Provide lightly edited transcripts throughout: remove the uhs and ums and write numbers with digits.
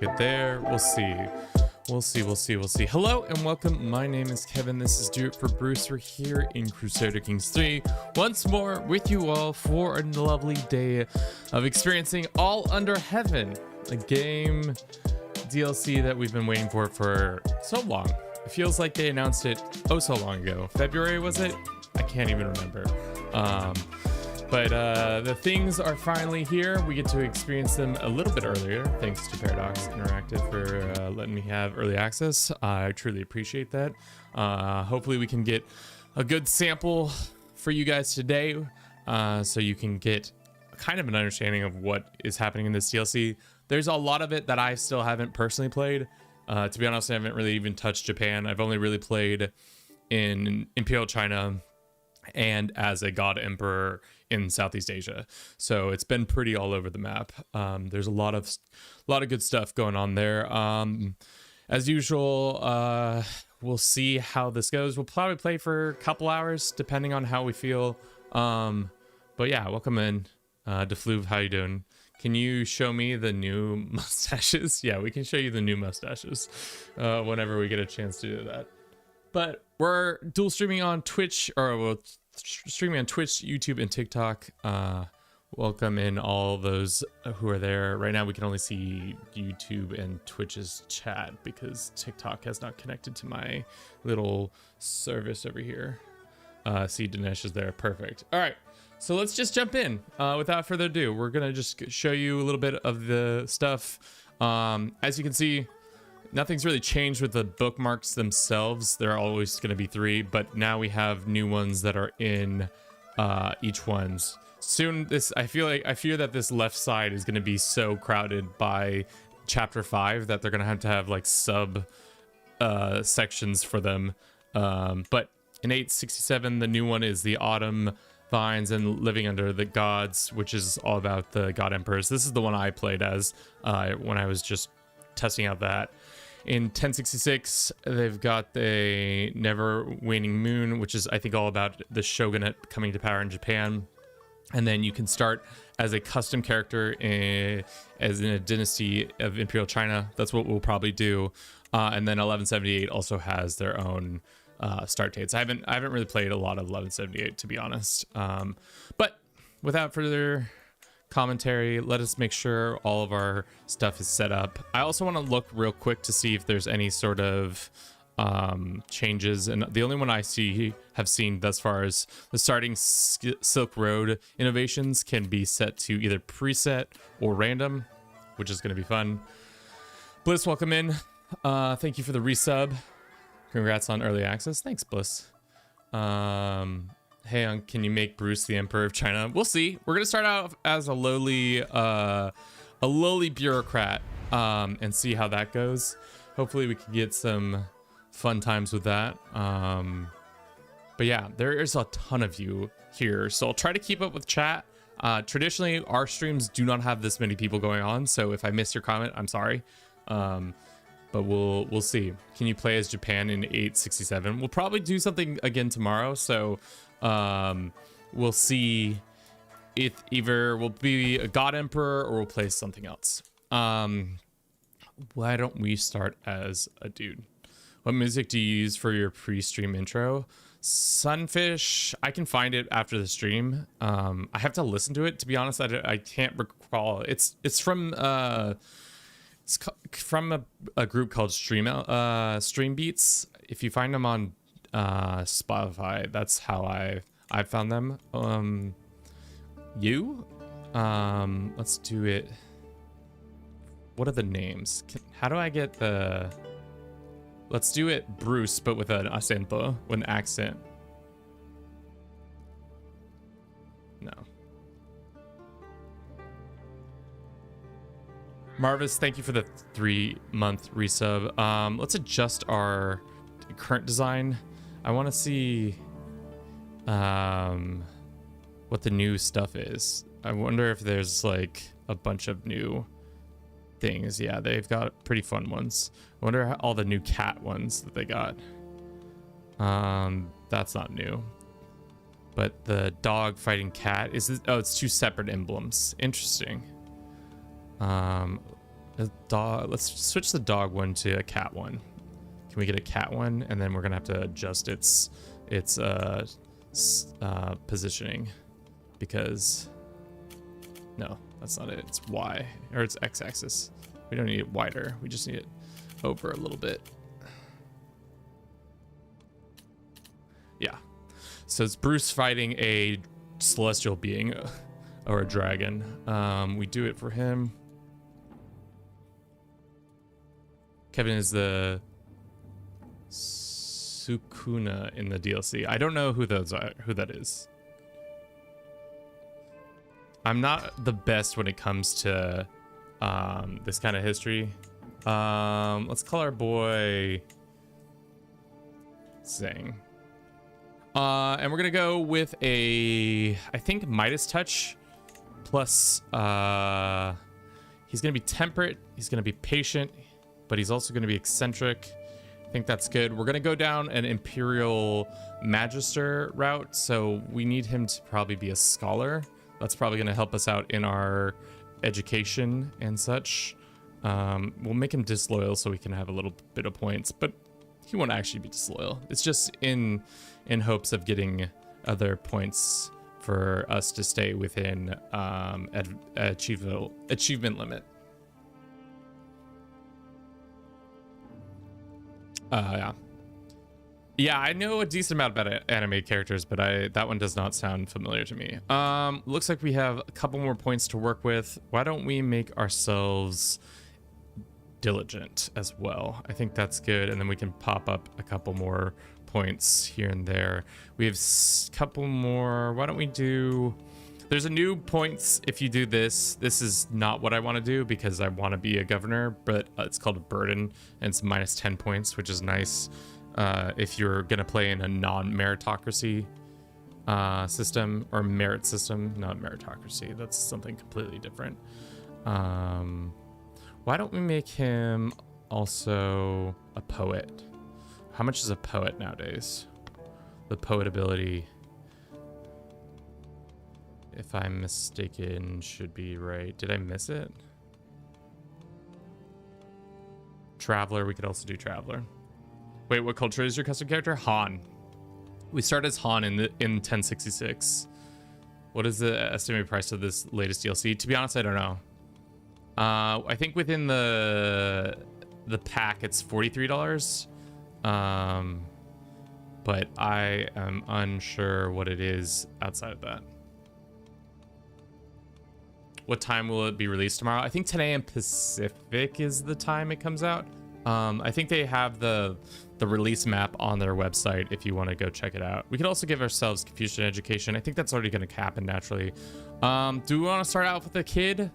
Good there. We'll see. We'll see. Hello and welcome. My name is Kevin. This is Do It for Bruce. We're here in Crusader Kings 3 once more with you all for a lovely day of experiencing All Under Heaven, a game DLC that we've been waiting for so long. It feels like they announced it so long ago. February, was it? I can't even remember. But the things are finally here. We get to experience them a little bit earlier. Thanks to Paradox Interactive for letting me have early access. I truly appreciate that. Hopefully we can get a good sample for you guys today, so you can get kind of an understanding of what is happening in this DLC. There's a lot of it that I still haven't personally played. To be honest, I haven't really even touched Japan. I've only really played in Imperial China and as a god emperor in Southeast Asia, so it's been pretty all over the map. There's a lot of good stuff going on there. As usual, we'll see how this goes. We'll probably play for a couple hours depending on how we feel. But yeah, welcome in. Defluve, how you doing? Can you show me the new mustaches? Yeah, we can show you the new mustaches whenever we get a chance to do that. But we're dual streaming on Twitch, or we're streaming on Twitch, YouTube, and TikTok. Welcome in all those who are there. Right now we can only see YouTube and Twitch's chat because TikTok has not connected to my little service over here. See, Dinesh is there. Perfect. All right, so let's just jump in. Without further ado, we're gonna just show you a little bit of the stuff. As you can see, nothing's really changed with the bookmarks themselves. There are always going to be 3, but now we have new ones that are in each one's. Soon, I fear that this left side is going to be so crowded by chapter 5 that they're going to have like sub sections for them. But in 867, the new one is the Autumn Vines and Living Under the Gods, which is all about the god emperors. This is the one I played as when I was just testing out that. In 1066, they've got the Never Waning Moon, which is, I think, all about the shogunate coming to power in Japan. And then you can start as a custom character as in a dynasty of Imperial China. That's what we'll probably do. And then 1178 also has their own start dates. I haven't really played a lot of 1178, to be honest. But without further commentary, let us make sure all of our stuff is set up. I also want to look real quick to see if there's any sort of changes, and the only one I have seen thus far is the starting Silk Road innovations can be set to either preset or random, which is going to be fun. Bliss, welcome in. Thank you for the resub. Congrats on early access. Thanks, Bliss. Hey, can you make Bruce the Emperor of China? We'll see. We're gonna start out as a lowly bureaucrat and see how that goes. Hopefully we can get some fun times with that. But yeah, there is a ton of you here, so I'll try to keep up with chat. Traditionally, our streams do not have this many people going on, so if I missed your comment, I'm sorry. But we'll see. Can you play as Japan in 867? We'll probably do something again tomorrow, so we'll see if either we'll be a god emperor or we'll play something else. Why don't we start as a dude? What music do you use for your pre-stream intro? Sunfish, I can find it after the stream. I have to listen to it, to be honest. I can't recall. It's from a group called Stream Beats. If you find them on Spotify, that's how I found them. Let's do it. What are the names? How do I get the? Let's do it Bruce, but with an acento, with an accent. No. Marvis, thank you for the 3-month resub. Let's adjust our current design. I want to see what the new stuff is. I wonder if there's like a bunch of new things. Yeah, they've got pretty fun ones. I wonder how all the new cat ones that they got. That's not new. But the dog fighting cat is this, oh, it's 2 separate emblems. Interesting. A dog. Let's switch the dog one to a cat one. Can we get a cat one? And then we're gonna have to adjust its positioning, because no, that's not it. It's Y, or it's X-axis. We don't need it wider. We just need it over a little bit. Yeah. So it's Bruce fighting a celestial being or a dragon. We do it for him. Kevin is the Sukuna in the DLC. I don't know who those are, who that is. I'm not the best when it comes to this kind of history. Let's call our boy Zhang. And we're gonna go with a, I think, Midas touch plus he's gonna be temperate, he's gonna be patient, but he's also gonna be eccentric. I think that's good. We're gonna go down an Imperial Magister route, so we need him to probably be a scholar. That's probably gonna help us out in our education and such. We'll make him disloyal so we can have a little bit of points, but he won't actually be disloyal. It's just in hopes of getting other points for us to stay within achievement limit. Yeah, I know a decent amount about anime characters, but that one does not sound familiar to me. Looks like we have a couple more points to work with. Why don't we make ourselves diligent as well? I think that's good, and then we can pop up a couple more points here and there. We have a couple more. Why don't we do, there's a new points if you do this. This is not what I want to do because I want to be a governor, but it's called a burden, and it's minus 10 points, which is nice if you're gonna play in a non-meritocracy system, or merit system. Not meritocracy, that's something completely different. Why don't we make him also a poet? How much is a poet nowadays? The poet ability, if I'm mistaken, should be right. Did I miss it? Traveler, we could also do Traveler. Wait, what culture is your custom character? Han. We start as Han in 1066. What is the estimated price of this latest DLC? To be honest, I don't know. I think within the pack it's $43. But I am unsure what it is outside of that. What time will it be released tomorrow? I think 10 a.m. Pacific is the time it comes out. I think they have the release map on their website if you want to go check it out. We could also give ourselves Confucian education. I think that's already going to happen naturally. Do we want to start out with a kid?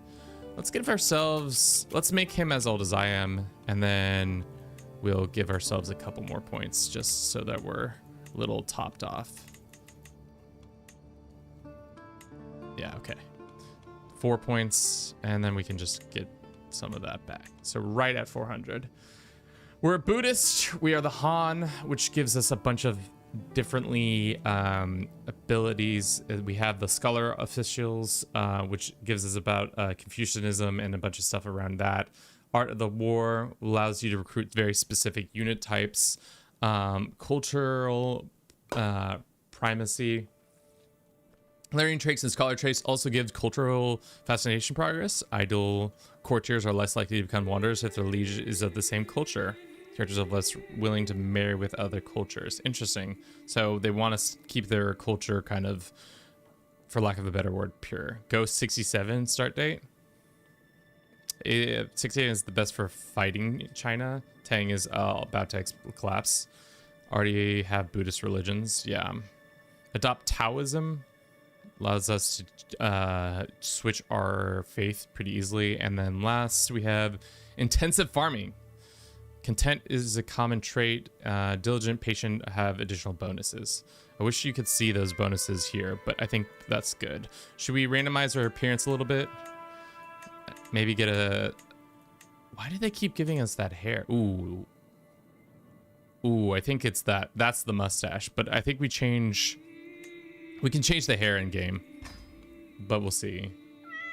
Let's give ourselves, let's make him as old as I am, and then we'll give ourselves a couple more points just so that we're a little topped off. Yeah, okay. 4 points, and then we can just get some of that back. So right at 400. We're a Buddhist. We are the Han, which gives us a bunch of differently abilities. We have the scholar officials, which gives us about Confucianism and a bunch of stuff around that. Art of the war allows you to recruit very specific unit types. Cultural primacy. Learning traits and scholar traits also gives cultural fascination progress. Idle courtiers are less likely to become wanderers if their liege is of the same culture. Characters are less willing to marry with other cultures. Interesting. So they want to keep their culture kind of, for lack of a better word, pure. Ghost 67 start date. 68 is the best for fighting China. Tang is about to collapse. Already have Buddhist religions. Yeah. Adopt Taoism. Allows us to switch our faith pretty easily. And then last, we have intensive farming. Content is a common trait. Diligent, patient have additional bonuses. I wish you could see those bonuses here, but I think that's good. Should we randomize our appearance a little bit? Maybe get a... Why do they keep giving us that hair? Ooh. Ooh, I think it's that. That's the mustache, but I think we change... We can change the hair in game, but we'll see.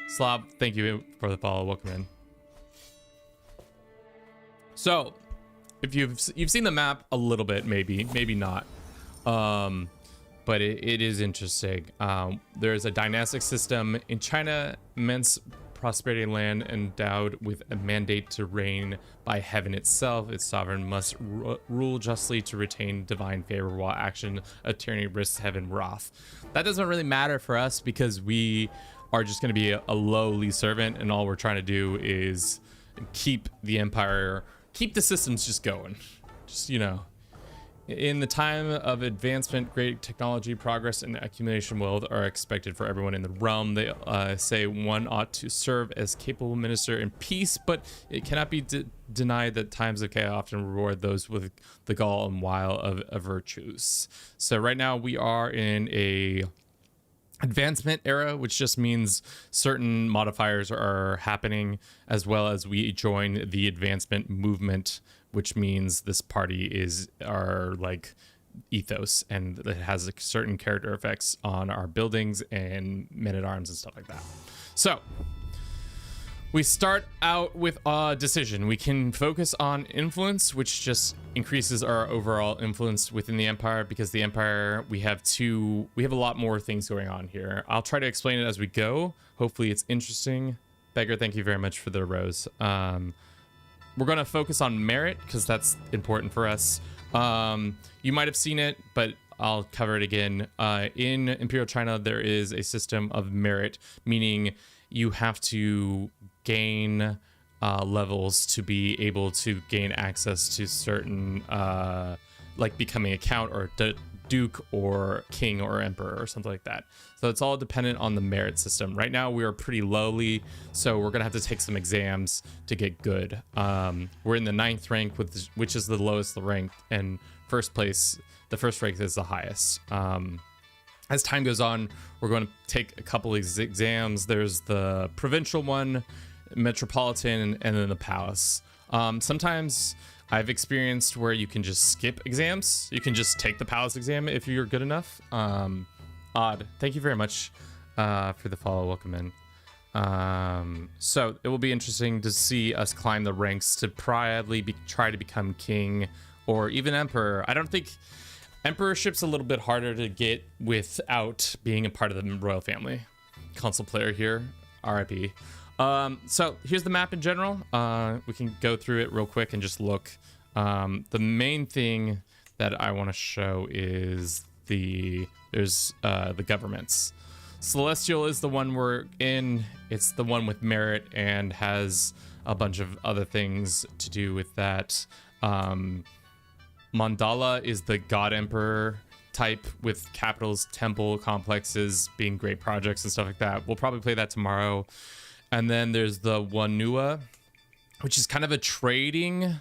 Slob, thank you for the follow. Welcome in. So if you've seen the map a little bit, maybe not, but it is interesting. There's a dynastic system in China, immense prosperity land endowed with a mandate to reign by heaven itself. Its sovereign must rule justly to retain divine favor, while action of tyranny risks heaven wrath. That doesn't really matter for us because we are just going to be a lowly servant, and all we're trying to do is keep the empire, keep the systems just going. Just, you know, in the time of advancement, great technology, progress, and accumulation wealth are expected for everyone in the realm. They say one ought to serve as capable minister in peace, but it cannot be denied that times of chaos often reward those with the gall and wile of virtues. So right now we are in a advancement era, which just means certain modifiers are happening, as well as we join the advancement movement, which means this party is our like ethos, and it has certain character effects on our buildings and men-at-arms and stuff like that. So we start out with a decision. We can focus on influence, which just increases our overall influence within the empire, because the empire, we have a lot more things going on here. I'll try to explain it as we go. Hopefully it's interesting. Beggar, thank you very much for the rose. We're going to focus on merit because that's important for us. You might have seen it, but I'll cover it again. In Imperial China, there is a system of merit, meaning you have to gain levels to be able to gain access to certain, like becoming a count or duke or king or emperor or something like that. So it's all dependent on the merit system. Right now we are pretty lowly, so we're gonna have to take some exams to get good. We're in the 9th rank, which is the lowest rank, and the first rank is the highest. As time goes on, we're going to take a couple of exams. There's the provincial one, metropolitan, and then the palace. Sometimes I've experienced where you can just skip exams. You can just take the palace exam if you're good enough. Odd, thank you very much for the follow. Welcome in. So it will be interesting to see us climb the ranks to proudly try to become king or even emperor. I don't think emperorship's a little bit harder to get without being a part of the royal family. Console player here, RIP. So here's the map in general. We can go through it real quick and just look. The main thing that I want to show is there's the governments. Celestial is the one we're in. It's the one with merit and has a bunch of other things to do with that. Mandala is the God Emperor type with capitals, temple complexes being great projects and stuff like that. We'll probably play that tomorrow. And then there's the Wanua, which is kind of a trading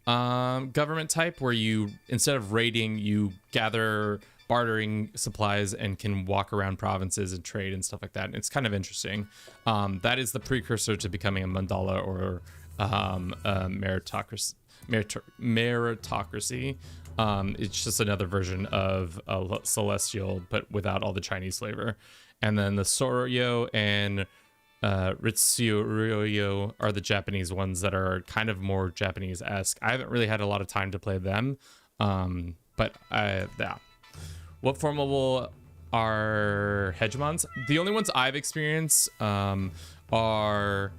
government type where you, instead of raiding, you gather bartering supplies and can walk around provinces and trade and stuff like that. And it's kind of interesting. That is the precursor to becoming a mandala or a meritocracy. It's just another version of a celestial, but without all the Chinese flavor. And then the Soryo and Ritsuryo are the Japanese ones that are kind of more Japanese-esque. I haven't really had a lot of time to play them, but yeah. What formable are hegemons? The only ones I've experienced are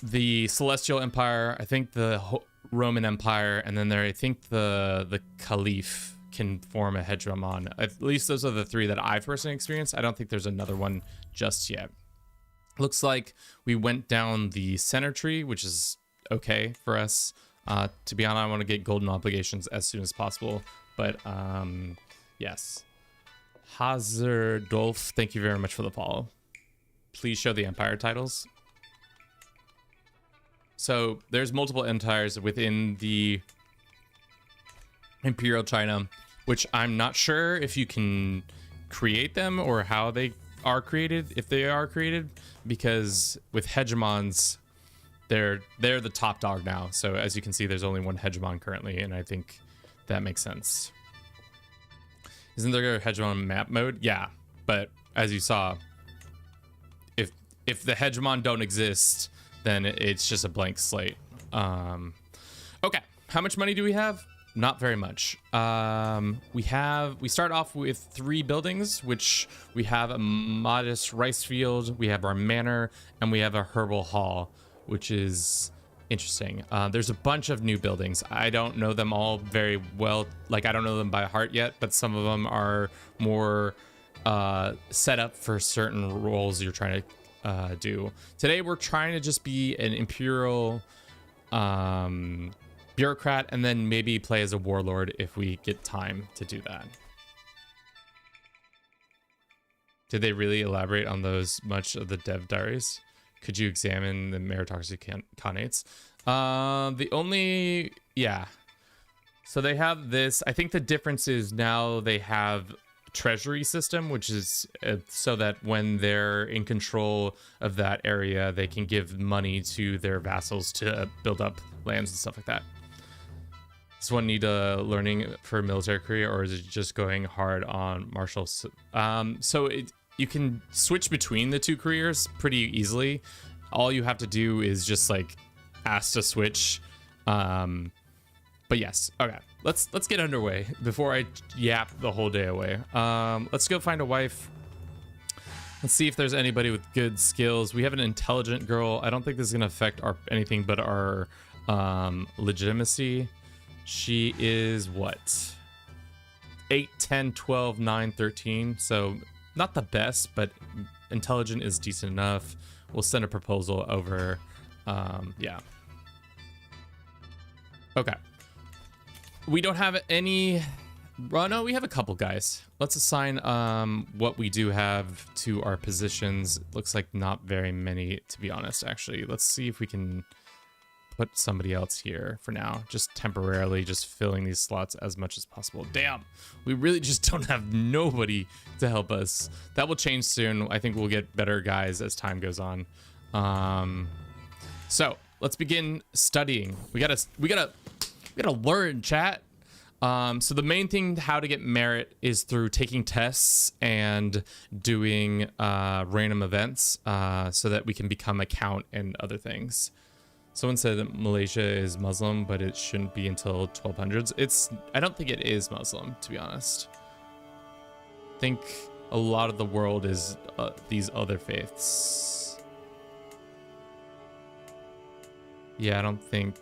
the Celestial Empire, I think the Roman Empire, and then I think the Caliph can form a hegemon. At least those are the three that I've personally experienced. I don't think there's another one just yet. Looks like we went down the center tree, which is okay for us. To be honest, I want to get golden obligations as soon as possible. But yes. Hazardolf, thank you very much for the follow. Please show the empire titles. So there's multiple empires within the Imperial China, which I'm not sure if you can create them or how they are created, if they are created, because with hegemons, they're the top dog now. So as you can see, there's only one hegemon currently, and I think that makes sense. Isn't there a hegemon map mode? Yeah, but as you saw, if the hegemon don't exist, then it's just a blank slate. Okay, how much money do we have? Not very much. We start off with 3 buildings, which we have a modest rice field, we have our manor, and we have a herbal hall, which is interesting. There's a bunch of new buildings. I don't know them all very well. Like, I don't know them by heart yet, but some of them are more set up for certain roles you're trying to do. Today, we're trying to just be an imperial bureaucrat, and then maybe play as a warlord if we get time to do that. Did they really elaborate on those much of the dev diaries? Could you examine the meritocracy conates? Yeah. So they have this. I think the difference is now they have treasury system, which is so that when they're in control of that area, they can give money to their vassals to build up lands and stuff like that. Does one need learning for a military career, or is it just going hard on martial? You can switch between the 2 careers pretty easily. All you have to do is just like ask to switch. But yes, okay. Let's get underway before I yap the whole day away. Let's go find a wife. Let's see if there's anybody with good skills. We have an intelligent girl. I don't think this is gonna affect anything but our legitimacy. She is what? 8, 10, 12, 9, 13. So not the best, but intelligent is decent enough. We'll send a proposal over. Yeah. Okay. We don't have any. Well, no, we have a couple guys. Let's assign what we do have to our positions. Looks like not very many, to be honest, actually. Let's see if we can put somebody else here for now, just temporarily, just filling these slots as much as possible. Damn, we really just don't have nobody to help us. That will change soon. I think we'll get better guys as time goes on. So let's begin studying. We gotta learn, chat. So the main thing how to get merit is through taking tests and doing random events so that we can become a count and other things. Someone said that Malaysia is Muslim, but it shouldn't be until 1200s. I don't think it is Muslim, to be honest. I think a lot of the world is these other faiths. Yeah, I don't think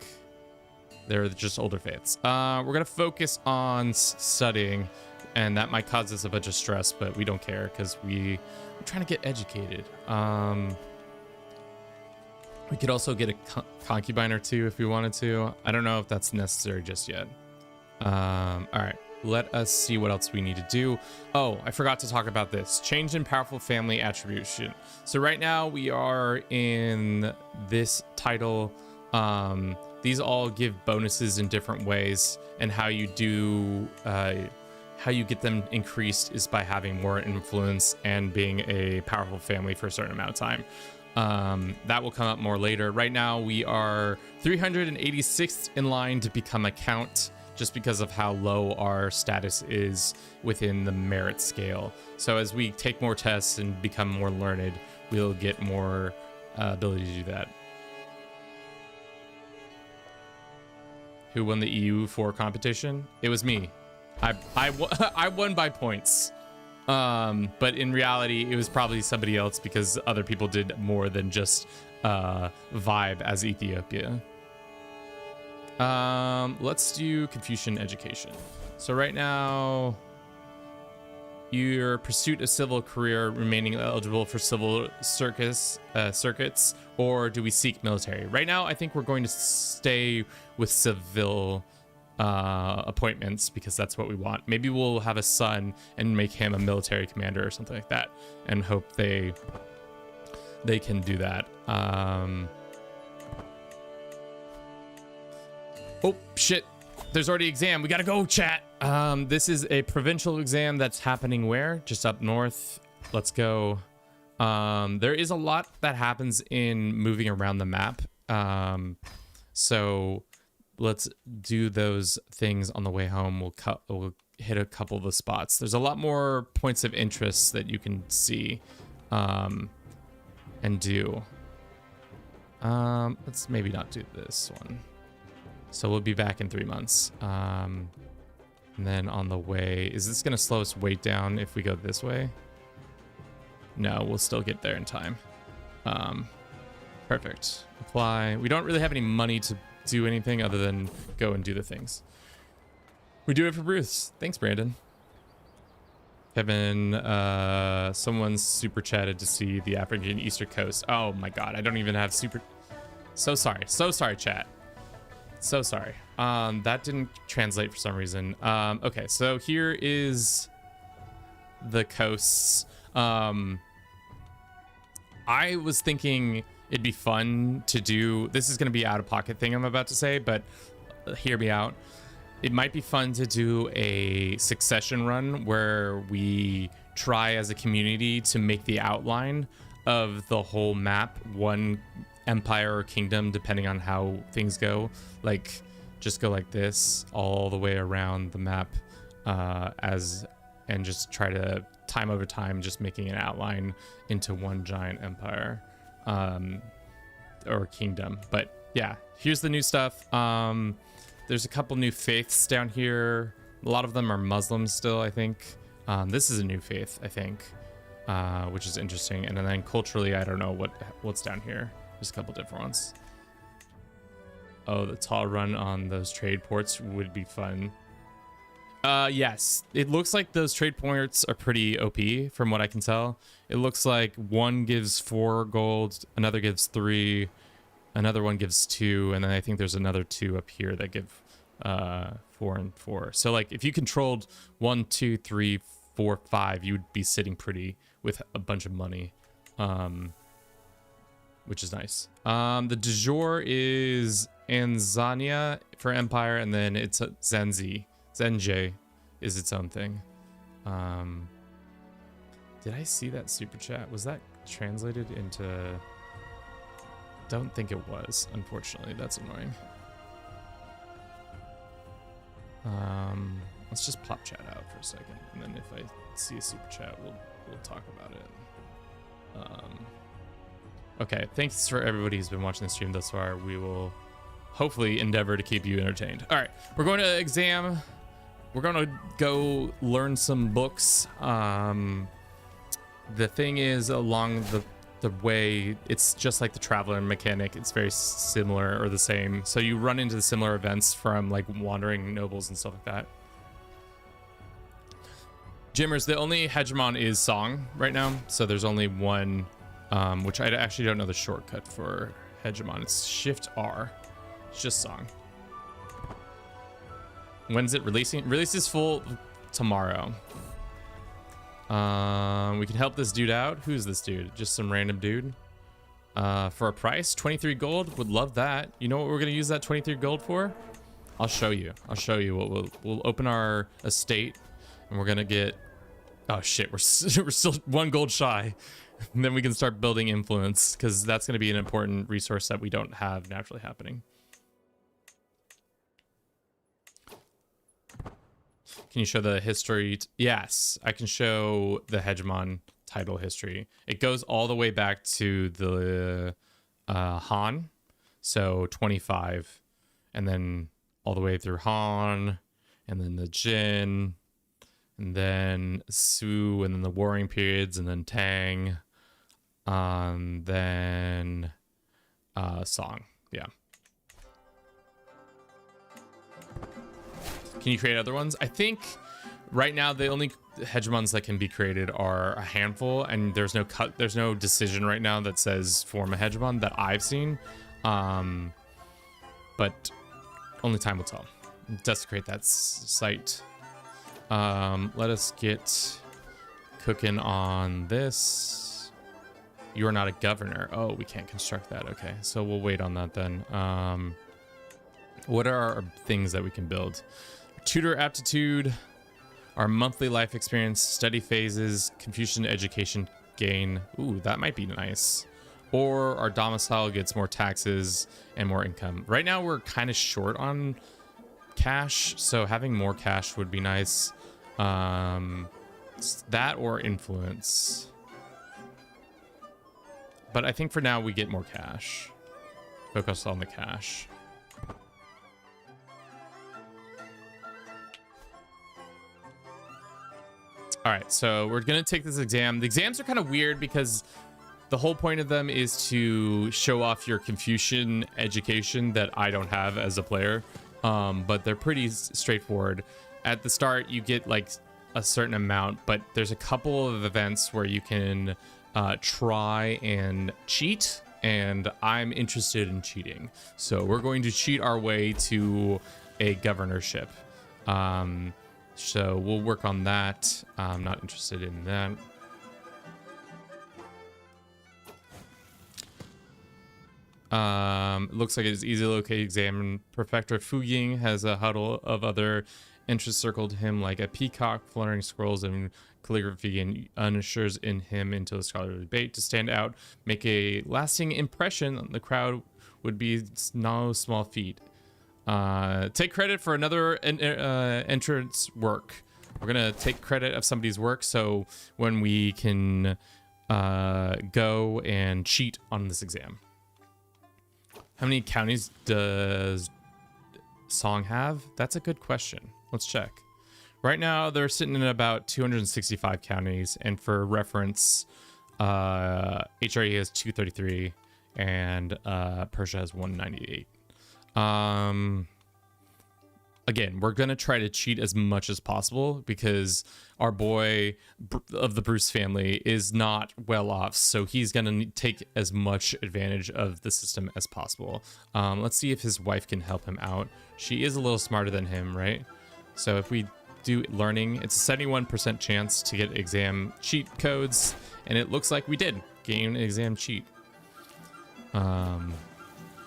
they're just older faiths. We're gonna focus on studying, and that might cause us a bunch of stress, but we don't care because we're trying to get educated. We could also get a concubine or 2 if we wanted to. I don't know if that's necessary just yet. All right, let us see what else we need to do. Oh, I forgot to talk about this. Change in powerful family attribution. So right now we are in this title. These all give bonuses in different ways, and how you get them increased is by having more influence and being a powerful family for a certain amount of time. That will come up more later. Right now we are 386th in line to become a count, just because of how low our status is within the merit scale. So as we take more tests and become more learned, we'll get more ability to do that. Who won the EU4 competition? It was me. I won by points. But in reality, it was probably somebody else because other people did more than just vibe as Ethiopia. Let's do Confucian education. So right now, your pursuit of civil career remaining eligible for civil circuits, or do we seek military? Right now, I think we're going to stay with civil appointments because that's what we want. Maybe we'll have a son and make him a military commander or something like that, and hope they can do that. Oh shit, there's already exam. We gotta go, chat. This is a provincial exam that's happening where? Just up north. Let's go. There is a lot that happens in moving around the map. So let's do those things on the way home. We'll hit a couple of the spots. There's a lot more points of interest that you can see and do. Let's maybe not do this one. So we'll be back in 3 months. And then on the way, is this going to slow us way down if we go this way? No, we'll still get there in time. Perfect. Apply. We don't really have any money to do anything other than go and do the things. We do it for Bruce. Thanks, Brandon. Kevin, someone's super chatted to see the African Easter Coast. Oh my god, I don't even have super... So sorry, chat. So sorry. That didn't translate for some reason. Okay, so here is the coasts. I was thinking it'd be fun to do... This is going to be out of pocket thing I'm about to say, but hear me out. It might be fun to do a succession run where we try as a community to make the outline of the whole map one empire or kingdom, depending on how things go. Like, just go like this all the way around the map and just try to time over time just making an outline into one giant empire or kingdom. But yeah, here's the new stuff. There's a couple new faiths down here. A lot of them are Muslims still, I think. This is a new faith, I think, which is interesting. And then culturally, I don't know what's down here. There's a couple different ones. Oh, the tall run on those trade ports would be fun. Yes, it looks like those trade ports are pretty OP from what I can tell. It looks like one gives 4 gold, another gives 3, another one gives 2, and then I think there's another 2 up here that give 4 and 4. So like if you controlled 1, 2, 3, 4, 5, you would be sitting pretty with a bunch of money, which is nice. The du jour is Anzania for Empire, and then it's Zenji is its own thing. Did I see that super chat? Was that translated into... Don't think it was, unfortunately. That's annoying. Let's just pop chat out for a second, and then if I see a super chat, we'll talk about it. Okay, thanks for everybody who's been watching the stream thus far. We will hopefully endeavor to keep you entertained. All right, we're going to exam. We're going to go learn some books. The thing is, along the way, it's just like the traveler mechanic. It's very similar or the same. So you run into the similar events from like wandering nobles and stuff like that. Jimmers, the only hegemon is song right now. So there's only one, which I actually don't know the shortcut for hegemon. It's Shift R. It's just song. When's it releasing? Releases full tomorrow. We can help this dude out. Who's this dude? Just some random dude. For a price, 23 gold. Would love that. You know what we're gonna use that 23 gold for? I'll show you. I'll show you what we'll open our estate, and we're gonna get... Oh shit, we're still 1 gold shy. And then we can start building influence, because that's gonna be an important resource that we don't have naturally happening. Can you show the history? Yes, I can show the hegemon title history. It goes all the way back to the Han, so 25, and then all the way through Han, and then the Jin, and then Su, and then the warring periods, and then Tang, then Song. Yeah. Can you create other ones? I think right now the only hegemons that can be created are a handful, and there's no decision right now that says form a hegemon that I've seen. But only time will tell. Desecrate that site. Let us get cooking on this. You are not a governor. Oh, we can't construct that. Okay, so we'll wait on that then. What are our things that we can build? Tutor aptitude, our monthly life experience, study phases, Confucian education gain. Ooh, that might be nice. Or our domicile gets more taxes and more income. Right now we're kind of short on cash, so having more cash would be nice. That or influence. But I think for now we get more cash. Focus on the cash. All right, so we're gonna take this exam. The exams are kind of weird because the whole point of them is to show off your Confucian education that I don't have as a player, but they're pretty straightforward. At the start, you get like a certain amount, but there's a couple of events where you can try and cheat, and I'm interested in cheating. So we're going to cheat our way to a governorship. So we'll work on that. I'm not interested in that. Looks like it's easy to locate examine. Prefector Fu Ying has a huddle of other interests circled him like a peacock, fluttering scrolls and calligraphy, and ushers in him into a scholarly debate. To stand out, make a lasting impression on the crowd would be no small feat. Take credit for another entrance work. We're gonna take credit of somebody's work, so when we can go and cheat on this exam. How many counties does Song have? That's a good question. Let's check. Right now, they're sitting in about 265 counties, and for reference, HRE has 233, and Persia has 198. Again, we're gonna try to cheat as much as possible because our boy of the Bruce family is not well off, so he's gonna take as much advantage of the system as possible. Let's see if his wife can help him out. She is a little smarter than him, right? So if we do learning, it's a 71% chance to get exam cheat codes, and it looks like we did gain an exam cheat.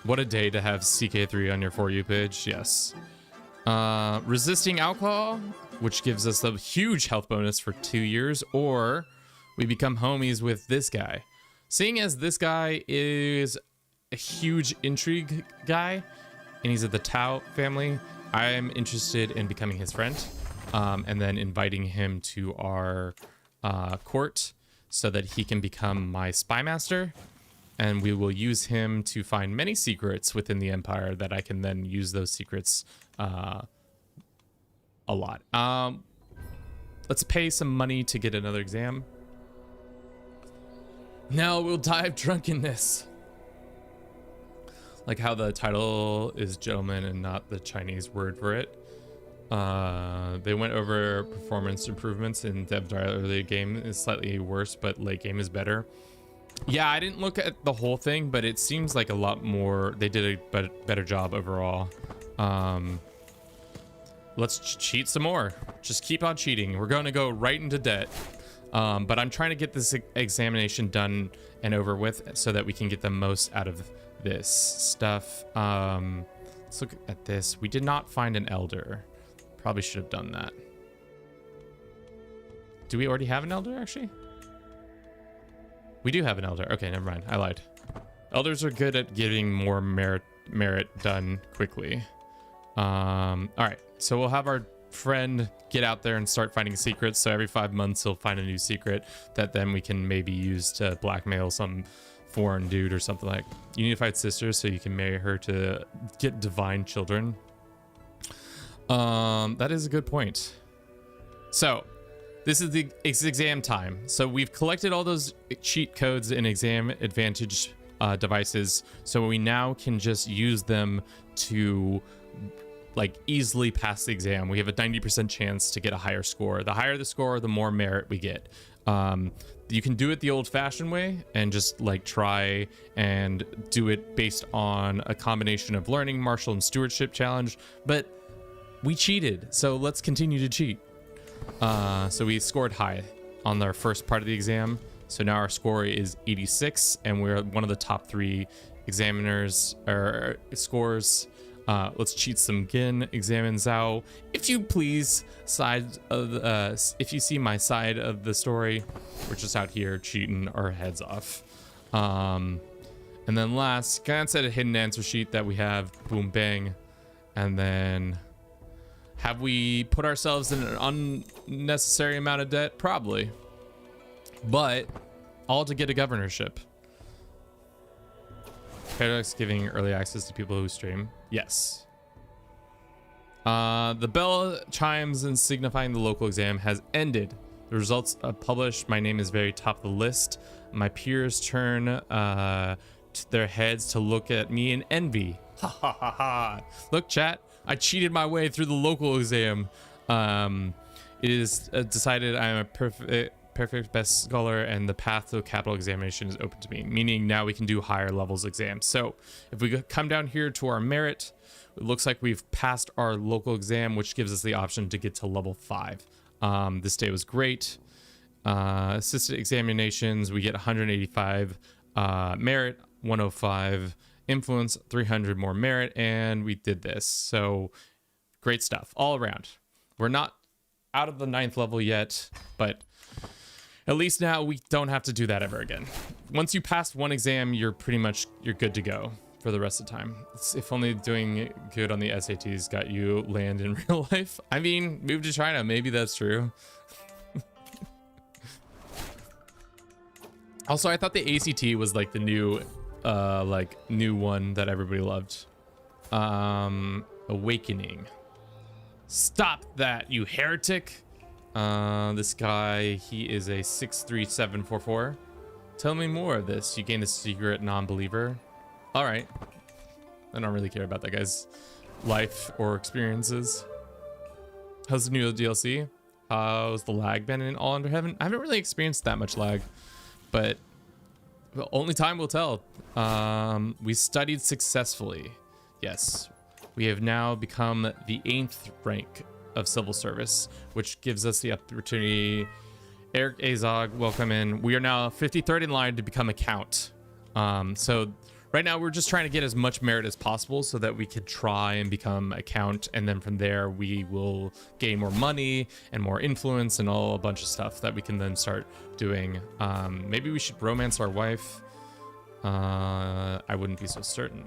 What a day to have CK3 on your For You page. Yes. Resisting alcohol, which gives us a huge health bonus for 2 years, or we become homies with this guy. Seeing as this guy is a huge intrigue guy and he's of the Tao family, I am interested in becoming his friend, and then inviting him to our court so that he can become my spy master. And we will use him to find many secrets within the empire that I can then use those secrets a lot. Let's pay some money to get another exam. Now we'll die of drunkenness. Like how the title is gentleman and not the Chinese word for it. They went over performance improvements in the early game is slightly worse, but late game is better. Yeah, I didn't look at the whole thing, but it seems like a lot more. They did a better job overall. Let's cheat some more. Just keep on cheating. We're going to go right into debt. But I'm trying to get this examination done and over with so that we can get the most out of this stuff. Let's look at this. We did not find an elder. Probably should have done that. Do we already have an elder, actually? We do have an elder. Okay, never mind. I lied. Elders are good at getting more merit done quickly. All right, so we'll have our friend get out there and start finding secrets. So every 5 months he'll find a new secret that then we can maybe use to blackmail some foreign dude or something. Like unified sisters, so you can marry her to get divine children. That is a good point. So this is the exam time. So we've collected all those cheat codes and exam advantage devices, so we now can just use them to like easily pass the exam. We have a 90% chance to get a higher score. The higher the score, the more merit we get. You can do it the old-fashioned way and just like try and do it based on a combination of learning, martial, and stewardship challenge, but we cheated, so let's continue to cheat. So we scored high on our first part of the exam. So now our score is 86, and we're one of the top 3 examiners or scores. Let's cheat some Gin, examine Zhao. If you please, side of if you see my side of the story, we're just out here cheating our heads off. And then last, glance at a hidden answer sheet that we have. Boom, bang. And then have we put ourselves in an unnecessary amount of debt? Probably. But all to get a governorship. Paradox giving early access to people who stream? Yes. The bell chimes and signifying the local exam has ended. The results are published. My name is very top of the list. My peers turn their heads to look at me in envy. Ha ha ha ha. Look, chat, I cheated my way through the local exam. It is decided I am a perfect best scholar, and the path to a capital examination is open to me, meaning now we can do higher levels exams. So if we come down here to our merit, it looks like we've passed our local exam, which gives us the option to get to level 5. This day was great. Assisted examinations, we get 185 merit, 105 influence, 300 more merit, and we did this. So great stuff all around. We're not out of the 9th level yet, but at least now we don't have to do that ever again. Once you pass one exam, you're good to go for the rest of the time. If only doing good on the SATs got you land in real life. I mean, move to China, maybe that's true. Also, I thought the ACT was like the new one that everybody loved. Awakening. Stop that, you heretic. This guy, he is a 63744. Tell me more of this. You gain a secret non-believer. All right. I don't really care about that guy's life or experiences. How's the new DLC? How's the lag been in All Under Heaven? I haven't really experienced that much lag, but only time will tell. We studied successfully. Yes. We have now become the 8th rank of civil service, which gives us the opportunity. Eric Azog, welcome in. We are now 53rd in line to become a count. So right now we're just trying to get as much merit as possible so that we could try and become a count, and then from there we will gain more money and more influence and a bunch of stuff that we can then start doing. Maybe we should romance our wife. I wouldn't be so certain.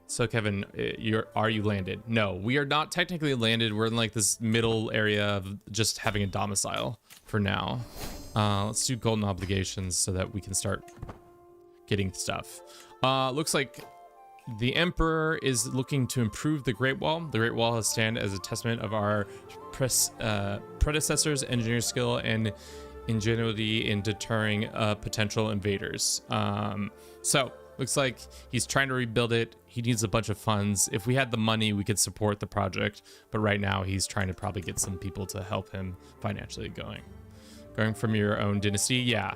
So Kevin, are you landed? No, we are not technically landed. We're in like this middle area of just having a domicile for now. Let's do golden obligations so that we can start getting stuff. Looks like the Emperor is looking to improve the Great Wall. The Great Wall has stand as a testament of our predecessors' engineer skill and ingenuity in deterring potential invaders. So looks like he's trying to rebuild it. He needs a bunch of funds. If we had the money, we could support the project. But right now, he's trying to probably get some people to help him financially going from your own dynasty. Yeah.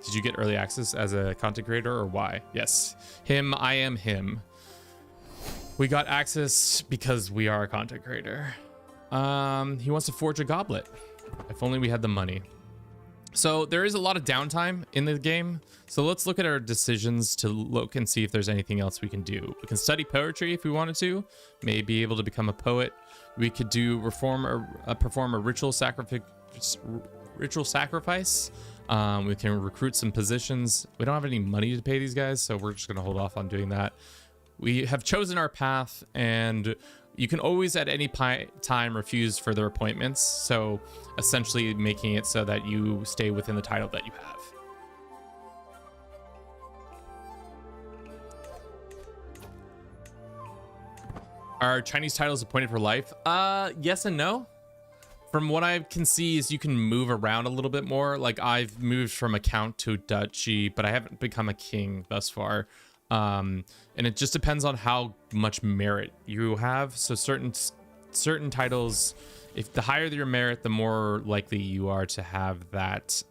Did you get early access as a content creator or why? Yes. Him. I am him. We got access because we are a content creator. He wants to forge a goblet. If only we had the money. So there is a lot of downtime in the game. So let's look at our decisions to look and see if there's anything else we can do. We can study poetry if we wanted to, maybe be able to become a poet. We could do perform a ritual sacrifice. We can recruit some positions. We don't have any money to pay these guys, so we're just going to hold off on doing that. We have chosen our path, and you can always at any time refuse further appointments, so essentially making it so that you stay within the title that you have. Are Chinese titles appointed for life? Yes and no. From what I can see is you can move around a little bit more. Like I've moved from a count to duchy, but I haven't become a king thus far. And it just depends on how much merit you have. So certain titles, if the higher your merit, the more likely you are to have that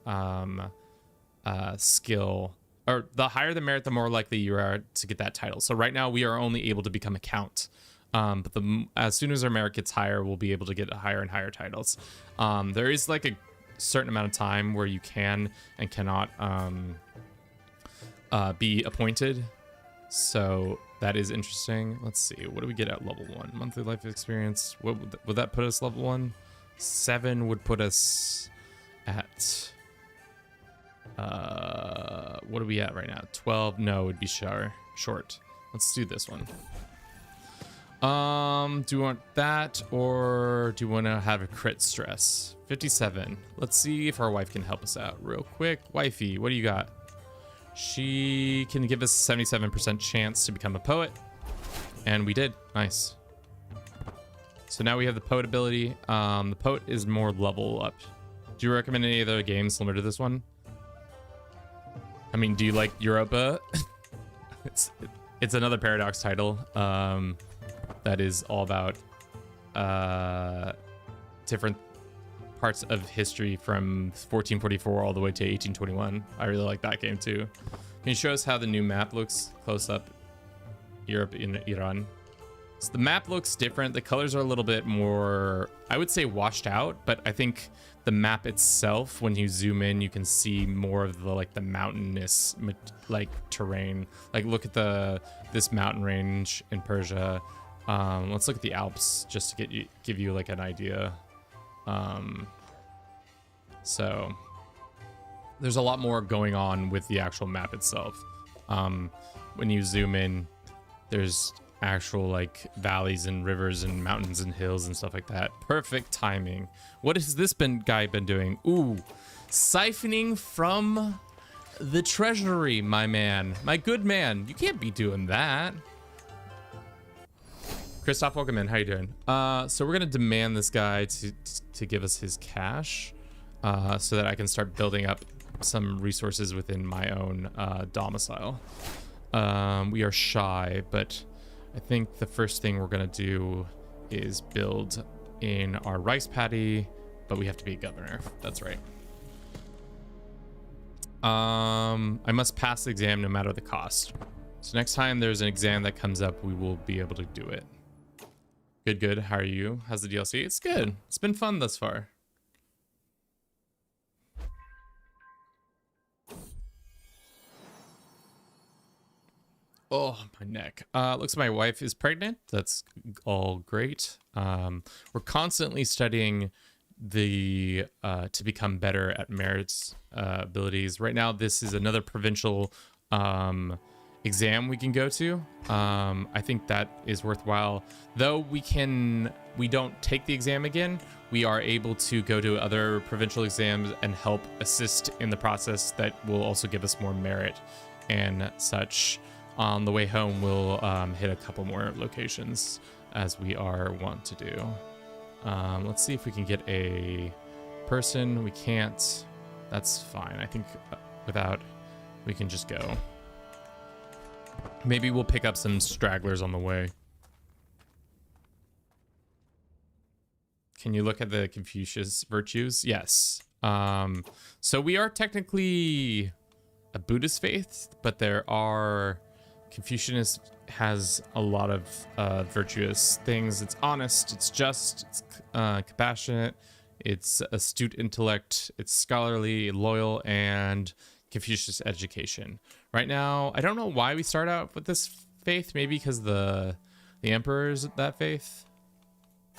skill, or the higher the merit, the more likely you are to get that title. So right now we are only able to become a count. But as soon as our merit gets higher, we'll be able to get higher and higher titles. There is like a certain amount of time where you can and cannot be appointed. So that is interesting. Let's see. What do we get at level 1? Monthly life experience. What would that put us level 1? 7 would put us at... what are we at right now? 12? No, it would be short. Let's do this one. Do you want that, or do you want to have a crit stress? 57. Let's see if our wife can help us out real quick. Wifey, what do you got? She can give us a 77% chance to become a poet. And we did. Nice. So now we have the poet ability. The poet is more level up. Do you recommend any other games similar to this one? I mean, do you like Europa? It's another Paradox title that is all about different parts of history from 1444 all the way to 1821. I really like that game too. Can you show us how the new map looks close up? Europe in Iran. So the map looks different. The colors are a little bit more, I would say, washed out, but I think the map itself, when you zoom in, you can see more of the like the mountainous like terrain. Like look at this mountain range in Persia. Let's look at the Alps just to give you like an idea. So there's a lot more going on with the actual map itself. When you zoom in, there's actual like valleys and rivers and mountains and hills and stuff like that. Perfect timing. What has this guy been doing? Ooh, siphoning from the treasury, my man, my good man. You can't be doing that. Christoph, welcome in. How you doing? So we're gonna demand this guy to give us his cash, so that I can start building up some resources within my own domicile. We are shy, but I think the first thing we're gonna do is build in our rice paddy, but we have to be a governor. That's right. I must pass the exam no matter the cost. So next time there's an exam that comes up, we will be able to do it. Good. How are you? How's the DLC? It's good. It's been fun thus far. Oh, my neck. Looks like my wife is pregnant. That's all great. We're constantly studying the to become better at merits abilities. Right now, this is another provincial exam we can go to. I think that is worthwhile. Though we don't take the exam again, we are able to go to other provincial exams and help assist in the process that will also give us more merit and such. On the way home, we'll hit a couple more locations as we are wont to do. Let's see if we can get a person. We can't. That's fine. I think without, we can just go. Maybe we'll pick up some stragglers on the way. Can you look at the Confucius virtues? Yes. So we are technically a Buddhist faith, but there are... Confucianism has a lot of virtuous things. It's honest, it's just, it's compassionate, it's astute intellect, it's scholarly, loyal, and Confucius education. Right now, I don't know why we start out with this faith. Maybe because the emperor's that faith.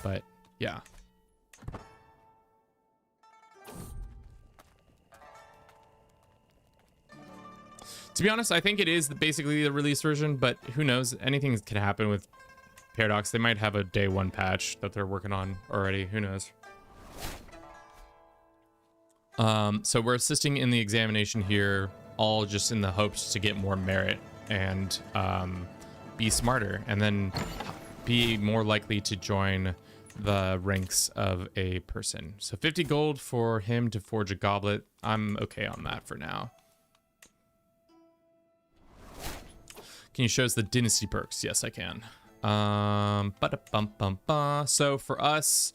But yeah. To be honest, I think it is basically the release version, but who knows? Anything can happen with Paradox. They might have a day one patch that they're working on already. Who knows? So we're assisting in the examination here, all just in the hopes to get more merit and be smarter, and then be more likely to join the ranks of a person. So 50 gold for him to forge a goblet. I'm okay on that for now. Can you show us the dynasty perks? Yes, I can. So for us,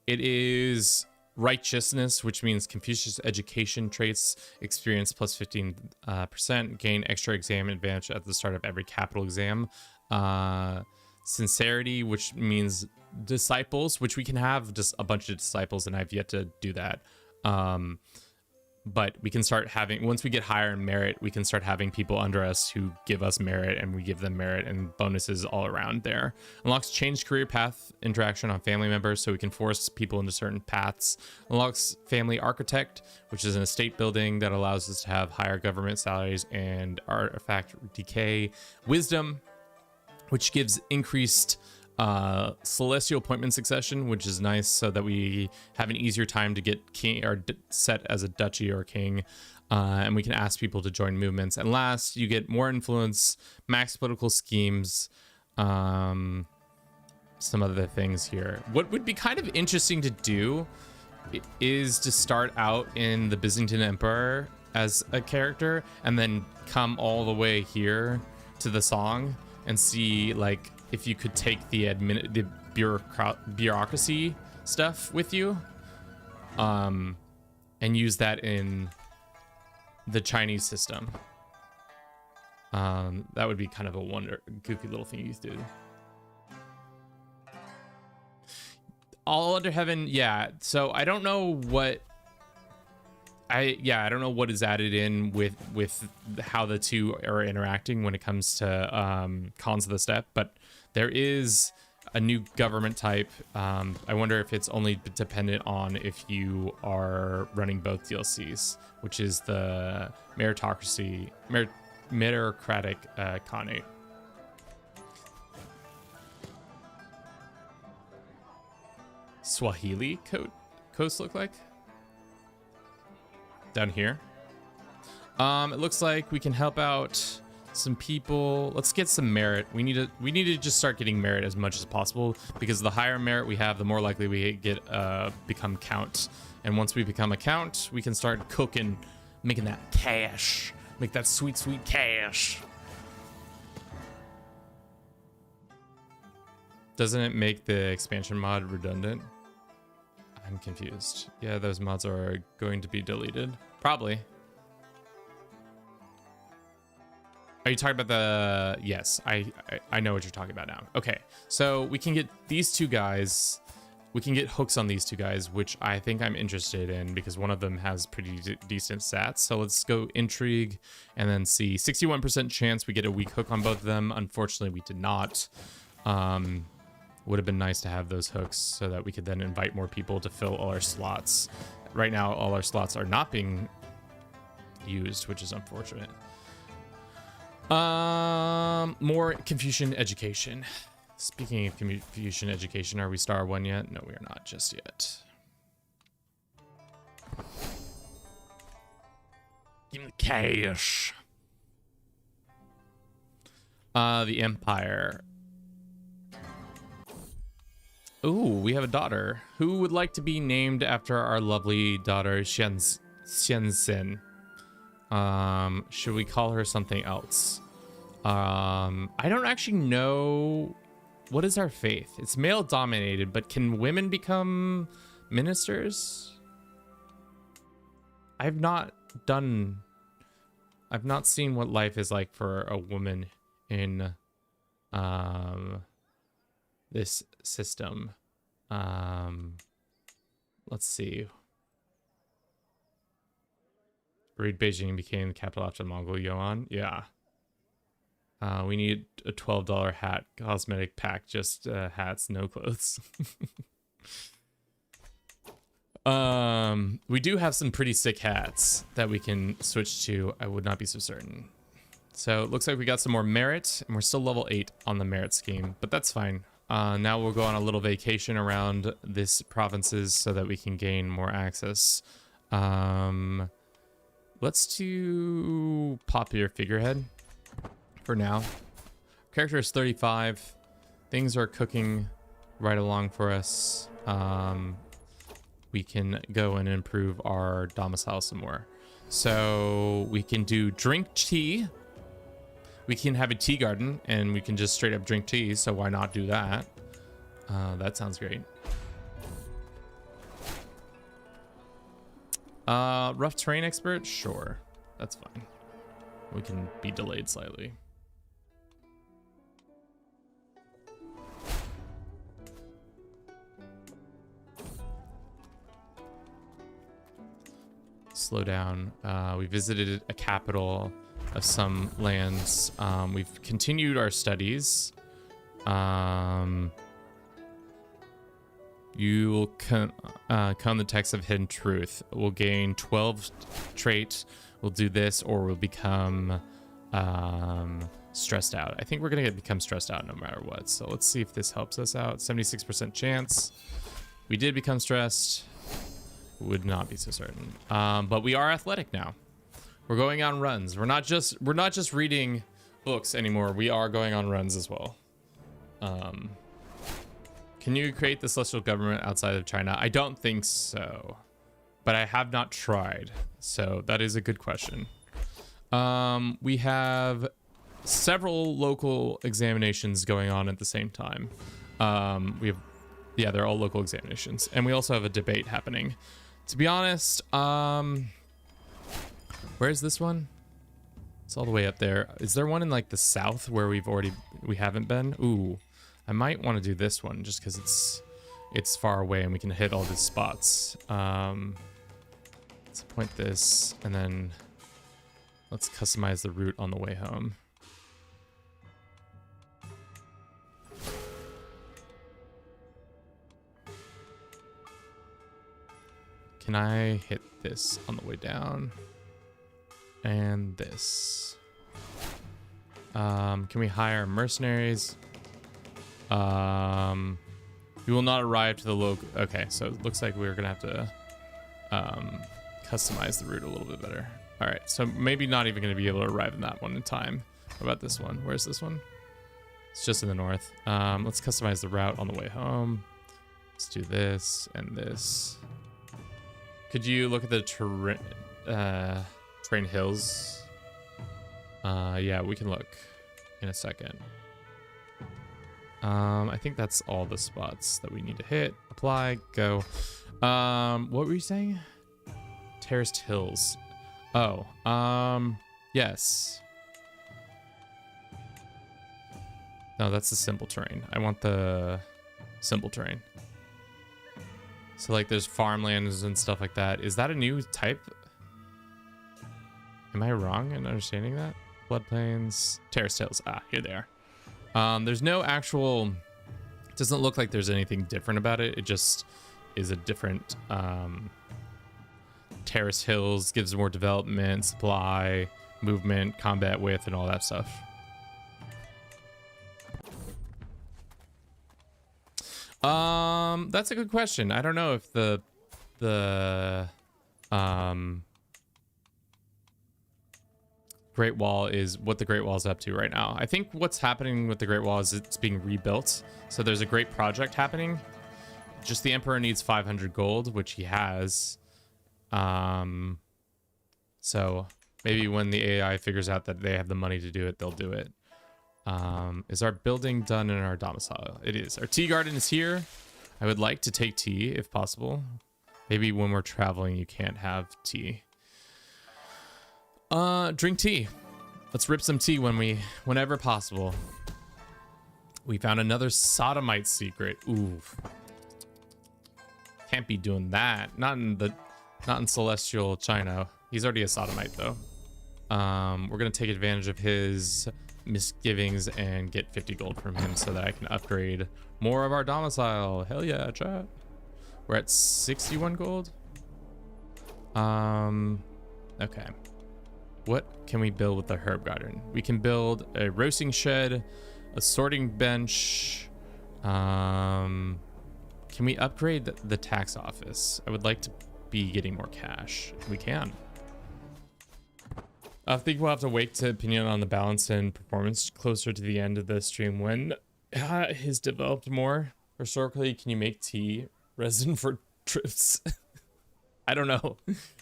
it is righteousness, which means Confucius education traits, experience plus 15%, gain extra exam advantage at the start of every capital exam. Sincerity, which means disciples, which we can have just a bunch of disciples, and I've yet to do that. But we can start having, once we get higher in merit, we can start having people under us who give us merit, and we give them merit and bonuses all around there. Unlocks changed career path interaction on family members, so we can force people into certain paths. Unlocks family architect, which is an estate building that allows us to have higher government salaries and artifact decay. Wisdom, which gives increased celestial appointment succession, which is nice so that we have an easier time to get king or set as a duchy or king, and we can ask people to join movements. And last, you get more influence, max political schemes, some other things here. What would be kind of interesting to do is to start out in the Byzantine Empire as a character and then come all the way here to the song and see like if you could take the bureaucracy stuff with you, and use that in the Chinese system. That would be kind of a goofy little thing you do. All Under Heaven, yeah. So I don't know what I don't know what is added in with how the two are interacting when it comes to cons of the step, but there is a new government type. I wonder if it's only dependent on if you are running both DLCs, which is the meritocratic Khanate. Swahili coast look like? Down here. It looks like we can help out some people. Let's get some merit. We need to just start getting merit as much as possible, because the higher merit we have, the more likely we get become count. And once we become a count, we can start cooking, making that cash, make that sweet cash. Doesn't it make the expansion mod redundant? I'm confused. Yeah, those mods are going to be deleted. Probably. Are you talking about the... Yes, I know what you're talking about now. Okay, so we can get these two guys. We can get hooks on these two guys, which I think I'm interested in because one of them has pretty decent stats. So let's go intrigue and then see. 61% chance we get a weak hook on both of them. Unfortunately, we did not. Would have been nice to have those hooks so that we could then invite more people to fill all our slots. Right now, all our slots are not being used, which is unfortunate. More Confucian education. Speaking of Confucian education, are we star 1 yet? No, we are not just yet. Give me the cash. The Empire. Ooh, we have a daughter. Who would like to be named after our lovely daughter, Xianxin? Should we call her something else? I don't actually know. What is our faith? It's male dominated, but can women become ministers? I've not seen what life is like for a woman in this system. Let's see. Read Beijing became the capital after the Mongol Yuan. Yeah. We need a $12 hat cosmetic pack, just hats, no clothes. We do have some pretty sick hats that we can switch to. I would not be so certain. So it looks like we got some more merit, and we're still level 8 on the merit scheme, but that's fine. Now we'll go on a little vacation around this provinces so that we can gain more access. Let's do popular figurehead for now. Character is 35. Things are cooking right along for us. We can go and improve our domicile some more. So we can do drink tea. We can have a tea garden and we can just straight up drink tea. So why not do that? That sounds great. Rough terrain expert? Sure. That's fine. We can be delayed slightly. Slow down. We visited a capital of some lands. We've continued our studies. You will come the text of hidden truth. We'll gain 12 trait. We'll do this, or we'll become stressed out. I think we're gonna become stressed out no matter what. So let's see if this helps us out. 76% chance. We did become stressed. Would not be so certain. But we are athletic now. We're going on runs. We're not just reading books anymore. We are going on runs as well. Can you create the celestial government outside of China? I don't think so, but I have not tried. So that is a good question. We have several local examinations going on at the same time. Yeah, they're all local examinations. And we also have a debate happening. To be honest, where's this one? It's all the way up there. Is there one in like the south where we haven't been? Ooh, I might want to do this one just because it's far away and we can hit all these spots. Let's point this and then let's customize the route on the way home. Can I hit this on the way down? And this. Can we hire mercenaries? We will not arrive to the local. Okay, so it looks like we're gonna have to customize the route a little bit better. All right, so maybe not even gonna be able to arrive in that one in time. What about this one? Where's this one? It's just in the north. Let's customize the route on the way home. Let's do this and this. Could you look at the terrain hills? Yeah, we can look in a second. I think that's all the spots that we need to hit. Apply, go. What were you saying? Terraced hills. Oh, yes. No, that's the simple terrain. I want the simple terrain. So like there's farmlands and stuff like that. Is that a new type? Am I wrong in understanding that? Floodplains, terraced hills. Ah, here they are. There's no actual, it doesn't look like there's anything different about it. It just is a different terrace hills, gives more development, supply, movement, combat width, and all that stuff. That's a good question. I don't know if the Great Wall is what the Great Wall is up to right now. I think what's happening with the Great Wall is it's being rebuilt. So there's a great project happening. Just the Emperor needs 500 gold, which he has. So maybe when the AI figures out that they have the money to do it, they'll do it. Is our building done in our domicile? It is. Our tea garden is here. I would like to take tea if possible. Maybe when we're traveling, you can't have tea. Drink tea. Let's rip some tea whenever possible. We found another sodomite secret. Ooh. Can't be doing that. Not in Celestial China. He's already a sodomite though. We're gonna take advantage of his misgivings and get 50 gold from him so that I can upgrade more of our domicile. Hell yeah, chat. We're at 61 gold. Okay. What can we build with the herb garden? We can build a roasting shed, a sorting bench. Can we upgrade the tax office? I would like to be getting more cash. We can. I think we'll have to wait to opinion on the balance and performance closer to the end of the stream when he's developed more. Historically, can you make tea resin for trips? I don't know.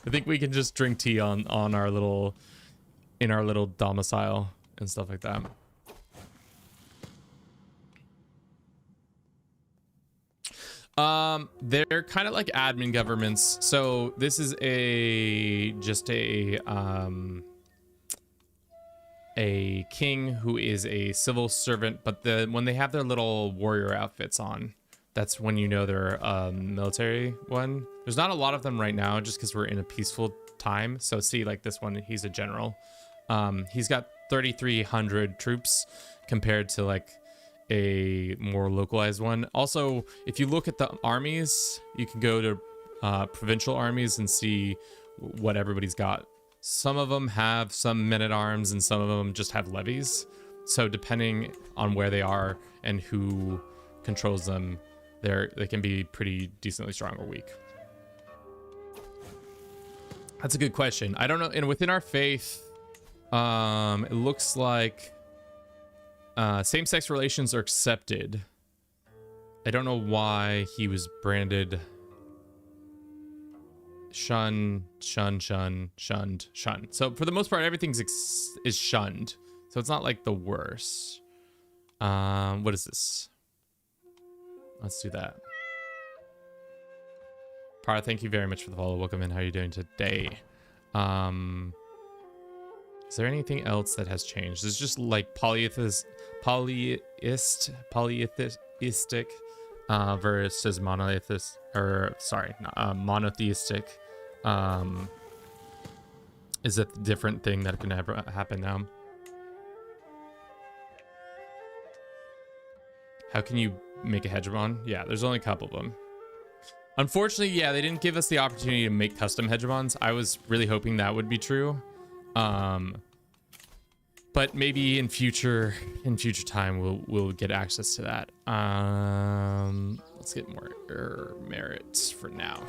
I think we can just drink tea in our little domicile and stuff like that. They're kind of like admin governments. So this is just a king who is a civil servant, but when they have their little warrior outfits on, that's when you know they're a military one. There's not a lot of them right now just because we're in a peaceful time. So see, like this one, he's a general. He's got 3,300 troops compared to like a more localized one. Also, if you look at the armies, you can go to provincial armies and see what everybody's got. Some of them have some men-at-arms and some of them just have levies. So depending on where they are and who controls them, they can be pretty decently strong or weak. That's a good question. I don't know. And within our faith, it looks like same-sex relations are accepted. I don't know why he was branded shunned. So for the most part, everything's is shunned. So it's not like the worst. What is this? Let's do that. Para, thank you very much for the follow. Welcome in. How are you doing today? Is there anything else that has changed? It's just like polytheistic versus monotheistic, or sorry, monotheistic. Is a different thing that can ever happen now. How can you make a hegemon? Yeah, there's only a couple of them. Unfortunately, yeah, they didn't give us the opportunity to make custom hegemons. I was really hoping that would be true. But maybe in future time we'll get access to that. Let's get more merits for now.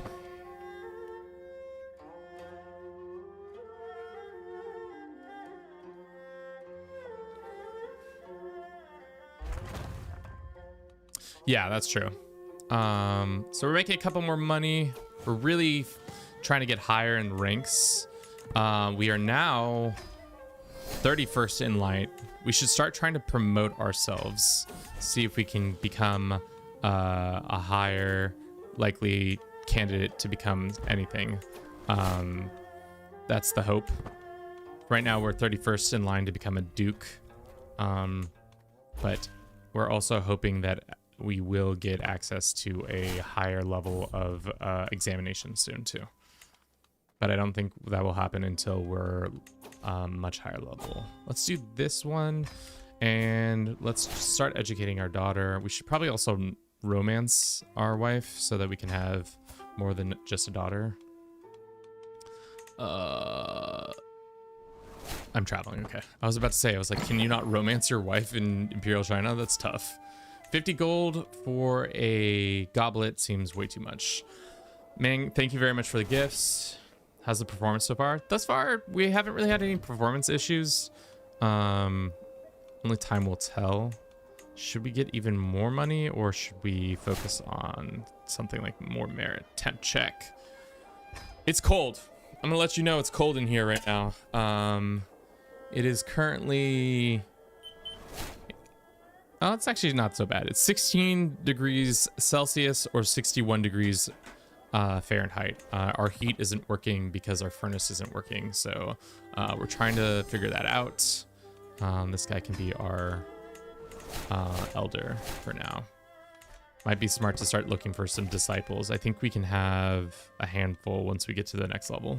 Yeah, that's true. So we're making a couple more money. We're really trying to get higher in ranks. We are now 31st in light. We should start trying to promote ourselves. See if we can become a higher likely candidate to become anything. That's the hope. Right now we're 31st in line to become a duke. But we're also hoping that we will get access to a higher level of examination soon too. But I don't think that will happen until we're much higher level. Let's do this one, and let's start educating our daughter. We should probably also romance our wife so that we can have more than just a daughter. I'm traveling, okay. I was about to say, I was like, can you not romance your wife in Imperial China? That's tough. 50 gold for a goblet seems way too much. Ming, thank you very much for the gifts. How's the performance so far? Thus far, we haven't really had any performance issues. Only time will tell. Should we get even more money, or should we focus on something like more merit? Temp check. It's cold. I'm gonna let you know it's cold in here right now. It is currently... Oh, it's actually not so bad. It's 16 degrees Celsius or 61 degrees Fahrenheit. Our heat isn't working because our furnace isn't working, so we're trying to figure that out. This guy can be our elder for now. Might be smart to start looking for some disciples. I think we can have a handful once we get to the next level.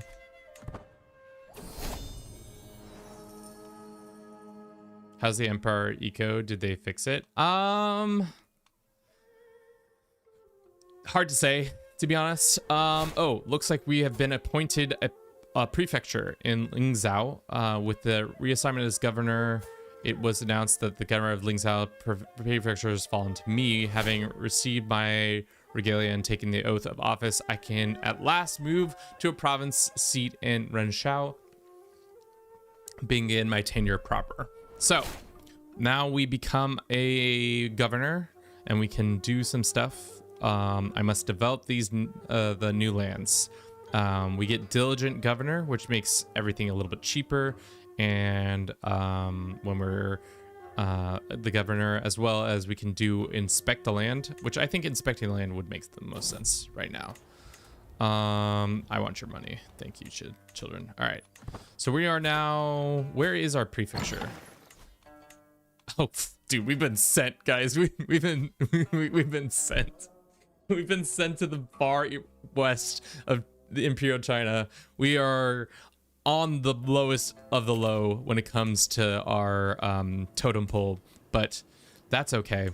How's the Empire Eco? Did they fix it? Hard to say, to be honest. Oh, looks like we have been appointed a prefecture in Lingzhou. With the reassignment as governor, it was announced that the governor of Lingzhou prefecture has fallen to me. Having received my regalia and taken the oath of office, I can at last move to a province seat in Renshao, being in my tenure proper. So now we become a governor and we can do some stuff. I must develop these the new lands. We get diligent governor, which makes everything a little bit cheaper. And when we're the governor, as well as we can do inspect the land, which I think inspecting the land would make the most sense right now. I want your money. Thank you, children. All right. So we are now, where is our prefecture? Oh, dude, we've been sent, guys. We've been sent. We've been sent to the far west of the Imperial China. We are on the lowest of the low when it comes to our totem pole, but that's okay.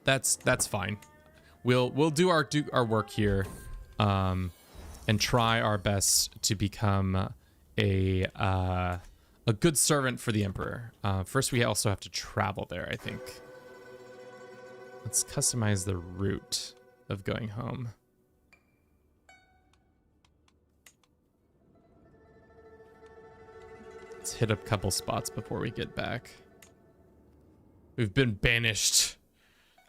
That's fine. We'll do our work here, and try our best to become a a good servant for the Emperor. First, we also have to travel there, I think. Let's customize the route of going home. Let's hit a couple spots before we get back. We've been banished.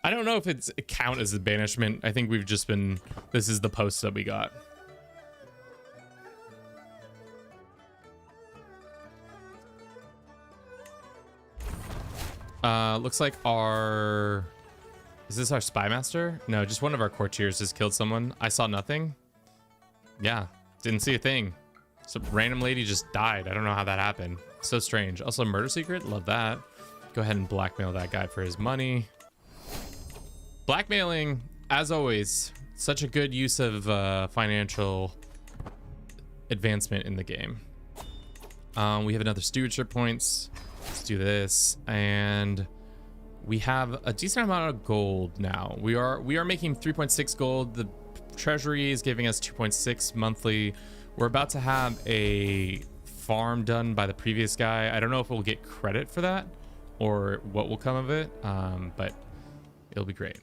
I don't know if it count as a banishment. I think we've just been, this is the post that we got. Looks like our, is this our spy master? No, just one of our courtiers has killed someone. I saw nothing. Yeah, didn't see a thing. Some random lady just died. I don't know how that happened. So strange. Also, murder secret. Love that. Go ahead and blackmail that guy for his money. Blackmailing, as always, such a good use of financial advancement in the game. We have another stewardship points. Let's do this, and we have a decent amount of gold now. We are making 3.6 gold. The treasury is giving us 2.6 monthly. We're about to have a farm done by the previous guy. I don't know if we'll get credit for that or what will come of it, but it'll be great.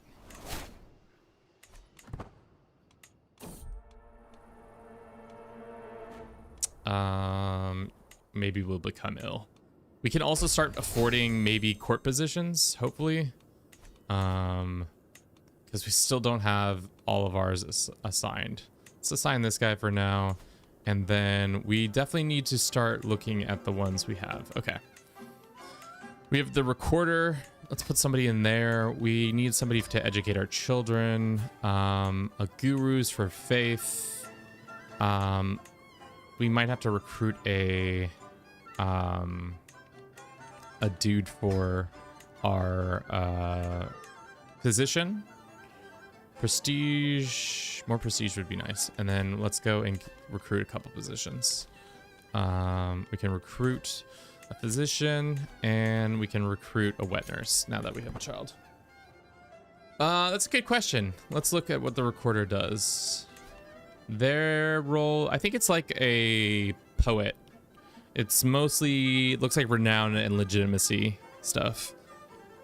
Maybe we'll become ill. We can also start affording maybe court positions, hopefully, because we still don't have all of ours assigned. Let's assign this guy for now, and then we definitely need to start looking at the ones we have. Okay. We have the recorder. Let's put somebody in there. We need somebody to educate our children. A gurus for faith. We might have to recruit a dude for our physician. Prestige, more prestige would be nice. And then let's go and recruit a couple positions. We can recruit a physician, and we can recruit a wet nurse now that we have a child. That's a good question. Let's look at what the recorder does. Their role, I think it's like a poet. It's mostly, looks like renown and legitimacy stuff.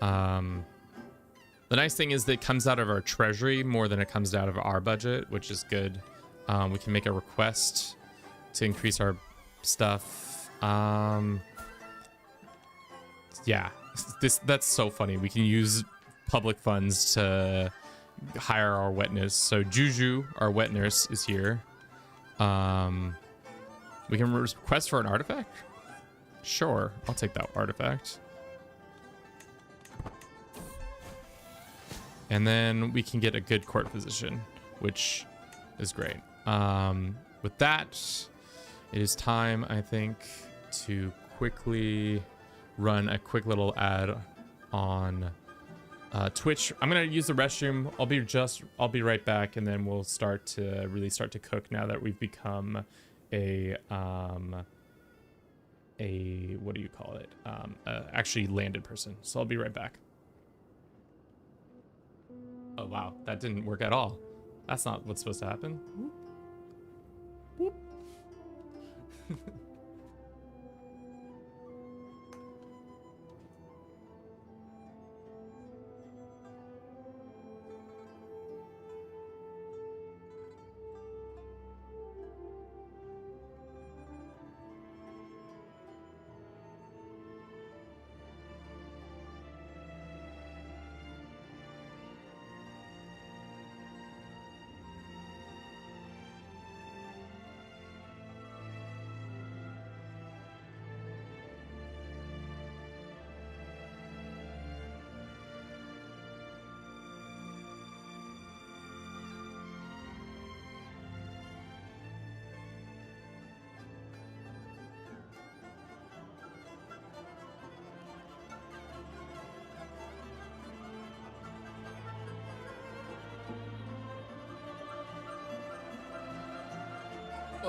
The nice thing is that it comes out of our treasury more than it comes out of our budget, which is good. We can make a request to increase our stuff. Yeah, that's so funny. We can use public funds to hire our wet nurse. So Juju, our wet nurse, is here. We can request for an artifact? Sure, I'll take that artifact. And then we can get a good court position, which is great. With that, it is time, I think, to quickly run a quick little ad on Twitch. I'm gonna use the restroom. I'll be right back, and then we'll really start to cook now that we've become a what do you call it? Actually landed person. So I'll be right back. Oh wow, that didn't work at all. That's not what's supposed to happen. Whoop. Whoop.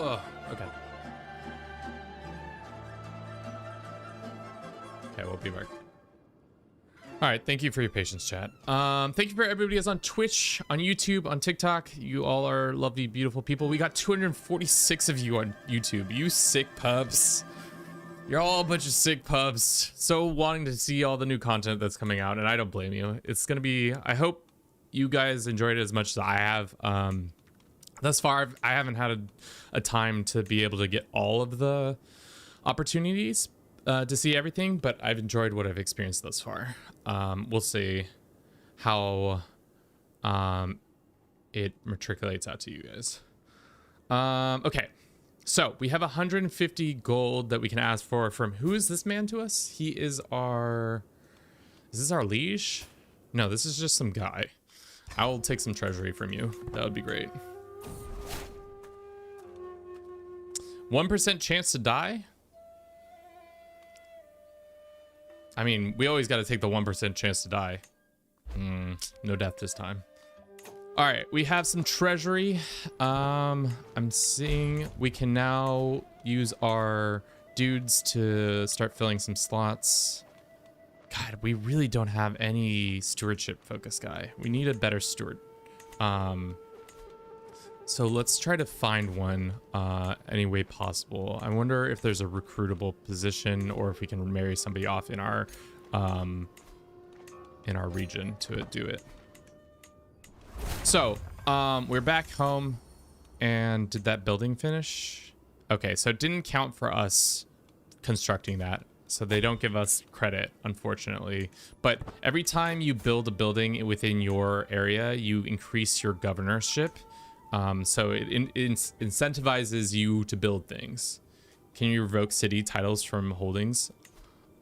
Oh, okay. Okay, we'll be back. All right, thank you for your patience, chat. Thank you for everybody who's on Twitch, on YouTube, on TikTok. You all are lovely, beautiful people. We got 246 of you on YouTube. You sick pups. You're all a bunch of sick pups. So wanting to see all the new content that's coming out, and I don't blame you. It's gonna be, I hope you guys enjoyed it as much as I have. Thus far, I haven't had a time to be able to get all of the opportunities to see everything, but I've enjoyed what I've experienced thus far. We'll see how it matriculates out to you guys. Okay. So we have 150 gold that we can ask for from, who is this man to us? He is our, is this our liege? No, this is just some guy. I will take some treasury from you. That would be great. 1% chance to die? I mean, we always got to take the 1% chance to die. No death this time. All right, we have some treasury. I'm seeing we can now use our dudes to start filling some slots. God, we really don't have any stewardship focus guy. We need a better steward. So let's try to find one any way possible. I wonder if there's a recruitable position or if we can marry somebody off in our region to do it. So, we're back home, and did that building finish? Okay, so it didn't count for us constructing that, so they don't give us credit, unfortunately. But every time you build a building within your area, you increase your governorship, so it incentivizes you to build things. Can you revoke city titles from holdings?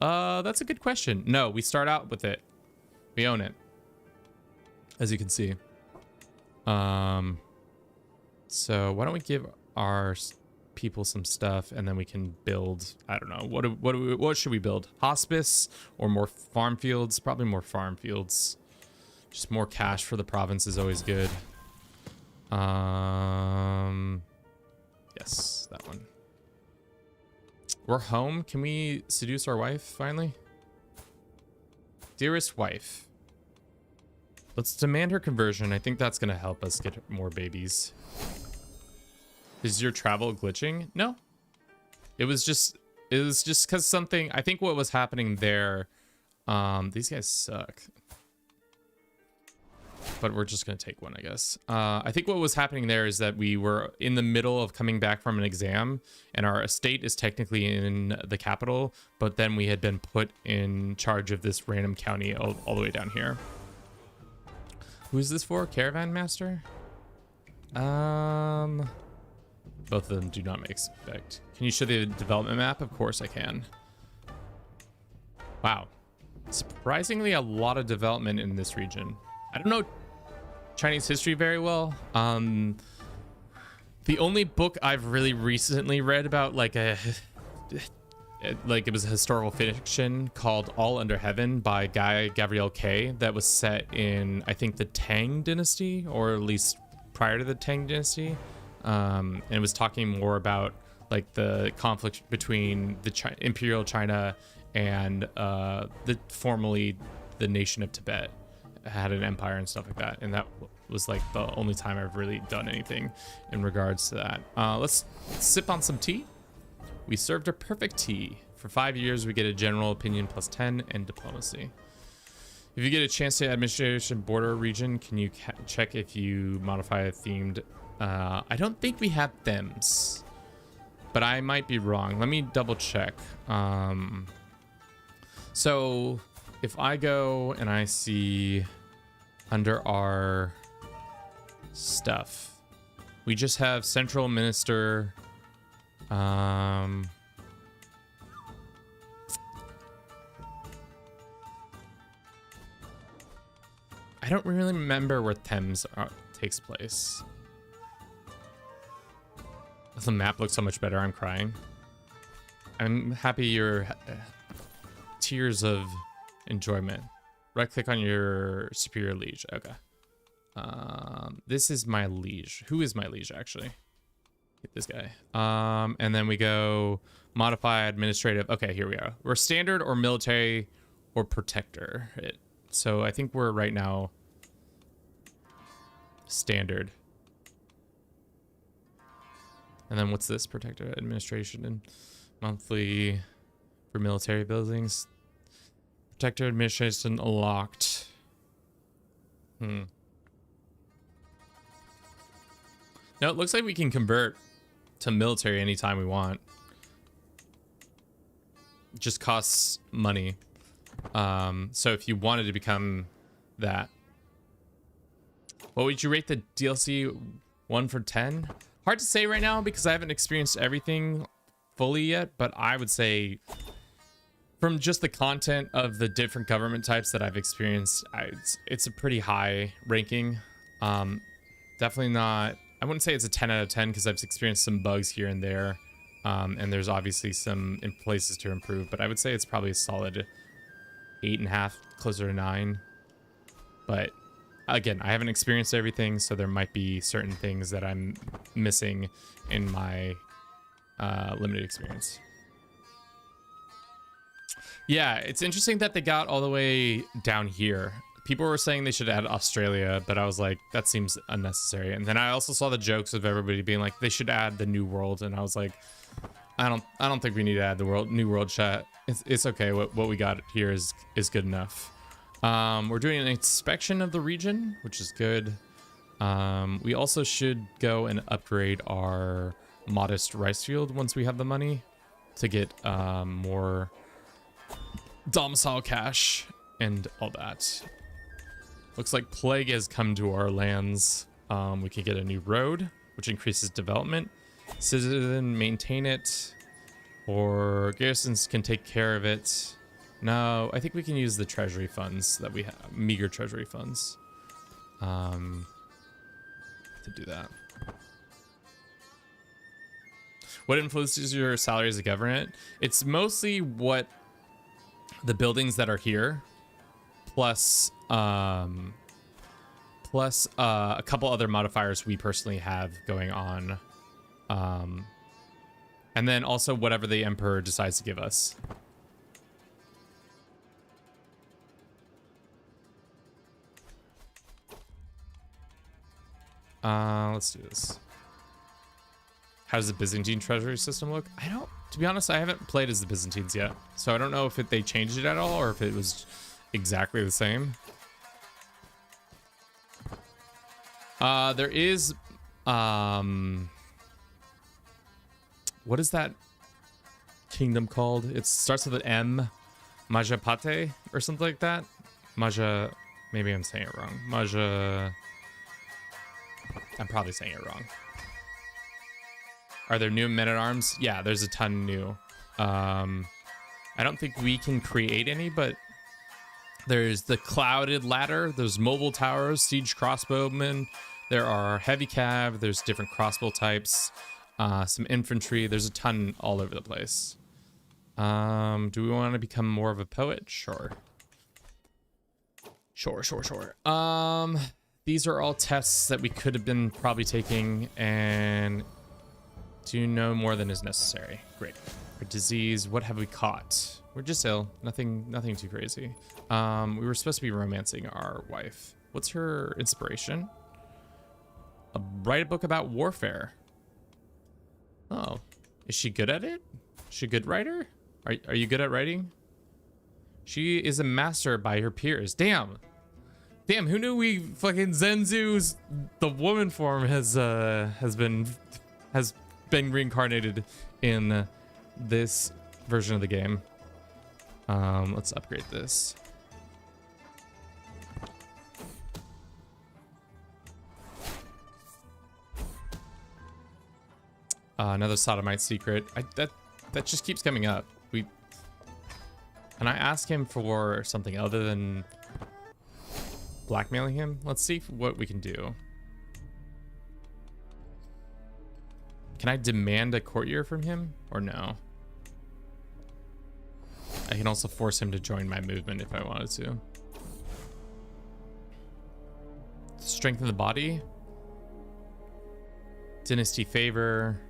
That's a good question. No, we start out with it. We own it, as you can see. So why don't we give our people some stuff and then we can build, I don't know, what should we build? Hospice or more farm fields? Probably more farm fields. Just more cash for the province is always good. Yes, that one. We're home. Can we seduce our wife finally? Dearest wife. Let's demand her conversion. I think that's going to help us get more babies. Is your travel glitching? No. It was just because something, I think what was happening there, these guys suck. But we're just going to take one, I guess. I think what was happening there is that we were in the middle of coming back from an exam, and our estate is technically in the capital, but then we had been put in charge of this random county all the way down here. Who's this for? Caravan master? Both of them do not expect. Can you show the development map? Of course I can. Wow. Surprisingly, a lot of development in this region. I don't know Chinese history very well. The only book I've really recently read about like it was a historical fiction called All Under Heaven by Guy Gabriel Kay that was set in, I think, the Tang dynasty, or at least prior to the Tang dynasty. And it was talking more about like the conflict between the Imperial China and formerly the nation of Tibet. It had an empire and stuff like that. And that was like the only time I've really done anything in regards to that. Let's sip on some tea. We served a perfect tea. For 5 years, we get a general opinion plus 10 and diplomacy. If you get a chance to administration border region, can you check if you modify a themed? I don't think we have thems, but I might be wrong. Let me double check. So if I go and I see under our stuff, we just have central minister. I don't really remember where Thames takes place. The map looks so much better. I'm crying. I'm happy you're tears of enjoyment. Right click on your superior liege. Okay. This is my liege. Who is my liege actually? Get this guy. And then we go modify administrative. Okay, here we are. We're standard or military or protector. So I think we're right now standard. And then what's this? Protector administration and monthly for military buildings. Protector administration locked. No, it looks like we can convert to military anytime we want. It just costs money. So if you wanted to become that, what would you rate the DLC 1 for 10? Hard to say right now because I haven't experienced everything fully yet, but I would say from just the content of the different government types that I've experienced, it's a pretty high ranking. Definitely not, I wouldn't say it's a 10 out of 10 because I've experienced some bugs here and there. And there's obviously some places to improve, but I would say it's probably a solid 8.5, closer to 9. But again, I haven't experienced everything, so there might be certain things that I'm missing in my limited experience. Yeah, it's interesting that they got all the way down here. People were saying they should add Australia, but I was like, that seems unnecessary. And then I also saw the jokes of everybody being like, they should add the New World, and I was like, I don't think we need to add the New World chat. It's okay. What we got here is good enough. We're doing an inspection of the region, which is good. We also should go and upgrade our modest rice field once we have the money to get more domicile cash and all that. Looks like plague has come to our lands. We can get a new road, which increases development. Citizen maintain it, or garrisons can take care of it. No, I think we can use the treasury funds that we have, meager treasury funds, to do that. What influences your salary as a government? It's mostly what the buildings that are here, plus a couple other modifiers we personally have going on. And then also whatever the emperor decides to give us. Let's do this. How does the Byzantine treasury system look? To be honest, I haven't played as the Byzantines yet, so I don't know if they changed it at all or if it was exactly the same. There is, what is that kingdom called? It starts with an M. Majapahte or something like that. Maybe I'm saying it wrong. I'm probably saying it wrong. Are there new men-at-arms? Yeah, there's a ton new. I don't think we can create any, but there's the Clouded Ladder, there's mobile towers, siege crossbowmen, there are heavy cav, there's different crossbow types, some infantry, there's a ton all over the place. Do we want to become more of a poet? Sure. Sure. These are all tests that we could have been probably taking, and do no more than is necessary. Great. For disease, what have we caught? We're just ill. Nothing too crazy. We were supposed to be romancing our wife. What's her inspiration? Write a book about warfare. Oh, is she good at it? Is she a good writer? Are you good at writing? She is a master by her peers. Damn, who knew we fucking Zenzu's the woman form has been reincarnated in this version of the game. Let's upgrade this. Another sodomite secret. That just keeps coming up. Can I ask him for something other than blackmailing him? Let's see what we can do. Can I demand a courtier from him or no? I can also force him to join my movement if I wanted to. Strengthen the body. Dynasty favor.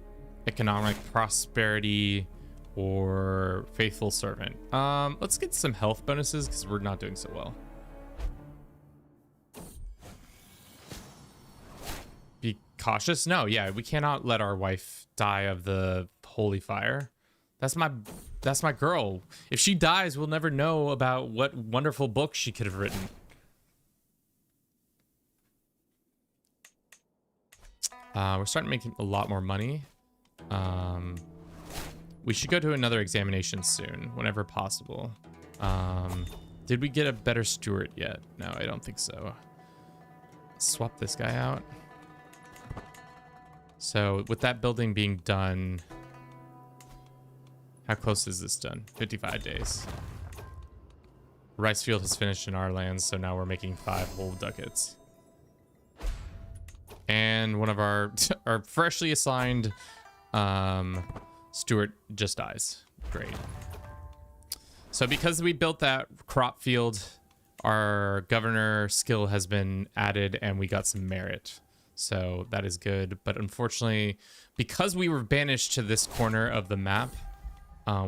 Economic prosperity. Or faithful servant. Let's get some health bonuses because we're not doing so well. Be cautious? No, yeah, we cannot let our wife die of the holy fire. That's my girl. If she dies, we'll never know about what wonderful book she could have written. We're starting making a lot more money. We should go to another examination soon, whenever possible. Did we get a better steward yet? No, I don't think so. Swap this guy out. So with that building being done, how close is this done? 55 days. Rice field has finished in our lands, so now we're making 5 whole ducats. And one of our freshly assigned steward just dies. Great. So because we built that crop field, our governor skill has been added and we got some merit. So that is good. But unfortunately, because we were banished to this corner of the map,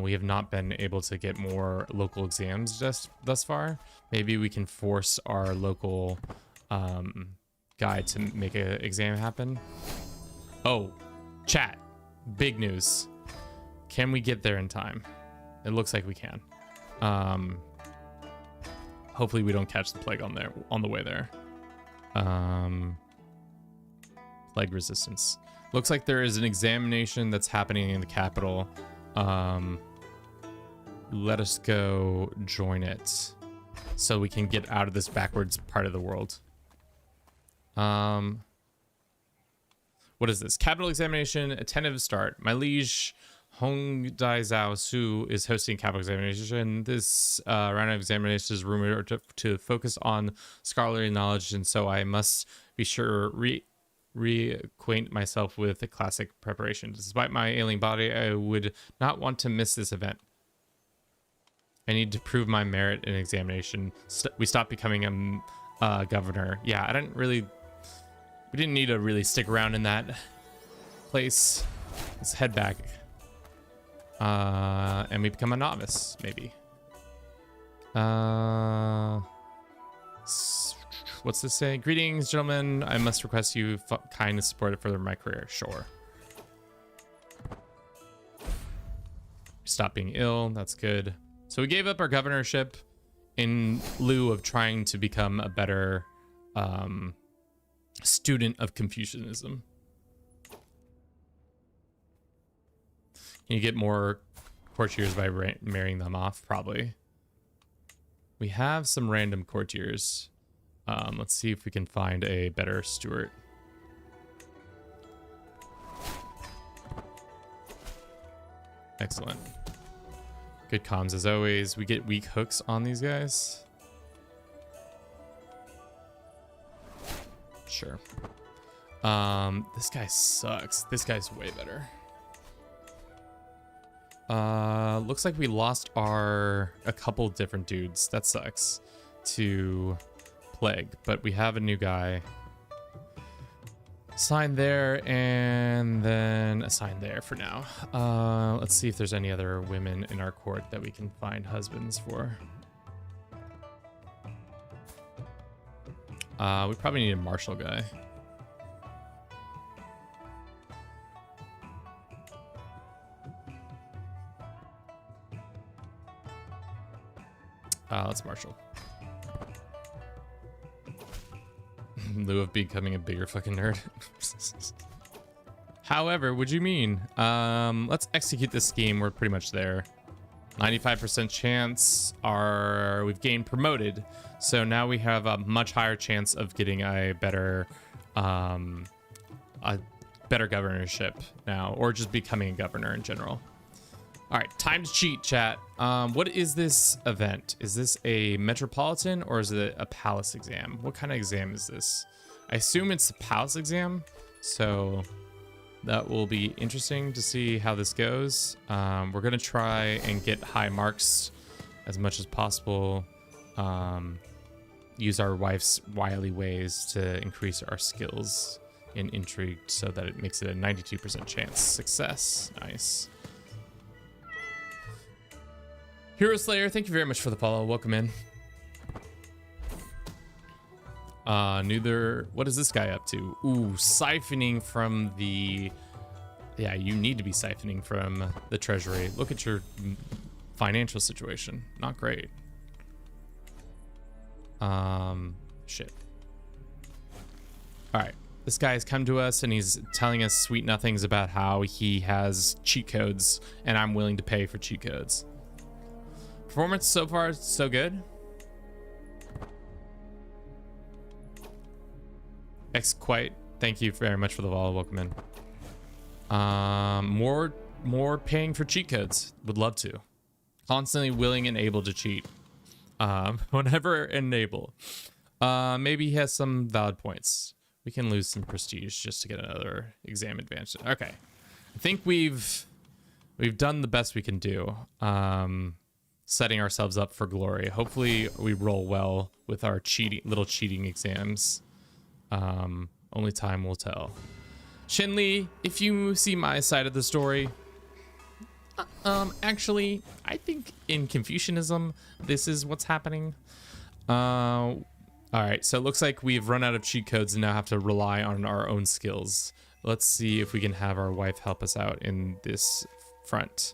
we have not been able to get more local exams just thus far. Maybe we can force our local guy to make an exam happen. Oh, chat. Big news. Can we get there in time? It looks like we can. Hopefully we don't catch the plague on the way there. Plague resistance. Looks like there is an examination that's happening in the capital. Let us go join it so we can get out of this backwards part of the world. What is this? Capital examination, a tentative start. My liege Hong Dai Zhao Su is hosting capital examination. This round of examination is rumored to focus on scholarly knowledge, and so I must be sure reacquaint myself with the classic preparation. Despite my ailing body, I would not want to miss this event. I need to prove my merit in examination. We stopped becoming a governor. Yeah, we didn't need to really stick around in that place. Let's head back. And we become a novice, maybe. What's this say? Greetings, gentlemen. I must request you kindness support further my career. Sure. Stop being ill. That's good. So we gave up our governorship in lieu of trying to become a better student of Confucianism. Can you get more courtiers by marrying them off? Probably. We have some random courtiers. Let's see if we can find a better steward. Excellent. Good comms as always. We get weak hooks on these guys. Sure. This guy sucks. This guy's way better. Looks like we lost a couple different dudes. That sucks. To plague, but we have a new guy. Assign there and then assign there for now. Let's see if there's any other women in our court that we can find husbands for. We probably need a martial guy. Let's martial. In lieu of becoming a bigger fucking nerd. However, what do you mean? Let's execute this scheme. We're pretty much there. 95% chance we've gained promoted. So now we have a much higher chance of getting a better governorship now, or just becoming a governor in general. All right, time to cheat, chat. What is this event? Is this a metropolitan or is it a palace exam? What kind of exam is this? I assume it's a palace exam, so that will be interesting to see how this goes. We're gonna try and get high marks as much as possible. Use our wife's wily ways to increase our skills in intrigue so that it makes it a 92% chance. Success, nice. Hero Slayer, thank you very much for the follow. Welcome in. What is this guy up to? Ooh, siphoning from the Yeah, you need to be siphoning from the treasury. Look at your financial situation. Not great. Shit. All right. This guy has come to us and he's telling us sweet nothings about how he has cheat codes and I'm willing to pay for cheat codes. Performance so far so good. Quite. Thank you very much for the follow. Welcome in. More paying for cheat codes. Would love to. Constantly willing and able to cheat. Whenever enable. Maybe he has some valid points. We can lose some prestige just to get another exam advantage. Okay. I think we've done the best we can do. Setting ourselves up for glory. Hopefully we roll well with our little cheating exams. Only time will tell. Shinli, if you see my side of the story, actually, I think in Confucianism, this is what's happening. All right, so it looks like we've run out of cheat codes and now have to rely on our own skills. Let's see if we can have our wife help us out in this front.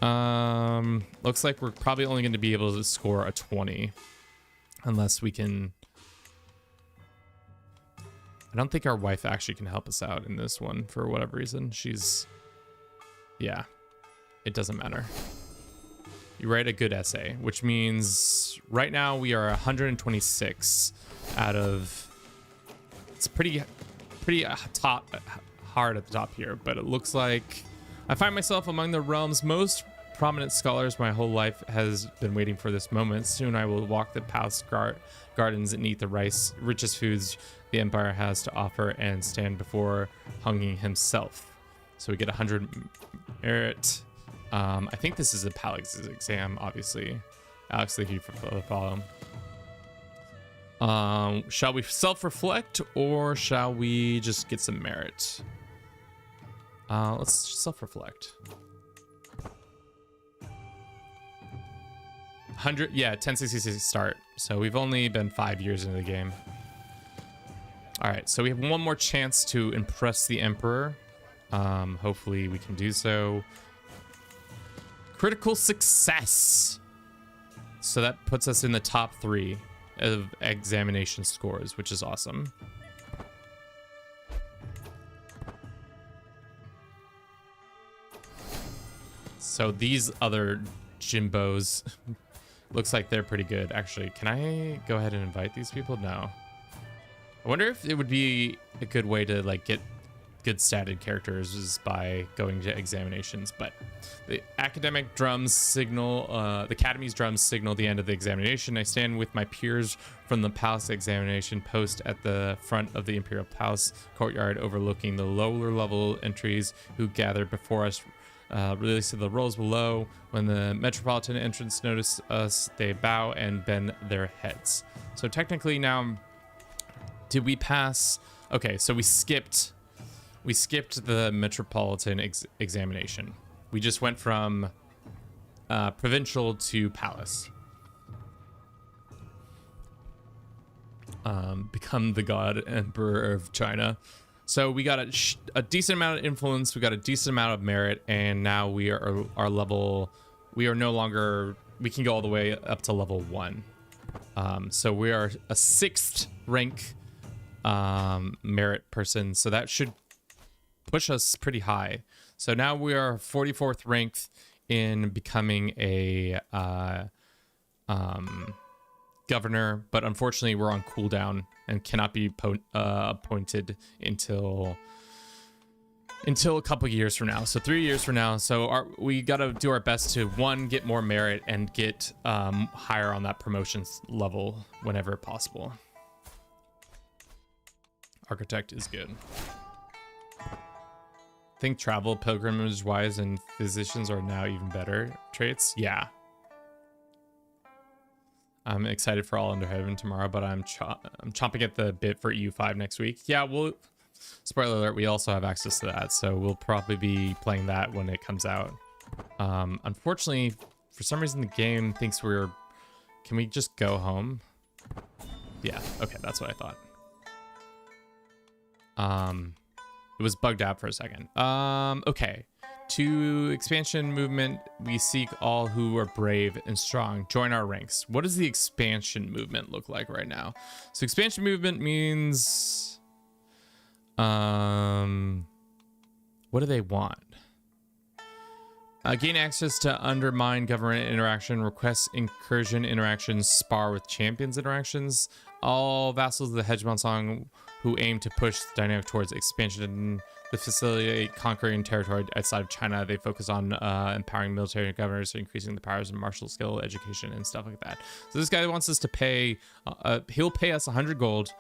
Looks like we're probably only going to be able to score a 20 unless we can. I don't think our wife actually can help us out in this one for whatever reason. Yeah, it doesn't matter. You write a good essay, which means right now we are 126 out of. It's pretty hard at the top here, but it looks like I find myself among the realm's most prominent scholars. My whole life has been waiting for this moment. Soon I will walk the palace gardens and eat the richest foods the empire has to offer and stand before Hunging himself. So we get 100 merit. I think this is a palace exam, obviously. Alex, thank you for the follow. Shall we self-reflect or shall we just get some merit? Let's self-reflect. 100, yeah, 1066 start. So we've only been 5 years into the game. All right, so we have one more chance to impress the Emperor. Hopefully we can do so. Critical success. So that puts us in the top 3 of examination scores, which is awesome. So these other Jimbos looks like they're pretty good. Actually, can I go ahead and invite these people? No. I wonder if it would be a good way to like get good statted characters is by going to examinations, but the academic drums signal, the academy's drums signal the end of the examination. I stand with my peers from the palace examination post at the front of the Imperial Palace courtyard overlooking the lower level entries who gathered before us. Release of the rolls below. When the metropolitan entrants notice us, they bow and bend their heads. So technically now, did we pass? Okay, so we skipped the metropolitan examination. We just went from provincial to palace. Become the god emperor of China. So we got a decent amount of influence, we got a decent amount of merit, and now we are our level. We are no longer. We can go all the way up to level 1. So we are a 6th rank merit person. So that should push us pretty high. So now we are 44th ranked in becoming a governor, but unfortunately we're on cooldown and cannot be appointed until a couple years from now. So 3 years from now. So we got to do our best to, one, get more merit and get higher on that promotions level whenever possible. Architect is good. I think travel, pilgrimage wise, and physicians are now even better traits. Yeah. I'm excited for All Under Heaven tomorrow, but I'm chomping at the bit for EU5 next week. Yeah, spoiler alert, we also have access to that, so we'll probably be playing that when it comes out. Unfortunately, for some reason the game thinks can we just go home? Yeah, okay, that's what I thought. It was bugged out for a second. Okay. To expansion movement, we seek all who are brave and strong. Join our ranks. What does the expansion movement look like right now? So expansion movement means... what do they want? Gain access to undermine government interaction, request incursion interactions, spar with champions interactions. All vassals of the Hegemon song who aim to push the dynamic towards expansion, the facilitate conquering territory outside of China. They focus on empowering military governors, increasing the powers of martial skill, education, and stuff like that. So this guy wants us to pay, he'll pay us 100 gold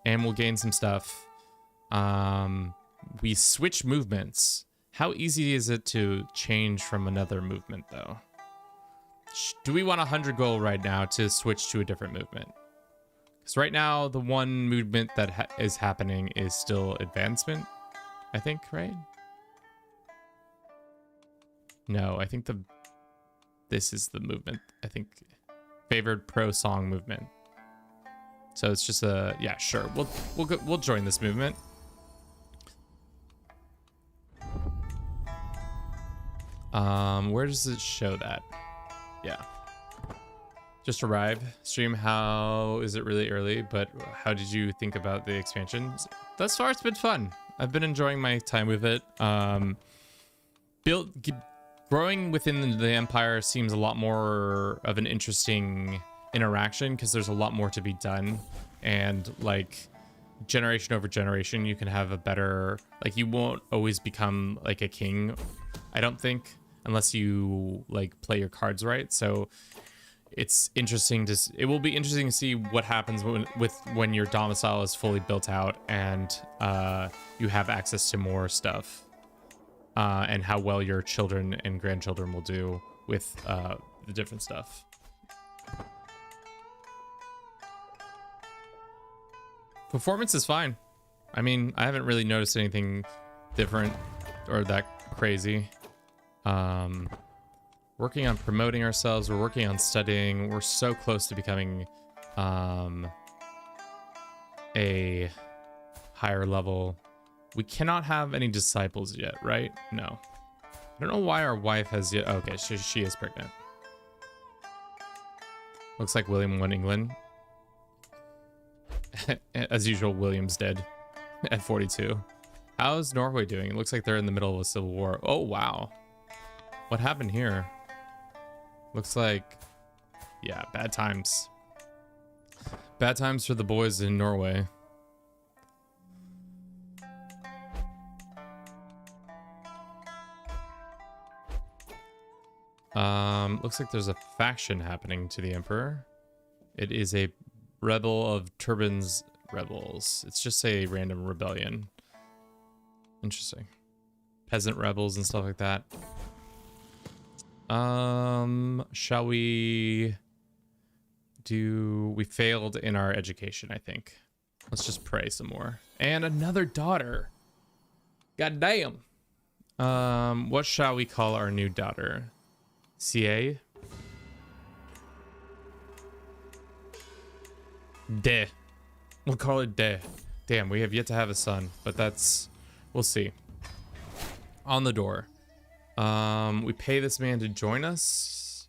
and we'll gain some stuff. We switch movements. How easy is it to change from another movement, though? Do we want 100 gold right now to switch to a different movement? Because right now, the one movement that is happening is still advancement, I think, right? No, I think this is the movement. I think favored pro song movement. So it's just a, yeah, sure. We'll join this movement. Where does it show that? Yeah. Just arrived. Stream, how is it really early? But how did you think about the expansions? Thus far, it's been fun. I've been enjoying my time with it. Growing within the Empire seems a lot more of an interesting interaction because there's a lot more to be done. And like generation over generation, you can have a better, like you won't always become like a king, I don't think, unless you like play your cards right. So it's interesting to, it will be interesting to see what happens when your domicile is fully built out and you have access to more stuff, and how well your children and grandchildren will do with the different stuff. Performance is fine. I mean, I haven't really noticed anything different or that crazy. Working on promoting ourselves. We're working on studying. We're so close to becoming a higher level. We cannot have any disciples yet, right? No. I don't know why our wife has yet. Okay, she is pregnant. Looks like William won England. As usual, William's dead at 42. How's Norway doing? It looks like they're in the middle of a civil war. Oh, wow. What happened here? Looks like, yeah, bad times. Bad times for the boys in Norway. Looks like there's a faction happening to the Emperor. It is a rebel of Turban's rebels. It's just a random rebellion. Interesting. Peasant rebels and stuff like that. Shall we do... We failed in our education, I think. Let's just pray some more. And another daughter. God damn. What shall we call our new daughter? CA? De. We'll call it De. Damn, we have yet to have a son, but that's... We'll see. On the door. We pay this man to join us.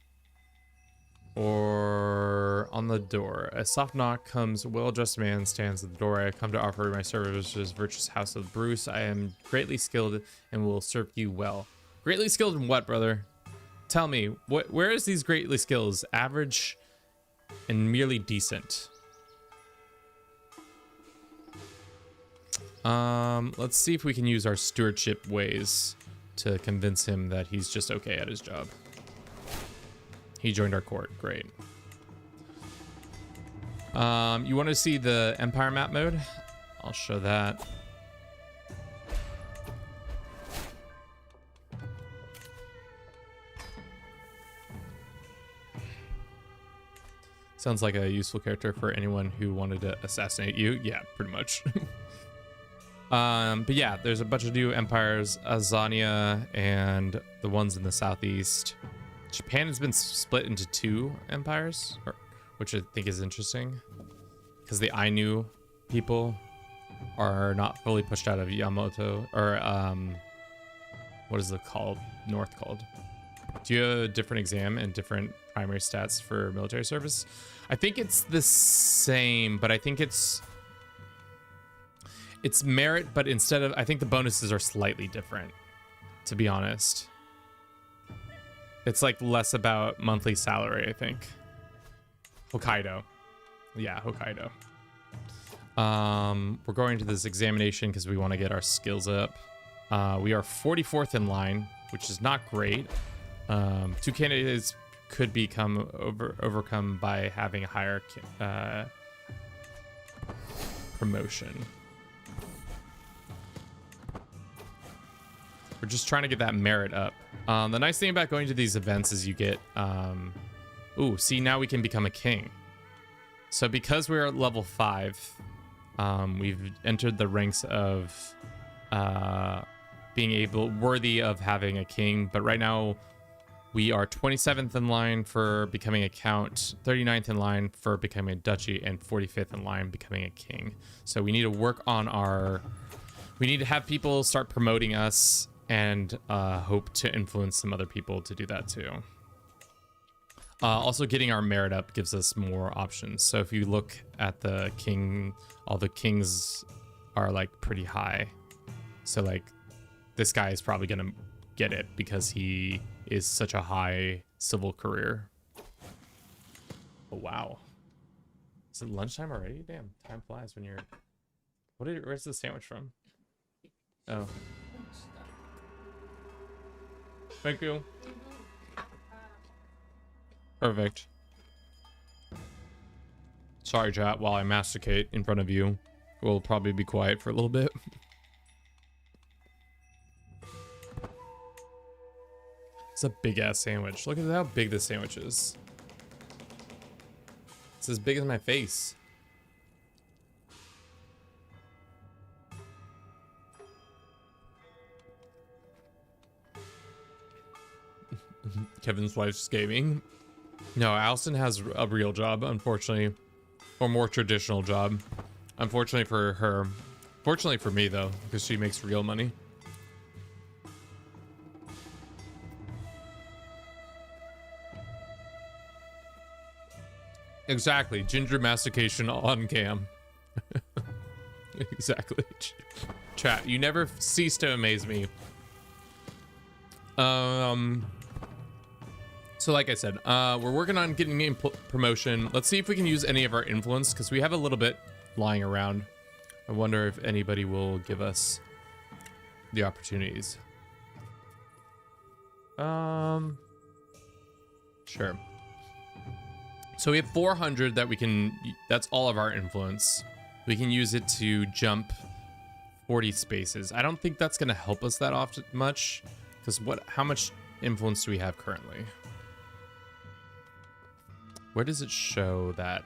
Or on the door. A soft knock comes. A well-dressed man stands at the door. I come to offer my services, virtuous house of Bruce. I am greatly skilled and will serve you well. Greatly skilled in what, brother? Tell me, where is these greatly skills? Average and merely decent. Let's see if we can use our stewardship ways to convince him that he's just okay at his job. He joined our court. Great. You want to see the Empire map mode? I'll show that. Sounds like a useful character for anyone who wanted to assassinate you. Yeah, pretty much. But yeah, there's a bunch of new empires, Azania and the ones in the southeast. Japan has been split into two empires, which I think is interesting because the Ainu people are not fully pushed out of Yamato, or what is it called? North called. Do you have a different exam and different primary stats for military service? I think it's the same, but I think it's merit, but instead of, I think the bonuses are slightly different, to be honest. It's like less about monthly salary, I think. Hokkaido. Yeah, Hokkaido. We're going to this examination because we want to get our skills up. We are 44th in line, which is not great. Two candidates could become overcome by having a higher promotion. We're just trying to get that merit up. The nice thing about going to these events is you get, ooh, see, now we can become a king. So because we're at level 5, we've entered the ranks of being worthy of having a king. But right now we are 27th in line for becoming a count, 39th in line for becoming a duchy, and 45th in line becoming a king. So we need to work on we need to have people start promoting us, and hope to influence some other people to do that too. Also, getting our merit up gives us more options. So if you look at the king, all the kings are like pretty high. So like this guy is probably gonna get it because he is such a high civil career. Oh wow. Is it lunchtime already? Damn, time flies when you're... Where's the sandwich from? Oh. Thank you. Perfect. Sorry, chat, while I masticate in front of you. We'll probably be quiet for a little bit. It's a big ass sandwich. Look at how big this sandwich is. It's as big as my face. Kevin's wife's gaming. No, Allison has a real job, unfortunately. Or more traditional job. Unfortunately for her. Fortunately for me, though, because she makes real money. Exactly. Ginger mastication on cam. Exactly. Chat, you never cease to amaze me. So like I said, we're working on getting a promotion. Let's see if we can use any of our influence, because we have a little bit lying around. I wonder if anybody will give us the opportunities. Sure. So we have 400 that we can, that's all of our influence. We can use it to jump 40 spaces. I don't think that's going to help us that often much, because how much influence do we have currently? Where does it show that?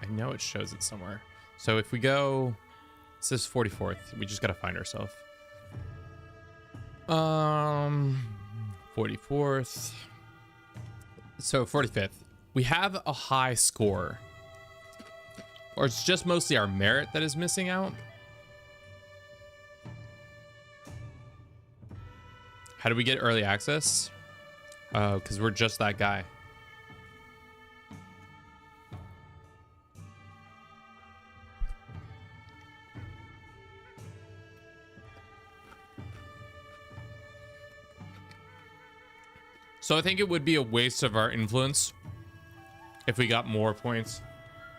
I know it shows it somewhere. So if we go, it says 44th. We just got to find ourselves. 44th. So 45th. We have a high score. Or it's just mostly our merit that is missing out. How do we get early access? Because we're just that guy. So I think it would be a waste of our influence if we got more points,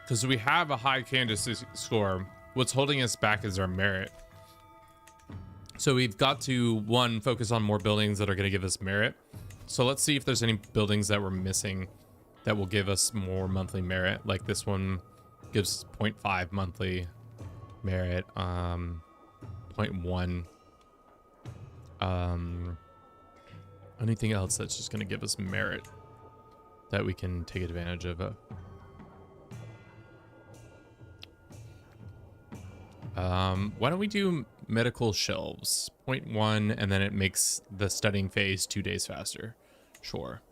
because we have a high candidacy score. What's holding us back is our merit. So we've got to, one, focus on more buildings that are going to give us merit. So let's see if there's any buildings that we're missing that will give us more monthly merit. Like this one gives 0.5 monthly merit, 0.1. Anything else that's just going to give us merit that we can take advantage of? Why don't we do medical shelves? 0.1, and then it makes the studying phase 2 days faster. Sure.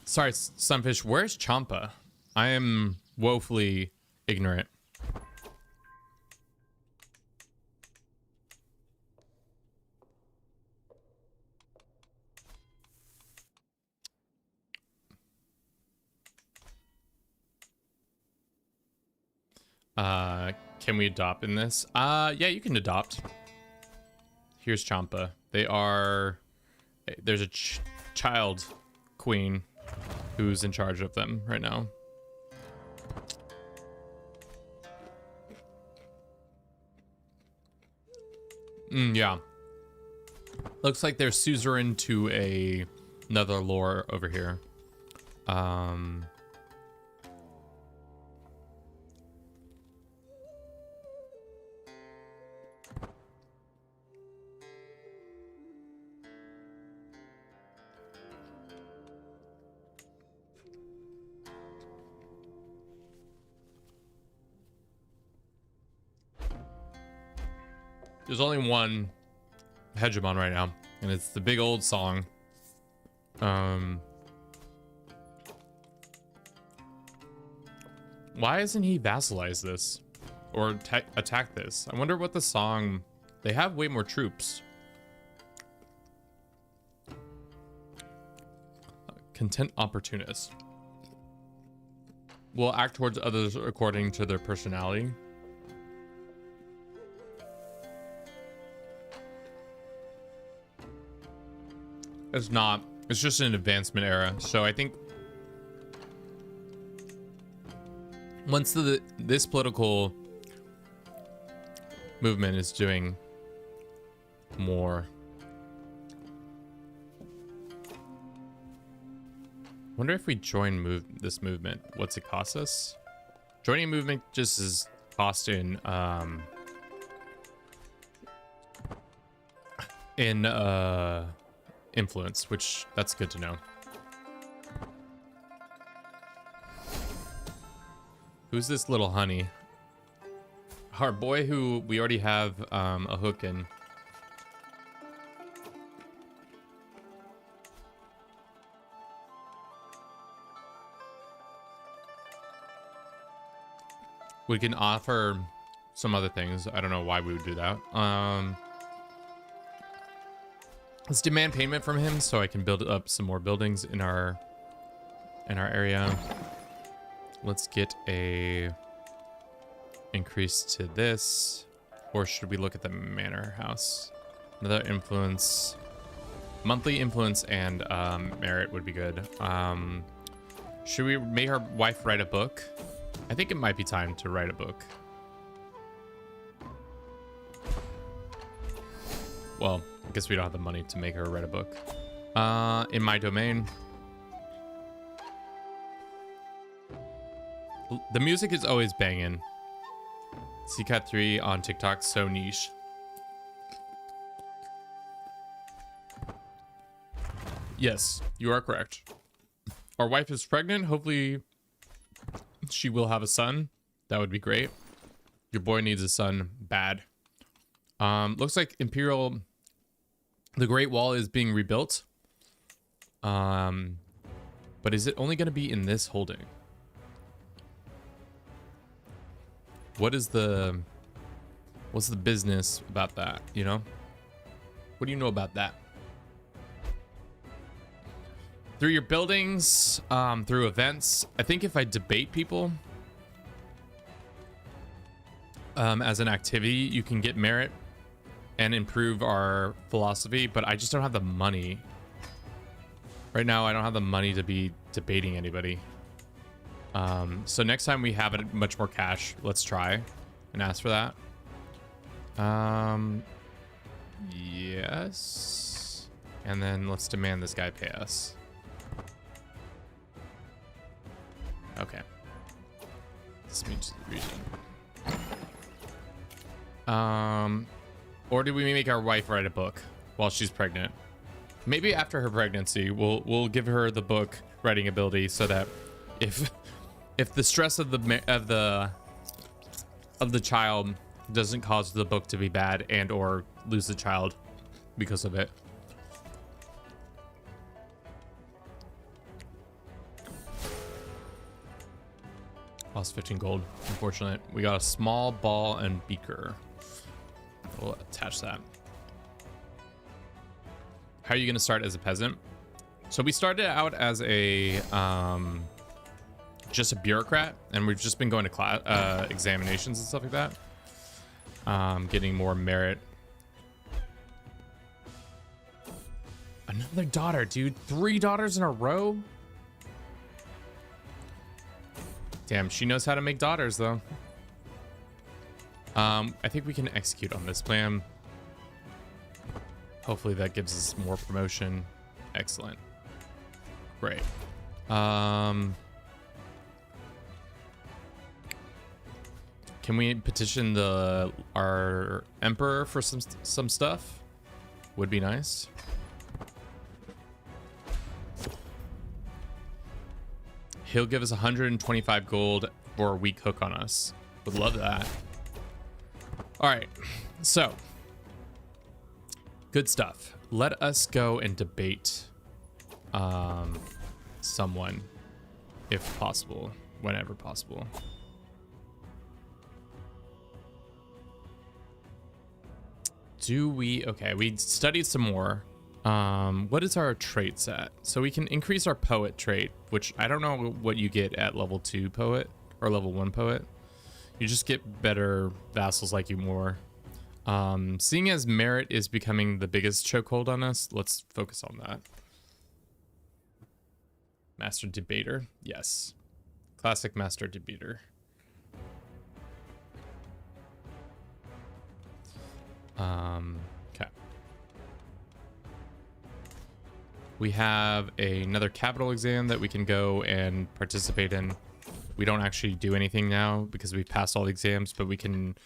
Sorry, Sunfish, where's Champa? I am woefully ignorant. Can we adopt in this? Yeah, you can adopt. Here's Champa. They are... There's a child queen who's in charge of them right now. Yeah. Looks like they're suzerain to another lore over here. There's only one Hegemon right now, and it's the big old song. Why hasn't he vassalized this? Or attack this? I wonder what the song... They have way more troops. Content opportunist. Will act towards others according to their personality. It's not. It's just an advancement era. So I think once this political movement is doing more. Wonder if we join this movement, what's it cost us? Joining a movement just is cost in influence, which that's good to know. Who's this little honey? Our boy who we already have a hook in. We can offer some other things. I don't know why we would do that. Let's demand payment from him so I can build up some more buildings in our area. Let's get a increase to this, or should we look at the manor house? Another influence, monthly influence, and merit would be good. Should we make our wife write a book? I think it might be time to write a book. Well, I guess we don't have the money to make her write a book. In my domain. The music is always banging. CCAT 3 on TikTok, so niche. Yes, you are correct. Our wife is pregnant. Hopefully she will have a son. That would be great. Your boy needs a son bad. Looks like Imperial... The Great Wall is being rebuilt. But is it only going to be in this holding? What's the business about that, you know? What do you know about that? Through your buildings, through events. I think if I debate people as an activity, you can get merit and improve our philosophy, but I just don't have the money. Right now, I don't have the money to be debating anybody. So next time we have much more cash, let's try and ask for that. Yes. And then let's demand this guy pay us. Okay. This means the region. Or do we make our wife write a book while she's pregnant? Maybe after her pregnancy, we'll give her the book writing ability so that if the stress of the child doesn't cause the book to be bad and or lose the child because of it. Lost 15 gold. Unfortunate. We got a small ball and beaker. We'll attach that. How are you going to start as a peasant? So we started out as a just a bureaucrat, and we've just been going to class examinations and stuff like that. Getting more merit. Another daughter, dude. 3 daughters in a row. Damn, she knows how to make daughters, though. I think we can execute on this plan. Hopefully that gives us more promotion. Excellent. Great. Can we petition our emperor for some stuff? Would be nice. He'll give us 125 gold for a weak hook on us. Would love that. All right, so good stuff. Let us go and debate someone, if possible, whenever possible. Do we? Okay, we studied some more. What is our traits at? So we can increase our poet trait, which I don't know what you get at level 2 poet or level 1 poet. You just get better vassals like you more. Seeing as merit is becoming the biggest chokehold on us, let's focus on that. Master debater, yes. Classic master debater. Okay. We have another capital exam that we can go and participate in. We don't actually do anything now because we've passed all the exams, but we can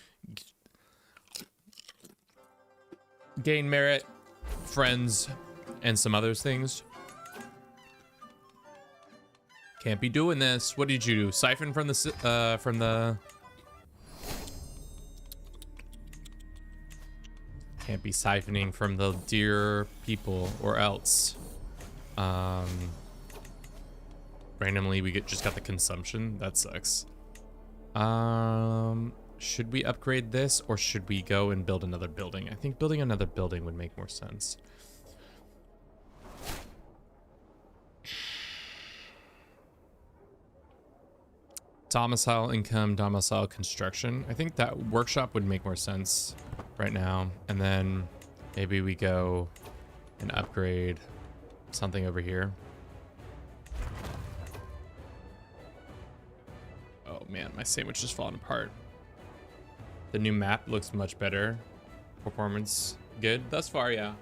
gain merit, friends, and some other things. Can't be doing this. What did you do? Siphon from the Can't be siphoning from the dear people, or else randomly we just got the consumption. That sucks. Should we upgrade this, or should we go and build another building? I think building another building would make more sense. Domicile income, domicile construction. I think that workshop would make more sense right now. And then maybe we go and upgrade something over here. Oh man, my sandwich is falling apart. The new map looks much better. Performance good thus far, yeah.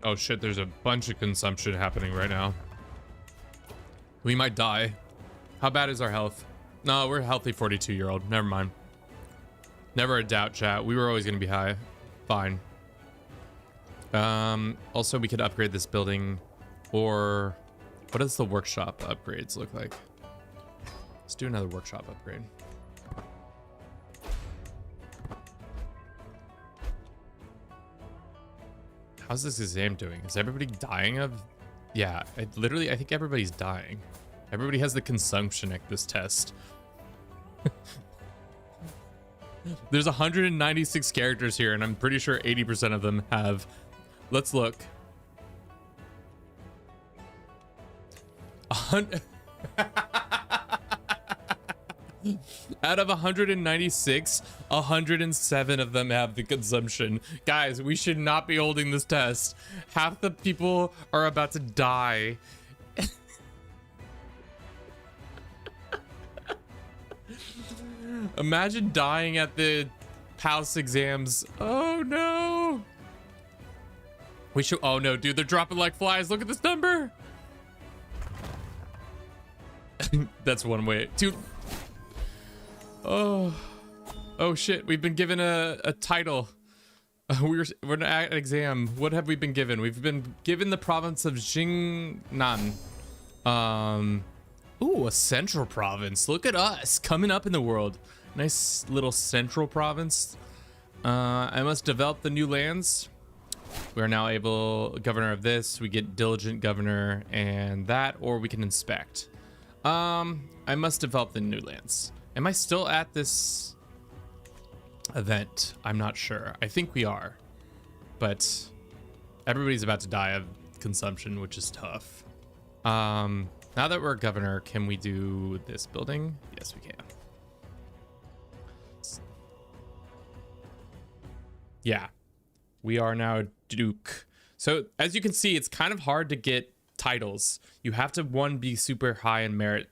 Oh shit, there's a bunch of consumption happening right now. We might die. How bad is our health? No, we're a healthy 42-year-old. Never mind. Never a doubt, chat. We were always going to be high. Fine. Also, we could upgrade this building. Or what does the workshop upgrades look like? Let's do another workshop upgrade. How's this exam doing? Is everybody dying of? Yeah, I think everybody's dying. Everybody has the consumption at this test. There's 196 characters here, and I'm pretty sure 80% of them have. Let's look. Out of 196, 107 of them have the consumption. Guys, we should not be holding this test. Half the people are about to die. Imagine dying at the house exams. Oh no. We should. Oh no, dude, they're dropping like flies. Look at this number. That's one way. Dude. Oh shit, we've been given a title. We're at an exam. What have we been given? We've been given the province of Jingnan. Ooh, a central province. Look at us coming up in the world. Nice little central province. I must develop the new lands. We are now able governor of this. We get diligent governor and that, or we can inspect. I must develop the new lands. Am I still at this event? I'm not sure. I think we are, but everybody's about to die of consumption, which is tough. Now that we're governor, can we do this building? Yes, we can. Yeah, we are now Duke. So as you can see, it's kind of hard to get titles. You have to, one, be super high in merit,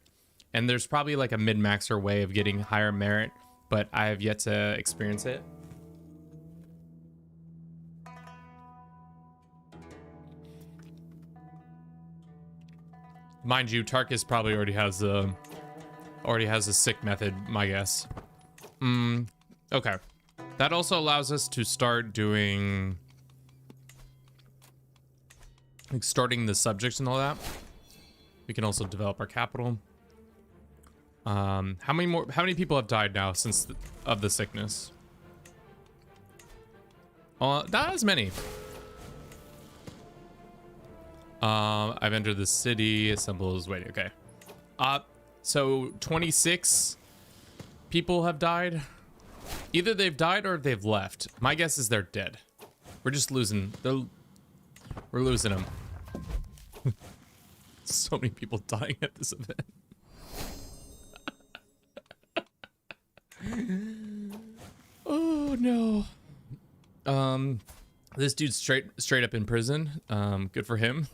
and there's probably like a min-maxer way of getting higher merit, but I have yet to experience it. Mind you, Tarkus probably already has a sick method, my guess. Okay. That also allows us to start doing, like, starting the subjects and all that. We can also develop our capital. How many people have died now since of the sickness? Not as many. I've entered the city. Assembles. Wait. Okay. So 26 people have died. Either they've died or they've left. My guess is they're dead. We're just losing. We're losing them. So many people dying at this event. Oh no. This dude's straight up in prison. Good for him.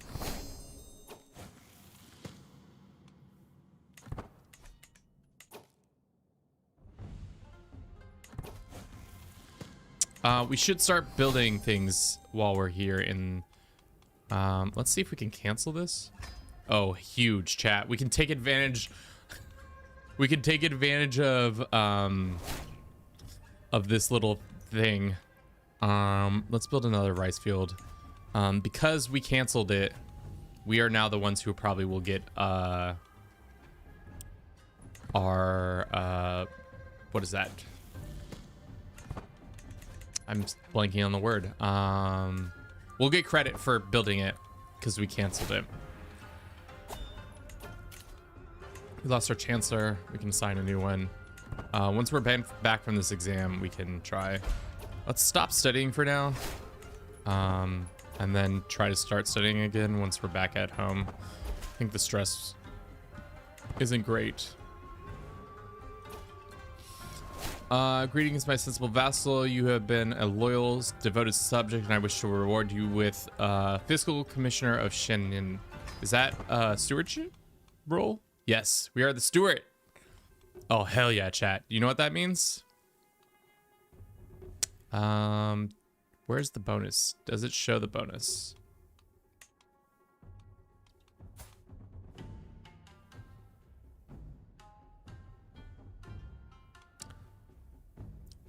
We should start building things while we're here in, let's see if we can cancel this. Oh, huge chat. We can take advantage. We can take advantage of this little thing. Let's build another rice field. Because we canceled it, we are now the ones who probably will get, our, what is that? I'm blanking on the word. We'll get credit for building it because we canceled it. We lost our chancellor. We can assign a new one. Once we're back from this exam, we can try. Let's stop studying for now. And then try to start studying again once we're back at home. I think the stress isn't great. Greetings, my sensible vassal. You have been a loyal, devoted subject, and I wish to reward you with Fiscal Commissioner of Shenin. Is that stewardship role? Yes, we are the steward. Oh, hell yeah, chat. You know what that means? Where's the bonus? Does it show the bonus?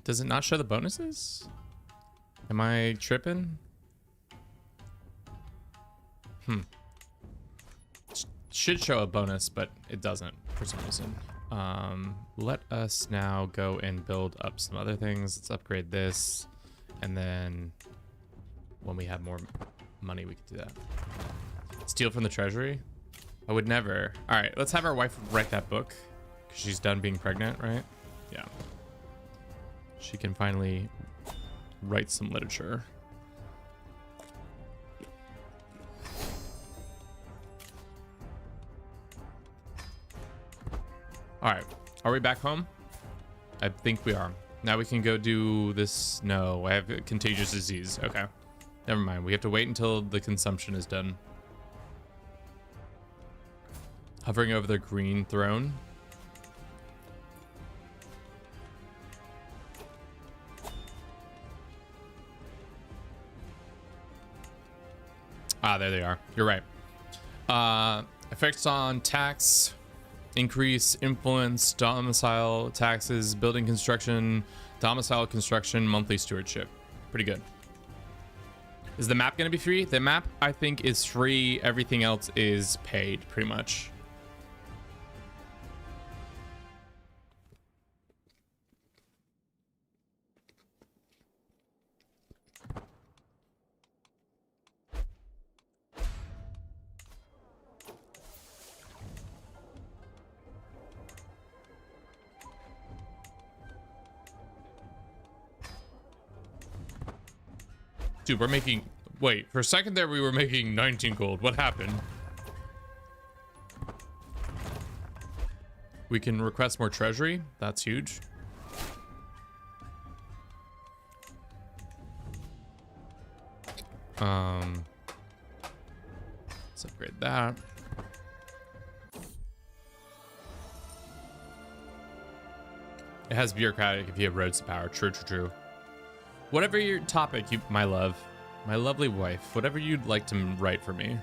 Does it not show the bonuses? Am I tripping? Should show a bonus, but it doesn't for some reason. Let us now go and build up some other things. Let's upgrade this. And then when we have more money, we can do that. Steal from the treasury? I would never. All right, let's have our wife write that book because she's done being pregnant, right? Yeah. She can finally write some literature. All right, are we back home? I think we are. Now we can go do this. No, I have a contagious disease. Okay, never mind. We have to wait until the consumption is done. Hovering over the green throne. Ah, there they are. You're right. Effects on tax, increase, influence, domicile, taxes, building construction, domicile construction, monthly stewardship. Pretty good. Is the map going to be free? The map, I think, is free. Everything else is paid, pretty much. Dude, we're making... Wait, for a second there we were making 19 gold. What happened? We can request more treasury. That's huge. Let's upgrade that. It has bureaucratic if you have roads to power. True, true, true. Whatever your topic, my love, my lovely wife, whatever you'd like to write for me.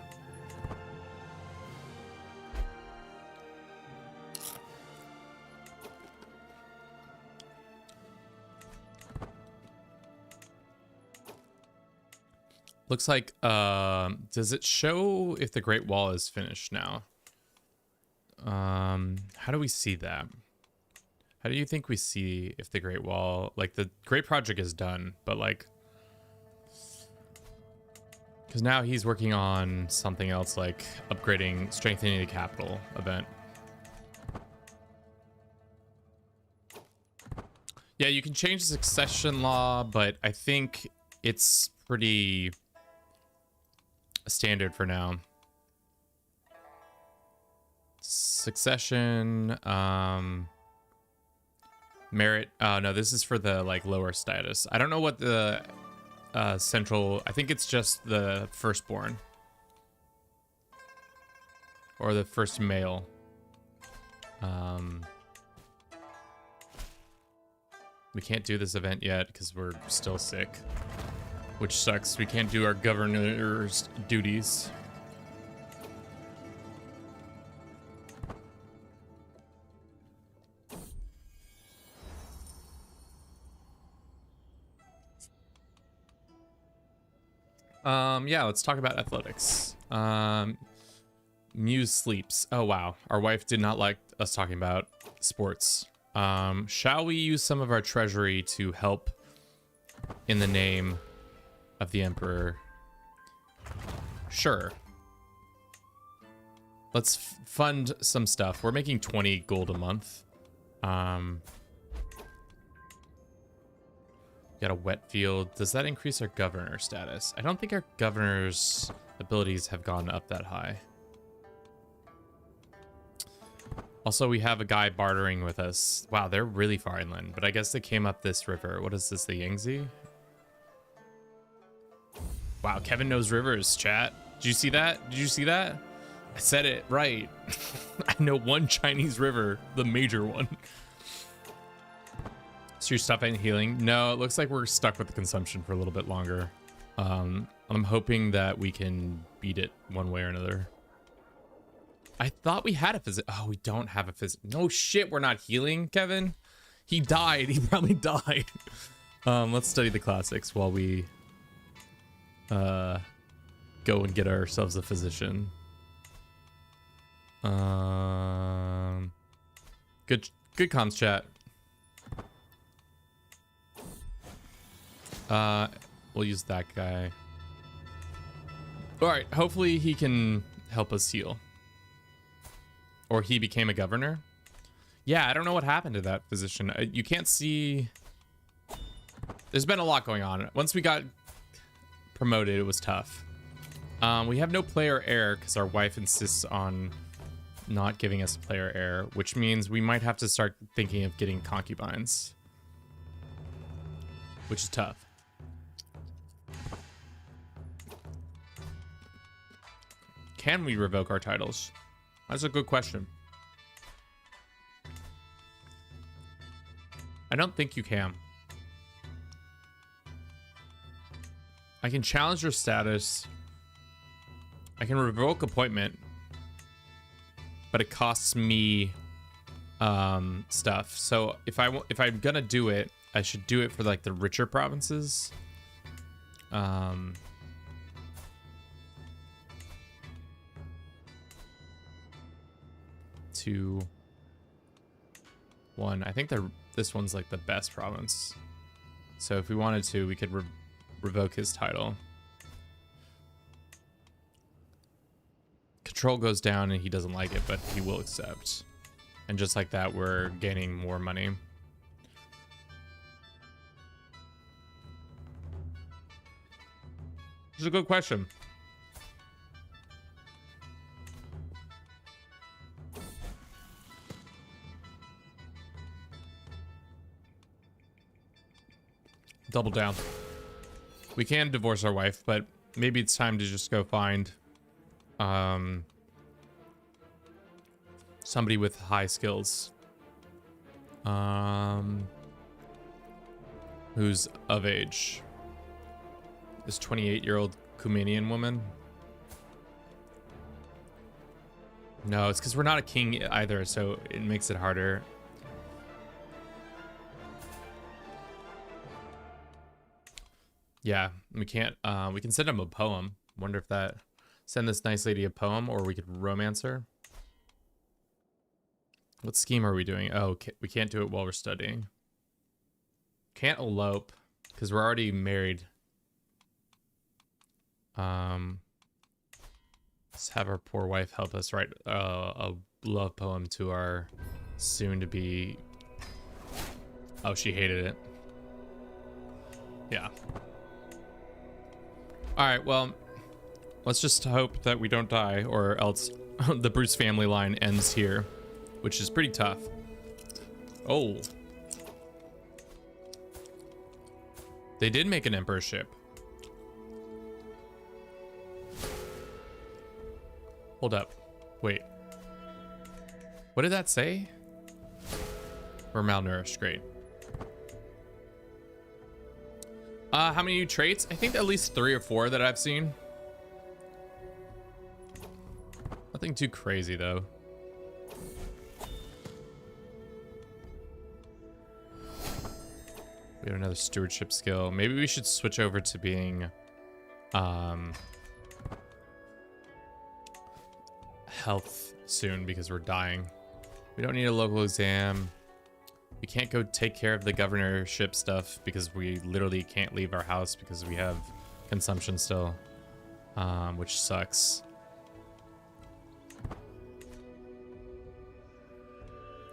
Looks like, does it show if the Great Wall is finished now? How do we see that? How do you think we see if the Great Wall, like the Great Project is done, but like, because now he's working on something else like upgrading, strengthening the capital event. Yeah, you can change the succession law, but I think it's pretty standard for now. Succession, merit. No, this is for the like lower status. I don't know what the central. I think it's just the firstborn or the first male. We can't do this event yet because we're still sick, which sucks. We can't do our governor's duties. Yeah, let's talk about athletics. Muse sleeps. Oh, wow. Our wife did not like us talking about sports. Shall we use some of our treasury to help in the name of the Emperor? Sure. Let's fund some stuff. We're making 20 gold a month. Got a wet field. Does that increase our governor status? I don't think our governor's abilities have gone up that high. Also, we have a guy bartering with us. Wow, they're really far inland, but I guess they came up this river. What is this, the Yangtze? Wow, Kevin knows rivers, chat. Did you see that? Did you see that? I said it right. I know one Chinese river, the major one. So your stuff ain't healing? No, it looks like we're stuck with the consumption for a little bit longer. I'm hoping that we can beat it one way or another. I thought we had a physic. Oh, we don't have a physic. No shit, we're not healing, Kevin. He died. He probably died. Let's study the classics while we go and get ourselves a physician. Good comms, chat. We'll use that guy. All right, hopefully he can help us heal. Or he became a governor. Yeah, I don't know what happened to that physician. You can't see. There's been a lot going on. Once we got promoted, it was tough. We have no player heir because our wife insists on not giving us player heir, which means we might have to start thinking of getting concubines, which is tough. Can we revoke our titles? That's a good question. I don't think you can. I can challenge your status. I can revoke appointment, but it costs me stuff. So if I'm gonna do it, I should do it for like the richer provinces. 2, 1. I think this one's like the best province. So if we wanted to, we could revoke his title. Control goes down and he doesn't like it, but he will accept. And just like that, we're gaining more money. This is a good question. Double down. We can divorce our wife, but maybe it's time to just go find somebody with high skills. Who's of age. This 28-year-old Kumanian woman. No, it's because we're not a king either, so it makes it harder. Yeah, we can't, we can send him a poem. Wonder if that, send this nice lady a poem, or we could romance her. What scheme are we doing? Oh, we can't do it while we're studying. Can't elope, because we're already married. Let's have our poor wife help us write a love poem to our soon-to-be... Oh, she hated it. Yeah. Alright, well, let's just hope that we don't die, or else the Bruce family line ends here, which is pretty tough. Oh. They did make an emperor ship. Hold up. Wait. What did that say? We're malnourished. Great. How many new traits? I think at least 3 or 4 that I've seen. Nothing too crazy though. We have another stewardship skill. Maybe we should switch over to being health soon because we're dying. We don't need a local exam. We can't go take care of the governorship stuff because we literally can't leave our house because we have consumption still, which sucks.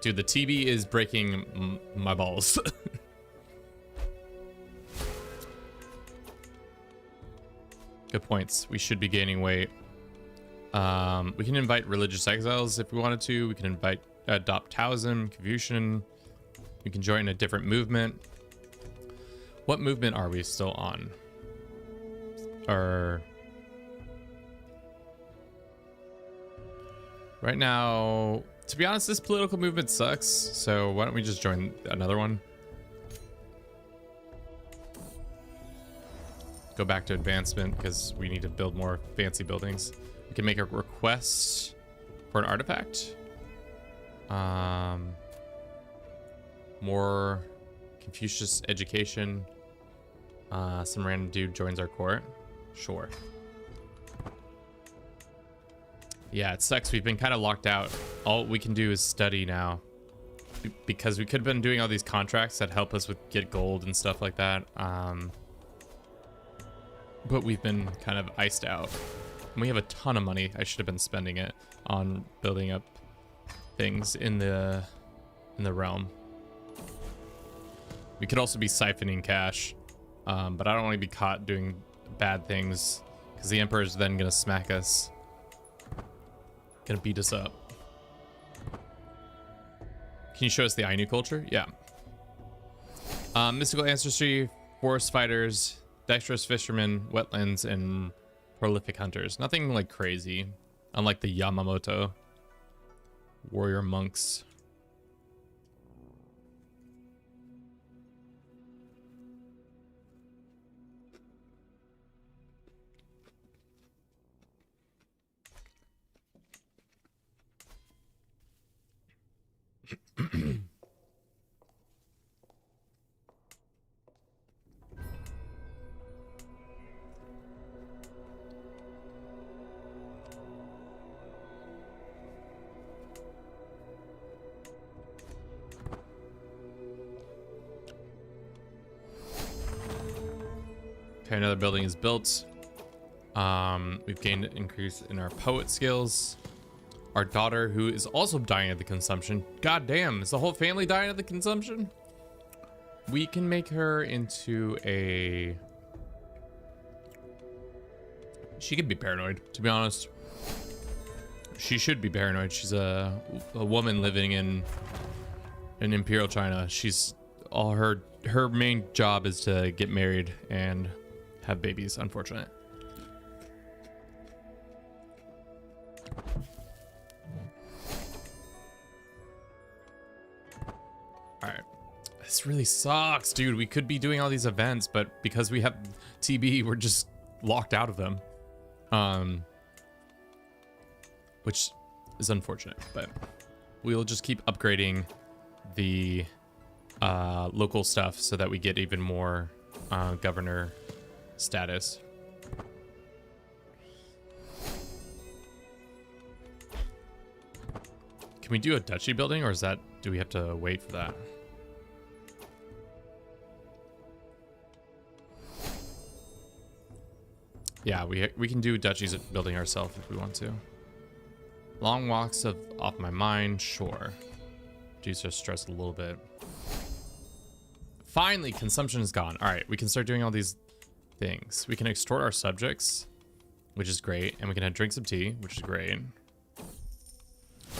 Dude, the TV is breaking my balls. Good points. We should be gaining weight. We can invite religious exiles if we wanted to. We can adopt Taoism, Confucian. We can join a different movement. What movement are we still on? Right now, to be honest, this political movement sucks. So why don't we just join another one? Go back to advancement because we need to build more fancy buildings. We can make a request for an artifact. More Confucius education. Some random dude joins our court. Sure. Yeah, it sucks. We've been kind of locked out. All we can do is study now. Because we could have been doing all these contracts that help us with get gold and stuff like that. But we've been kind of iced out. And we have a ton of money. I should have been spending it on building up things in the realm. We could also be siphoning cash, but I don't want to be caught doing bad things because the Emperor's then gonna smack us, gonna beat us up. Can you show us the Ainu culture? Yeah. Mystical ancestry, forest fighters, dexterous fishermen, wetlands, and prolific hunters. Nothing like crazy, unlike the Yamamoto warrior monks. Okay, another building is built. We've gained an increase in our poet skills. Our daughter, who is also dying of the consumption. God damn, is the whole family dying of the consumption? We can make her into a... She could be paranoid, to be honest. She should be paranoid. She's a woman living in Imperial China. She's all her main job is to get married and have babies, unfortunate. All right. This really sucks, dude. We could be doing all these events, but because we have TB, we're just locked out of them. Which is unfortunate, but we'll just keep upgrading the local stuff so that we get even more governor status. Can we do a duchy building, or is that, do we have to wait for that? Yeah, we can do duchies building ourselves if we want to. Long walks off my mind, sure. Reduce our stress a little bit. Finally, consumption is gone. All right, we can start doing all these things. We can extort our subjects, which is great, and we can have drink some tea, which is great.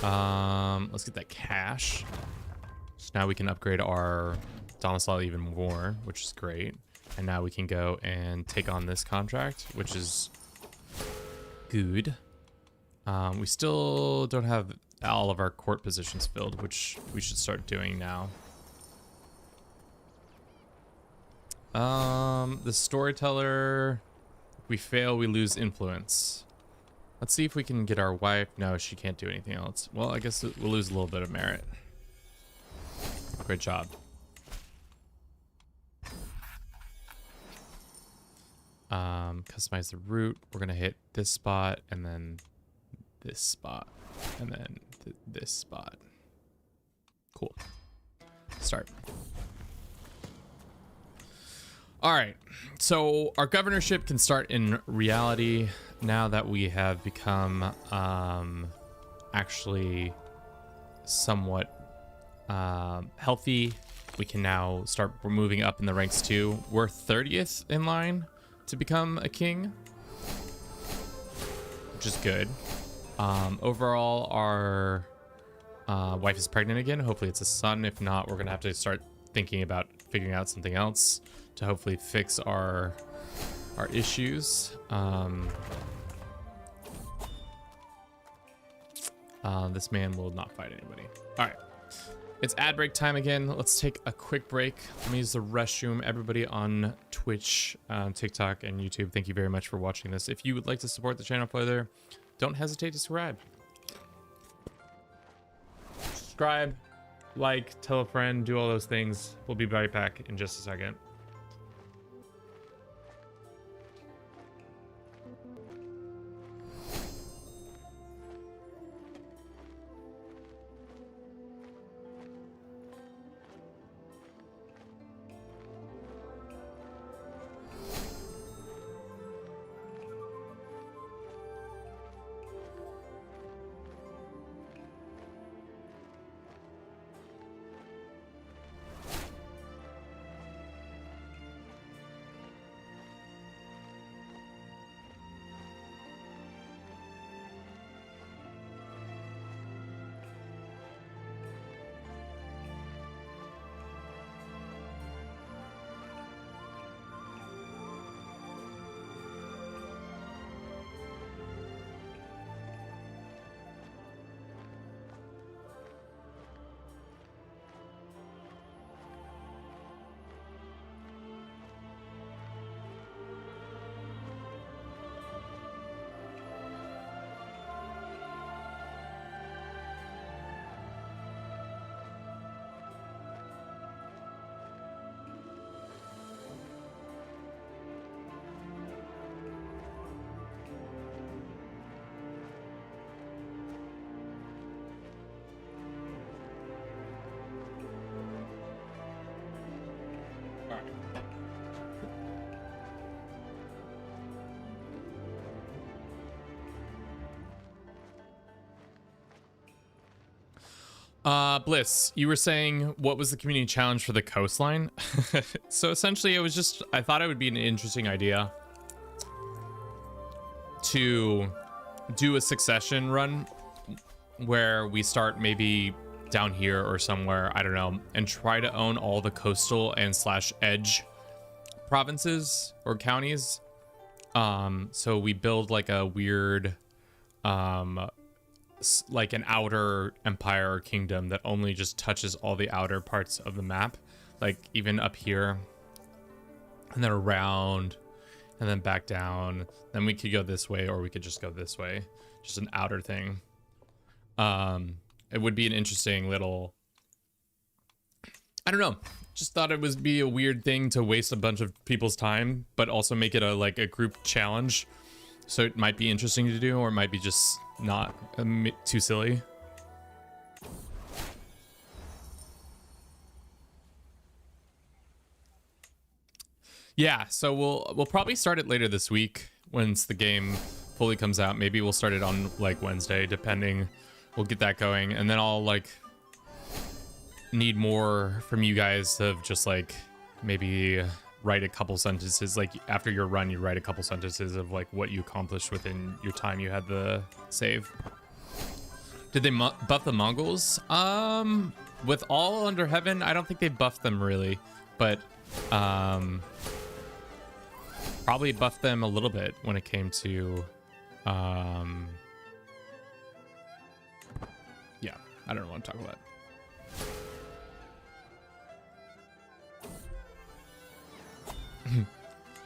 Let's get that cash. So now we can upgrade our domicile even more, which is great. And now we can go and take on this contract, which is good. We still don't have all of our court positions filled, which we should start doing now. The storyteller, if we fail, we lose influence. Let's see if we can get our wife. No, she can't do anything else. Well, I guess we'll lose a little bit of merit. Great job. Customize the route. We're gonna hit this spot and then this spot and then this spot. Cool. Start. All right, so our governorship can start in reality now that we have become actually somewhat healthy. We can now start moving up in the ranks too. We're 30th in line to become a king, which is good. Overall, our wife is pregnant again. Hopefully it's a son. If not, we're gonna have to start thinking about figuring out something else to hopefully fix our issues. This man will not fight anybody. All right, it's ad break time again. Let's take a quick break. Let me use the restroom. Everybody on Twitch, TikTok, and YouTube, thank you very much for watching this. If you would like to support the channel further, don't hesitate to subscribe. Subscribe, like, tell a friend, do all those things. We'll be right back in just a second. Bliss, you were saying what was the community challenge for the coastline? So essentially it was just, I thought it would be an interesting idea to do a succession run where we start maybe down here or somewhere, I don't know, and try to own all the coastal and slash edge provinces or counties. So we build like a weird, like an outer empire or kingdom that only just touches all the outer parts of the map, like even up here and then around and then back down. Then we could go this way or we could just go this way, just an outer thing. It would be an interesting little, I don't know, just thought it would be a weird thing to waste a bunch of people's time but also make it a like a group challenge. So it might be interesting to do, or it might be just not too silly. Yeah, so we'll probably start it later this week once the game fully comes out. Maybe we'll start it on like Wednesday, depending. We'll get that going, and then I'll like need more from you guys of just like maybe write a couple sentences, like after your run you write a couple sentences of like what you accomplished within your time you had the save. Did they buff the Mongols? With all under heaven, I don't think they buffed them really, but probably buffed them a little bit when it came to yeah, I don't want to talk about it.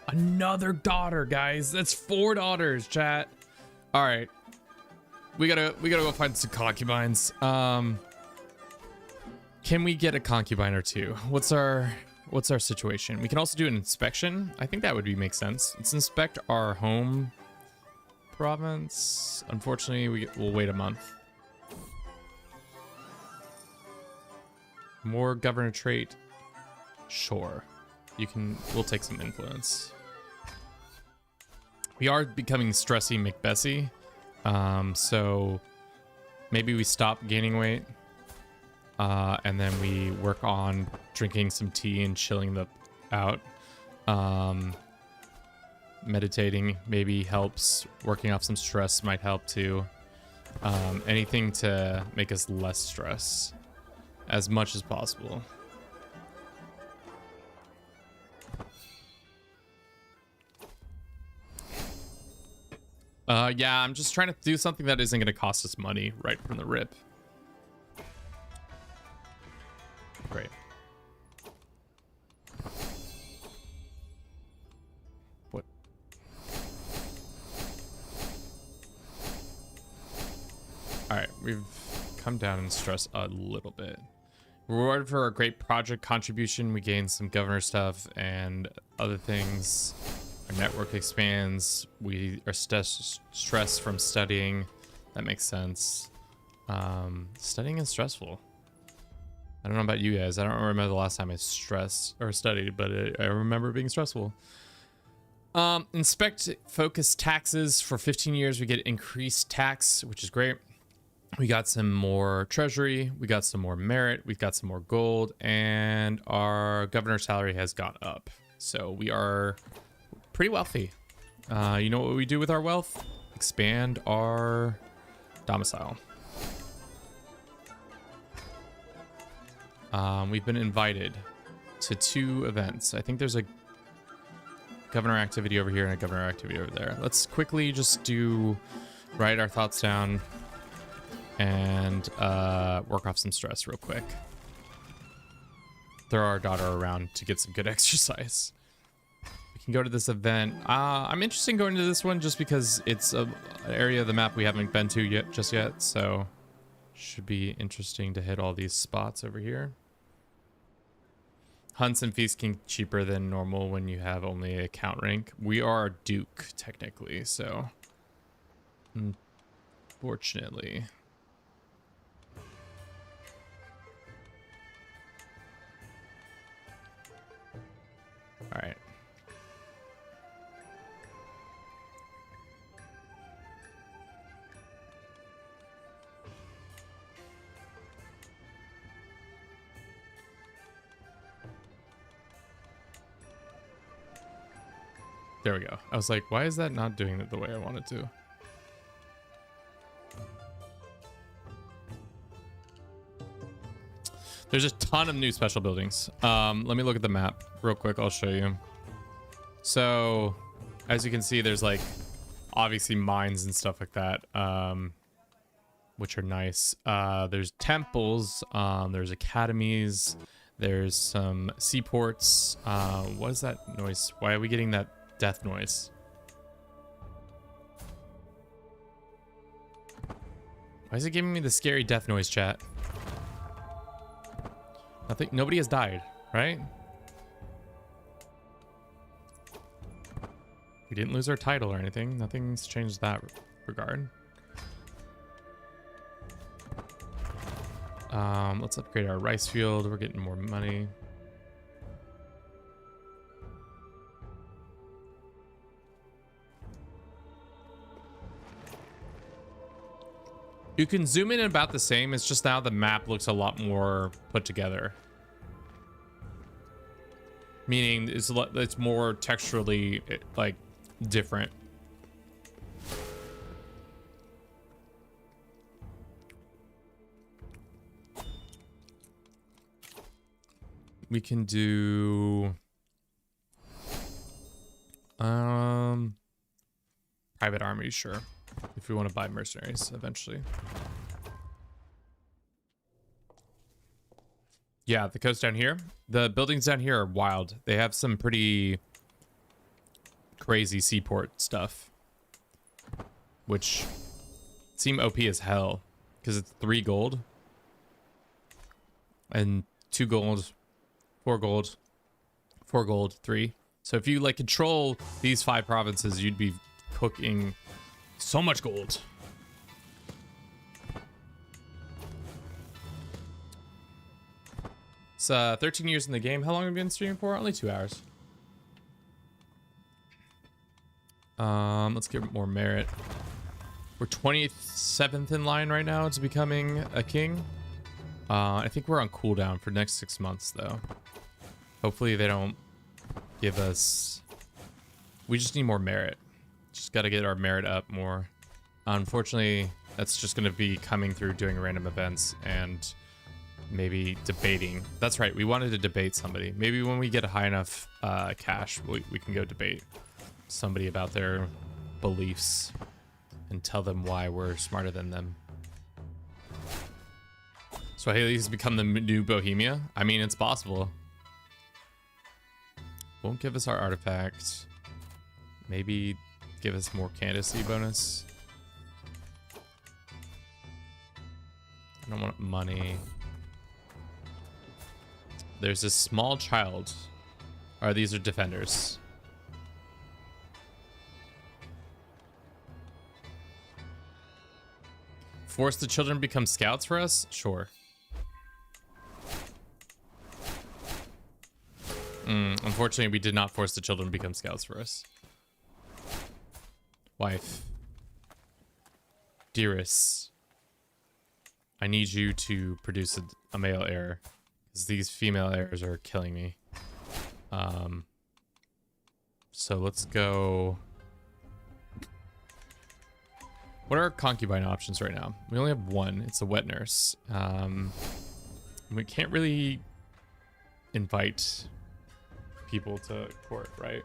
Another daughter, guys. That's 4 daughters, chat. All right, we gotta go find some concubines. Can we get a concubine or 2? What's our situation? We can also do an inspection. I think that would make sense. Let's inspect our home province. Unfortunately, we'll wait a month. More governor trait. Sure. We'll take some influence. We are becoming stressy McBessy. So maybe we stop gaining weight. And then we work on drinking some tea and chilling out. Meditating maybe helps. Working off some stress might help too. Anything to make us less stress as much as possible. Yeah, I'm just trying to do something that isn't going to cost us money right from the rip. Great. What? All right, we've come down in stress a little bit. Reward for our great project contribution, we gain some governor stuff and other things. Our network expands. We are stressed from studying. That makes sense. Studying is stressful. I don't know about you guys. I don't remember the last time I stressed or studied, but I remember it being stressful. Inspect focus taxes. For 15 years, we get increased tax, which is great. We got some more treasury. We got some more merit. We've got some more gold, and our governor's salary has gone up. So we are pretty wealthy. You know what we do with our wealth? Expand our domicile. We've been invited to 2 events. I think there's a governor activity over here and a governor activity over there. Let's quickly just write our thoughts down and work off some stress real quick. Throw our daughter around to get some good exercise. We can go to this event. I'm interested in going to this one just because it's an area of the map we haven't been to just yet. So should be interesting to hit all these spots over here. Hunts and feasts can be cheaper than normal when you have only a count rank. We are a duke technically, so unfortunately. All right. There we go. I was like, why is that not doing it the way I want it to? There's a ton of new special buildings. Let me look at the map real quick. I'll show you. So, as you can see, there's like obviously mines and stuff like that, which are nice. There's temples. There's academies. There's some seaports. What is that noise? Why are we getting that death noise? Why is it giving me the scary death noise, chat? Nothing. Nobody has died, right? We didn't lose our title or anything. Nothing's changed that regard. Let's upgrade our rice field. We're getting more money. You can zoom in about the same. It's just now the map looks a lot more put together. Meaning it's more texturally like different. We can do private army, sure. If we want to buy mercenaries eventually. Yeah, the coast down here. The buildings down here are wild. They have some pretty crazy seaport stuff, which seem OP as hell because it's 3 gold and 2 gold, 4 gold, 4 gold, 3. So if you like control these 5 provinces, you'd be cooking so much gold. It's 13 years in the game. How long have you been streaming for? Only 2 hours. Let's get more merit. We're 27th in line right now to becoming a king. I think we're on cooldown for next 6 months though. Hopefully they don't give us... We just need more merit. Just got to get our merit up more. Unfortunately, that's just going to be coming through doing random events and maybe debating. That's right. We wanted to debate somebody. Maybe when we get a high enough cash, we can go debate somebody about their beliefs and tell them why we're smarter than them. So Haley's become the new Bohemia? I mean, it's possible. Won't give us our artifact. Maybe give us more candidacy bonus. I don't want money. There's a small child. Or these are defenders. Force the children become scouts for us? Sure. Unfortunately, we did not force the children to become scouts for us. Wife. Dearest. I need you to produce a male heir. Because these female heirs are killing me. So let's go... What are our concubine options right now? We only have one. It's a wet nurse. We can't really invite people to court, right?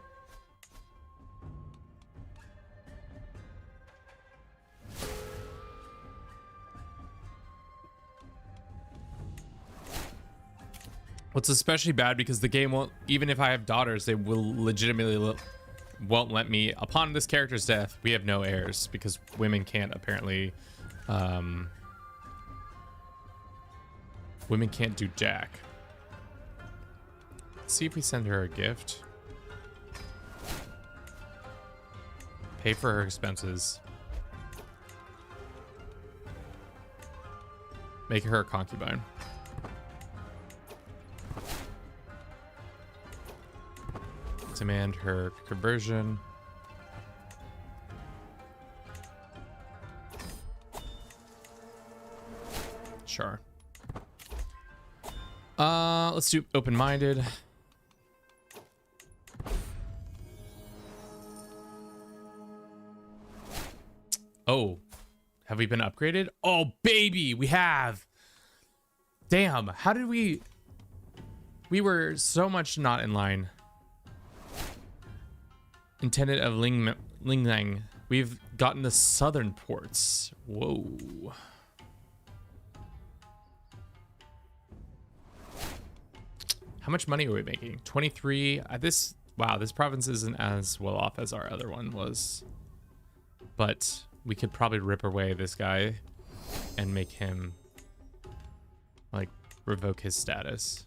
What's especially bad because the game won't, even if I have daughters, they will legitimately won't let me. Upon this character's death, we have no heirs because women can't apparently, women can't do jack. Let's see if we send her a gift. Pay for her expenses. Make her a concubine. Demand her conversion. Sure. Let's do open-minded. Oh, have we been upgraded? Oh, baby, we have. Damn, how did we were so much not in line. Intendant of Linglang. We've gotten the southern ports. Whoa. How much money are we making? 23. Wow, this province isn't as well off as our other one was. But we could probably rip away this guy and make him, like, revoke his status.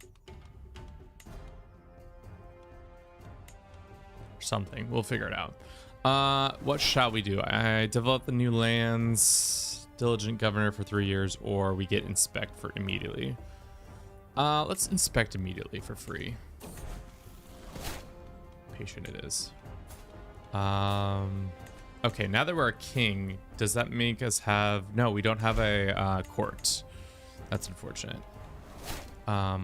Or something. We'll figure it out. What shall we do? I develop the new lands, diligent governor for 3 years, or we get inspect for immediately. Let's inspect immediately for free. Patient it is. Okay, now that we're a king, does that make us have... No, we don't have a court. That's unfortunate.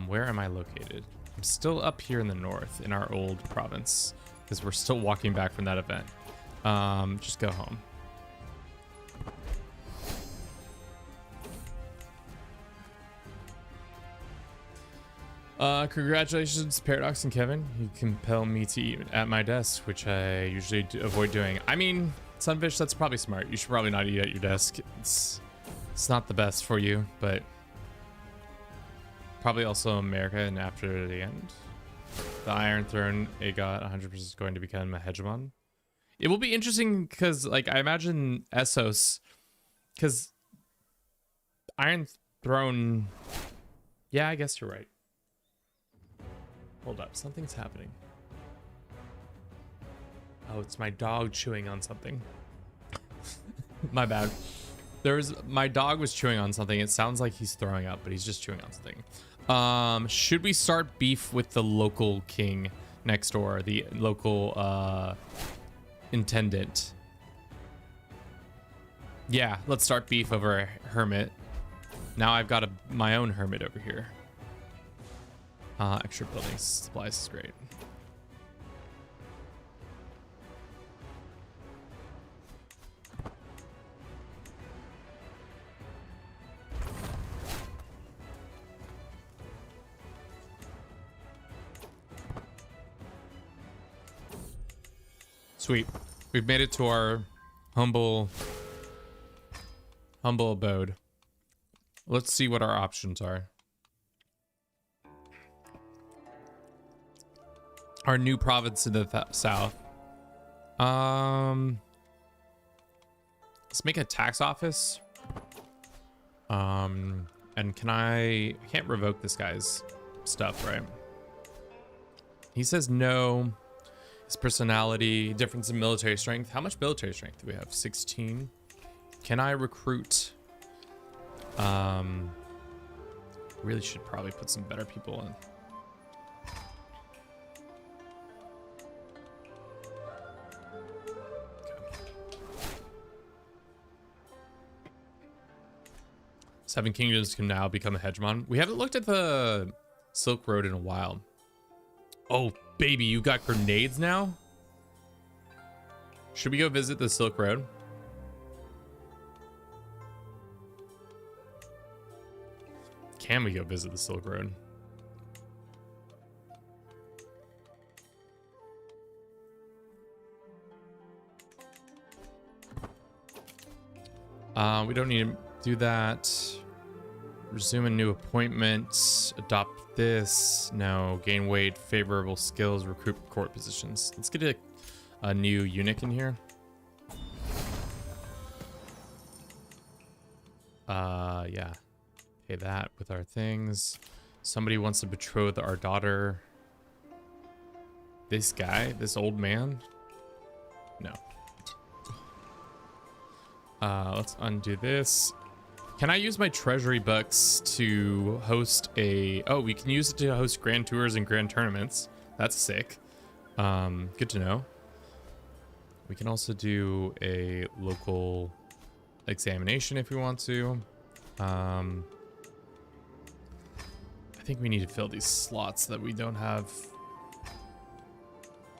Where am I located? I'm still up here in the north in our old province because we're still walking back from that event. Just go home. Congratulations, Paradox and Kevin. You compel me to eat at my desk, which I usually avoid doing. I mean, Sunfish, that's probably smart. You should probably not eat at your desk. It's not the best for you, but probably also America and after the end. The Iron Throne, Agot 100% is going to become a hegemon. It will be interesting because, like, I imagine Essos, because Iron Throne, yeah, I guess you're right. Hold up, something's happening. Oh, it's my dog chewing on something. My bad. My dog was chewing on something. It sounds like he's throwing up, but he's just chewing on something. Should we start beef with the local king next door, the local intendant? Yeah, let's start beef over a hermit. Now I've got my own hermit over here. Extra building supplies is great. Sweet. We've made it to our humble abode. Let's see what our options are. Our new province in the south. Let's make a tax office. And I can't revoke this guy's stuff, right? He says no. His personality, difference in military strength. How much military strength do we have? 16. Can I recruit? Really should probably put some better people in. 7 kingdoms can now become a hegemon. We haven't looked at the Silk Road in a while. Oh, baby, you got grenades now? Should we go visit the Silk Road? Can we go visit the Silk Road? We don't need to do that. Resume a new appointment. Adopt this. No. Gain weight. Favorable skills. Recruit court positions. Let's get a new eunuch in here. Yeah. Pay that with our things. Somebody wants to betroth our daughter. This guy? This old man? No. Let's undo this. Can I use my treasury bucks to host a... Oh, we can use it to host grand tours and grand tournaments. That's sick. Good to know. We can also do a local examination if we want to. I think we need to fill these slots that we don't have.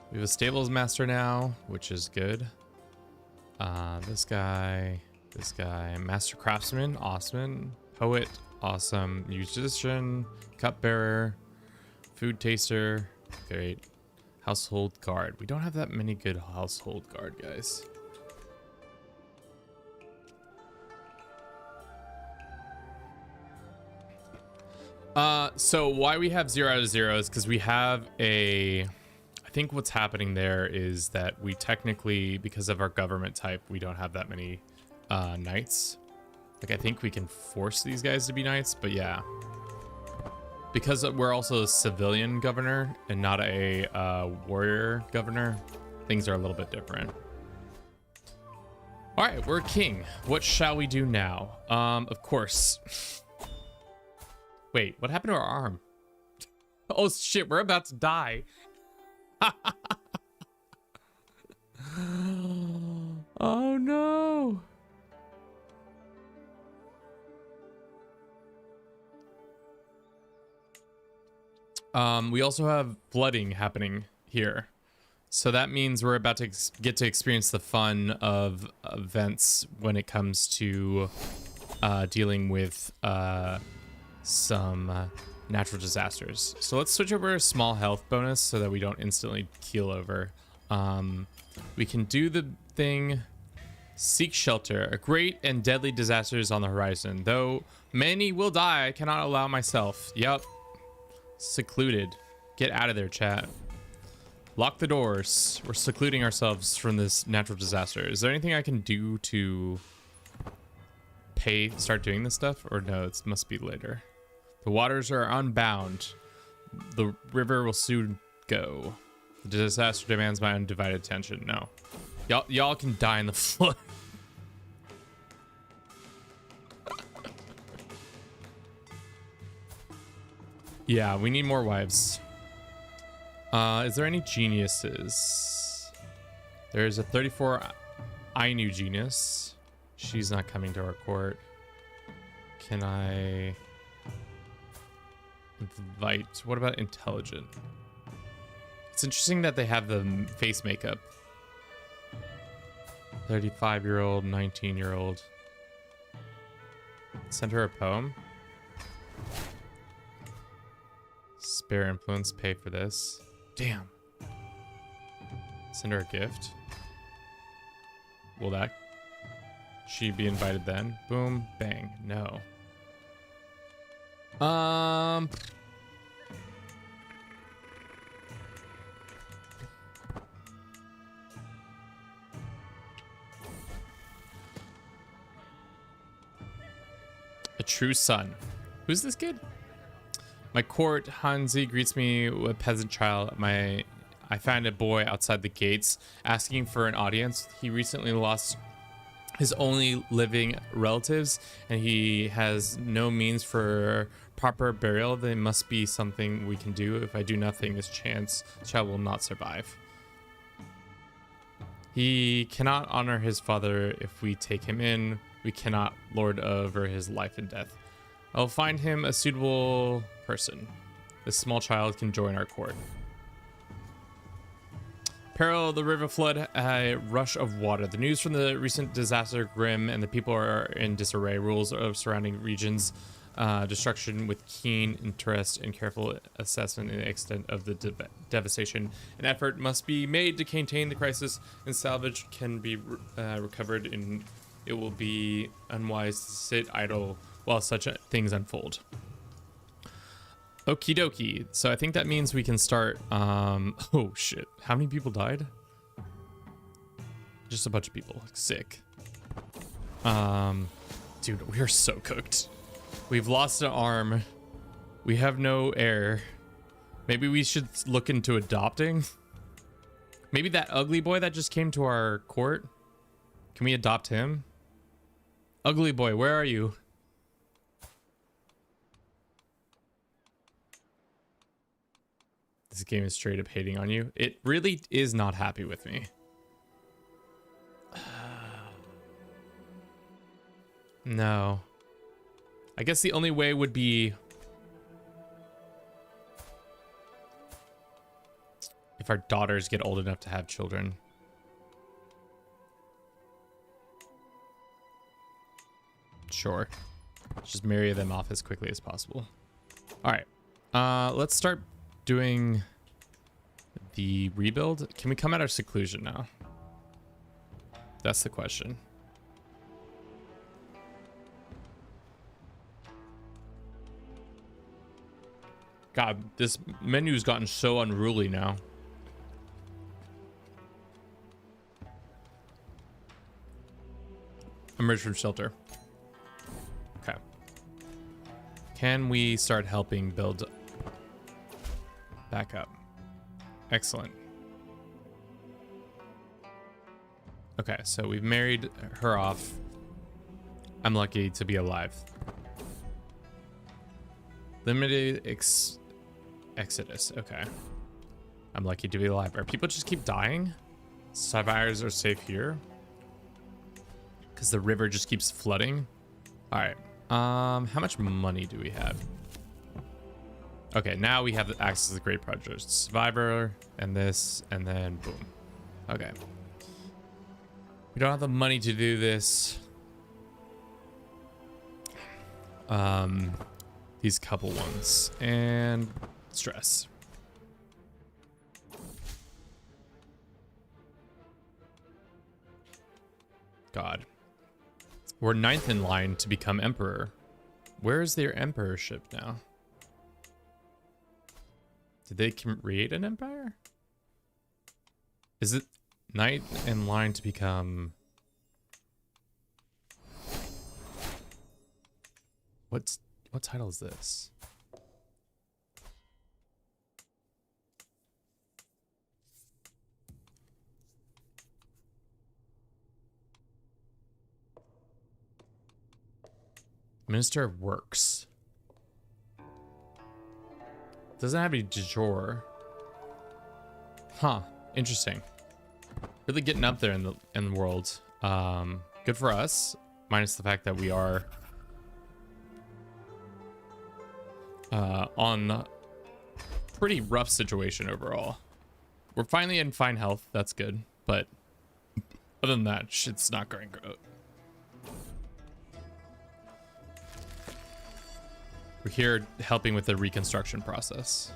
We have a stables master now, which is good. This guy... This guy, master craftsman, awesome. Poet, awesome. Musician, cupbearer, food taster, great. Household guard. We don't have that many good household guard guys. So why we have 0 out of 0 is because we have a, I think what's happening there is that we technically, because of our government type, we don't have that many knights. Like, I think we can force these guys to be knights, but yeah. Because we're also a civilian governor and not a warrior governor, things are a little bit different. All right, we're a king. What shall we do now? Of course. Wait, what happened to our arm? Oh shit, we're about to die. Oh no. We also have flooding happening here. So that means we're about to get to experience the fun of events when it comes to dealing with some natural disasters. So let's switch over a small health bonus so that we don't instantly keel over. We can do the thing, seek shelter. A great and deadly disaster is on the horizon. Though many will die, I cannot allow myself. Yup. Secluded. Get out of there, chat. Lock the doors. We're secluding ourselves from this natural disaster. Is there anything I can do to start doing this stuff? Or no, it must be later. The waters are unbound. The river will soon go. The disaster demands my undivided attention. No. Y'all can die in the flood. Yeah, we need more wives. Is there any geniuses? There's a 34 Ainu genius. She's not coming to our court. Can I invite? What about intelligent? It's interesting that they have the face makeup. 35-year-old, 19-year-old. Send her a poem. Spare influence, pay for this. Damn. Send her a gift. Will that... she be invited then? Boom, bang. No. A true son. Who's this kid? My court, Hansi greets me with a peasant child. I find a boy outside the gates asking for an audience. He recently lost his only living relatives and he has no means for proper burial. There must be something we can do. If I do nothing, this child will not survive. He cannot honor his father if we take him in. We cannot lord over his life and death. I'll find him a suitable person. This small child can join our court. Peril of the river flood, a rush of water. The news from the recent disaster grim and the people are in disarray. Rules of surrounding regions, destruction with keen interest and careful assessment in the extent of the devastation. An effort must be made to contain the crisis and salvage can be recovered and it will be unwise to sit idle while such things unfold. Okie dokie. So I think that means we can start. Oh shit. How many people died? Just a bunch of people. Sick. Dude, we are so cooked. We've lost an arm. We have no heir. Maybe we should look into adopting. Maybe that ugly boy that just came to our court. Can we adopt him? Ugly boy, where are you? This game is straight up hating on you. It really is not happy with me. No. I guess the only way would be if our daughters get old enough to have children. Sure. Just marry them off as quickly as possible. All right. Let's start doing the rebuild. Can we come out of seclusion now? That's the question. God, this menu's gotten so unruly now. Emerge from shelter. Okay. Can we start helping build back up? Excellent. Okay, so we've married her off. I'm lucky to be alive. Limited exodus. Okay. I'm lucky to be alive. Are people just keep dying? Survivors are safe here. Because the river just keeps flooding. All right. How much money do we have? Okay, now we have access to the great projects. Survivor and this, and then boom. Okay. We don't have the money to do this. These couple ones and stress. God. We're 9th in line to become emperor. Where is their emperorship now? Did they create an empire? Is it 9th in line to become... What title is this? Minister of Works. Doesn't have any de jure. Huh. Interesting. Really getting up there in the world. Good for us. Minus the fact that we are on a pretty rough situation overall. We're finally in fine health. That's good. But other than that, shit's not going great. We're here helping with the reconstruction process.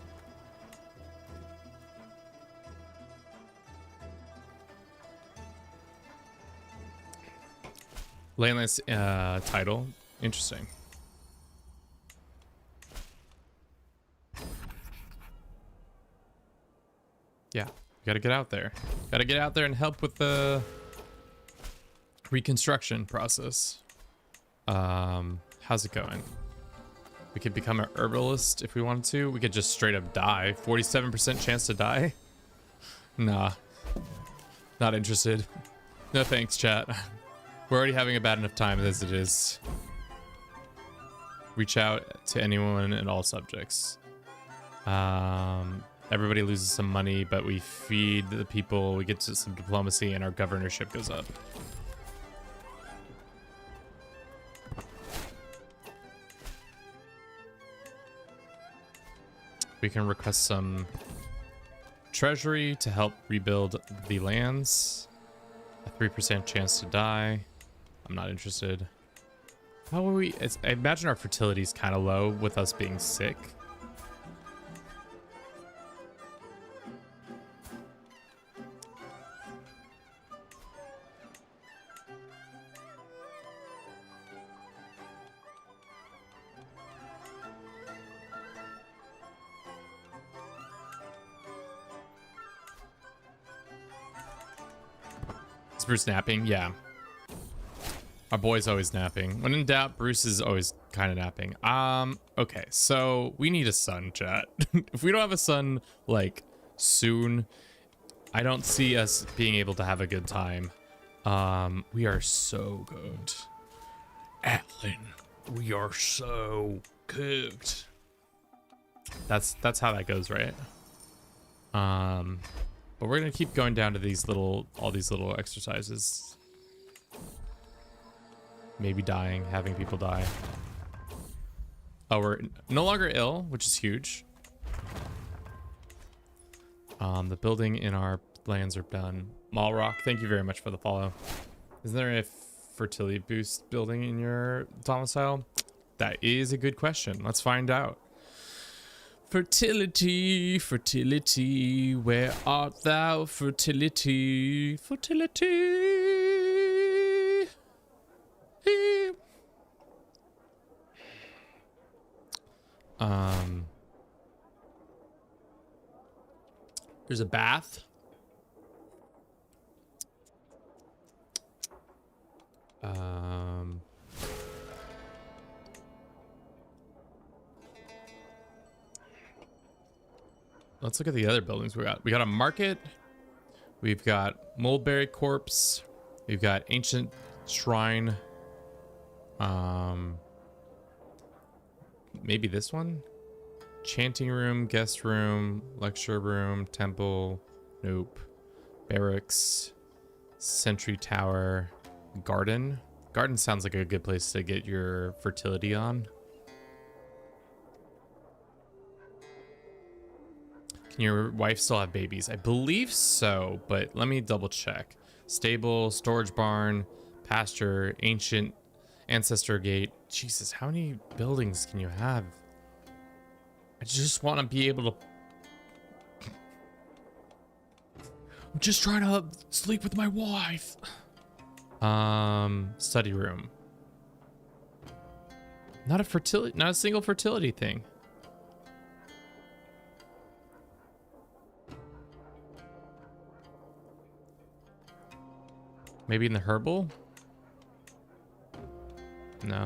Landless title. Interesting. Yeah, gotta get out there. Gotta get out there and help with the reconstruction process. How's it going? We could become an herbalist if we wanted to. We could just straight up die. 47% chance to die? Nah. Not interested. No thanks, chat. We're already having a bad enough time as it is. Reach out to anyone and all subjects. Everybody loses some money, but we feed the people. We get to some diplomacy and our governorship goes up. We can request some treasury to help rebuild the lands. A 3% chance to die. I'm not interested. How will we... I imagine our fertility is kind of low with us being sick. Is Bruce napping? Yeah. Our boy's always napping. When in doubt, Bruce is always kind of napping. Okay, so we need a son, chat. If we don't have a son, like, soon, I don't see us being able to have a good time. We are so good. Atlin, we are so good. That's how that goes, right? But we're gonna keep going down to these little, all these little exercises. Maybe dying, having people die. Oh, we're no longer ill, which is huge. The building in our lands are done. Malrock, thank you very much for the follow. Is there a fertility boost building in your domicile? That is a good question. Let's find out. Fertility, fertility, where art thou? Fertility, fertility. There's a bath. Let's look at the other buildings we got. We got a market. We've got Mulberry Corpse. We've got Ancient Shrine. Maybe this one? Chanting room, guest room, lecture room, temple. Nope. Barracks. Sentry tower. Garden. Garden sounds like a good place to get your fertility on. Can your wife still have babies? I believe so, but let me double check. Stable, storage barn, pasture, ancient ancestor gate. Jesus, how many buildings can you have? I just want to be able to... I'm just trying to sleep with my wife. Study room. Not a single fertility thing. Maybe in the herbal? No.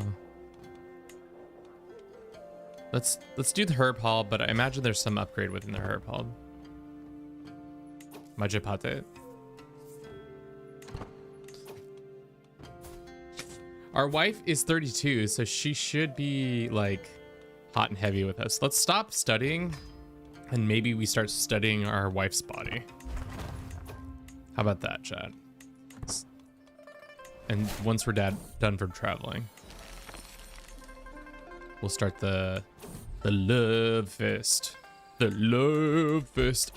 Let's do the herb hall, but I imagine there's some upgrade within the herb hall. Majapate. Our wife is 32, so she should be like hot and heavy with us. Let's stop studying and maybe we start studying our wife's body. How about that, chat? And once we're done from traveling, we'll start the love fest. The love fest.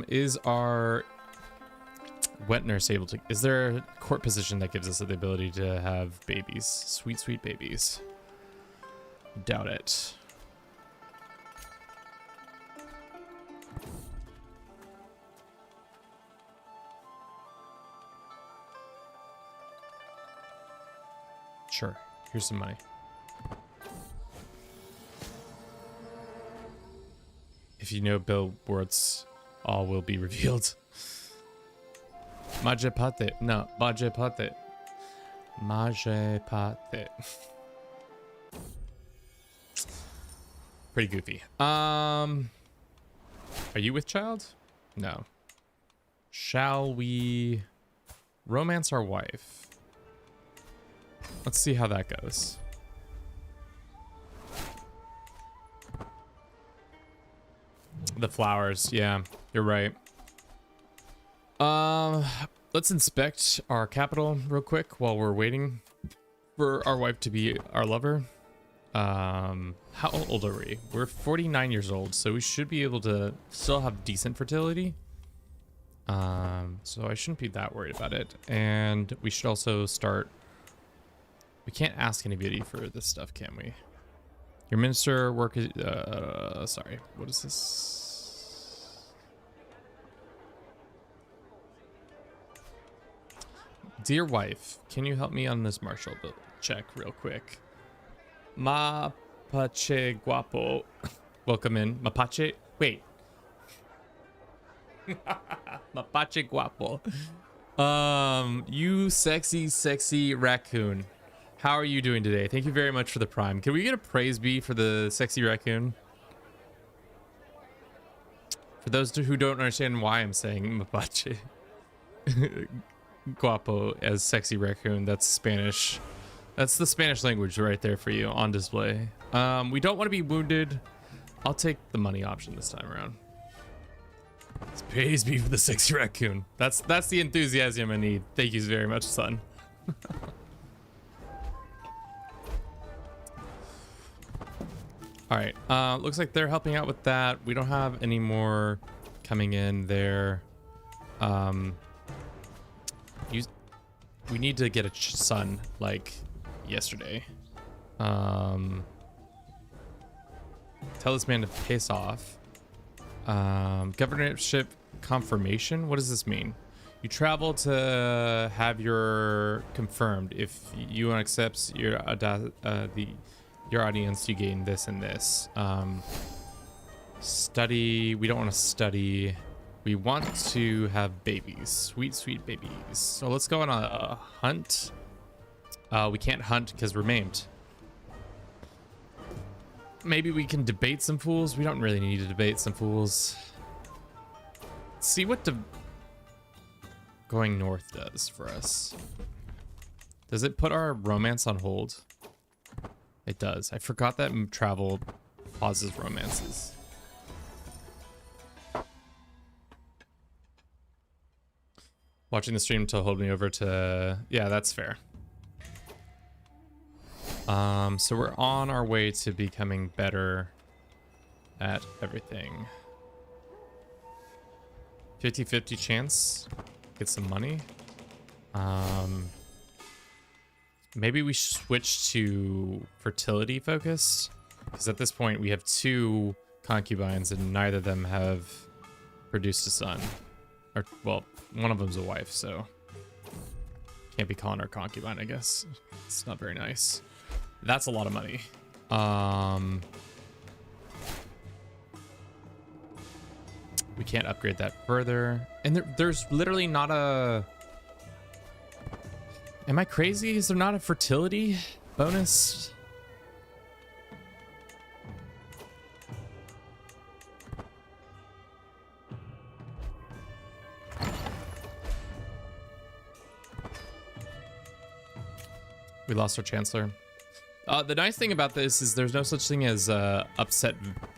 Is our wet nurse able to? Is there a court position that gives us the ability to have babies? Sweet, sweet babies. Doubt it. Sure, here's some money. If you know billboards, all will be revealed. Majapate. No, Majapate. Majapate. Pretty goofy. Are you with child? No. Shall we romance our wife? Let's see how that goes. The flowers, yeah, you're right. Let's inspect our capital real quick while we're waiting for our wife to be our lover. How old are we? We're 49 years old, so we should be able to still have decent fertility. So I shouldn't be that worried about it. And we should also start... We can't ask anybody for this stuff, can we? Your minister work is... sorry, what is this? Dear wife, can you help me on this martial check real quick? Mapache guapo. Welcome in. Mapache? Wait. Mapache guapo. You sexy raccoon. How are you doing today? Thank you very much for the prime. Can we get a praise be for the sexy raccoon? For those who don't understand why I'm saying Mapache guapo as sexy raccoon, that's Spanish. That's the Spanish language right there for you on display. We don't want to be wounded. I'll take the money option this time around. It's praise be for the sexy raccoon. That's the enthusiasm I need. Thank you very much, son. All right, looks like they're helping out with that. We don't have any more coming in there. we need to get a son like yesterday. Tell this man to piss off. Governorship confirmation. What does this mean? You travel to have your confirmed. If you accepts your your audience, you gain this and this. Study. We don't want to study. We want to have babies. Sweet, sweet babies. So let's go on a hunt. We can't hunt because we're maimed. Maybe we can debate some fools. We don't really need to debate some fools. Let's see what going north does for us. Does it put our romance on hold? It does. I forgot that travel pauses romances. Watching the stream to hold me over to... Yeah, that's fair. So we're on our way to becoming better at everything. 50-50 chance. Get some money. Maybe we switch to fertility focus. Because at this point we have 2 concubines and neither of them have produced a son. Or, well, one of them's a wife, so can't be calling her concubine, I guess. It's not very nice. That's a lot of money. We can't upgrade that further. And there's literally not a... Am I crazy? Is there not a fertility bonus? We lost our chancellor. The nice thing about this is there's no such thing as upset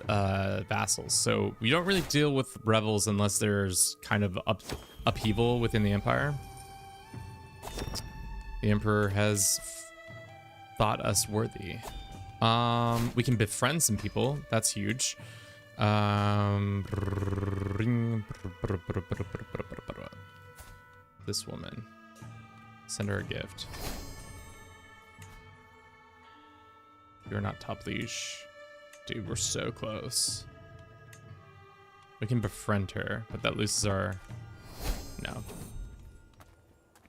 vassals. So we don't really deal with rebels unless there's kind of upheaval within the empire. The emperor has thought us worthy. We can befriend some people. That's huge. This woman. Send her a gift. You're not top liege. Dude, we're so close. We can befriend her, but that loses our... No.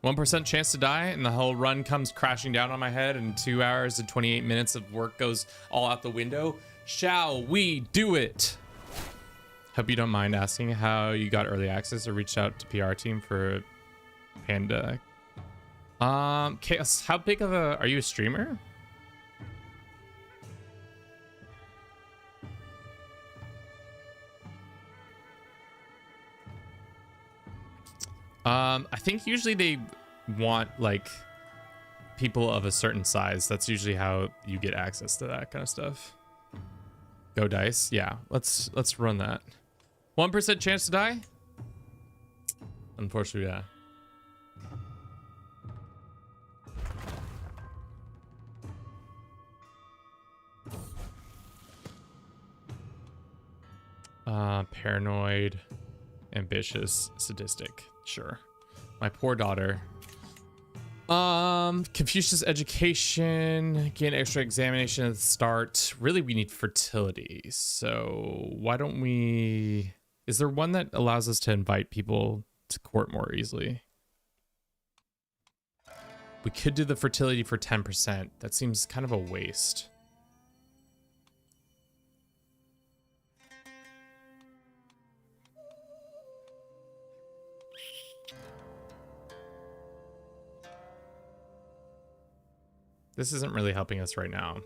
1% chance to die, and the whole run comes crashing down on my head, and 2 hours and 28 minutes of work goes all out the window. Shall we do it? Hope you don't mind asking how you got early access or reached out to PR team for Panda. Chaos, how big of a... Are you a streamer? I think usually they want like people of a certain size. That's usually how you get access to that kind of stuff. Go dice. Yeah, let's run that. 1% chance to die? Unfortunately, yeah. Paranoid, ambitious, sadistic. Sure. My poor daughter. Confucius education, gain extra examination at the start. Really, we need fertility. So why don't we... Is there one that allows us to invite people to court more easily? We could do the fertility for 10%. That seems kind of a waste. This isn't really helping us right now.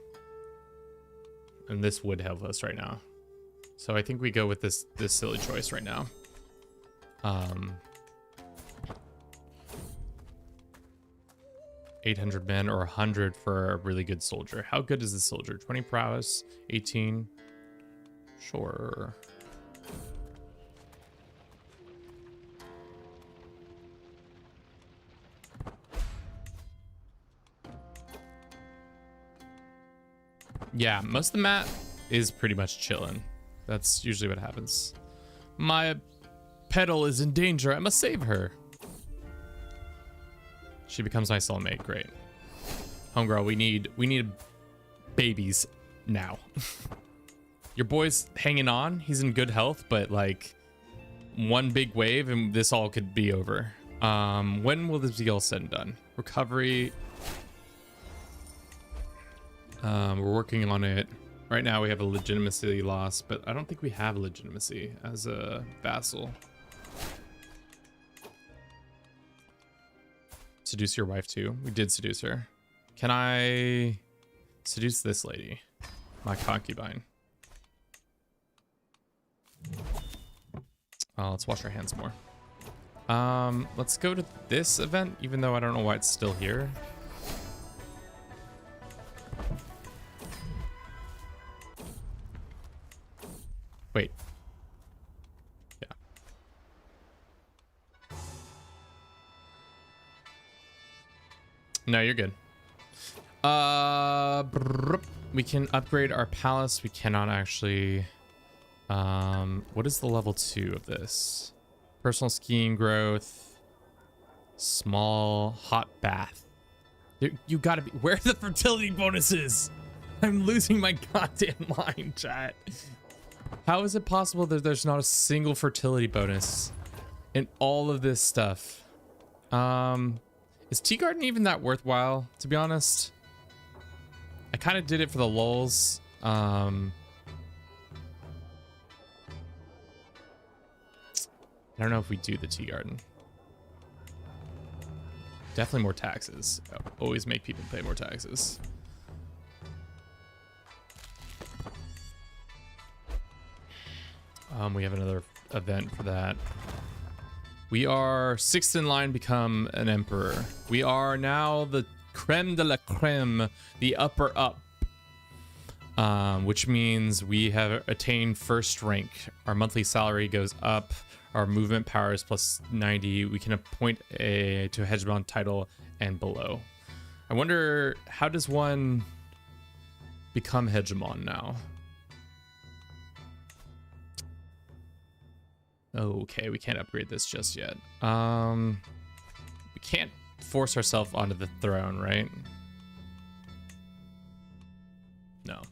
And this would help us right now. So I think we go with this silly choice right now. 800 men or 100 for a really good soldier. How good is the soldier? 20 prowess, 18. Sure. Yeah, most of the map is pretty much chilling. That's usually what happens. My pedal is in danger. I must save her. She becomes my soulmate. Great. Homegirl, we need babies now. Your boy's hanging on. He's in good health, but like one big wave and this all could be over. When will this be all said and done? Recovery. We're working on it. Right now we have a legitimacy loss, but I don't think we have legitimacy as a vassal. Seduce your wife too. We did seduce her. Can I seduce this lady? My concubine. Let's wash our hands more. Let's go to this event, even though I don't know why it's still here. Wait. Yeah. No, you're good. We can upgrade our palace. We cannot actually. What is the level 2 of this? Personal skiing growth. Small hot bath. You gotta be. Where are the fertility bonuses? I'm losing my goddamn mind, chat. How is it possible that there's not a single fertility bonus in all of this stuff? Is Tea Garden even that worthwhile, to be honest? I kind of did it for the lulz. I don't know if we do the Tea Garden. Definitely more taxes. Always make people pay more taxes. We have another event for that. We are 6th in line, become an emperor. We are now the creme de la creme, the upper up. Which means we have attained first rank. Our monthly salary goes up. Our movement power is plus 90. We can appoint to a hegemon title and below. I wonder, how does one become hegemon now? Okay, we can't upgrade this just yet. We can't force ourselves onto the throne, right? No.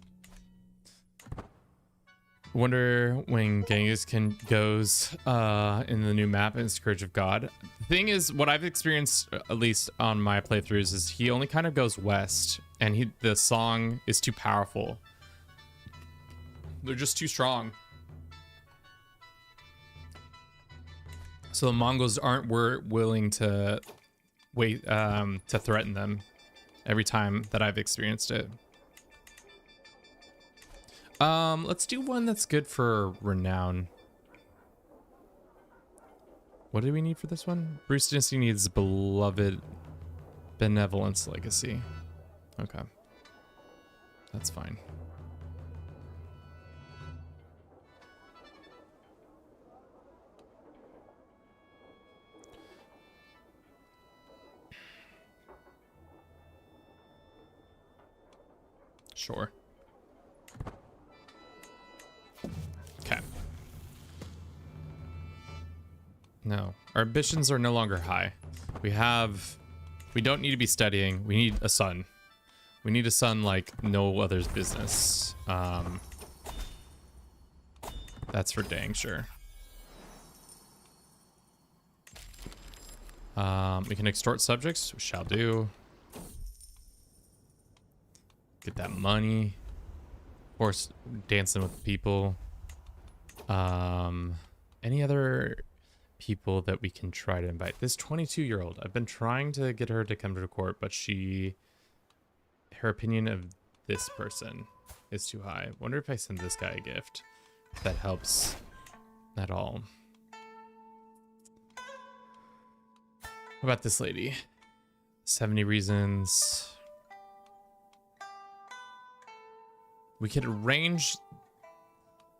Wonder when Genghis goes in the new map in Scourge of God. The thing is, what I've experienced, at least on my playthroughs, is he only kind of goes west, and the song is too powerful. They're just too strong. So the Mongols we're willing to wait to threaten them every time that I've experienced it. Let's do one that's good for renown. What do we need for this one? Bruce Dynasty needs beloved benevolence legacy. Okay. That's fine. Sure. Okay. No, our ambitions are no longer high. We don't need to be studying. We need a son. We need a son like no other's business. That's for dang sure. We can extort subjects, we shall do. Get that money. Of course, dancing with people. Any other people that we can try to invite? This 22-year-old. I've been trying to get her to come to the court, but her opinion of this person is too high. Wonder if I send this guy a gift. If that helps at all. What about this lady? 70 reasons. We could arrange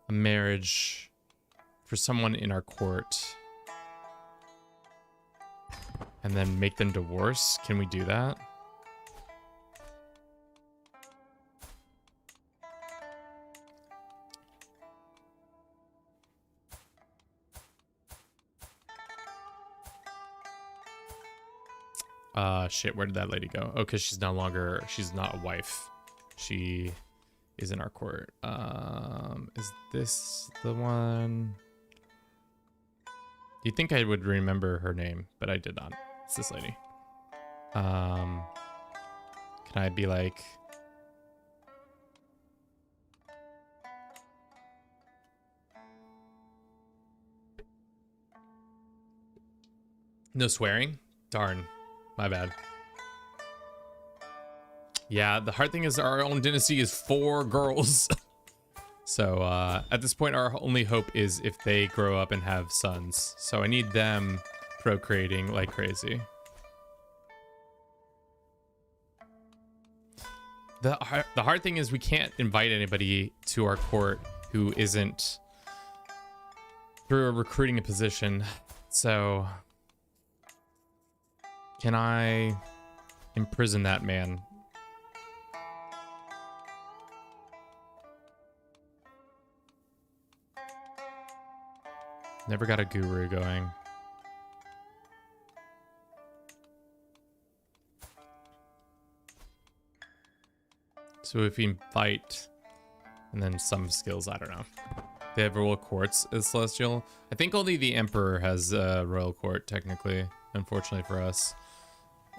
a marriage for someone in our court and then make them divorce. Can we do that? Shit, where did that lady go? Oh, because she's not a wife. She is in our court. Is this the one? You'd think I would remember her name, but I did not. It's this lady. Can I be like... No swearing? Darn. My bad. Yeah, the hard thing is our own dynasty is 4 girls. So at this point, our only hope is if they grow up and have sons. So I need them procreating like crazy. The hard thing is we can't invite anybody to our court who isn't through a recruiting position. So can I imprison that man? Never got a guru going. So if we invite, and then some skills, I don't know. They have royal courts as celestial. I think only the emperor has a royal court, technically, unfortunately for us.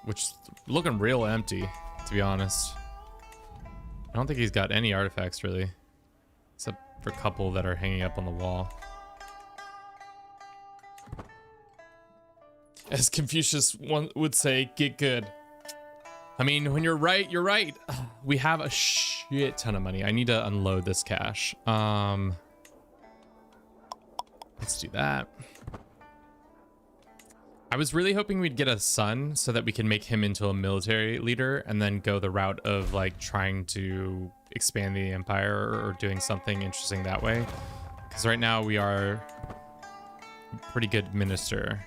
Which is looking real empty, to be honest. I don't think he's got any artifacts, really. Except for a couple that are hanging up on the wall. As Confucius would say, get good. I mean, when you're right, you're right. We have a shit ton of money. I need to unload this cash. Let's do that. I was really hoping we'd get a son so that we can make him into a military leader and then go the route of like trying to expand the empire or doing something interesting that way. Because right now we are a pretty good minister.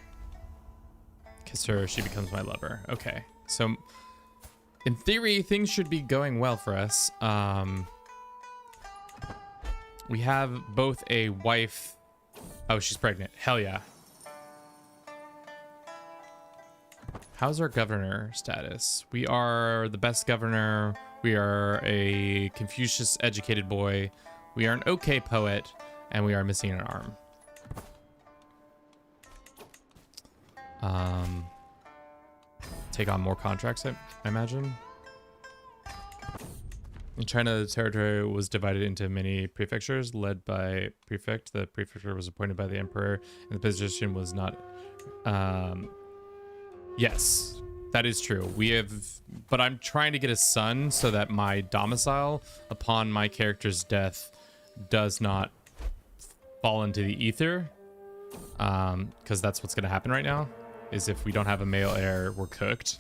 Kiss her, she becomes my lover. Okay, so in theory, things should be going well for us. We have both a wife. Oh, she's pregnant. Hell yeah. How's our governor status? We are the best governor. We are a Confucius educated boy. We are an okay poet, and we are missing an arm. Take on more contracts, I imagine. In China, the territory was divided into many prefectures, led by prefect. The prefecture was appointed by the emperor, and the position was not... Yes, that is true. We have... But I'm trying to get a son so that my domicile, upon my character's death, does not fall into the ether. Because that's what's going to happen right now. Is if we don't have a male heir, we're cooked.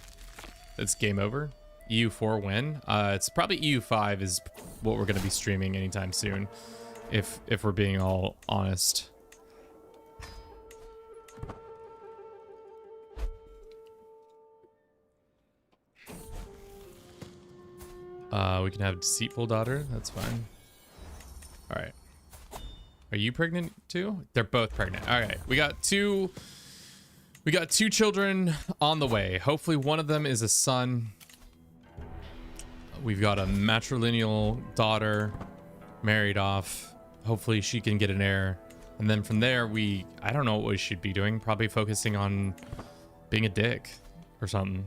It's game over. EU4 win. It's probably EU5 is what we're going to be streaming anytime soon, if we're being all honest. We can have deceitful daughter. That's fine. All right. Are you pregnant too? They're both pregnant. All right. We got two children on the way. Hopefully one of them is a son. We've got a matrilineal daughter married off. Hopefully she can get an heir. And then from there, I don't know what we should be doing. Probably focusing on being a dick or something.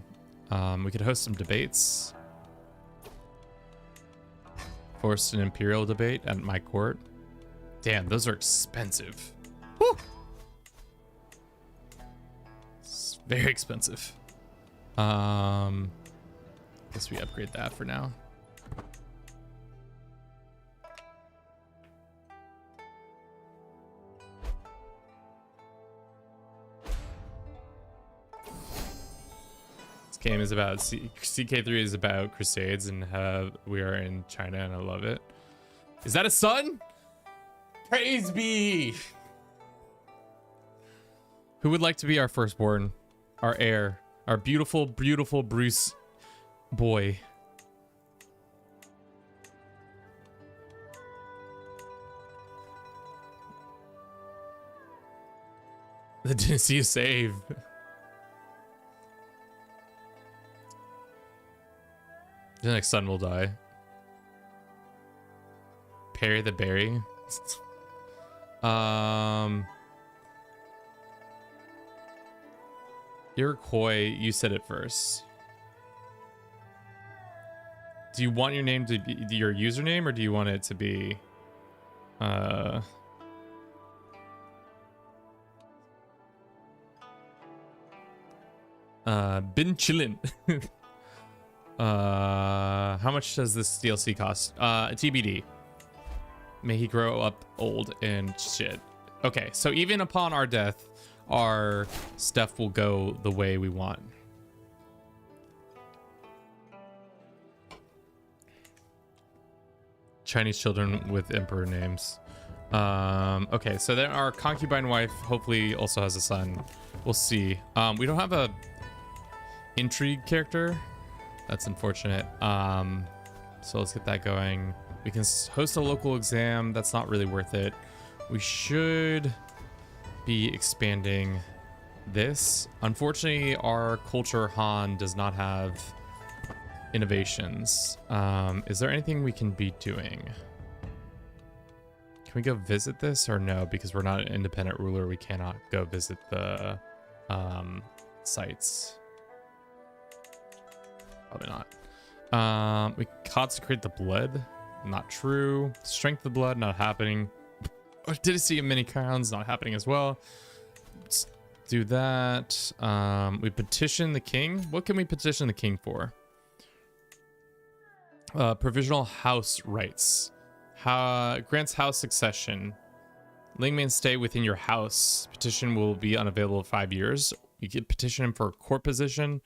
We could host some debates. Forced an imperial debate at my court. Damn, those are expensive. Woo! It's very expensive. Guess we upgrade that for now. This game is about CK3 is about crusades and how we are in China, and I love it. Is that a son? Praise be. Who would like to be our firstborn, our heir, our beautiful, beautiful Bruce boy? The dynasty is saved. The next son will die. Parry the berry. Iroquois, you said it first. Do you want your name to be your username, or do you want it to be been chillin'? How much does this DLC cost? TBD. May he grow up old and shit. Okay, so even upon our death, our stuff will go the way we want. Chinese children with emperor names. Okay, so then our concubine wife hopefully also has a son. We'll see. We don't have a intrigue character. That's unfortunate. So let's get that going. We can host a local exam. That's not really worth it. We should be expanding this. Unfortunately, our culture Han does not have innovations. Is there anything we can be doing? Can we go visit this or no? Because we're not an independent ruler, we cannot go visit the sites. Probably not. We consecrate the blood. Not true. Strength of the blood, not happening. Did see many crowns, not happening as well. Let's do that. We petition the king. What can we petition the king for? Provisional house rights. Grants house succession. Lingman stay within your house. Petition will be unavailable 5 years. You can petition him for court position.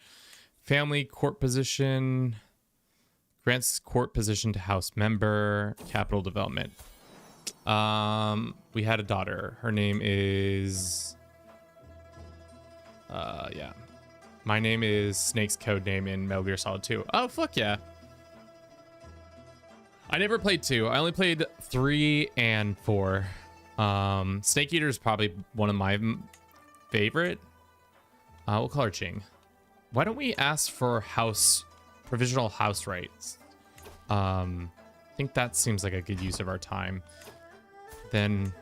Family court position. Grants court position to house member. Capital development. We had a daughter. Her name is yeah. My name is Snake's code name in Metal Gear Solid 2. Oh, fuck yeah. I never played 2. I only played 3 and 4. Snake Eater is probably one of my favorite. We'll call her Ching. Why don't we ask for provisional house rights? I think that seems like a good use of our time. Then,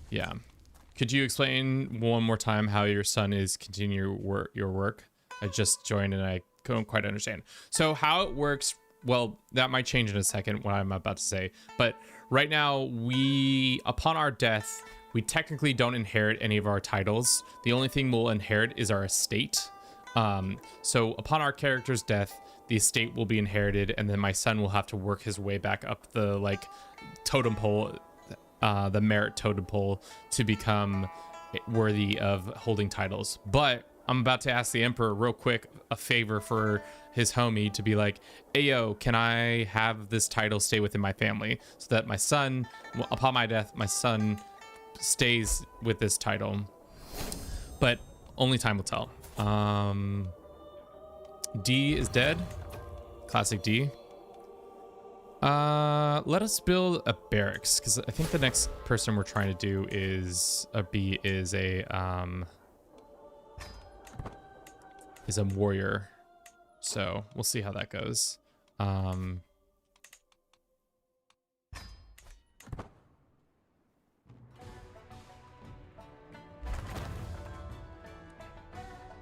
yeah. Could you explain one more time how your son is continuing your work? I just joined and I don't quite understand. So how it works, well, that might change in a second, what I'm about to say. But right now, upon our death, we technically don't inherit any of our titles. The only thing we'll inherit is our estate. So upon our character's death, the estate will be inherited, and then my son will have to work his way back up the totem pole, the merit totem pole, to become worthy of holding titles. But I'm about to ask the emperor real quick a favor for his homie to be like, "Ayo, can I have this title stay within my family so that my son, upon my death, my son stays with this title?" But only time will tell. D is dead. Classic D. Let us build a barracks, because I think the next person we're trying to do is a warrior. So we'll see how that goes.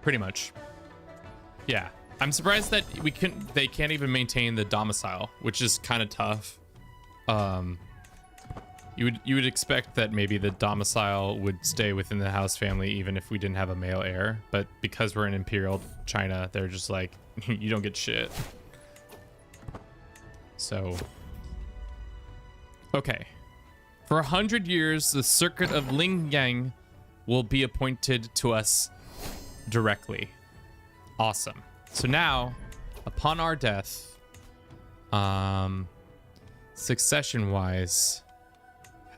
Pretty much. Yeah. I'm surprised that they can't even maintain the domicile, which is kind of tough. You would expect that maybe the domicile would stay within the house family even if we didn't have a male heir, but because we're in Imperial China, they're just like, you don't get shit. So, okay. For 100 years, the circuit of Lingyang will be appointed to us directly. Awesome. So now, upon our death, succession-wise,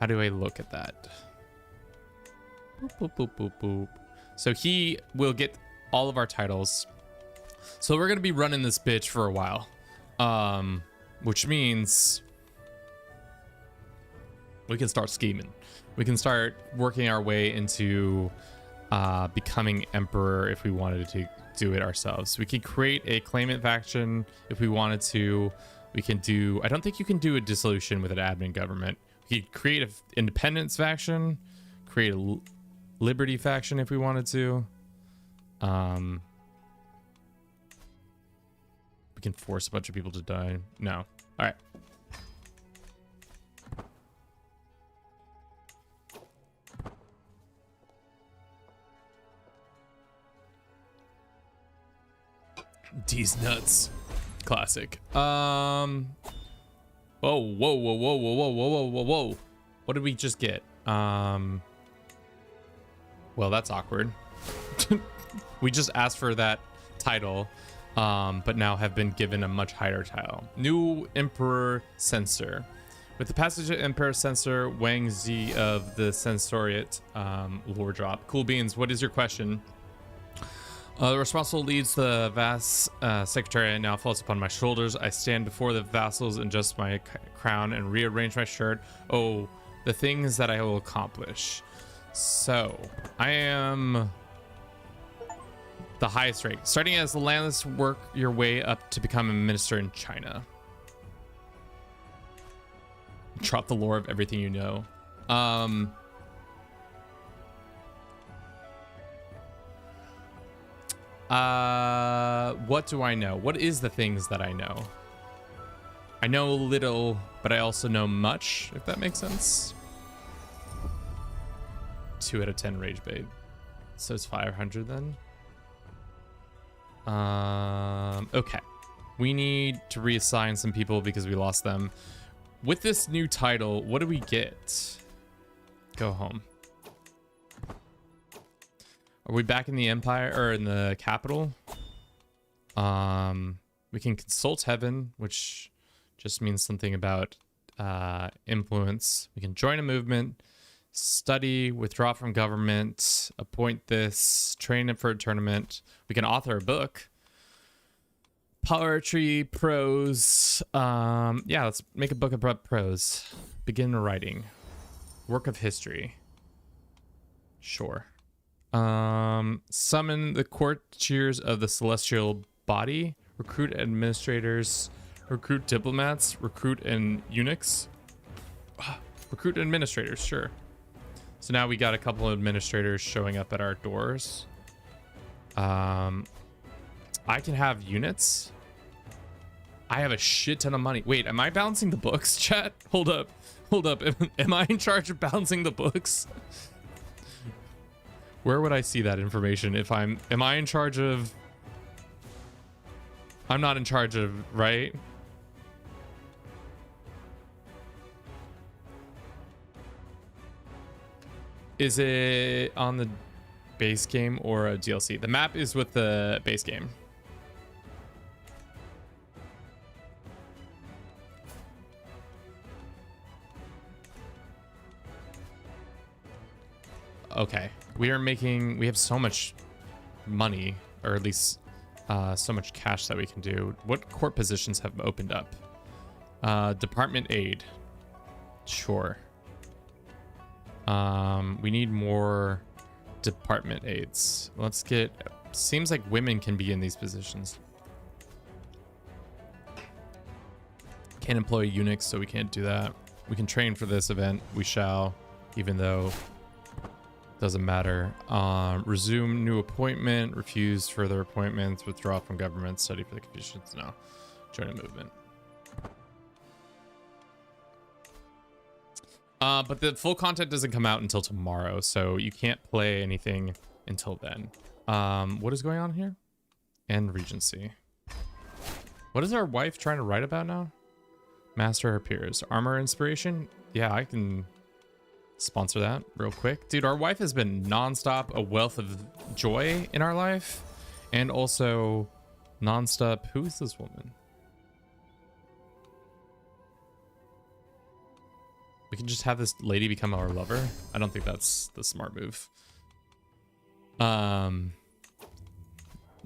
how do I look at that? Boop, boop, boop, boop, boop. So he will get all of our titles. So we're going to be running this bitch for a while, which means we can start scheming. We can start working our way into becoming emperor if we wanted to do it ourselves. We could create a claimant faction if we wanted to. We can do, I don't think you can do a dissolution with an admin government. We could create an independence faction, create a liberty faction if we wanted to. We can force a bunch of people to die. No. All right. These nuts. Classic. Whoa, whoa, whoa, whoa, whoa, whoa, whoa, whoa, whoa. What did we just get? Well, that's awkward. We just asked for that title, but now have been given a much higher title. New Emperor Censor. With the passage of Emperor Censor, Wang Zi of the Censoriate lore drop. Cool beans, what is your question? The responsible leads the vast secretary now falls upon my shoulders. I stand before the vassals, adjust my crown, and rearrange my shirt. Oh, the things that I will accomplish. So, I am the highest rank. Starting as the landless, work your way up to become a minister in China. Drop the lore of everything you know. What do I know? What is the things that I know? I know little, but I also know much, if that makes sense. 2 out of 10 rage bait. So it's 500 then. Okay. We need to reassign some people because we lost them. With this new title, what do we get? Go home. Are we back in the Empire or in the capital? We can consult heaven, which just means something about influence. We can join a movement, study, withdraw from government, appoint this, train it for a tournament. We can author a book. Poetry, prose. Yeah, let's make a book of prose. Begin writing. Work of history. Sure. Summon the courtiers of the celestial body, recruit administrators, recruit diplomats, recruit and eunuchs, recruit administrators. Sure. So now we got a couple of administrators showing up at our doors. I can have units. I have a shit ton of money. Wait, am I balancing the books, chat? Hold up. Am I in charge of balancing the books? Where would I see that information if am I in charge of? I'm not in charge of, right? Is it on the base game or a DLC? The map is with the base game. Okay. We have so much money, or at least so much cash that we can do. What court positions have opened up? Department aid. Sure. We need more department aids. Let's get, seems like women can be in these positions. Can't employ eunuchs, so we can't do that. We can train for this event. We shall, even though doesn't matter. Resume new appointment, refuse further appointments, withdraw from government, study for the conditions. No. Join a movement. But the full content doesn't come out until tomorrow, so you can't play anything until then. What is going on here? And Regency. What is our wife trying to write about now? Master her peers. Armor inspiration? Yeah, I can sponsor that real quick. Dude, our wife has been nonstop a wealth of joy in our life. And also nonstop. Who is this woman? We can just have this lady become our lover. I don't think that's the smart move.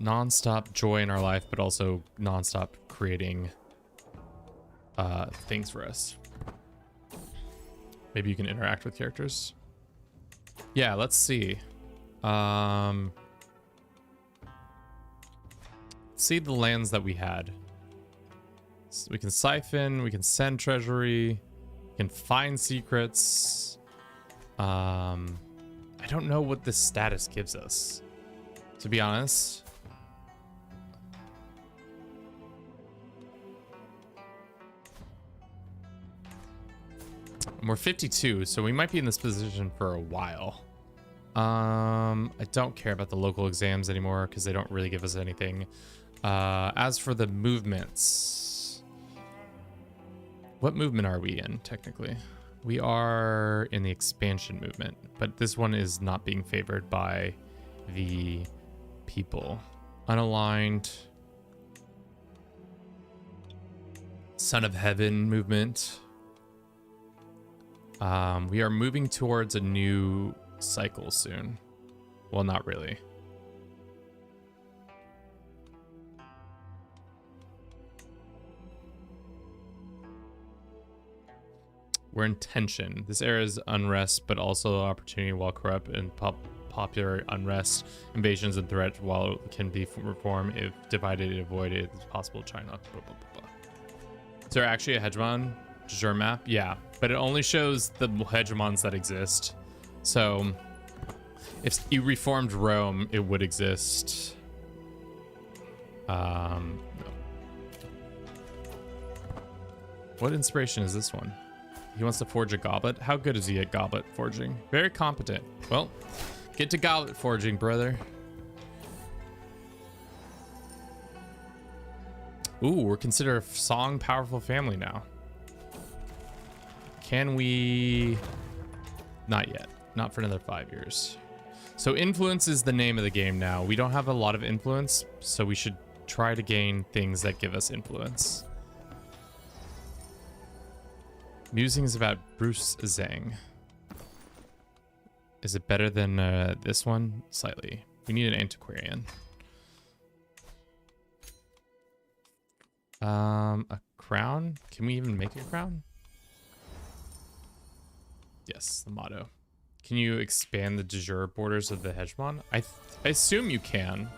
Non-stop joy in our life, but also non-stop creating things for us. Maybe you can interact with characters. Yeah, let's see. See the lands that we had. So we can siphon, we can send treasury, we can find secrets. I don't know what this status gives us, to be honest. We're 52, so we might be in this position for a while. I don't care about the local exams anymore because they don't really give us anything. As for the movements, what movement are we in technically? We are in the expansion movement, but this one is not being favored by the people. Unaligned. Son of Heaven movement. We are moving towards a new cycle soon. Well, not really. We're in tension. This era is unrest, but also opportunity while corrupt, and popular unrest, invasions, and threat while it can be reformed if divided and avoided. It's possible China. Blah, blah, blah, blah. Is there actually a hegemon Jur map? Yeah, but it only shows the hegemons that exist. So if you reformed Rome, it would exist. No. What inspiration is this one? He wants to forge a goblet. How good is he at goblet forging? Very competent. Well, get to goblet forging, brother. Ooh, we're considered a song powerful family now. Can we? Not yet. Not for another 5 years. So influence is the name of the game now. We don't have a lot of influence, so we should try to gain things that give us influence. Musings about Bruce Zhang. Is it better than this one? Slightly. We need an antiquarian. A crown? Can we even make a crown? Yes, the motto. Can you expand the de jure borders of the hegemon? I assume you can.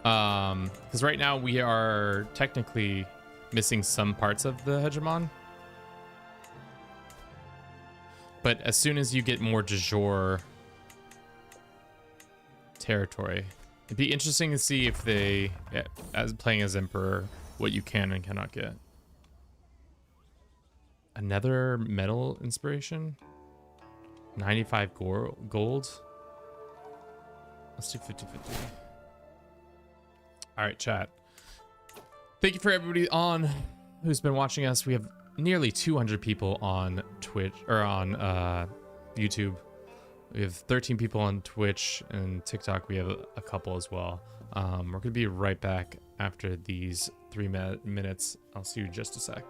Because right now we are technically missing some parts of the hegemon. But as soon as you get more de jure territory, it'd be interesting to see if they, as playing as emperor, what you can and cannot get. Another metal inspiration? 95 gold? Let's do 50-50. All right, chat. Thank you for everybody on who's been watching us. We have nearly 200 people on Twitch or on YouTube. We have 13 people on Twitch and TikTok. We have a couple as well. We're gonna be right back after these 3 minutes. I'll see you in just a sec.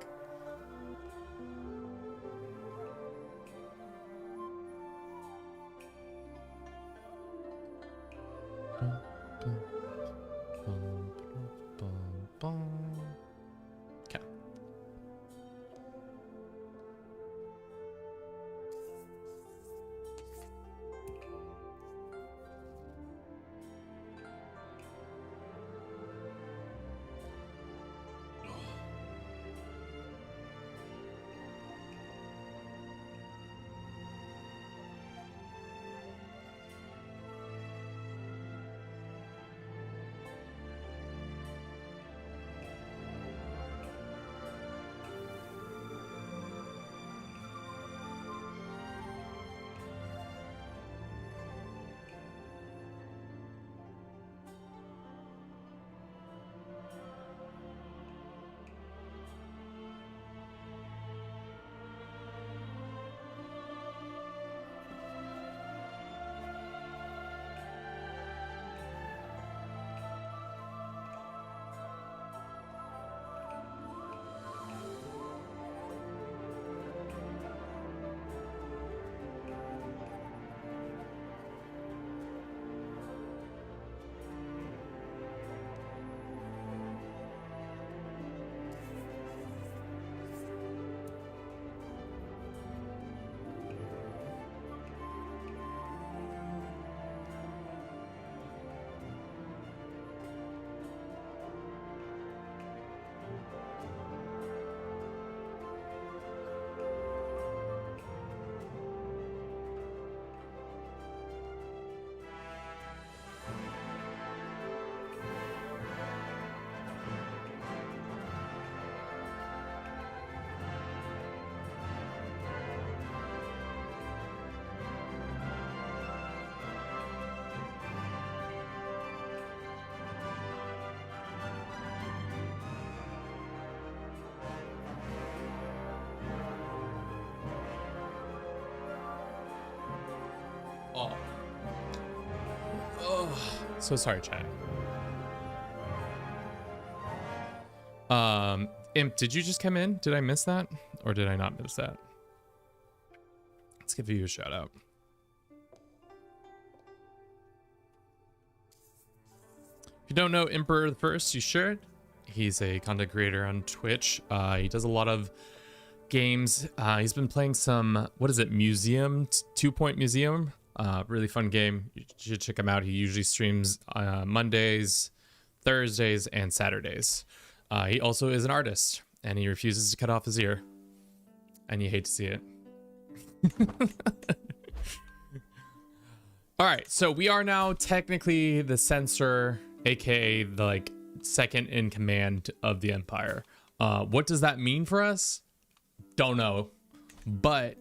Okay. Oh, so sorry, chat. Imp, did you just come in? Did I miss that? Or did I not miss that? Let's give you a shout out. If you don't know Emperor the First, you should. He's a content creator on Twitch. He does a lot of games. He's been playing some, what is it, Museum, 2 Point Museum. Really fun game. You should check him out. He usually streams Mondays, Thursdays, and Saturdays. He also is an artist, and he refuses to cut off his ear. And you hate to see it. All right, so we are now technically the censor, aka the like second in command of the Empire. What does that mean for us? Don't know, but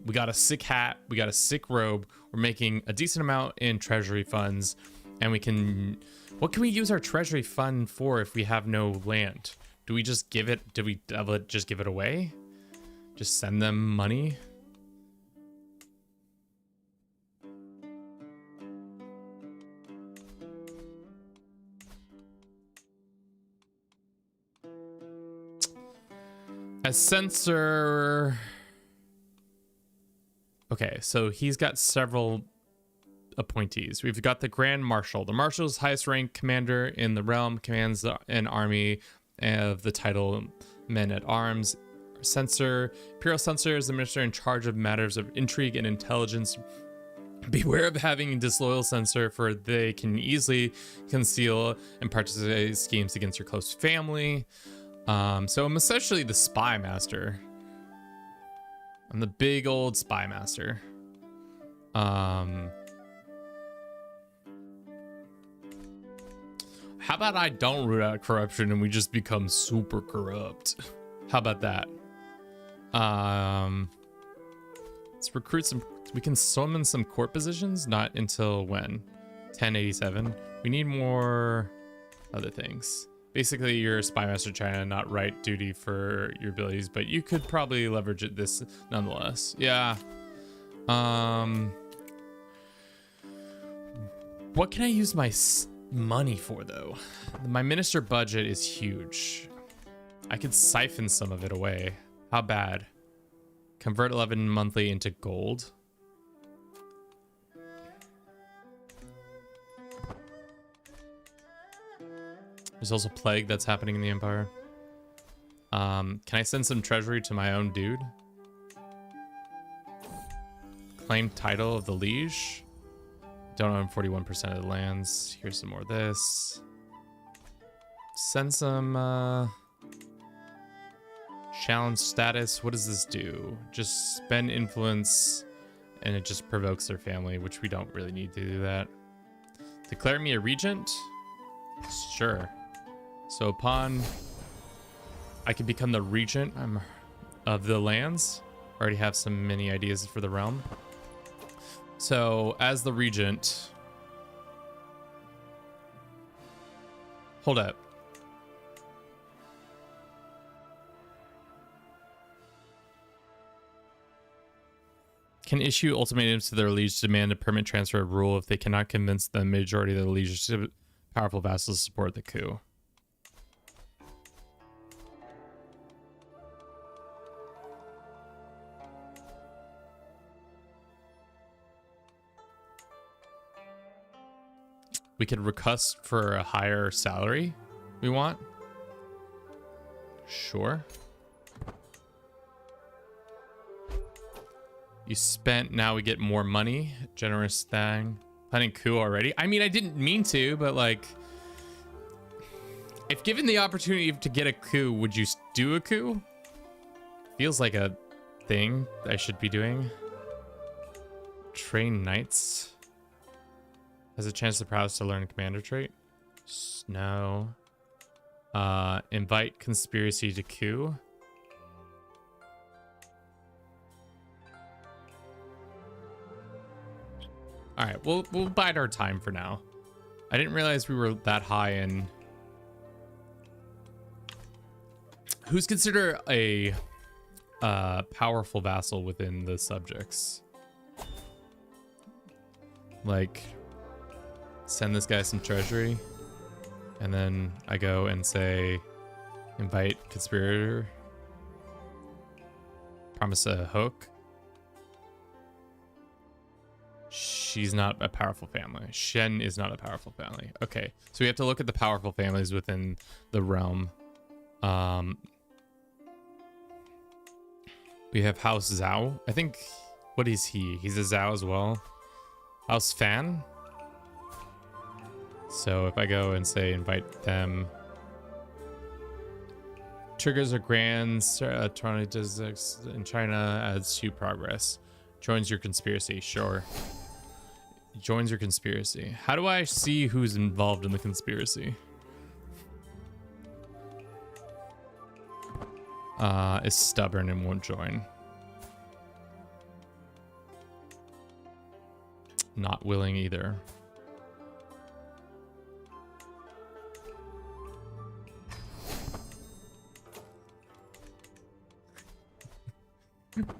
we got a sick hat, we got a sick robe, we're making a decent amount in treasury funds, and we can, what can we use our treasury fund for if we have no land? Do we just give it, do we just give it away? Just send them money? As censor. Okay, so he's got several appointees. We've got the Grand Marshal. The Marshal's highest rank commander in the realm, commands an army of the title Men at Arms. Censor. Imperial Censor is the minister in charge of matters of intrigue and intelligence. Beware of having a disloyal censor, for they can easily conceal and participate in schemes against your close family. So I'm essentially the spy master. I'm the big old spy master. How about I don't root out corruption and we just become super corrupt? How about that? Let's recruit some. We can summon some court positions. Not until when? 1087. We need more other things. Basically, you're a spy master China, not right duty for your abilities, but you could probably leverage it this nonetheless. Yeah. What can I use my money for though? My minister budget is huge. I could siphon some of it away. How bad? Convert 11 monthly into gold. There's also plague that's happening in the Empire. Can I send some treasury to my own dude? Claim title of the liege. Don't own 41% of the lands. Here's some more of this. Send some challenge status. What does this do? Just spend influence and it just provokes their family, which we don't really need to do that. Declare me a regent? Sure. So upon I can become the regent of the lands. Already have some many ideas for the realm. So as the regent, hold up. Can issue ultimatums to their liege to demand a permanent transfer of rule if they cannot convince the majority of their liege powerful vassals to support the coup. We could request for a higher salary we want. Sure. You spent, now we get more money. Generous thing. Planning coup already. I mean, I didn't mean to, but like, if given the opportunity to get a coup, would you do a coup? Feels like a thing I should be doing. Train knights. Has a chance to prowess to learn a commander trait. No. Invite conspiracy to coup. All right, we'll bide our time for now. I didn't realize we were that high in. Who's considered a powerful vassal within the subjects? like send this guy some treasury, and then I go and say invite conspirator, promise a hook. She's not a powerful family. Shen is not a powerful family. Okay, so we have to look at the powerful families within the realm. We have House Zhao. I think, what is he? He's a Zhao as well. House Fan. So if I go and say invite them, triggers a grand Toronto in China, adds to progress. Joins your conspiracy. Sure. Joins your conspiracy. How do I see who's involved in the conspiracy? Is stubborn and won't join. Not willing either.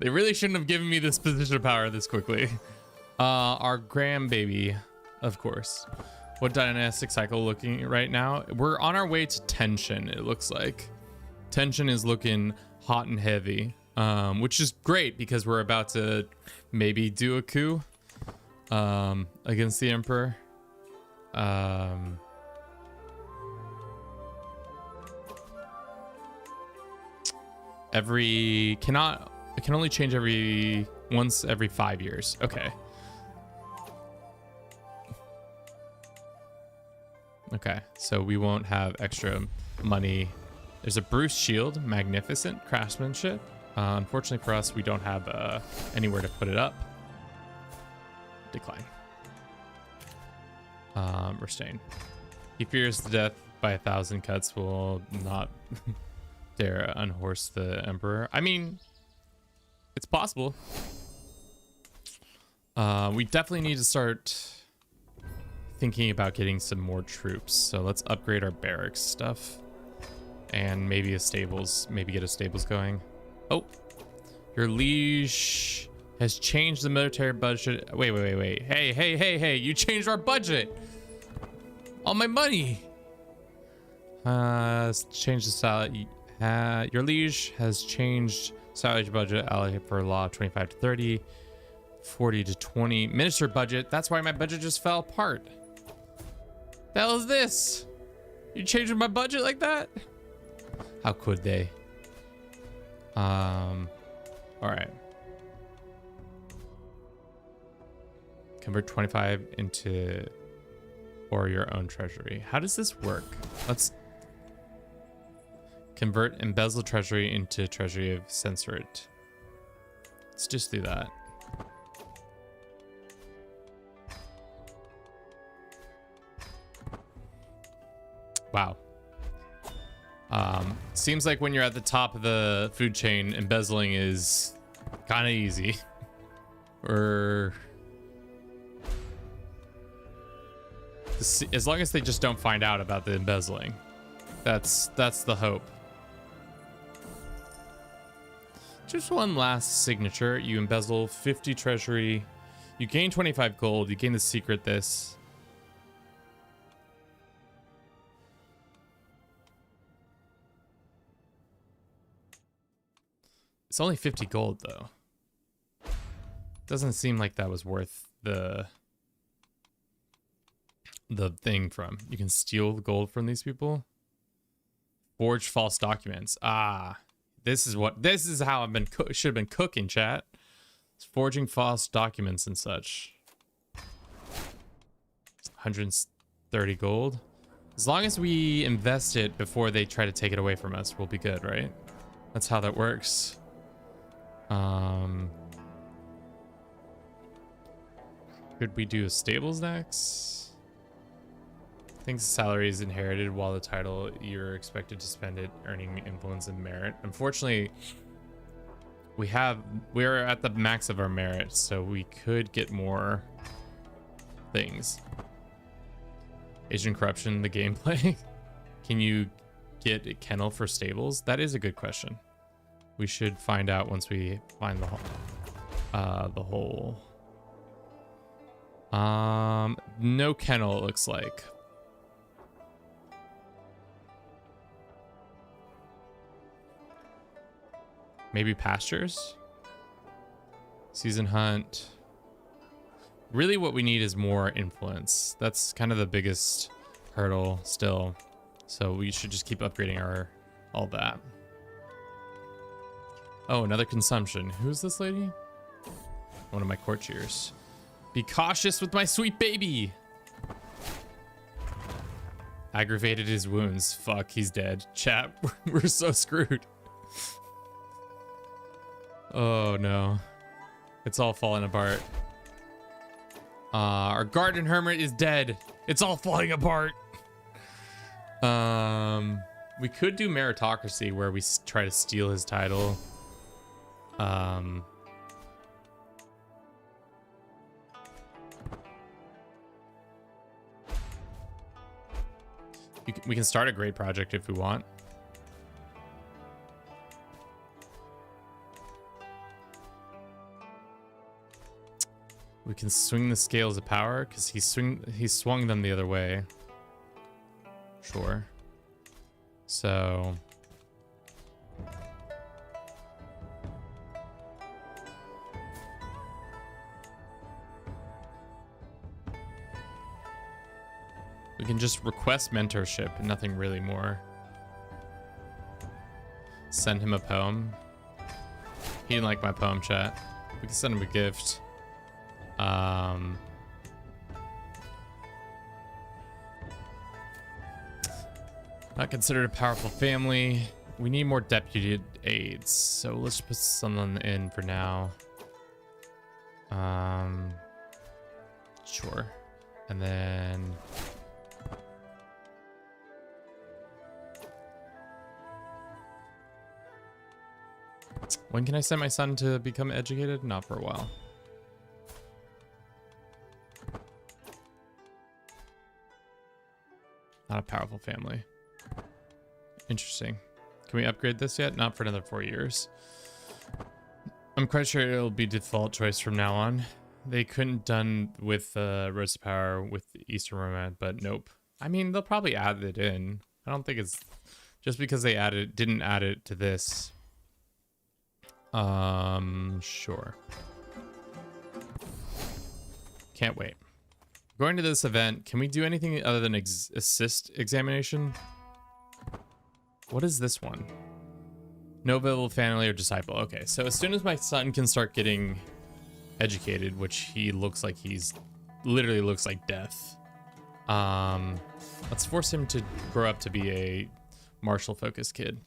They really shouldn't have given me this position of power this quickly. Our grandbaby, of course. What dynastic cycle looking right now? We're on our way to tension, it looks like. Tension is looking hot and heavy, which is great because we're about to maybe do a coup against the emperor. It can only change once every 5 years. Okay. Okay, so we won't have extra money. There's a Bruce shield, magnificent craftsmanship. Unfortunately for us, we don't have anywhere to put it up. Decline. Restrain. He fears the death by 1,000 cuts will not dare unhorse the emperor. I mean, it's possible. We definitely need to start thinking about getting some more troops. So let's upgrade our barracks stuff. And maybe get a stables going. Oh, your liege has changed the military budget. Wait. Hey, you changed our budget. All my money. Change the salary. Your liege has changed salary budget allocated for law 25 to 30, 40 to 20. Minister budget. That's why my budget just fell apart. The hell is this? You changing my budget like that? How could they? All right. Convert 25 into or your own treasury. How does this work? Let's convert embezzle treasury into treasury of censorate. Let's just do that. Wow. Seems like when you're at the top of the food chain, embezzling is kind of easy. Or as long as they just don't find out about the embezzling. That's the hope. Just one last signature. You embezzle 50 treasury. You gain 25 gold. You gain the secret this. It's only 50 gold though. Doesn't seem like that was worth the thing from. You can steal the gold from these people. Forge false documents. Ah, this is how I've been should have been cooking, chat. It's forging false documents and such. 130 gold. As long as we invest it before they try to take it away from us, we'll be good, right? That's how that works. Could we do a stables next? I think the salary is inherited while the title you're expected to spend it earning influence and merit. Unfortunately, we're at the max of our merit, so we could get more things. Agent corruption, the gameplay. Can you get a kennel for stables? That is a good question. We should find out once we find the whole No kennel, it looks like. Maybe pastures? Season hunt. Really what we need is more influence. That's kind of the biggest hurdle still. So we should just keep upgrading all that. Oh, another consumption. Who's this lady? One of my courtiers. Be cautious with my sweet baby. Aggravated his wounds. Fuck, he's dead. Chat, we're so screwed. Oh no. It's all falling apart. Our garden hermit is dead. It's all falling apart. We could do meritocracy where we try to steal his title. We can start a great project if we want. We can swing the scales of power because he swung them the other way. Sure. So we can just request mentorship and nothing really more. Send him a poem. He didn't like my poem, chat. We can send him a gift. Not considered a powerful family. We need more deputed aides, so let's put someone in for now. Sure. And then when can I send my son to become educated? Not for a while. Not a powerful family. Interesting. Can we upgrade this yet? Not for another 4 years. I'm quite sure it'll be default choice from now on. They couldn't done with Rose of Power with Eastern Romance, but nope. I mean, they'll probably add it in. I don't think it's just because they didn't add it to this. Sure. Can't wait. Going to this event, can we do anything other than assist examination? What is this one? No available family or disciple. Okay, so as soon as my son can start getting educated, which he looks like literally looks like death. Let's force him to grow up to be a martial focused kid.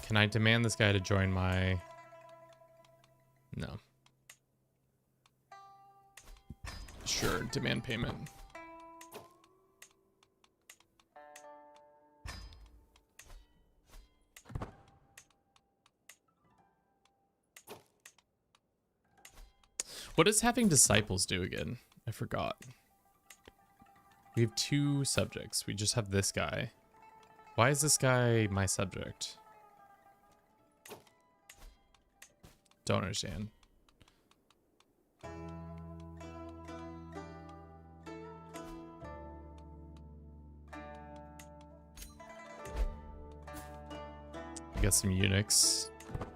Can I demand this guy to join my... No. Sure, demand payment. What does having disciples do again? I forgot. We have 2 subjects. We just have this guy. Why is this guy my subject? Don't understand. We got some eunuchs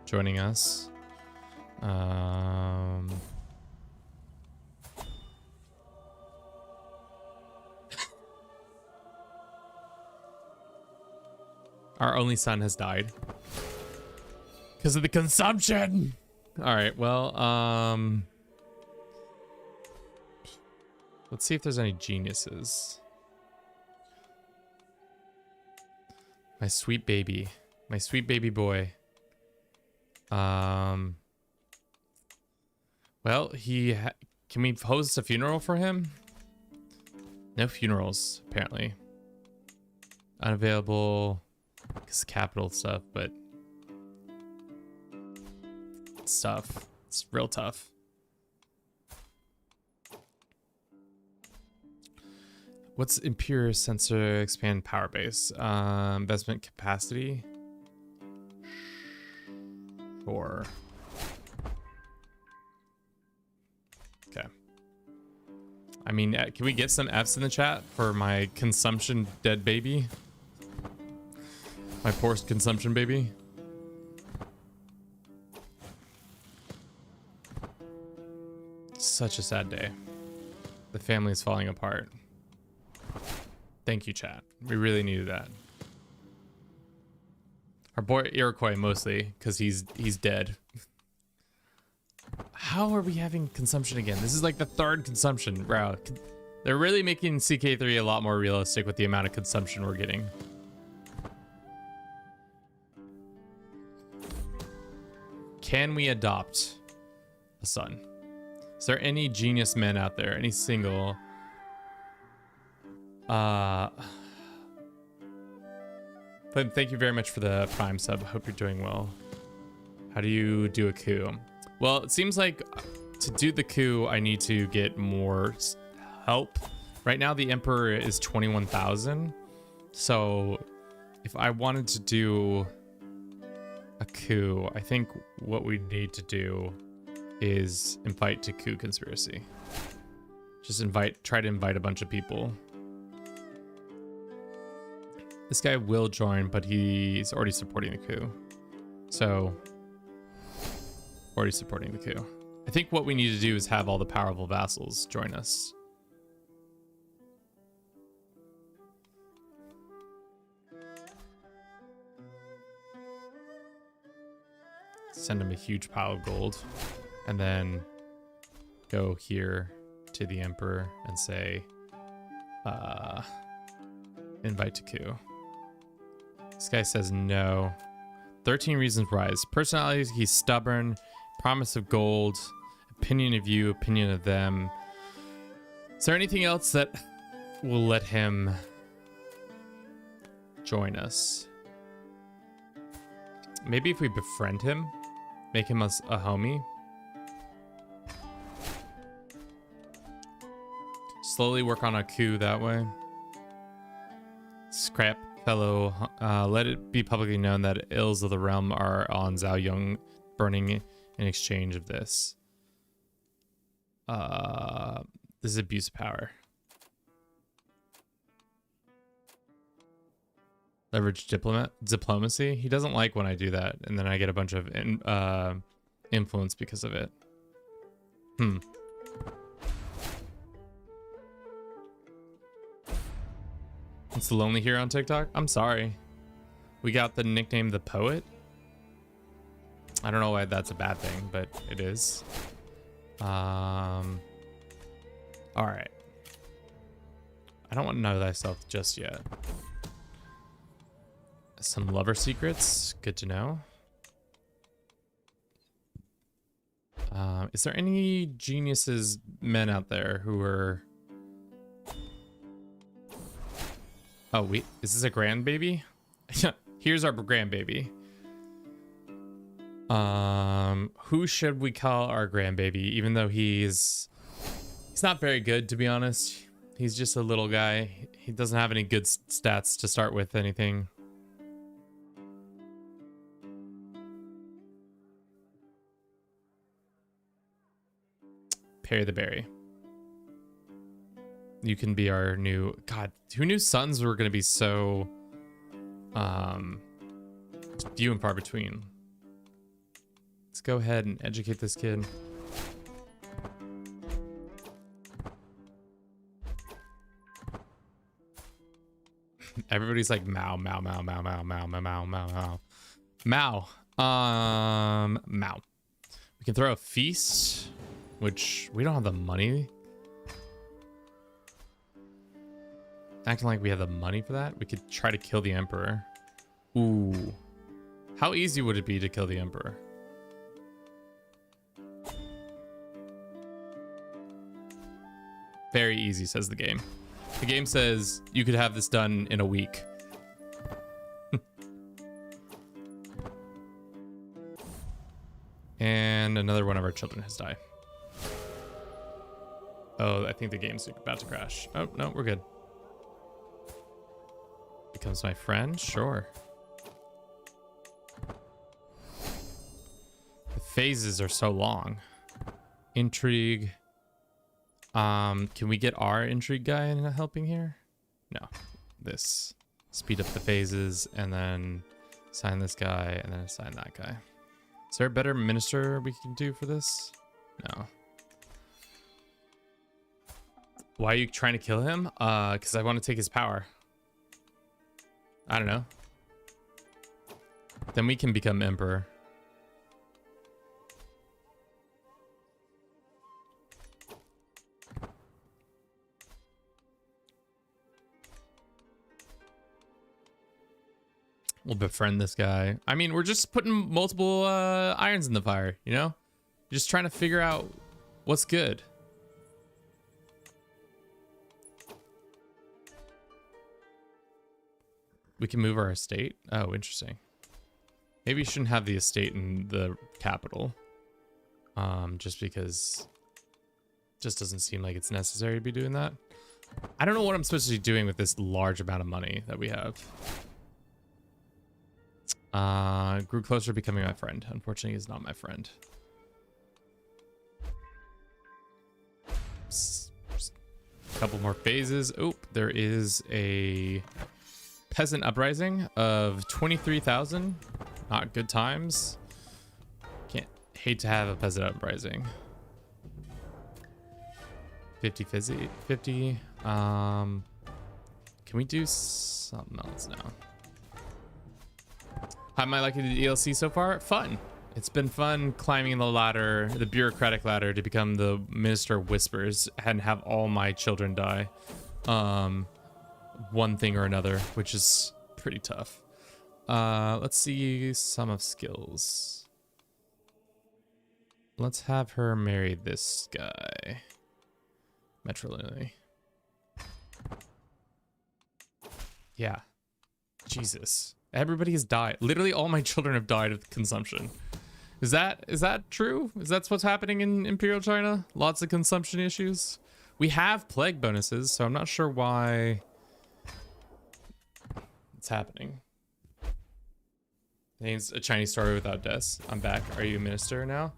joining us. Our only son has died because of the consumption. All right, well, let's see if there's any geniuses. My sweet baby boy. Well, can we host a funeral for him? No funerals, apparently. Unavailable, because capital stuff, but it's tough. It's real tough. What's Imperial sensor expand power base? Investment capacity. Sure. Okay. I mean, can we get some F's in the chat for my consumption dead baby? My poor consumption baby? Such a sad day. The family is falling apart. Thank you, chat. We really needed that. Our boy Iroquois mostly, because he's dead. How are we having consumption again? This is like the third consumption. Wow. They're really making CK3 a lot more realistic with the amount of consumption we're getting. Can we adopt a son? Is there any genius men out there? Any single? But thank you very much for the Prime sub. Hope you're doing well. How do you do a coup? Well, it seems like to do the coup, I need to get more help. Right now, the Emperor is 21,000. So if I wanted to do a coup, I think what we need to do is invite to coup conspiracy. Just try to invite a bunch of people. This guy will join, but he's already supporting the coup. So, already supporting the coup. I think what we need to do is have all the powerful vassals join us. Send him a huge pile of gold. And then go here to the Emperor and say, invite to coup. This guy says no. 13 reasons rise. Personality, he's stubborn. Promise of gold. Opinion of you, opinion of them. Is there anything else that will let him join us? Maybe if we befriend him, make him a homie. Slowly work on a coup that way. Scrap fellow, let it be publicly known that ills of the realm are on Zhao Yong burning in exchange of this. This is abuse of power. Leverage diplomacy. He doesn't like when I do that, and then I get a bunch of influence because of it. It's lonely here on TikTok. I'm sorry. We got the nickname The Poet. I don't know why that's a bad thing, but it is. All right. I don't want to know thyself just yet. Some lover secrets. Good to know. Is there any geniuses men out there who are... Oh, wait. Is this a grandbaby? Here's our grandbaby. Who should we call our grandbaby? Even though he's not very good, to be honest. He's just a little guy. He doesn't have any good stats to start with anything. Perry the Berry. You can be our new... God, who knew sons were going to be so... few and far between. Let's go ahead and educate this kid. Everybody's like Mao, Mao, Mao, Mao, Mao, Mao, Mao, Mao, Mao, Mao. Mao. We can throw a feast, which we don't have the money. Acting like we have the money for that. We could try to kill the Emperor. Ooh. How easy would it be to kill the Emperor? Very easy, says the game. The game says you could have this done in a week. And another one of our children has died. Oh, I think the game's about to crash. Oh, no, we're good. Becomes my friend? Sure. phases are so long. Intrigue. Can we get our intrigue guy in helping here? No. This. Speed up the phases and then assign this guy and then assign that guy. Is there a better minister we can do for this? No. Why are you trying to kill him? Because I want to take his power. I don't know. Then we can become emperor. We'll befriend this guy. I mean, we're just putting multiple irons in the fire, you know? Just trying to figure out what's good. We can move our estate. Oh, interesting. Maybe you shouldn't have the estate in the capital. Just because it just doesn't seem like it's necessary to be doing that. I don't know what I'm supposed to be doing with this large amount of money that we have. Grew closer to becoming my friend. Unfortunately, he's not my friend. A couple more phases. Oh, there is a peasant uprising of 23,000. Not good times. Hate to have a peasant uprising. 50 fizzy 50. Can we do something else now? How am I liking the DLC so far? Fun. It's been fun climbing the ladder, the bureaucratic ladder, to become the Minister of Whispers and have all my children die. One thing or another, which is pretty tough. Let's see some of skills. Let's have her marry this guy. Metrolini. Yeah. Jesus. Everybody has died. Literally all my children have died of consumption. Is that true? Is that what's happening in Imperial China? Lots of consumption issues? We have plague bonuses, so I'm not sure why it's happening. Name's a Chinese story without deaths. I'm back. Are you a minister now?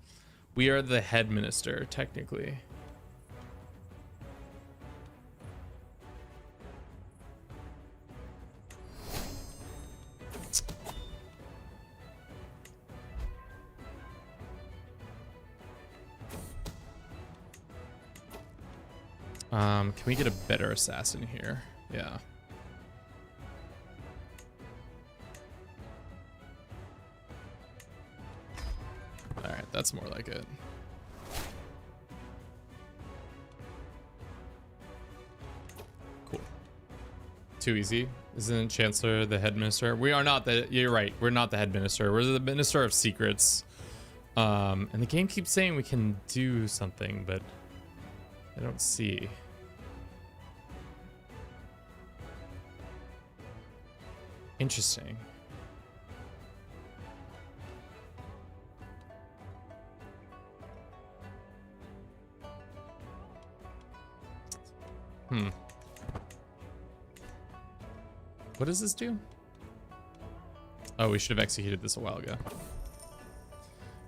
We are the head minister, technically. Can we get a better assassin here? Yeah. All right, that's more like it. Cool. Too easy. Isn't Chancellor the head minister? We are not the, you're right. We're not the head minister. We're the minister of secrets. And the game keeps saying we can do something, but I don't see. Interesting. What does this do? Oh, we should have executed this a while ago.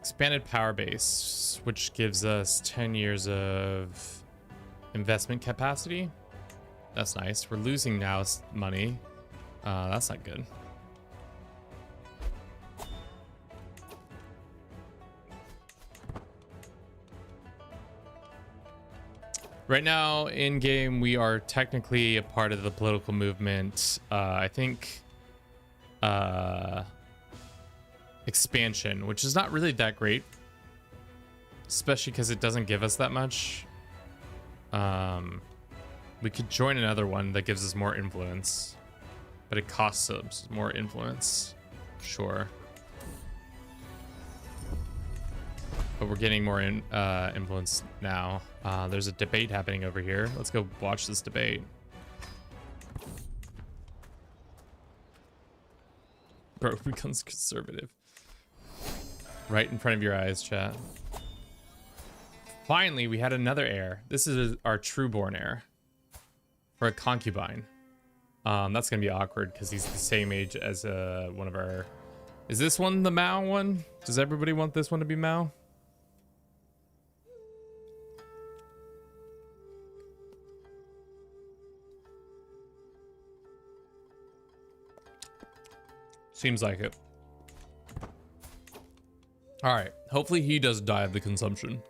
Expanded power base, which gives us 10 years of investment capacity. That's nice. We're losing now money. That's not good. Right now in game, we are technically a part of the political movement. I think expansion, which is not really that great, especially because it doesn't give us that much. We could join another one that gives us more influence, but it costs us more influence. Sure. But we're getting more influence now. There's a debate happening over here. Let's go watch this debate. Bro becomes conservative. Right in front of your eyes, chat. Finally, we had another heir. This is our true-born heir. For a concubine. That's gonna be awkward because he's the same age as one of our... Is this one the Mao one? Does everybody want this one to be Mao? Seems like it. All right. Hopefully he does die of the consumption.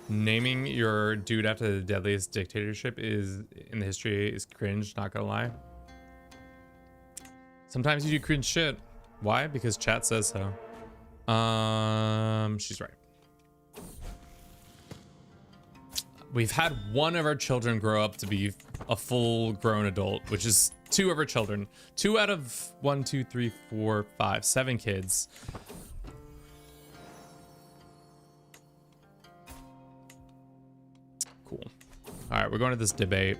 Naming your dude after the deadliest dictatorship is in the history is cringe, not gonna lie. Sometimes you do cringe shit. Why? Because chat says so. She's right. We've had one of our children grow up to be a full grown adult, which is 2 of our children. 2 out of 1, 2, 3, 4, 5, 7 kids. Cool. All right, we're going to this debate.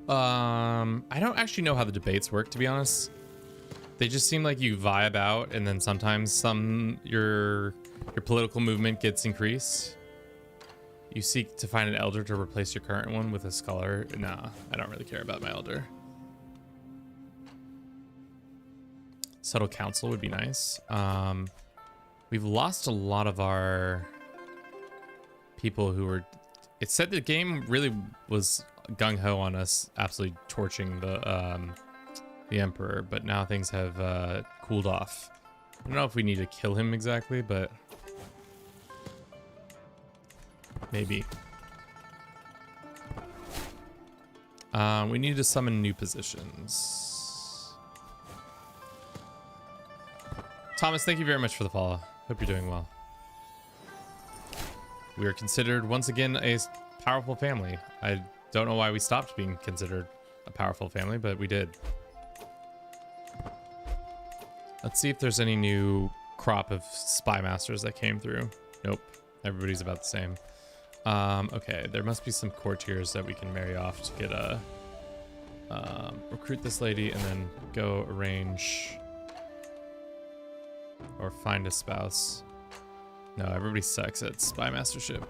I don't actually know how the debates work, to be honest. They just seem like you vibe out, and then sometimes your political movement gets increased. You seek to find an elder to replace your current one with a scholar. Nah, I don't really care about my elder. Subtle council would be nice. We've lost a lot of our people who were... It said the game really was gung-ho on us absolutely torching the Emperor, but now things have cooled off. I don't know if we need to kill him exactly, but maybe. We need to summon new positions. Thomas, thank you very much for the follow. Hope you're doing well. We are considered once again a powerful family. I don't know why we stopped being considered a powerful family, but we did. Let's see if there's any new crop of spy masters that came through. Nope, everybody's about the same. Okay, there must be some courtiers that we can marry off to get a recruit this lady and then go arrange or find a spouse. No, everybody sucks at spy mastership.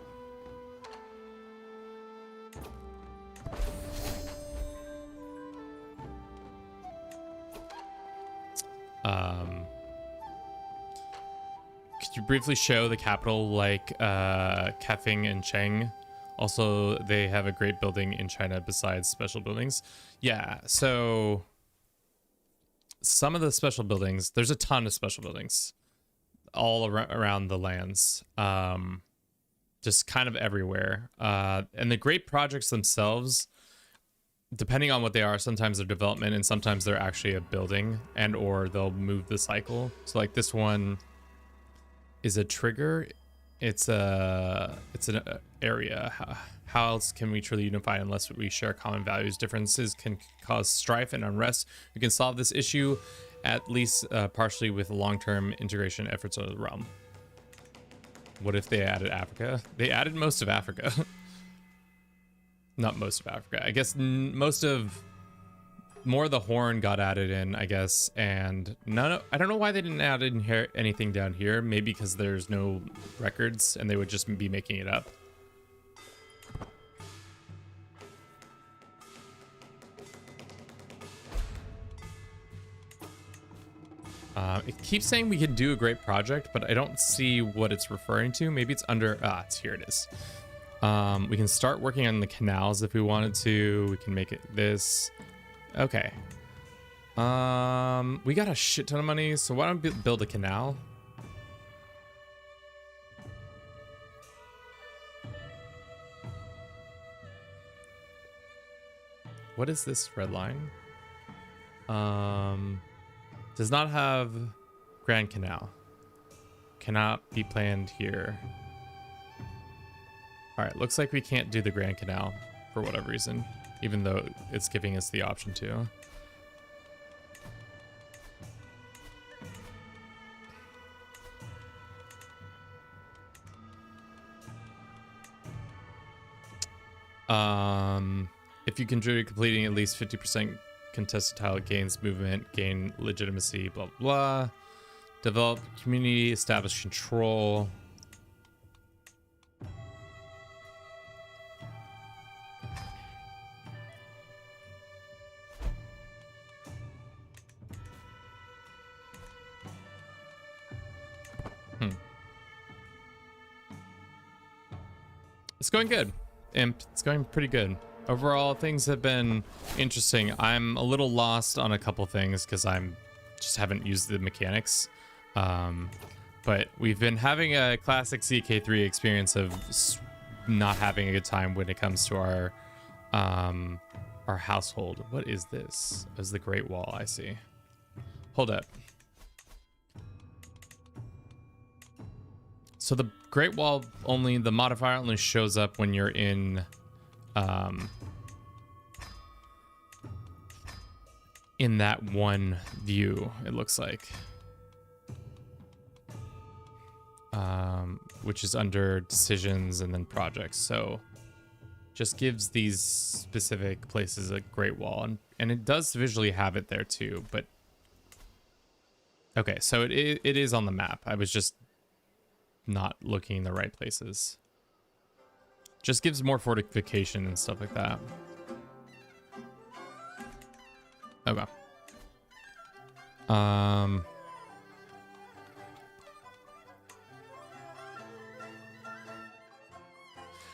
Could you briefly show the capital like Kefing and Cheng? Also, they have a great building in China besides special buildings. Yeah, so some of the special buildings, there's a ton of special buildings all around the lands, just kind of everywhere. And the great projects themselves, depending on what they are, sometimes they're development and sometimes they're actually a building, and or they'll move the cycle. So like this one is a trigger. It's an area. How else can we truly unify unless we share common values? Differences can cause strife and unrest. We can solve this issue at least partially with long-term integration efforts of the realm. What if they added Africa? They added most of Africa. Not most of Africa. I guess more of the Horn got added in, I guess, and I don't know why they didn't add in here anything down here. Maybe because there's no records and they would just be making it up. It keeps saying we can do a great project, but I don't see what it's referring to. Maybe it's under, here it is. We can start working on the canals if we wanted to. We can make it this. Okay. We got a shit ton of money, so why don't we build a canal? What is this red line? Does not have Grand Canal. Cannot be planned here. All right, looks like we can't do the Grand Canal for whatever reason, even though it's giving us the option to. If you contribute completing at least 50% contested tile, gains movement, gain legitimacy, blah, blah. Develop community, establish control. It's going good. Imp, it's going pretty good. Overall, things have been interesting. I'm a little lost on a couple things because I'm just haven't used the mechanics. But we've been having a classic CK3 experience of not having a good time when it comes to our household. What is this? Oh, is the Great Wall? I see. Hold up. So the Great Wall only, the modifier only shows up when you're in that one view, it looks like. Which is under decisions and then projects. So just gives these specific places a Great Wall, and it does visually have it there too, but okay, so it is on the map. I was just not looking in the right places. Just gives more fortification and stuff like that. Okay.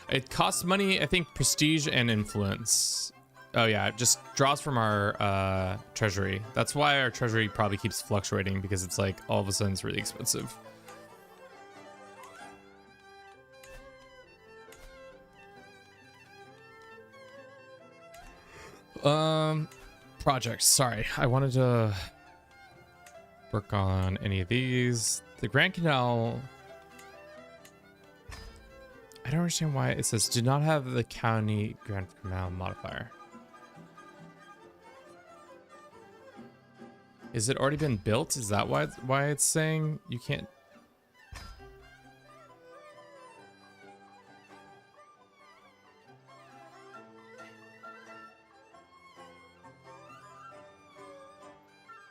It costs money, I think, prestige and influence. Oh yeah, it just draws from our treasury. That's why our treasury probably keeps fluctuating, because it's like all of a sudden it's really expensive. Projects. Sorry, I wanted to work on any of these. The Grand Canal. I don't understand why it says do not have the county Grand Canal modifier. Is it already been built? Is that why it's saying you can't?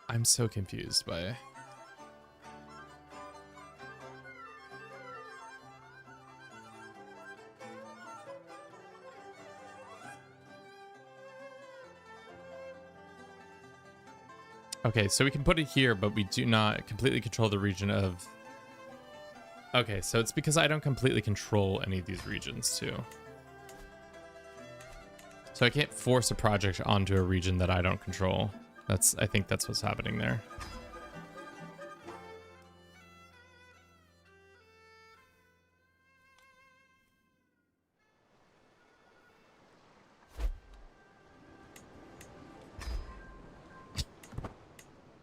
I'm so confused by it. Okay, so we can put it here, but we do not completely control the region of... Okay, so it's because I don't completely control any of these regions, too. So I can't force a project onto a region that I don't control. I think that's what's happening there.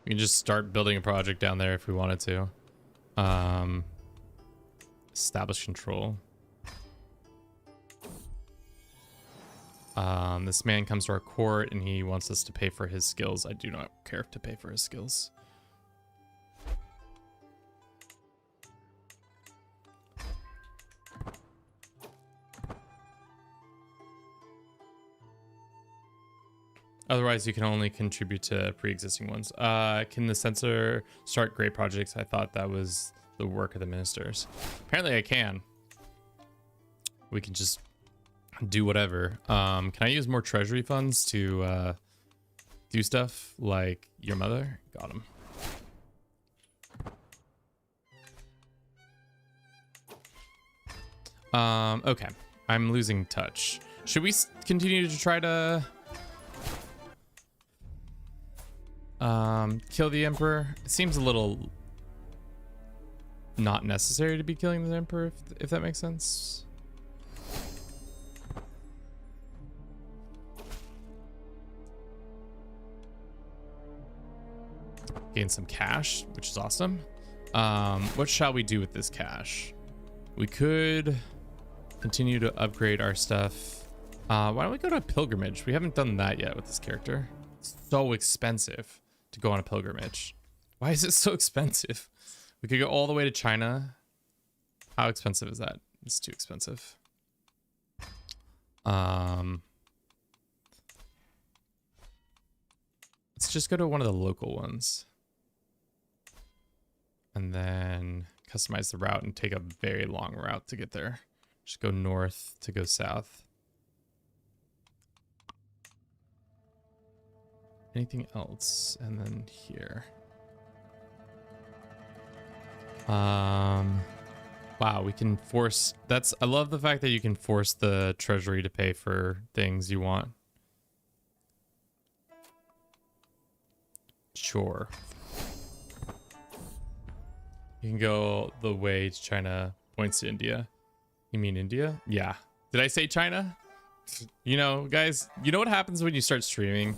We can just start building a project down there if we wanted to. Establish control. This man comes to our court and he wants us to pay for his skills. I do not care to pay for his skills. Otherwise, you can only contribute to pre-existing ones. Can the censor start great projects? I thought that was the work of the ministers. Apparently I can. We can just do whatever. Can I use more treasury funds to do stuff like your mother? Got him. Okay. I'm losing touch. Should we continue to try to kill the emperor? It seems a little not necessary to be killing the emperor, if that makes sense. Gain some cash, which is awesome. What shall we do with this cash? We could continue to upgrade our stuff. Why don't we go to a pilgrimage? We haven't done that yet with this character. It's so expensive to go on a pilgrimage. Why is it so expensive? We could go all the way to China. How expensive is that? It's too expensive. Let's just go to one of the local ones. And then customize the route and take a very long route to get there. Just go north to go south. Anything else? And then here. Wow, Wow, we can force... I love the fact that you can force the treasury to pay for things you want. Sure. You can go the way to China points to India. You mean India? Yeah. Did I say China? You know, guys, you know what happens when you start streaming?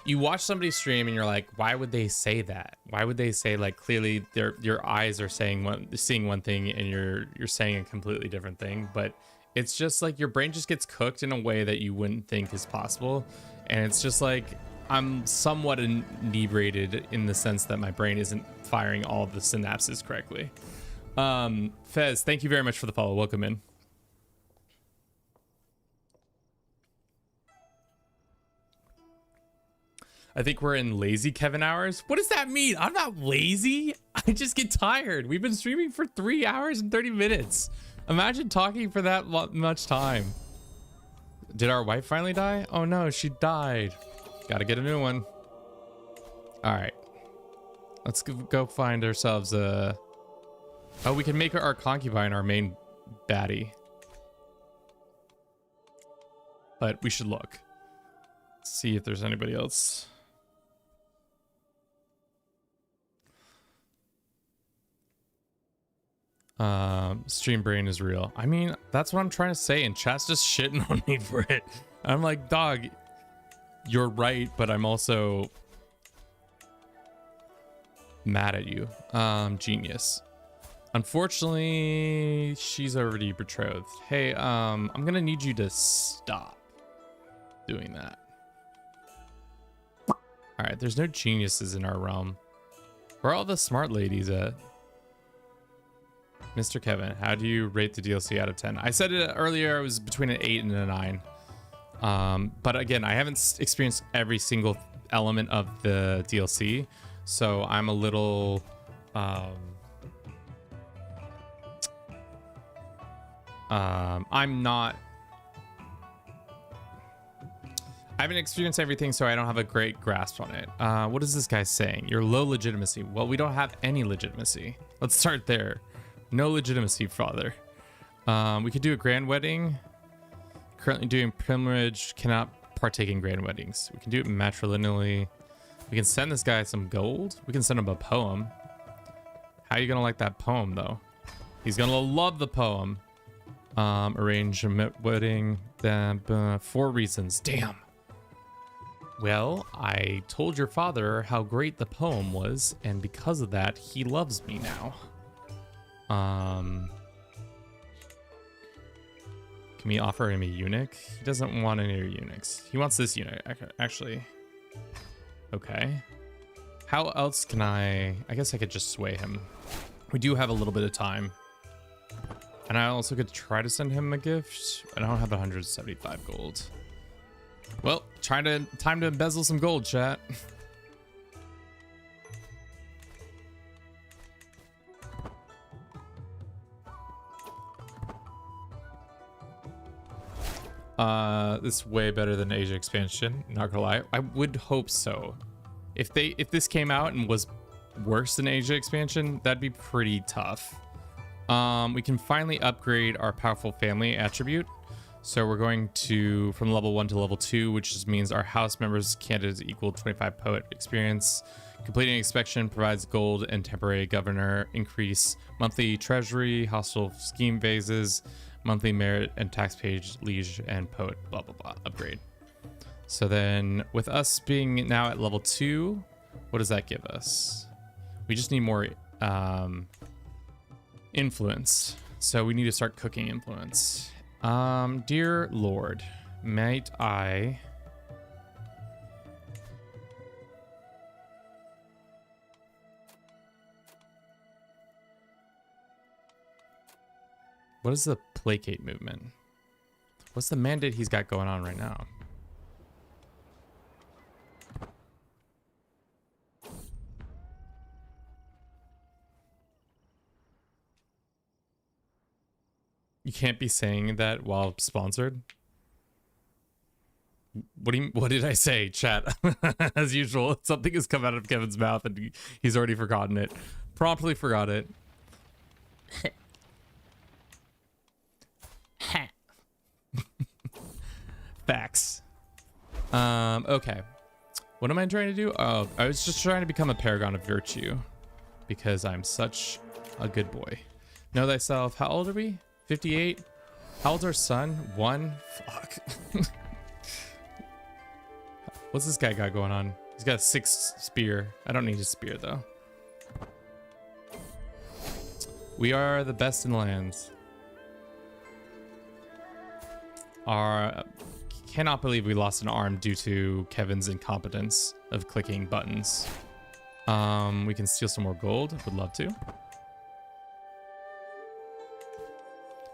You watch somebody stream and you're like, why would they say that? Why would they say, like, clearly your eyes are seeing one thing and you're saying a completely different thing? But it's just like your brain just gets cooked in a way that you wouldn't think is possible. And it's just like, I'm somewhat inebriated in the sense that my brain isn't firing all of the synapses correctly. Fez, thank you very much for the follow. Welcome in. I think we're in lazy Kevin hours. What does that mean? I'm not lazy. I just get tired. We've been streaming for 3 hours and 30 minutes. Imagine talking for that much time. Did our wife finally die? Oh no, she died. Gotta get a new one. All right. Let's go find ourselves a... Oh, we can make our concubine our main baddie. But we should look. See if there's anybody else. Stream brain is real. I mean, that's what I'm trying to say, and chat's just shitting on me for it. I'm like, dog, you're right, but I'm also mad at you. Genius. Unfortunately, she's already betrothed. Hey, I'm gonna need you to stop doing that. All right, there's no geniuses in our realm. Where are all the smart ladies at? Mr. Kevin, how do you rate the DLC out of 10? I said it earlier, it was between an 8 and a 9. But again, I haven't experienced every single element of the DLC, so I'm a little... I'm not... I haven't experienced everything, so I don't have a great grasp on it. What is this guy saying? You're low legitimacy. Well, we don't have any legitimacy. Let's start there. No legitimacy, father. We could do a grand wedding. Currently doing pilgrimage. Cannot partake in grand weddings. We can do it matrilineally. We can send this guy some gold. We can send him a poem. How are you gonna like that poem, though? He's gonna love the poem. Arrange a wedding. 4 reasons. Damn. Well, I told your father how great the poem was, and because of that, he loves me now. Can we offer him a eunuch? He doesn't want any eunuchs. He wants this eunuch, actually. Okay. How else can I guess I could just sway him. We do have a little bit of time. And I also could try to send him a gift. I don't have 175 gold. Well, time to embezzle some gold, chat. This is way better than Asia expansion, not gonna lie. I would hope so. If this came out and was worse than Asia expansion, that'd be pretty tough. We can finally upgrade our powerful family attribute. So we're going to from level 1 to level 2, which just means our house members candidates equal 25 poet experience. Completing inspection provides gold and temporary governor increase, monthly treasury, hostile scheme phases, monthly merit and tax page, liege and poet, blah blah blah. Upgrade. So then with us being now at level 2, what does that give us? We just need more influence. So we need to start cooking influence. Dear Lord, might I... What is the placate movement? What's the mandate he's got going on right now? You can't be saying that while sponsored. What did I say, chat? As usual, something has come out of Kevin's mouth and he's already forgotten it. Promptly forgot it. Facts. Okay. What am I trying to do? Oh, I was just trying to become a paragon of virtue because I'm such a good boy. Know thyself. How old are we? 58? How old's our son? 1? Fuck. What's this guy got going on? He's got a 6 spear. I don't need a spear though. We are the best in the lands. Cannot believe we lost an arm due to Kevin's incompetence of clicking buttons. We can steal some more gold. Would love to.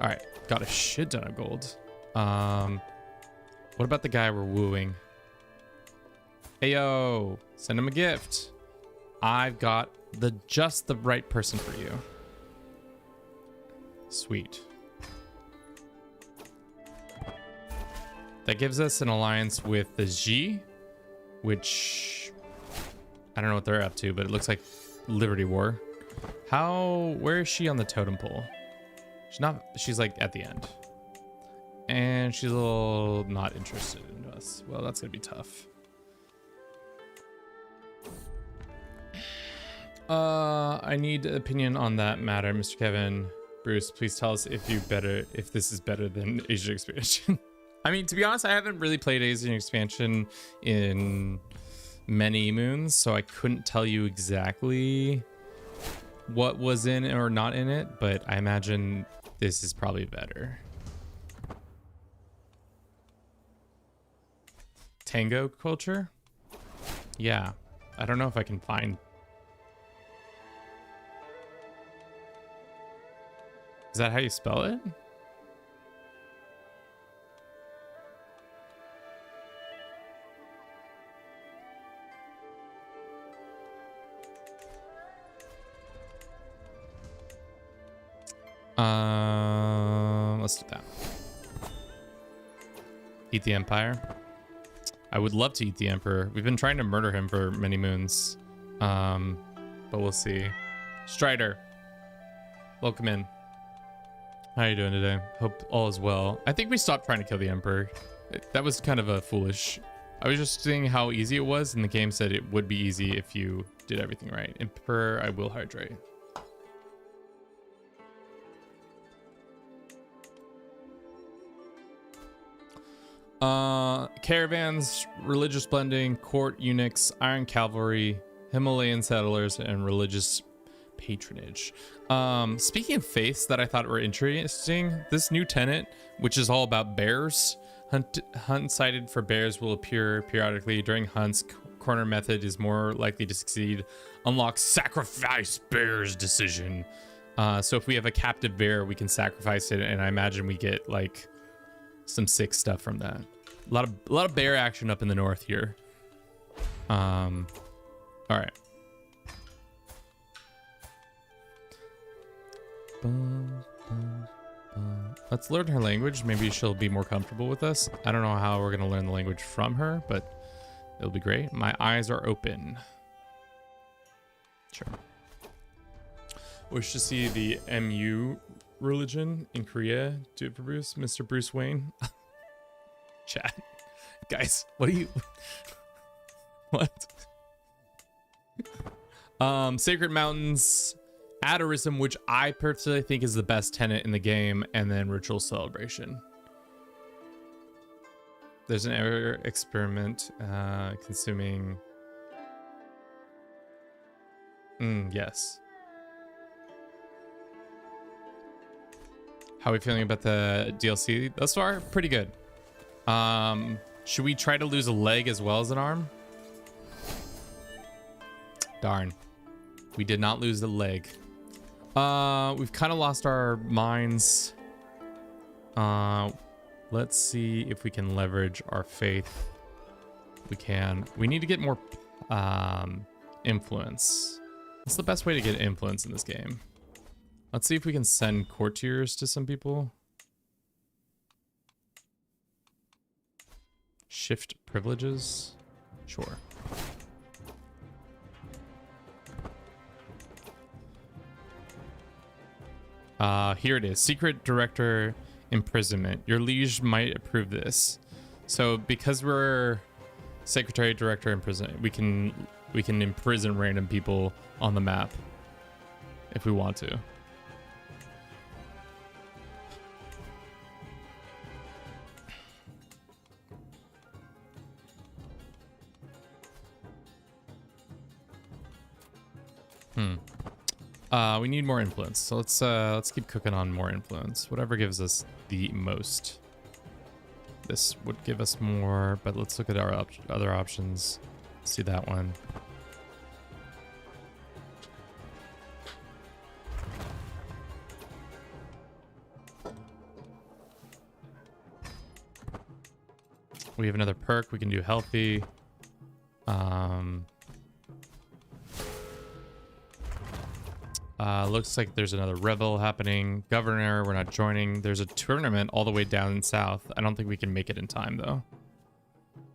All right, got a shit ton of gold. What about the guy we're wooing? Heyo, send him a gift. I've got just the right person for you. Sweet. That gives us an alliance with the G, which I don't know what they're up to, but it looks like Liberty War. Where is she on the totem pole? She's like at the end. And she's a little not interested in us. Well, that's gonna be tough. I need an opinion on that matter, Mr. Kevin. Bruce, please tell us if this is better than Asian expansion. I mean, to be honest, I haven't really played Asian expansion in many moons, so I couldn't tell you exactly what was in or not in it, but I imagine this is probably better. Tango culture? Yeah, I don't know if I can find. Is that how you spell it? Let's do that. Eat the Empire. I would love to eat the Emperor. We've been trying to murder him for many moons. But we'll see. Strider, welcome in. How are you doing today? Hope all is well. I think we stopped trying to kill the Emperor. That was kind of a foolish. I was just seeing how easy it was, and the game said it would be easy if you did everything right. Emperor, I will hydrate. Caravans, religious blending, court eunuchs, iron cavalry, Himalayan settlers, and religious patronage. Speaking of faiths that I thought were interesting, this new tenant, which is all about bears, hunt sighted for bears will appear periodically during hunts. Corner method is more likely to succeed. Unlock sacrifice bears decision. So if we have a captive bear, we can sacrifice it, and I imagine we get like some sick stuff from that. A lot of bear action up in the north here. All right. Let's learn her language. Maybe she'll be more comfortable with us. I don't know how we're gonna learn the language from her, but it'll be great. My eyes are open. Sure. Wish to see the MU religion in Korea. Do it for Bruce, Mr. Bruce Wayne. Chat. Guys, what are you... What? Sacred Mountains, Adorism, which I personally think is the best tenet in the game, and then Ritual Celebration. There's an error experiment consuming... yes. How are we feeling about the DLC thus far? Pretty good. Should we try to lose a leg as well as an arm? Darn. We did not lose the leg. We've kind of lost our minds. Let's see if we can leverage our faith. We can. We need to get more influence. What's the best way to get influence in this game? Let's see if we can send courtiers to some people. Shift privileges? Sure. Here it is. Secret Director Imprisonment. Your liege might approve this. So because we're Secretary Director Imprisonment, we can imprison random people on the map if we want to. We need more influence. So let's keep cooking on more influence. Whatever gives us the most. This would give us more, but let's look at our other options. See that one. We have another perk. We can do healthy. Looks like there's another revel happening. Governor, we're not joining. There's a tournament all the way down in south. I don't think we can make it in time though,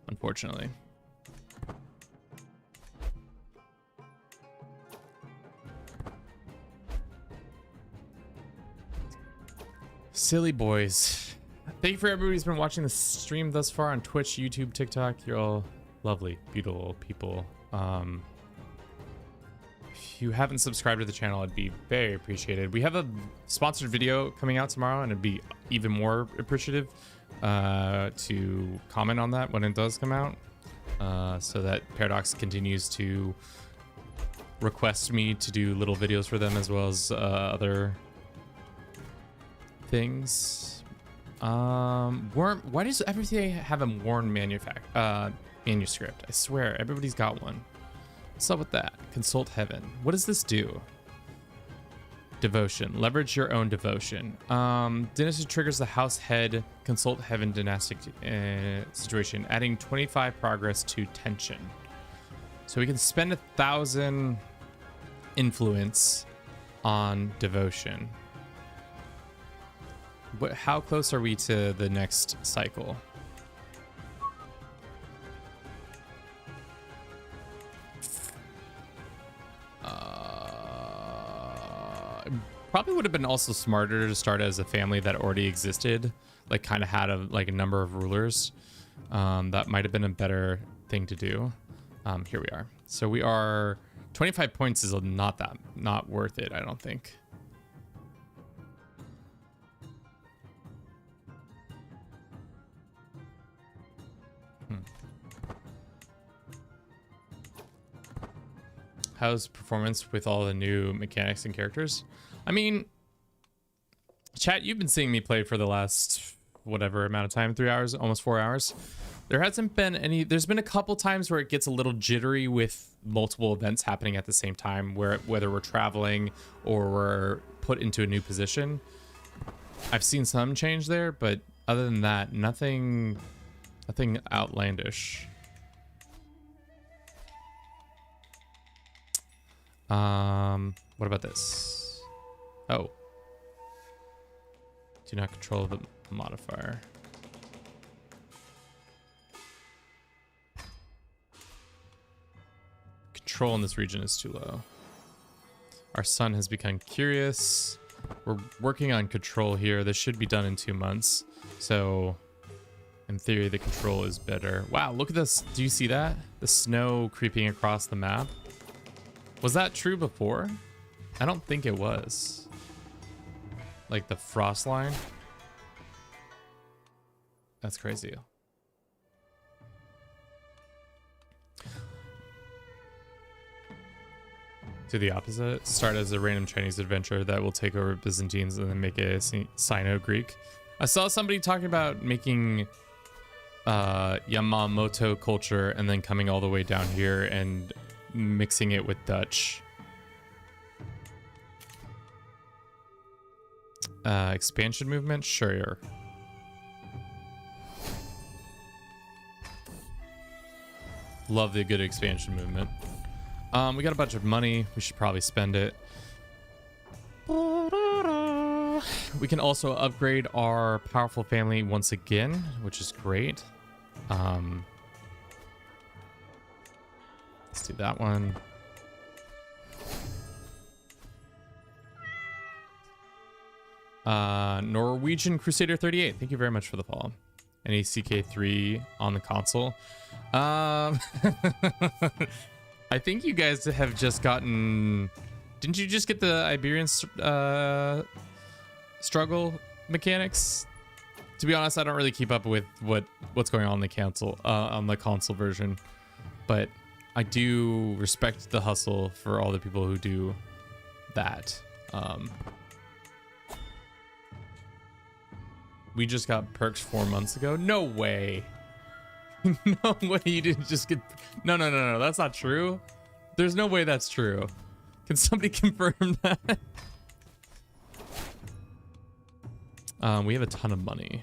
unfortunately. Silly boys. Thank you for everybody who's been watching the stream thus far on Twitch, YouTube, TikTok. You're all lovely, beautiful people. If you haven't subscribed to the channel, it'd be very appreciated. We have a sponsored video coming out tomorrow, and it'd be even more appreciative to comment on that when it does come out, so that Paradox continues to request me to do little videos for them as well as other things. Why does everything have a worn manuscript? I swear, everybody's got one. What's up with that? Consult Heaven. What does this do? Devotion. Leverage your own devotion. Dynasty triggers the house head Consult Heaven dynastic situation, adding 25 progress to tension. So we can spend 1,000 influence on devotion. How close are we to the next cycle? Probably would have been also smarter to start as a family that already existed, like kind of had a number of rulers. That might have been a better thing to do. Here we are. So we are 25 points is not worth it, I don't think. How's performance with all the new mechanics and characters? I mean, chat, you've been seeing me play for the last whatever amount of time, 3 hours, almost 4 hours. There hasn't been any, there's been a couple times where it gets a little jittery with multiple events happening at the same time, whether we're traveling or we're put into a new position. I've seen some change there, but other than that, nothing outlandish. What about this? Oh. Do not control the modifier. Control in this region is too low. Our son has become curious. We're working on control here. This should be done in 2 months. So, in theory, the control is better. Wow, look at this. Do you see that? The snow creeping across the map. Was that true before? I don't think it was. Like the frost line. That's crazy. Do the opposite. Start as a random Chinese adventure that will take over Byzantines and then make it a Sino-Greek. I saw somebody talking about making Yamamoto culture and then coming all the way down here and mixing it with Dutch. Expansion movement? Sure. Love the good expansion movement. We got a bunch of money. We should probably spend it. We can also upgrade our powerful family once again, which is great. Let's do that one. Norwegian Crusader 38. Thank you very much for the follow. NACK3 on the console. I think you guys have just gotten... Didn't you just get the Iberian struggle mechanics? To be honest, I don't really keep up with what's going on the console version, but I do respect the hustle for all the people who do that. We just got perks 4 months ago. No way. No way you didn't just get... No, that's not true. There's no way that's true. Can somebody confirm that? We have a ton of money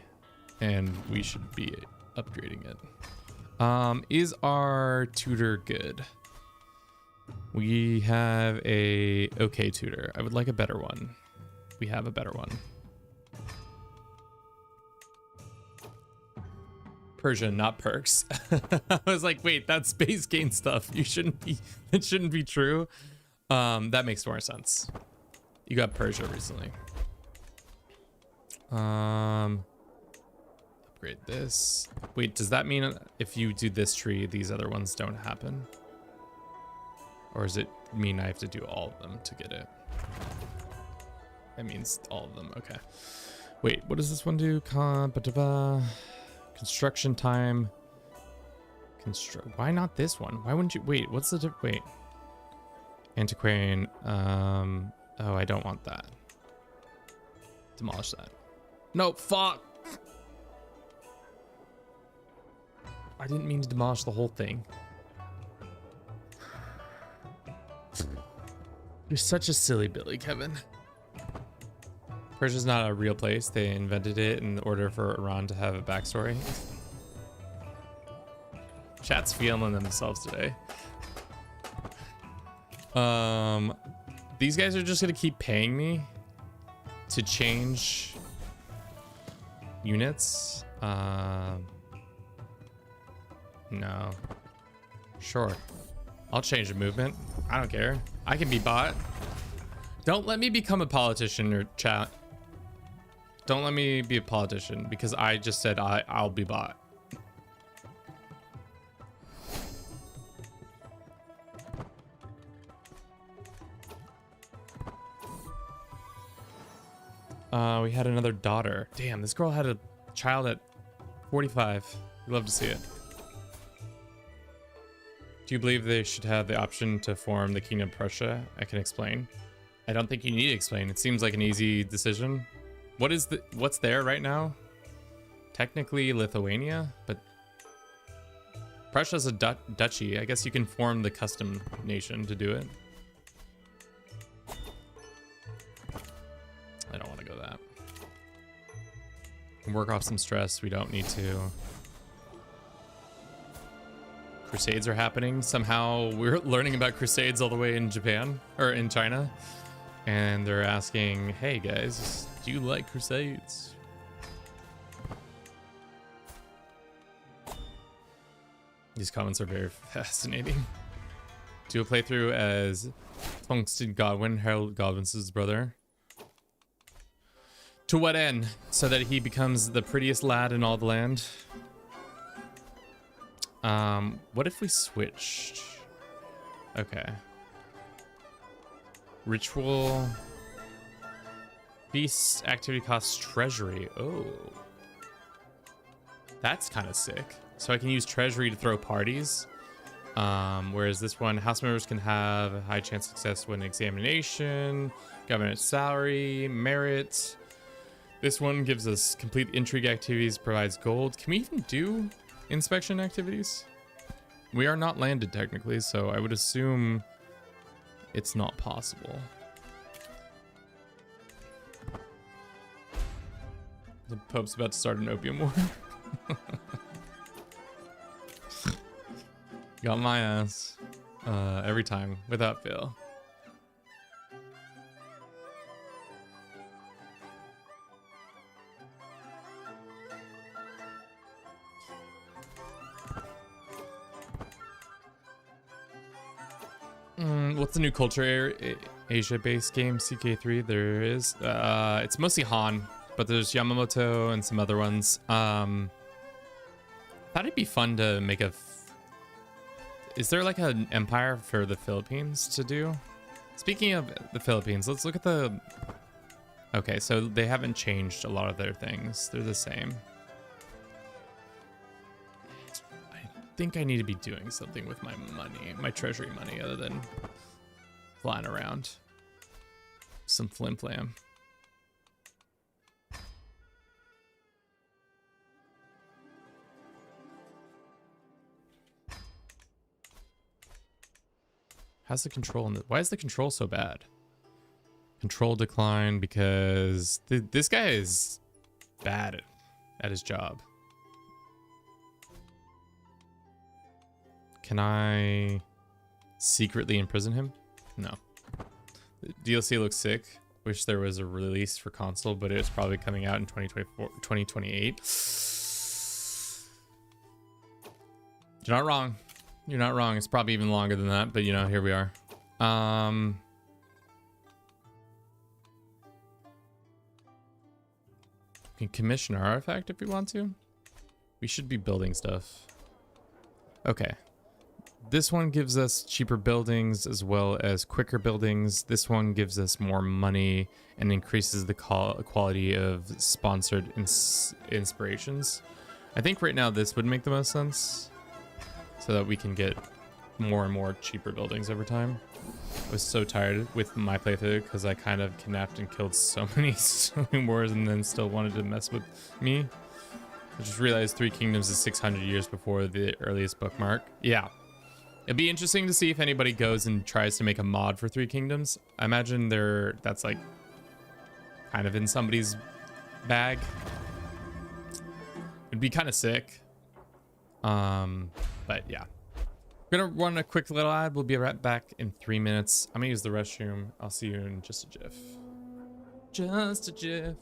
and we should be upgrading it. Is our tutor good? We have a okay tutor. I would like a better one. We have a better one. Persia, not perks. I was like, wait, that's base gain stuff. You shouldn't be, it shouldn't be true. That makes more sense. You got Persia recently. Upgrade this. Wait, does that mean if you do this tree, these other ones don't happen? Or does it mean I have to do all of them to get it? That means all of them, okay. Wait, what does this one do? Construction time. Why not this one? Why wouldn't you? Wait, what's the wait? Antiquarian. Oh, I don't want that. Demolish that. No, fuck. I didn't mean to demolish the whole thing. You're such a silly Billy, Kevin. Persia's not a real place. They invented it in order for Iran to have a backstory. Chat's feeling themselves today. These guys are just gonna keep paying me to change units. No. Sure. I'll change the movement. I don't care. I can be bought. Don't let me become a politician or chat. Don't let me be a politician because I just said I'll be bought. We had another daughter. Damn, this girl had a child at 45. We'd love to see it. Do you believe they should have the option to form the Kingdom of Prussia? I can explain. I don't think you need to explain. It seems like an easy decision. What's there right now? Technically Lithuania, but Prussia's a duchy. I guess you can form the custom nation to do it. I don't want to go that. Work off some stress. We don't need to. Crusades are happening. Somehow we're learning about crusades all the way in Japan or in China. And they're asking, hey guys, do you like crusades? These comments are very fascinating. Do a playthrough as Tungsten Godwin, Harold Godwin's brother. To what end? So that he becomes the prettiest lad in all the land? What if we switched? Okay. Ritual. Feast activity costs treasury. Oh. That's kind of sick. So I can use treasury to throw parties. Whereas this one, house members can have a high chance of success when examination, government salary, merit. This one gives us complete intrigue activities, provides gold. Can we even do inspection activities? We are not landed technically, so I would assume it's not possible. The Pope's about to start an opium war. Got my ass every time without fail. What's the new culture Asia-based game, CK3. There is. It's mostly Han, but there's Yamamoto and some other ones. Thought it'd be fun to make a. Is there like an empire for the Philippines to do? Speaking of the Philippines, let's look at the. Okay, so they haven't changed a lot of their things. They're the same. I think I need to be doing something with my money, my treasury money, other than flying around. Some flim flam. How's the control in the, why is the control so bad? Control decline because this guy is bad at his job. Can I secretly imprison him? No. The DLC looks sick. Wish there was a release for console, but it's probably coming out in 2028. You're not wrong. You're not wrong. It's probably even longer than that, but you know, here we are. We can commission our artifact if we want to. We should be building stuff. Okay. This one gives us cheaper buildings as well as quicker buildings. This one gives us more money and increases the quality of sponsored inspirations. I think right now this would make the most sense so that we can get more and more cheaper buildings over time. I was so tired with my playthrough because I kind of kidnapped and killed so many wars and then still wanted to mess with me. I just realized 3 Kingdoms is 600 years before the earliest bookmark. Yeah. It'd be interesting to see if anybody goes and tries to make a mod for 3 Kingdoms. I imagine that's like kind of in somebody's bag. It'd be kind of sick. But yeah. We're gonna run a quick little ad. We'll be right back in 3 minutes. I'm gonna use the restroom. I'll see you in just a jiff. Just a jiff.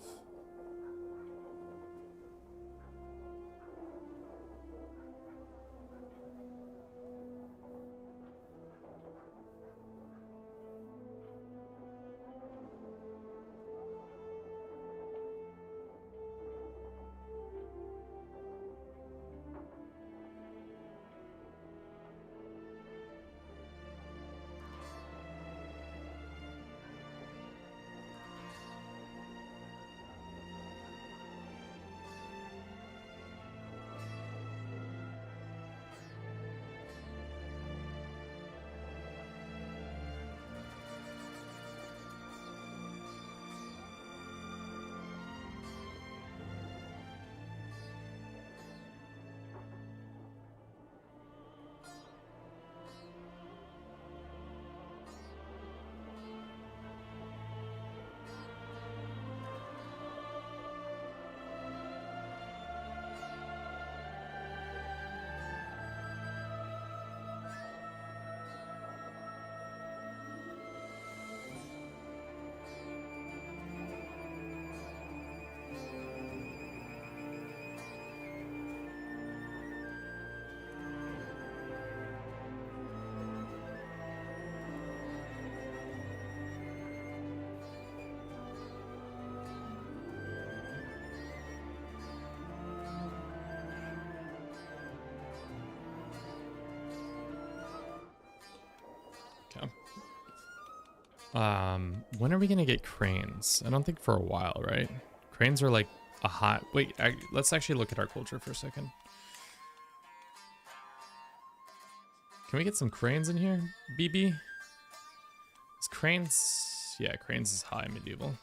When are we gonna get cranes? I don't think for a while, right? Cranes are like a hot. Wait, let's actually look at our culture for a second. Can we get some cranes in here, BB? Is cranes? Yeah, cranes is high medieval,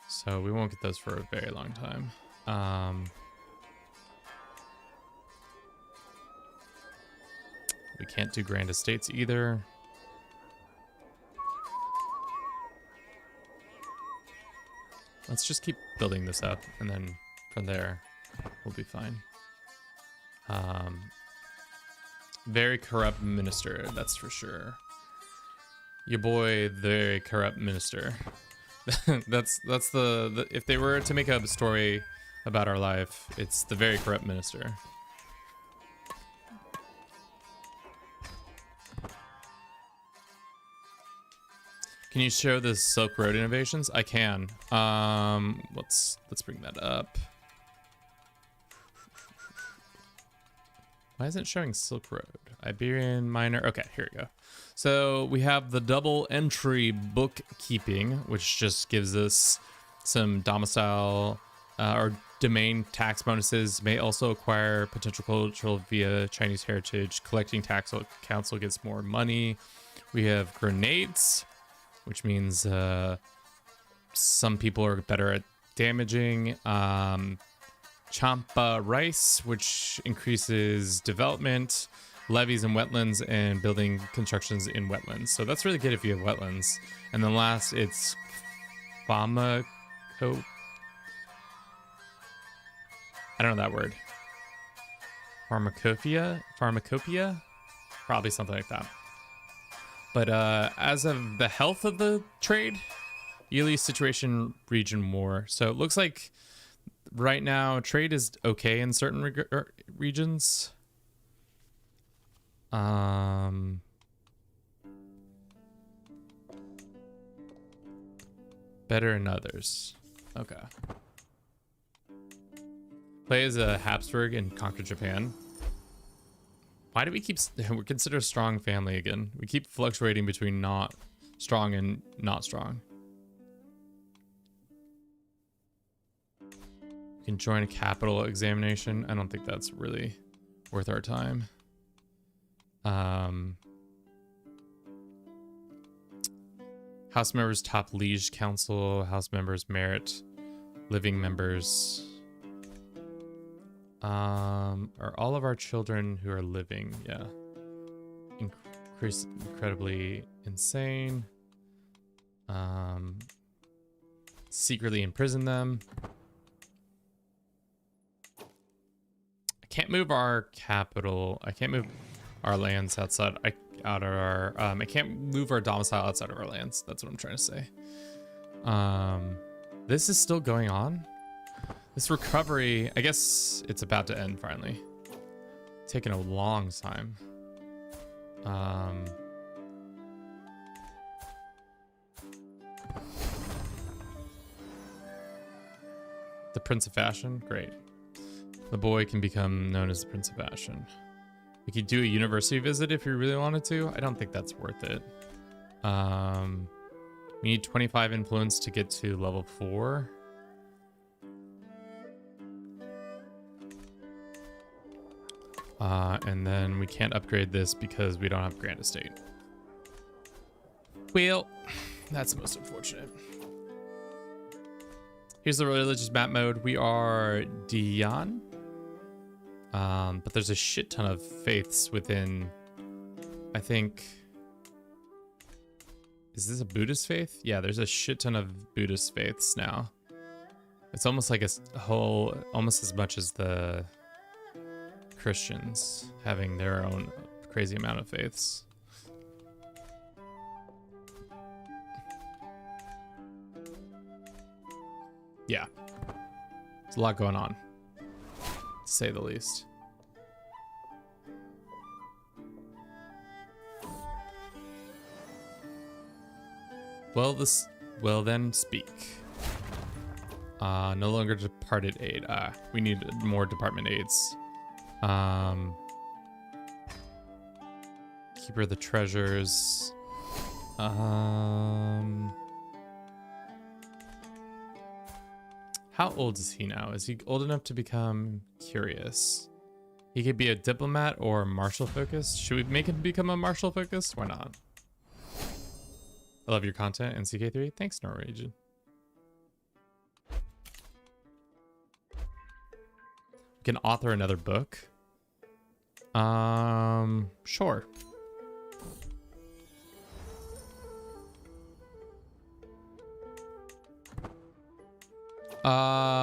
so we won't get those for a very long time. We can't do grand estates either. Let's just keep building this up, and then from there, we'll be fine. Very corrupt minister, that's for sure. Your boy, very corrupt minister. that's the if they were to make up a story about our life, it's the very corrupt minister. Can you show the Silk Road innovations? I can. Let's bring that up. Why isn't it showing Silk Road? Iberian Minor. Okay, here we go. So we have the double entry bookkeeping, which just gives us some domicile or domain tax bonuses. May also acquire potential cultural via Chinese heritage. Collecting tax council gets more money. We have grenades, which means some people are better at damaging. Champa rice, which increases development, levees in wetlands, and building constructions in wetlands. So that's really good if you have wetlands. And then last, it's pharmaco. I don't know that word. Pharmacopoeia? Probably something like that. But as of the health of the trade, yearly situation region war. So it looks like right now trade is okay in certain regions. Better in others. Okay. Play as a Habsburg and conquer Japan. Why do we keep... We're considered a strong family again. We keep fluctuating between not strong and not strong. We can join a capital examination. I don't think that's really worth our time. House members top liege council. House members merit. Living members... are all of our children who are living, yeah, incredibly insane. Secretly imprison them. I can't move our capital. I can't move our lands outside. I can't move our domicile outside of our lands. That's what I'm trying to say. This is still going on. This recovery, I guess it's about to end finally. Taking a long time. The Prince of Fashion, great. The boy can become known as the Prince of Fashion. We could do a university visit if you really wanted to. I don't think that's worth it. We need 25 influence to get to level 4. And then we can't upgrade this because we don't have Grand Estate. Well, that's most unfortunate. Here's the religious map mode. We are Dian. But there's a shit ton of faiths within, I think... Is this a Buddhist faith? Yeah, there's a shit ton of Buddhist faiths now. It's almost like a whole, almost as much as the Christians having their own crazy amount of faiths. Yeah, there's a lot going on, to say the least. Well then speak. No longer departed aid. We need more department aids. Keeper of the treasures. How old is he now? Is he old enough to become curious? He could be a diplomat or martial focused. Should we make him become a martial focused? Why not? I love your content, NCK3. Thanks, Norwegian. We can author another book. Sure.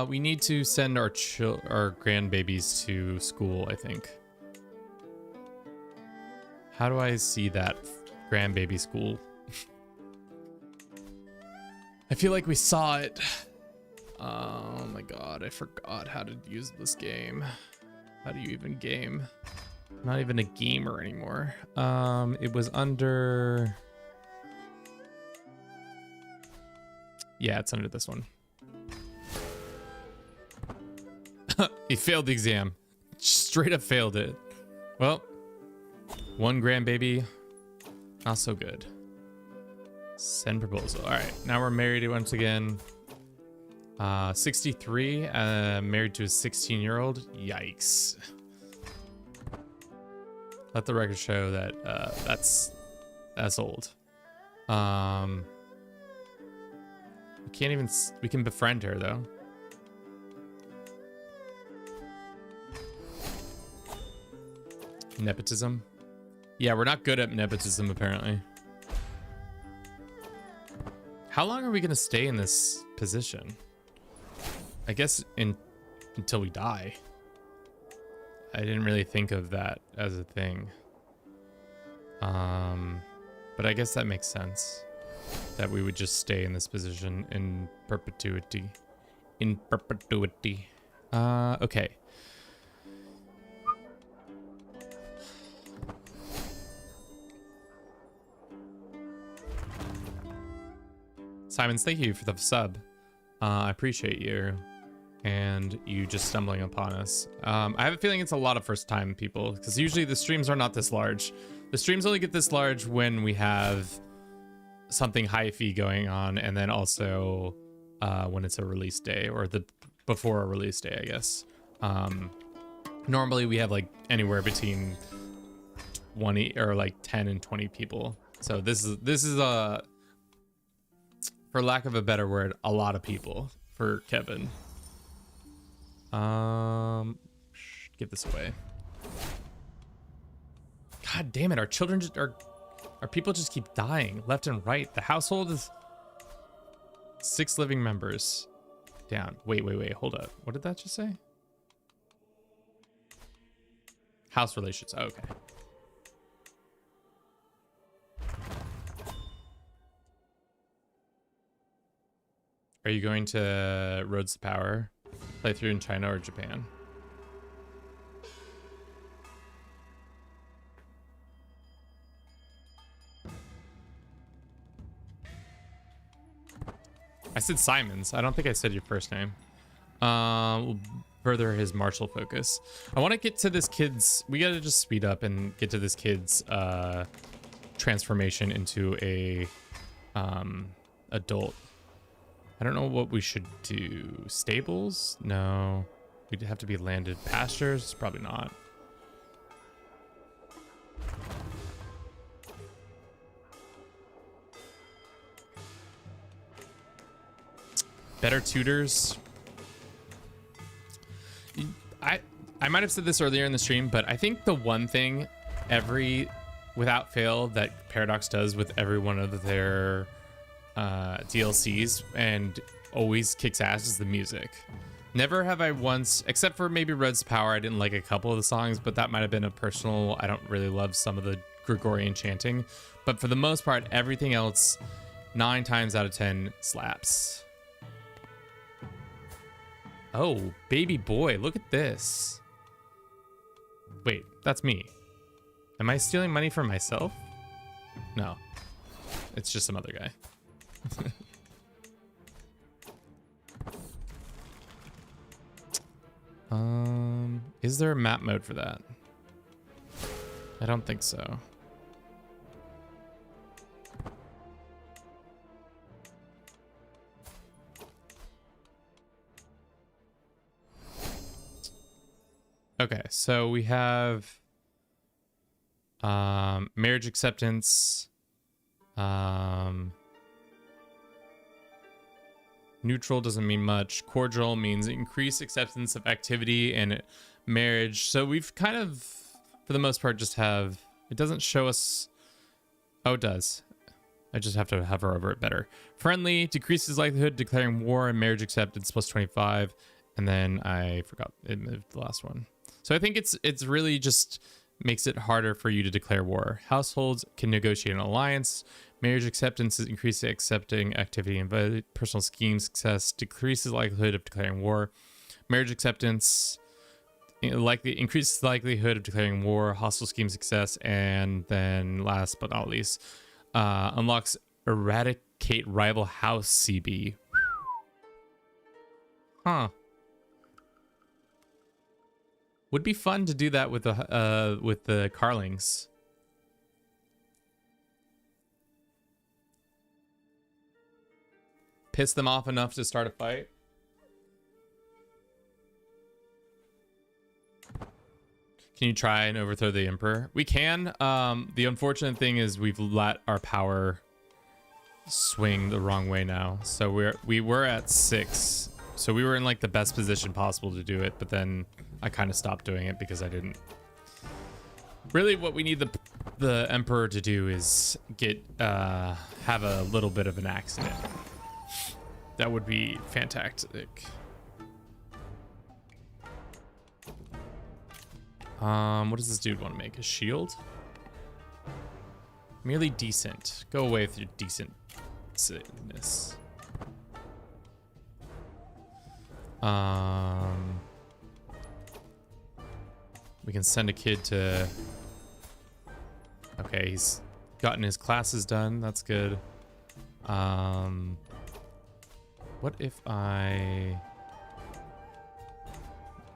We need to send our grandbabies to school, I think. How do I see that grandbaby school? I feel like we saw it. Oh my god, I forgot how to use this game. How do you even game? I'm not even a gamer anymore. It was under... Yeah, it's under this one. He failed the exam. Straight up failed it. Well, 1 grandbaby. Not so good. Send proposal. All right, now we're married once again. 63, married to a 16-year-old. Yikes. Let the record show that that's old. We can't even, we can befriend her though. Nepotism. Yeah, we're not good at nepotism apparently. How long are we gonna stay in this position? I guess until we die. I didn't really think of that as a thing. But I guess that makes sense. That we would just stay in this position in perpetuity. In perpetuity. Okay. Simons, thank you for the sub. I appreciate you. And you just stumbling upon us. I have a feeling it's a lot of first time people, because usually the streams are not this large. The streams only get this large when we have something hyphy going on, and then also when it's a release day, or the before a release day, I guess. Normally we have like anywhere between 20 or like 10 and 20 people. So this is a, for lack of a better word, a lot of people for Kevin. Give this away. God damn it, our children just our people just keep dying left and right. The household is 6 living members down. Wait, hold up. What did that just say? House relations. Oh, okay. Are you going to Roads to Power? Play through in China or Japan? I said Simons. I don't think I said your first name. We'll further his martial focus. I want to get to this kid's... We got to just speed up and get to this kid's transformation into a adult. I don't know what we should do. Stables? No. We'd have to be landed. Pastures? Probably not. Better tutors. I might have said this earlier in the stream, but I think the one thing without fail that Paradox does with every one of their DLCs and always kicks ass is the music. Never have I once, except for maybe Roads to Power, I didn't like a couple of the songs, but that might have been a personal, I don't really love some of the Gregorian chanting. But for the most part, everything else, 9 times out of 10 slaps. Oh, baby boy, look at this. Wait, that's me. Am I stealing money from myself? No, it's just some other guy. Is there a map mode for that? I don't think so. Okay, so we have marriage acceptance, neutral doesn't mean much. Cordial means increased acceptance of activity and marriage. So we've kind of, for the most part, just have, it doesn't show us. Oh, it does. I just have to hover over it better. Friendly decreases likelihood of declaring war, and marriage acceptance plus 25. And then I forgot, it moved the last one. So I think it's really just makes it harder for you to declare war. Households can negotiate an alliance. Marriage acceptance is increased accepting activity and personal scheme success, decreases likelihood of declaring war. Marriage acceptance increases the likelihood of declaring war, hostile scheme success, and then last but not least, unlocks eradicate rival house CB. Huh. Would be fun to do that with the Carlings. Piss them off enough to start a fight. Can you try and overthrow the Emperor? We can. The unfortunate thing is we've let our power swing the wrong way now. So we were at 6. So we were in like the best position possible to do it, but then I kind of stopped doing it because I didn't. Really what we need the Emperor to do is get have a little bit of an accident. That would be fantastic. What does this dude want to make? A shield? Merely decent. Go away with your decentness. We can send a kid to... Okay, he's gotten his classes done. That's good. What if I...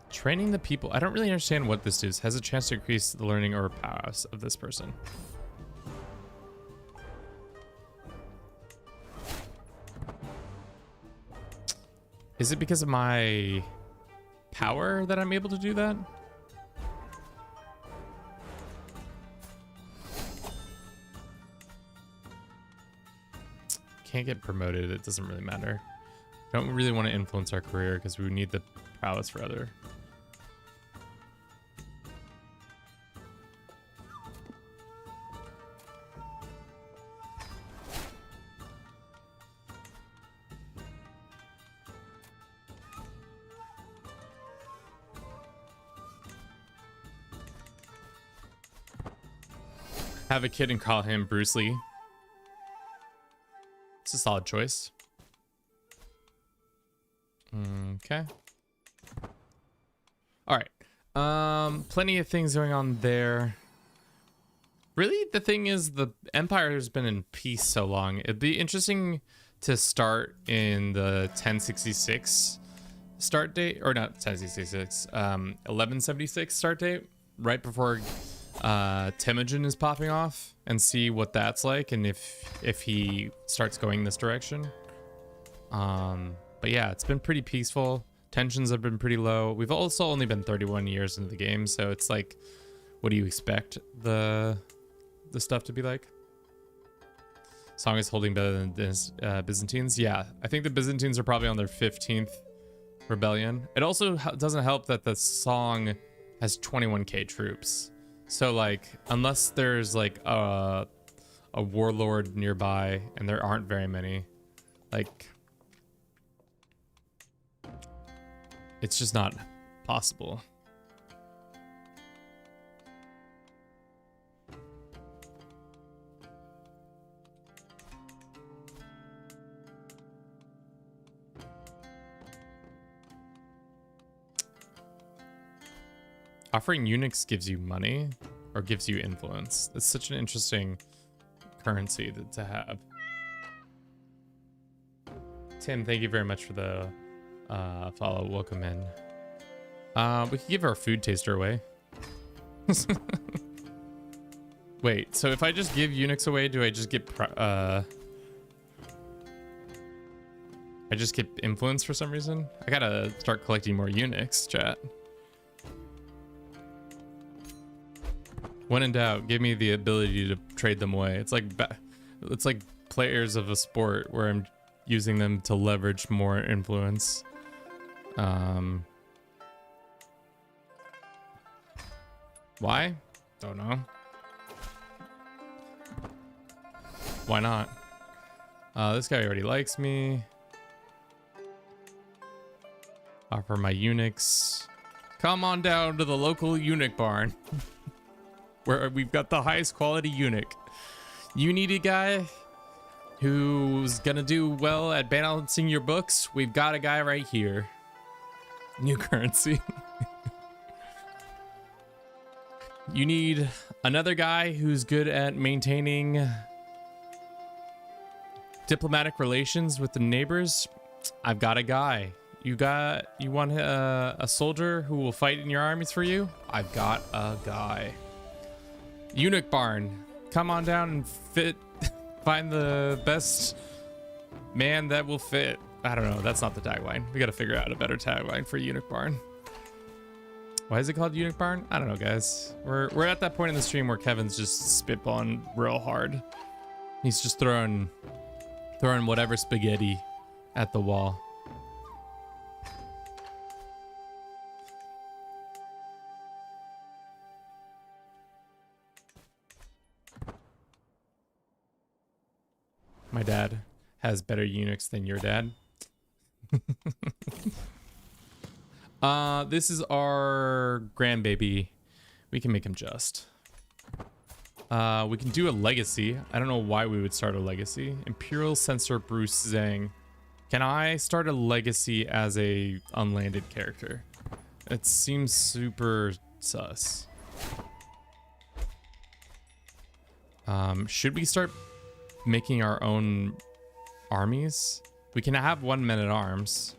Training the people. I don't really understand what this is. Has a chance to increase the learning or prowess of this person. Is it because of my power that I'm able to do that? Can't get promoted. It doesn't really matter. Don't really want to influence our career because we need the prowess for other. Have a kid and call him Bruce Lee. It's a solid choice. Okay. All right. Plenty of things going on there. Really, the thing is, the Empire has been in peace so long. It'd be interesting to start in the 1066 start date, or not 1066, 1176 start date, right before Temujin is popping off, and see what that's like, and if he starts going this direction. But yeah, it's been pretty peaceful. Tensions have been pretty low. We've also only been 31 years into the game, so it's like, what do you expect the stuff to be like? Song is holding better than this, Byzantines. Yeah, I think the Byzantines are probably on their 15th rebellion. It also doesn't help that the Song has 21k troops. So like, unless there's like a warlord nearby, and there aren't very many, like, it's just not possible. Offering eunuchs gives you money or gives you influence. It's such an interesting currency to have. Tim, thank you very much for the follow. Welcome in. We could give our food taster away. Wait, so if I just give eunuchs away, do I just get I just get influence for some reason? I gotta start collecting more eunuchs, chat. When in doubt, give me the ability to trade them away. It's like players of a sport where I'm using them to leverage more influence. Why? Don't know. Why not? This guy already likes me. Offer my eunuchs. Come on down to the local eunuch barn. Where we've got the highest quality eunuch. You need a guy who's gonna do well at balancing your books? We've got a guy right here. New currency. You need another guy who's good at maintaining diplomatic relations with the neighbors? I've got a guy. You want a soldier who will fight in your armies for you? I've got a guy. Eunuch Barn, come on down and fit. Find the best man that will fit. I don't know. That's not the tagline. We got to figure out a better tagline for Eunuch Barn. Why is it called Eunuch Barn? I don't know, guys. We're at that point in the stream where Kevin's just spitballing real hard. He's just throwing whatever spaghetti at the wall. My dad has better eunuchs than your dad. This is our grandbaby. We can make him just. We can do a legacy. I don't know why we would start a legacy. Imperial Censor Bruce Zhang. Can I start a legacy as a unlanded character? It seems super sus. Should we start making our own armies? We can have 1 man at arms.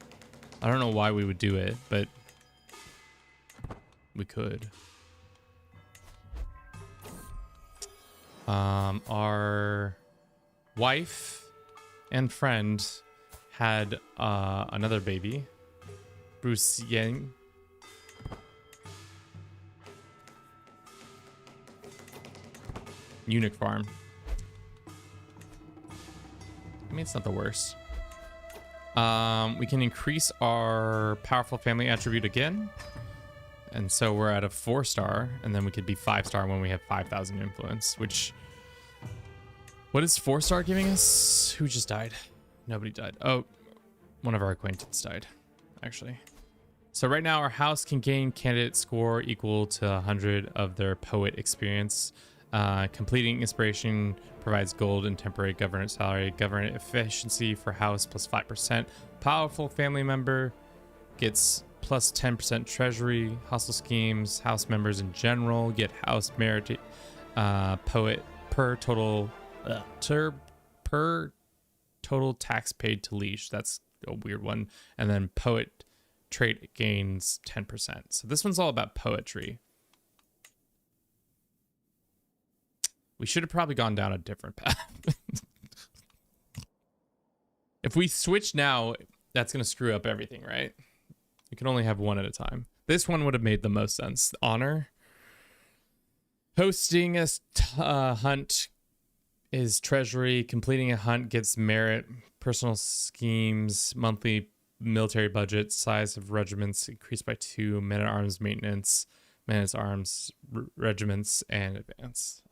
I don't know why we would do it, but we could. Our wife and friend had another baby, Bruce Yang. Eunuch farm. I mean, it's not the worst. We can increase our powerful family attribute again. And so we're at a 4-star, and then we could be 5-star when we have 5,000 influence, which... What is 4-star giving us? Who just died? Nobody died. Oh, one of our acquaintances died, actually. So right now our house can gain candidate score equal to 100 of their poet experience. Completing inspiration provides gold and temporary governance salary. Government efficiency for house plus 5%. Powerful family member gets plus 10% treasury. Hostile schemes. House members in general get house merit. Poet per total tax paid to leash. That's a weird one. And then poet trait gains 10%. So this one's all about poetry. We should have probably gone down a different path. If we switch now, that's going to screw up everything, right? You can only have one at a time. This one would have made the most sense. Honor. Hosting a hunt is treasury. Completing a hunt gets merit. Personal schemes. Monthly military budget. Size of regiments increased by 2. Men-at-arms maintenance. Men-at-arms regiments and advance.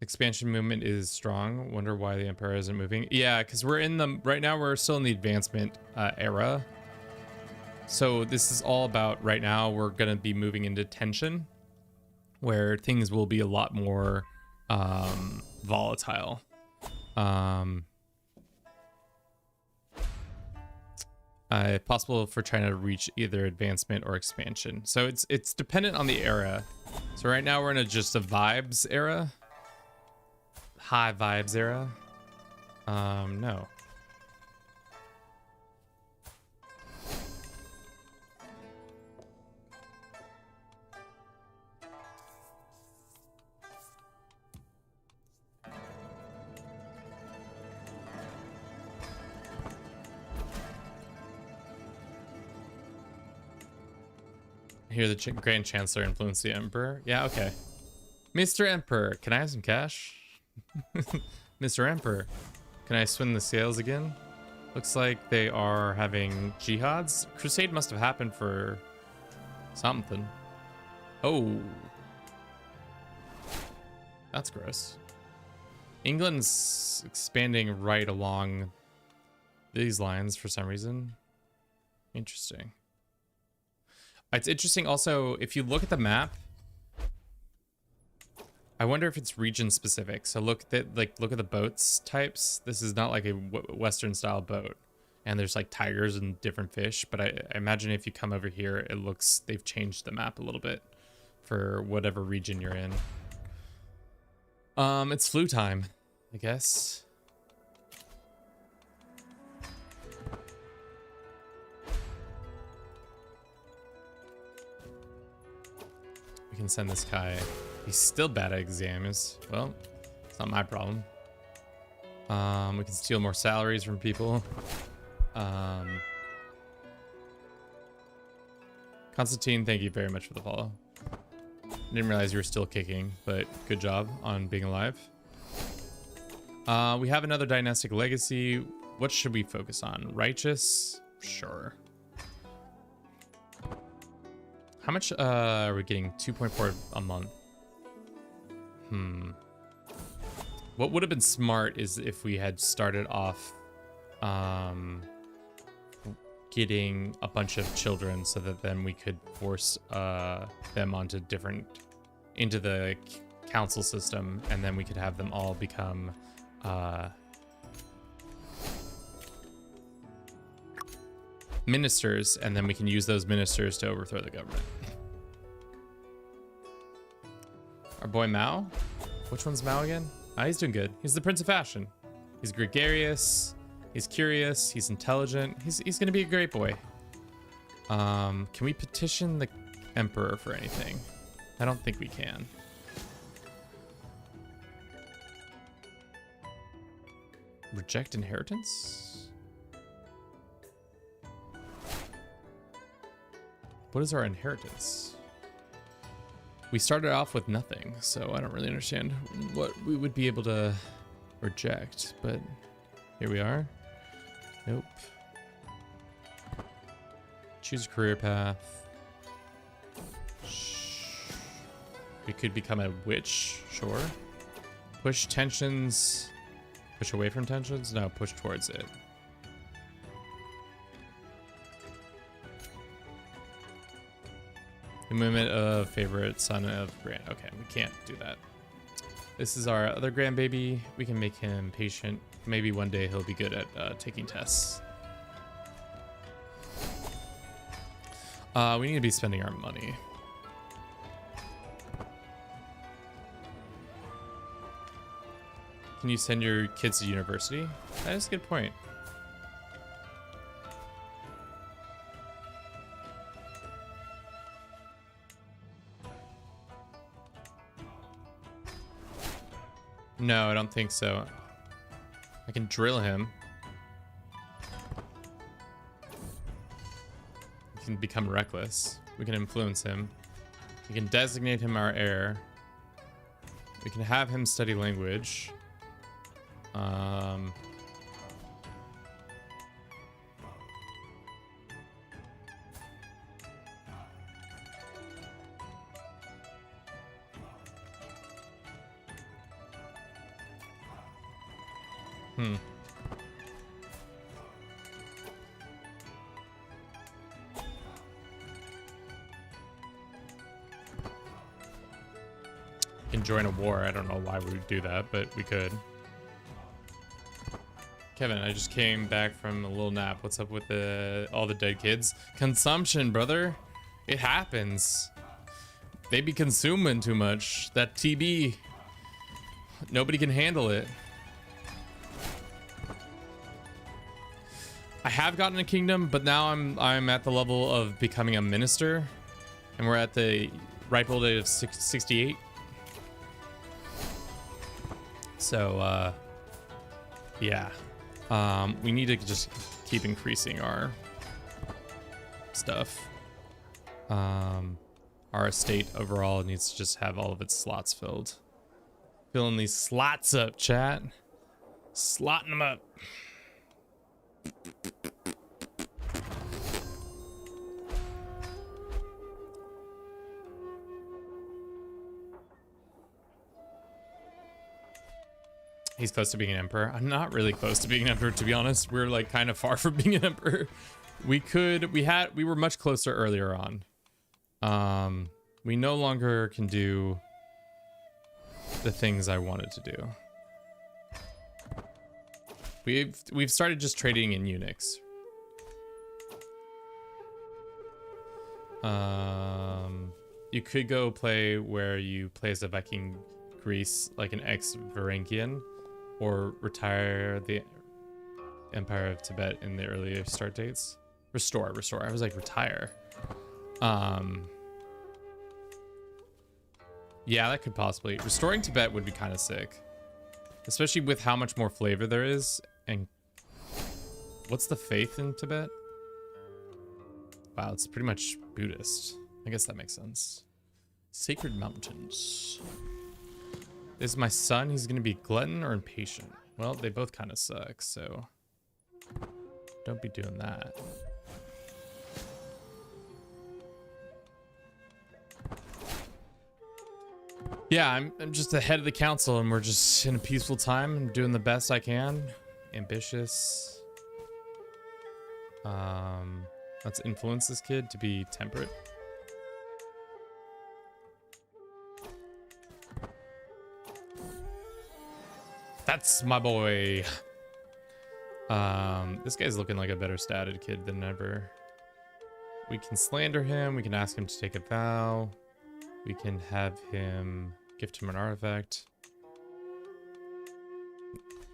Expansion movement is strong. Wonder why the Emperor isn't moving. Yeah, because we're in the right now. We're still in the advancement era. So this is all about right now. We're gonna be moving into tension, where things will be a lot more volatile. Possible for China to reach either advancement or expansion. So it's dependent on the era. So right now we're in just a vibes era. High vibes era. No. Here, the Grand Chancellor influenced the Emperor. Yeah, okay. Mr. Emperor, can I have some cash? Mr. Emperor, can I swing the sales again? Looks like they are having jihads. Crusade must have happened for something. Oh. That's gross. England's expanding right along these lines for some reason. Interesting. It's interesting also, if you look at the map, I wonder if it's region specific. So look at the boats types. This is not like a Western style boat, and there's like tigers and different fish. But I imagine if you come over here, it looks, they've changed the map a little bit for whatever region you're in. It's flu time, I guess. can send this guy. He's still bad at exams. Well, it's not my problem. We can steal more salaries from people. Constantine, thank you very much for the follow. Didn't realize you were still kicking, but good job on being alive. We have another dynastic legacy. What should we focus on? Righteous? Sure. How much are we getting? 2.4 a month. What would have been smart is if we had started off getting a bunch of children so that then we could force them onto into the council system, and then we could have them all become ministers, and then we can use those ministers to overthrow the government. Our boy Mao? Which one's Mao again? He's doing good. He's the Prince of Fashion. He's gregarious. He's curious. He's intelligent. He's gonna be a great boy. Can we petition the Emperor for anything? I don't think we can. Reject inheritance? What is our inheritance? We started off with nothing, so I don't really understand what we would be able to reject, but here we are. Nope. Choose a career path. We could become a witch, sure. Push tensions. Push away from tensions? No, push towards it. The movement of favorite son of grand. Okay, we can't do that. This is our other grandbaby. We can make him patient. Maybe one day he'll be good at taking tests. We need to be spending our money. Can you send your kids to university? That is a good point. No, I don't think so. I can drill him. He can become reckless. We can influence him. We can designate him our heir. We can have him study language. Can join a war. I don't know why we would do that, but we could. Kevin, I just came back from a little nap. What's up with all the dead kids? Consumption, brother. It happens. They be consuming too much. That TB. Nobody can handle it. I have gotten a kingdom, but now I'm at the level of becoming a minister, and we're at the ripe old age of 68. So yeah, we need to just keep increasing our stuff. Our estate overall needs to just have all of its slots filled. Filling these slots up, chat. Slotting them up. He's close to being an emperor. I'm not really close to being an emperor, to be honest. We're like kind of far from being an emperor. We were much closer earlier on. We no longer can do the things I wanted to do. We've started just trading in eunuchs. You could go play where you play as a Viking Greece, like an ex-Varangian, or retire the Empire of Tibet in the earlier start dates. Restore. I was like, retire. Yeah, that could possibly. Restoring Tibet would be kind of sick. Especially with how much more flavor there is. And what's the faith in Tibet? Wow, it's pretty much Buddhist. I guess that makes sense. Sacred Mountains. Is my son, he's going to be glutton or impatient? Well, they both kind of suck, so don't be doing that. Yeah, I'm just the head of the council, and we're just in a peaceful time. I'm doing the best I can. Ambitious. Let's influence this kid to be temperate. That's my boy. This guy's looking like a better statted kid than ever. We can slander him. We can ask him to take a vow. We can have him gift him an artifact.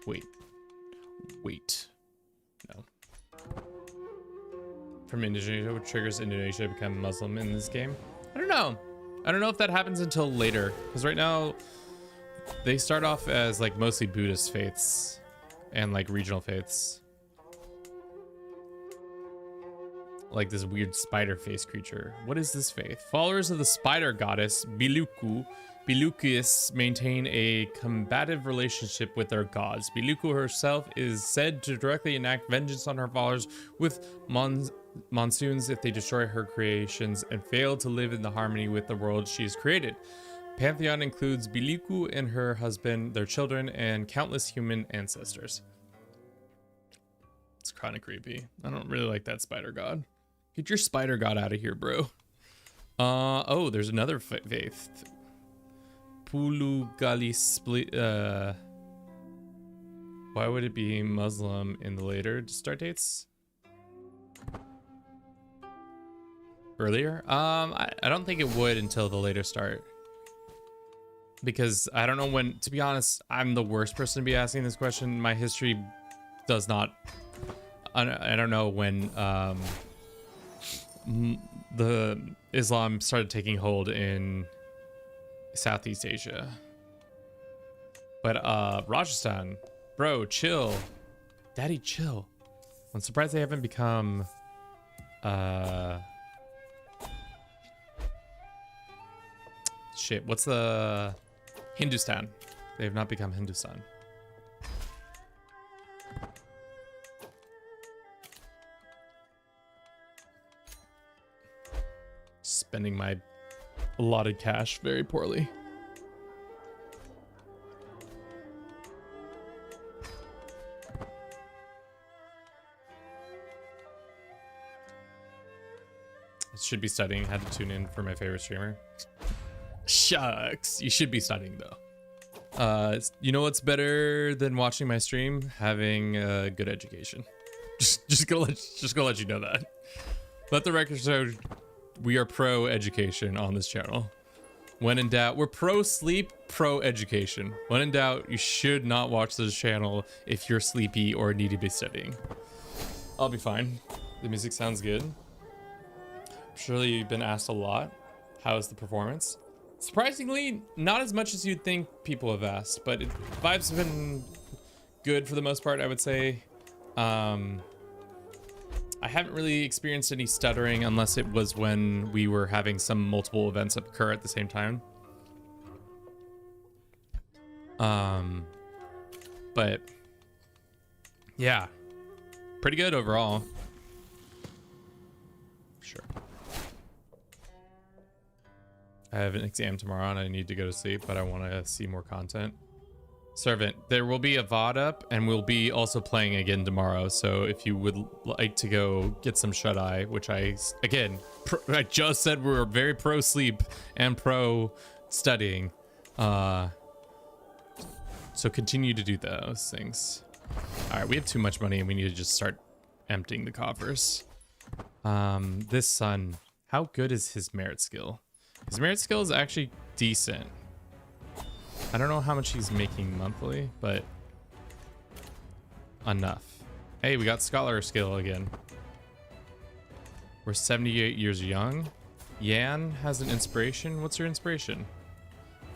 Wait. No. From Indonesia, what triggers Indonesia to become Muslim in this game? I don't know. I don't know if that happens until later. Because right now, they start off as like mostly Buddhist faiths and like regional faiths. Like this weird spider face creature. What is this faith? Followers of the spider goddess Bilukius maintain a combative relationship with their gods. Biluku herself is said to directly enact vengeance on her followers with monsoons if they destroy her creations and fail to live in the harmony with the world she has created. Pantheon includes Biluku and her husband, their children, and countless human ancestors. It's kind of creepy. I don't really like that spider god. Get your spider god out of here, bro. Oh, there's another faith. Pulugali why would it be Muslim in the later start dates? Earlier? I don't think it would until the later start. Because I don't know when, to be honest, I'm the worst person to be asking this question. My history does not, I don't know when the Islam started taking hold in Southeast Asia. But Rajasthan, bro, chill. Daddy, chill. I'm surprised they haven't become shit, what's the Hindustan? They have not become Hindustan. Spending my allotted cash very poorly. I should be studying. Had to tune in for my favorite streamer. Shucks. You should be studying though. You know what's better than watching my stream? Having a good education. Just gonna let you know that. Let the record show we are pro education on this channel. When in doubt, we're pro sleep, pro education. When in doubt, you should not watch this channel if you're sleepy or need to be studying. I'll be fine. The music sounds good. I'm sure you've been asked a lot. How is the performance? Surprisingly, not as much as you'd think people have asked, but vibes have been good for the most part, I would say. I haven't really experienced any stuttering unless it was when we were having some multiple events occur at the same time. But yeah, pretty good overall. Sure. I have an exam tomorrow and I need to go to sleep, but I want to see more content. Servant, there will be a VOD up and we'll be also playing again tomorrow. So if you would like to go get some shut eye, which I just said we were very pro sleep and pro studying. So continue to do those things. All right, we have too much money and we need to just start emptying the coffers. This son, how good is his merit skill? His merit skill is actually decent. I don't know how much he's making monthly, but enough. Hey, we got scholar skill again. We're 78 years young. Yan has an inspiration. What's your inspiration?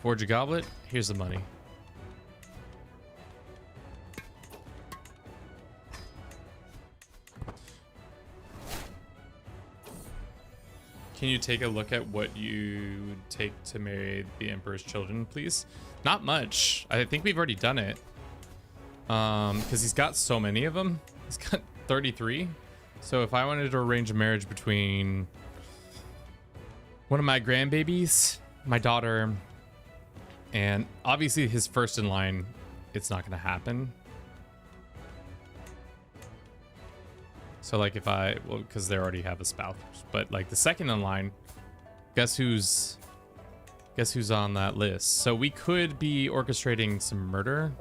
Forge a goblet. Here's the money. Can you take a look at what you take to marry the Emperor's children, please? Not much. I think we've already done it. Because he's got so many of them. He's got 33. So if I wanted to arrange a marriage between one of my grandbabies, my daughter, and obviously his first in line, it's not going to happen. So like if I, well, because they already have a spouse, but like the second in line, guess who's on that list? So we could be orchestrating some murder.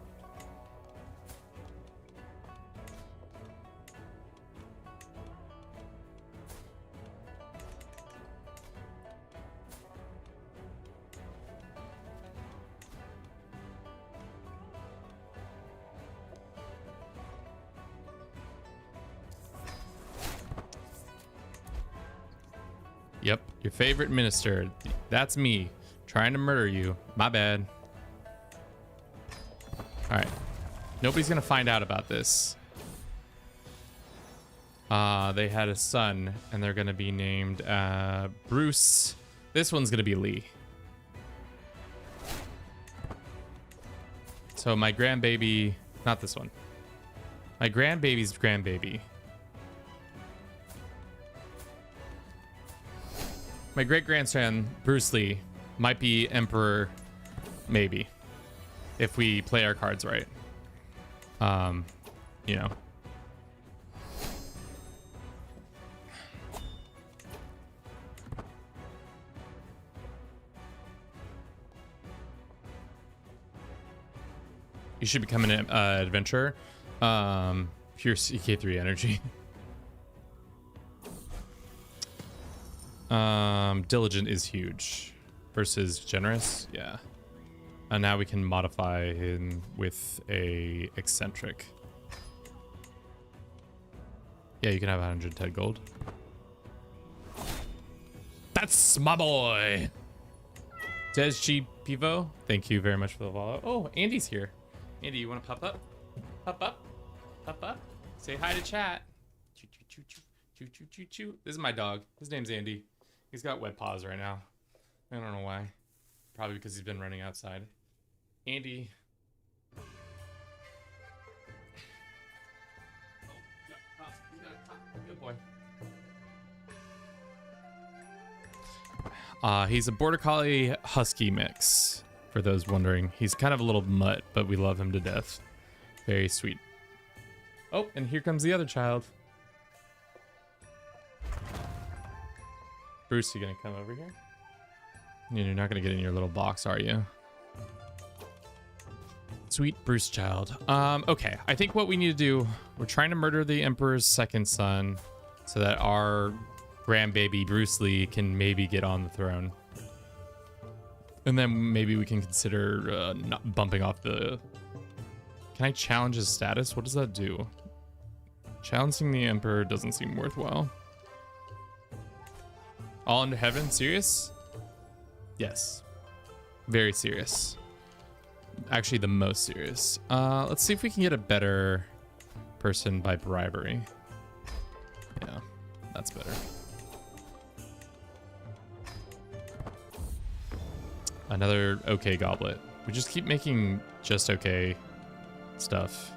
Yep, your favorite minister. That's me, trying to murder you. My bad. All right. Nobody's gonna find out about this. They had a son, and they're gonna be named Bruce. This one's gonna be Lee. So my grandbaby, not this one. My grandbaby's grandbaby. My great-grandson, Bruce Lee, might be Emperor, maybe, if we play our cards right. You know. You should become an adventurer. Pure CK3 energy. Diligent is huge versus generous. Yeah. And now we can modify him with a eccentric. Yeah, you can have 110 gold. That's my boy. Deschi Pivo, thank you very much for the follow. Oh, Andy's here. Andy, you want to pop up? Pop up? Pop up? Say hi to chat. Choo choo choo choo choo choo choo choo. This is my dog. His name's Andy. He's got wet paws right now. I don't know why. Probably because he's been running outside. Andy. Good boy. He's a border collie husky mix, for those wondering. He's kind of a little mutt, but we love him to death. Very sweet. Oh, and here comes the other child. Bruce, you gonna come over here? You're not gonna get in your little box, are you? Sweet Bruce child. Okay, I think what we need to do, we're trying to murder the Emperor's second son so that our grandbaby Bruce Lee can maybe get on the throne. And then maybe we can consider not bumping off the... Can I challenge his status? What does that do? Challenging the Emperor doesn't seem worthwhile. All into heaven? Serious? Yes. Very serious. Actually, the most serious. Let's see if we can get a better person by bribery. Yeah, that's better. Another okay goblet. We just keep making just okay stuff.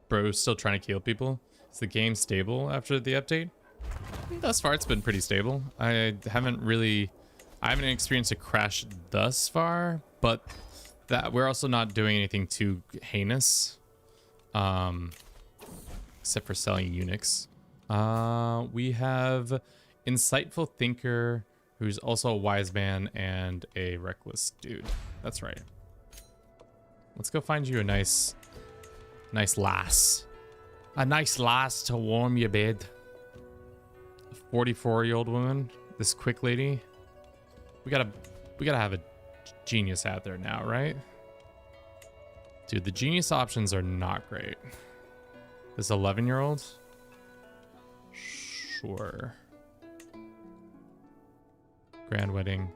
Bro's still trying to kill people. Is the game stable after the update? Thus far, it's been pretty stable. I haven't experienced a crash thus far, but that we're also not doing anything too heinous, except for selling eunuchs. We have insightful thinker, who's also a wise man and a reckless dude. That's right. Let's go find you a nice lass. A nice lass to warm your bed. A 44-year-old woman. This quick lady. We gotta have a genius out there now, right? Dude, the genius options are not great. This 11-year-old? Sure. Grand wedding.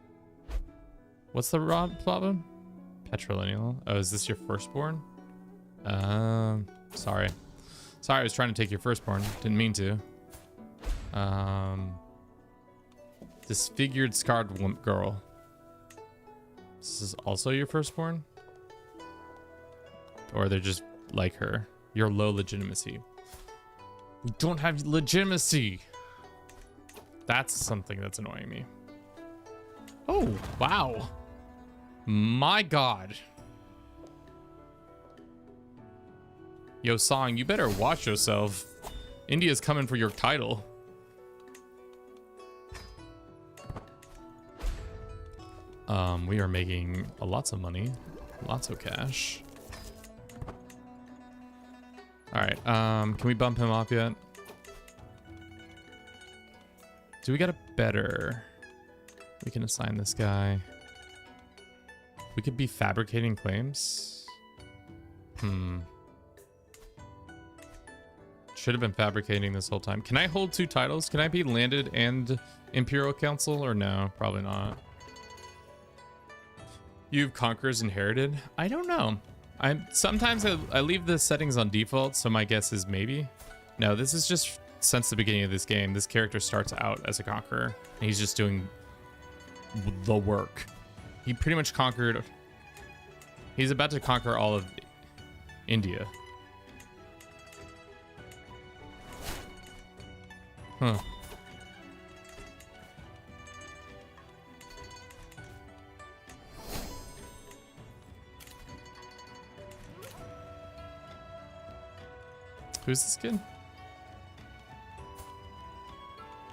What's the problem? Patrilineal. Oh, is this your firstborn? Sorry. Sorry, I was trying to take your firstborn. Didn't mean to. Disfigured scarred girl. This is also your firstborn? Or they're just like her. You're low legitimacy. We don't have legitimacy. That's something that's annoying me. Oh, wow. My God. Yo, Song, you better watch yourself. India's coming for your title. We are making lots of money. Lots of cash. Alright, can we bump him up yet? Do we got a better... We can assign this guy. We could be fabricating claims. Should have been fabricating this whole time. Can I hold 2 titles? Can I be landed and Imperial Council or no? Probably not. You've Conquerors inherited? I don't know. Sometimes I leave the settings on default, so my guess is maybe. No, this is just since the beginning of this game. This character starts out as a conqueror, and he's just doing the work. He pretty much conquered. He's about to conquer all of India. Huh. Who's this kid?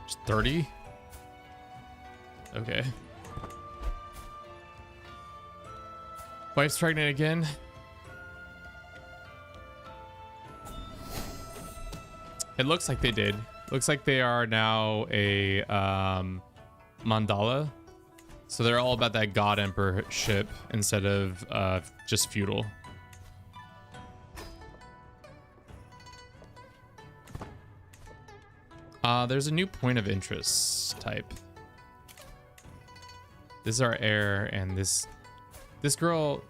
Just 30? Okay. Wife's pregnant again. It looks like they did. Looks like they are now a mandala. So they're all about that god emperorship instead of just feudal. There's a new point of interest type. This is our heir, and this girl,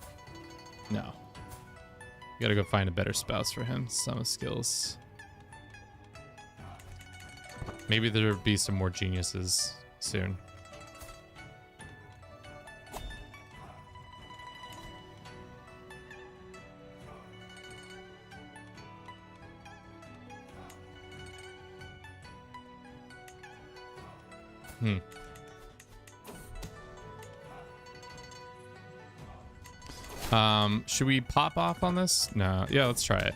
no. You gotta go find a better spouse for him. Some skills. Maybe there'll be some more geniuses soon. Should we pop off on this? No. Yeah, let's try it.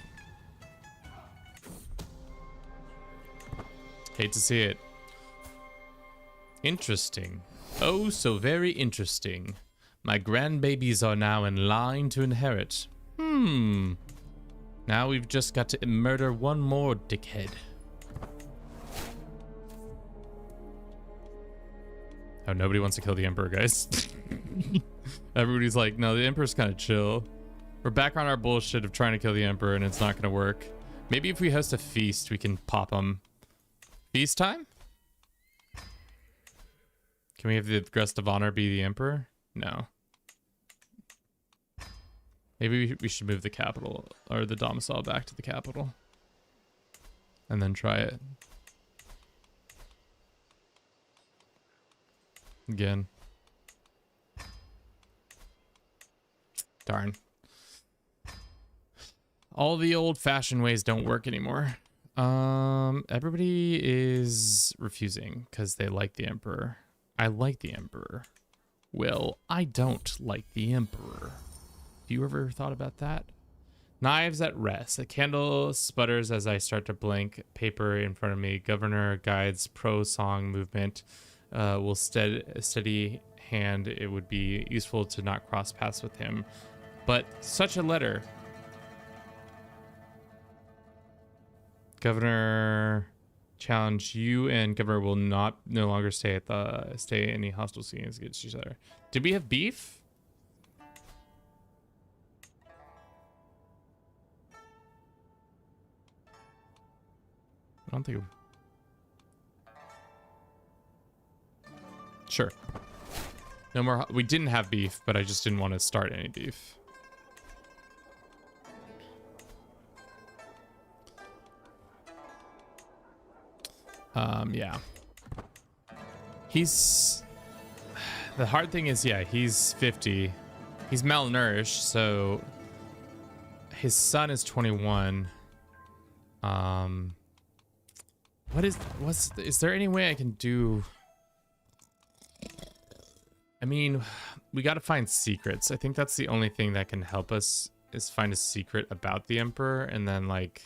Hate to see it. Interesting. Oh, so very interesting. My grandbabies are now in line to inherit. Now we've just got to murder one more dickhead. Oh, nobody wants to kill the Emperor, guys. Everybody's like, no, the Emperor's kind of chill. We're back on our bullshit of trying to kill the Emperor, and it's not going to work. Maybe if we host a feast, we can pop him. Feast time? Can we have the guest of honor be the Emperor? No. Maybe we should move the capital, or the domicile back to the capital. And then try it. Again. Darn. All the old-fashioned ways don't work anymore. Everybody is refusing because they like the Emperor. I like the Emperor. Well, I don't like the Emperor. Have you ever thought about that? Knives at rest. A candle sputters as I start to blink. Paper in front of me. Governor guides pro-song movement. Will steady hand. It would be useful to not cross paths with him. But such a letter. Governor challenge you and Governor will no longer stay any hostile scenes against each other. Did we have beef? I don't think... Sure. No more... We didn't have beef, but I just didn't want to start any beef. Yeah. He's... The hard thing is, yeah, he's 50. He's malnourished, so... His son is 21. Is there any way I can do... I mean, we got to find secrets. I think that's the only thing that can help us is find a secret about the Emperor and then like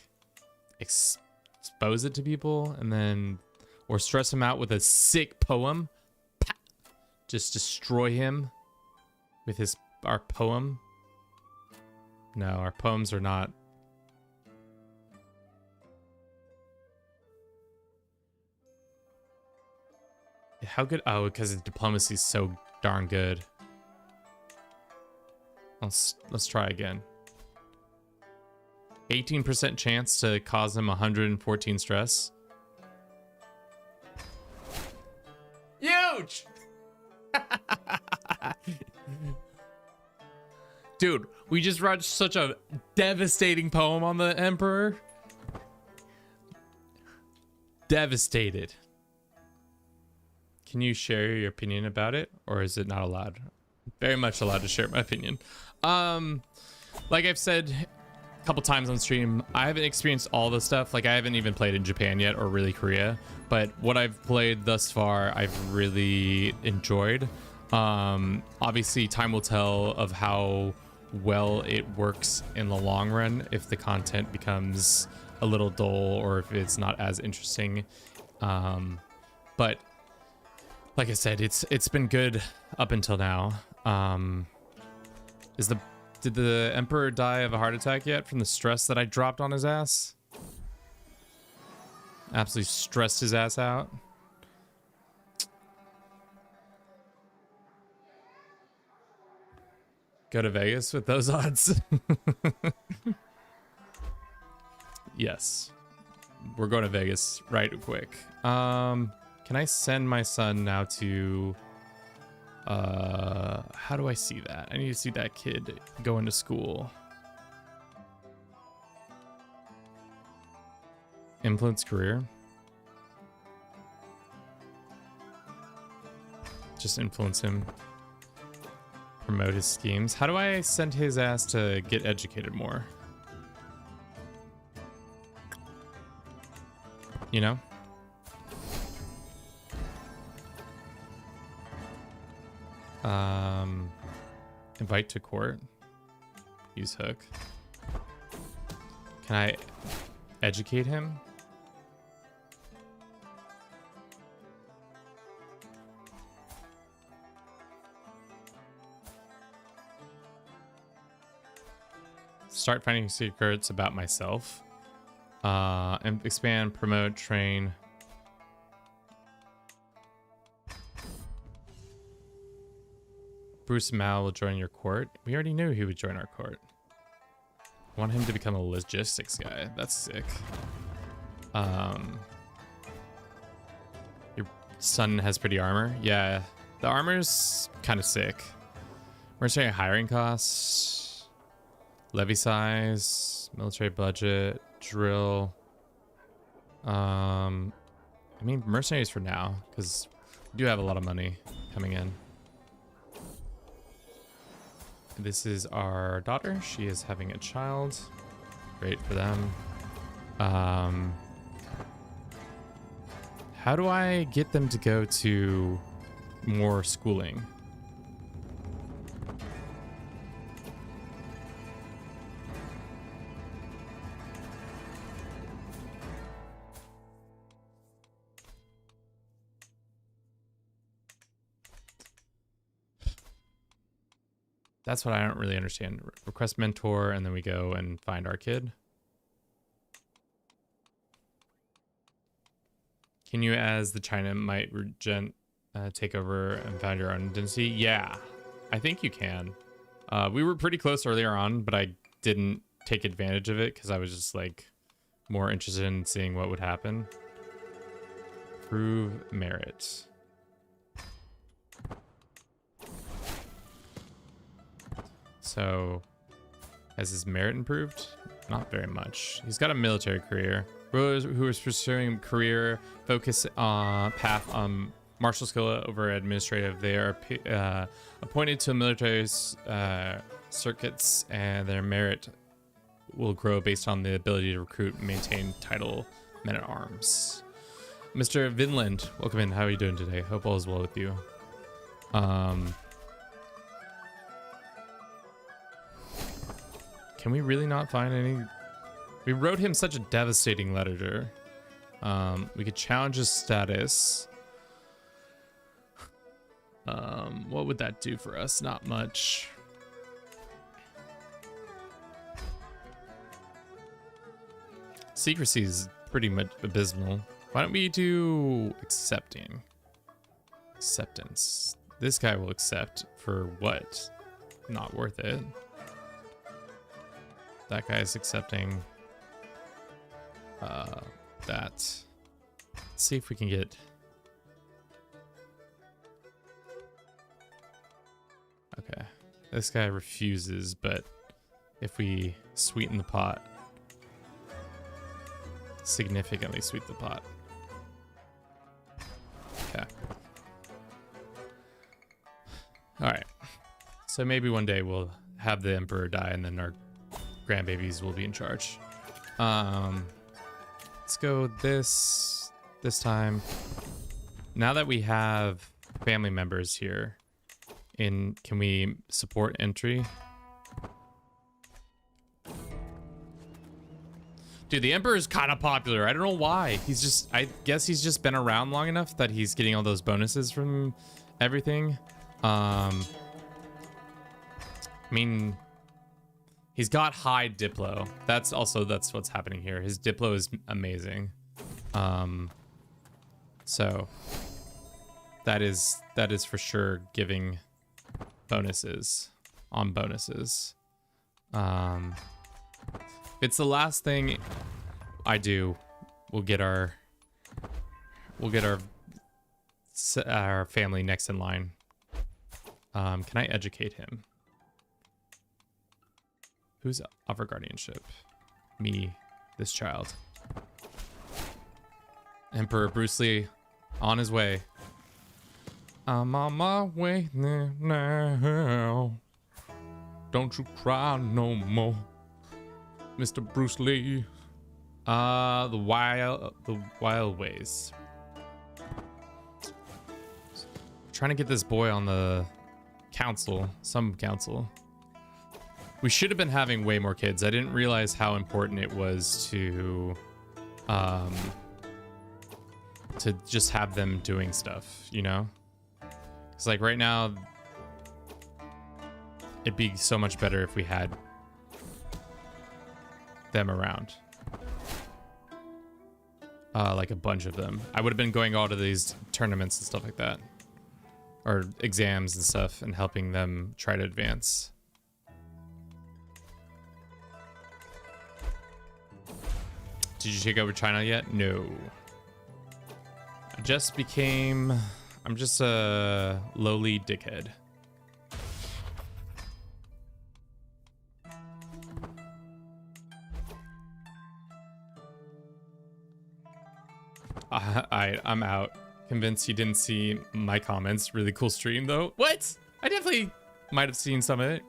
expose it to people and then, or stress him out with a sick poem. Just destroy him with our poem. No, our poems are not. How good? Oh, because his diplomacy is so darn good. Let's try again. 18% chance to cause him 114 stress. Huge! Dude, we just read such a devastating poem on the Emperor. Devastated. Can you share your opinion about it, or is it not allowed? Very much allowed to share my opinion. Like I've said a couple times on stream, I haven't experienced all the stuff. Like I haven't even played in Japan yet, or really Korea. But what I've played thus far, I've really enjoyed. Obviously, time will tell of how well it works in the long run, if the content becomes a little dull or if it's not as interesting. But like I said, it's been good up until now. Did the Emperor die of a heart attack yet from the stress that I dropped on his ass? Absolutely stressed his ass out. Go to Vegas with those odds. Yes. We're going to Vegas right quick. Can I send my son now to... how do I see that? I need to see that kid go into school. Influence career. Just influence him. Promote his schemes. How do I send his ass to get educated more? You know? Invite to court. Use hook. Can I educate him? Start finding secrets about myself. And expand, promote, train. Bruce Mal will join your court. We already knew he would join our court. I want him to become a logistics guy. That's sick. Your son has pretty armor. Yeah, the armor's kind of sick. Mercenary hiring costs, levy size, military budget, drill. I mean mercenaries for now, because we do have a lot of money coming in. This is our daughter. She is having a child. Great for them. How do I get them to go to more schooling? That's what I don't really understand. Request mentor, and then we go and find our kid. Can you, as the China might regent, take over and found your own dynasty? Yeah, I think you can. We were pretty close earlier on, but I didn't take advantage of it because I was just like more interested in seeing what would happen. Prove merit. So, has his merit improved? Not very much. He's got a military career. Rulers who is pursuing career focus path on martial skill over administrative. They are appointed to military circuits, and their merit will grow based on the ability to recruit and maintain title men at arms. Mr. Vinland, welcome in. How are you doing today? Hope all is well with you. Can we really not find any? We wrote him such a devastating letter. We could challenge his status. What would that do for us? Not much. Secrecy is pretty much abysmal. Why don't we do accepting? Acceptance. This guy will accept for what? Not worth it. That guy is accepting that. Let's see if we can get. Okay. This guy refuses, but if we sweeten the pot, significantly sweeten the pot. Okay. All right. So maybe one day we'll have the emperor die and then our grandbabies will be in charge. Let's go this time. Now that we have family members here, can we support entry? Dude, the Emperor is kind of popular. I don't know why. I guess he's just been around long enough that he's getting all those bonuses from everything. I mean, he's got high Diplo. That's what's happening here. His Diplo is amazing. So that is for sure giving bonuses on bonuses. It's the last thing I do. We'll get our family next in line. Can I educate him? Who's offer guardianship? Me, this child. Emperor Bruce Lee, on his way. I'm on my way now. Don't you cry no more, Mr. Bruce Lee. The wild ways. Trying to get this boy on the council, some council. We should have been having way more kids. I didn't realize how important it was to just have them doing stuff, you know? It's like right now, it'd be so much better if we had them around. Like a bunch of them. I would have been going all to these tournaments and stuff like that. Or exams and stuff and helping them try to advance. Did you take over China yet? No. I'm just a lowly dickhead. I'm out. Convinced you didn't see my comments. Really cool stream though. What? I definitely might have seen some of it.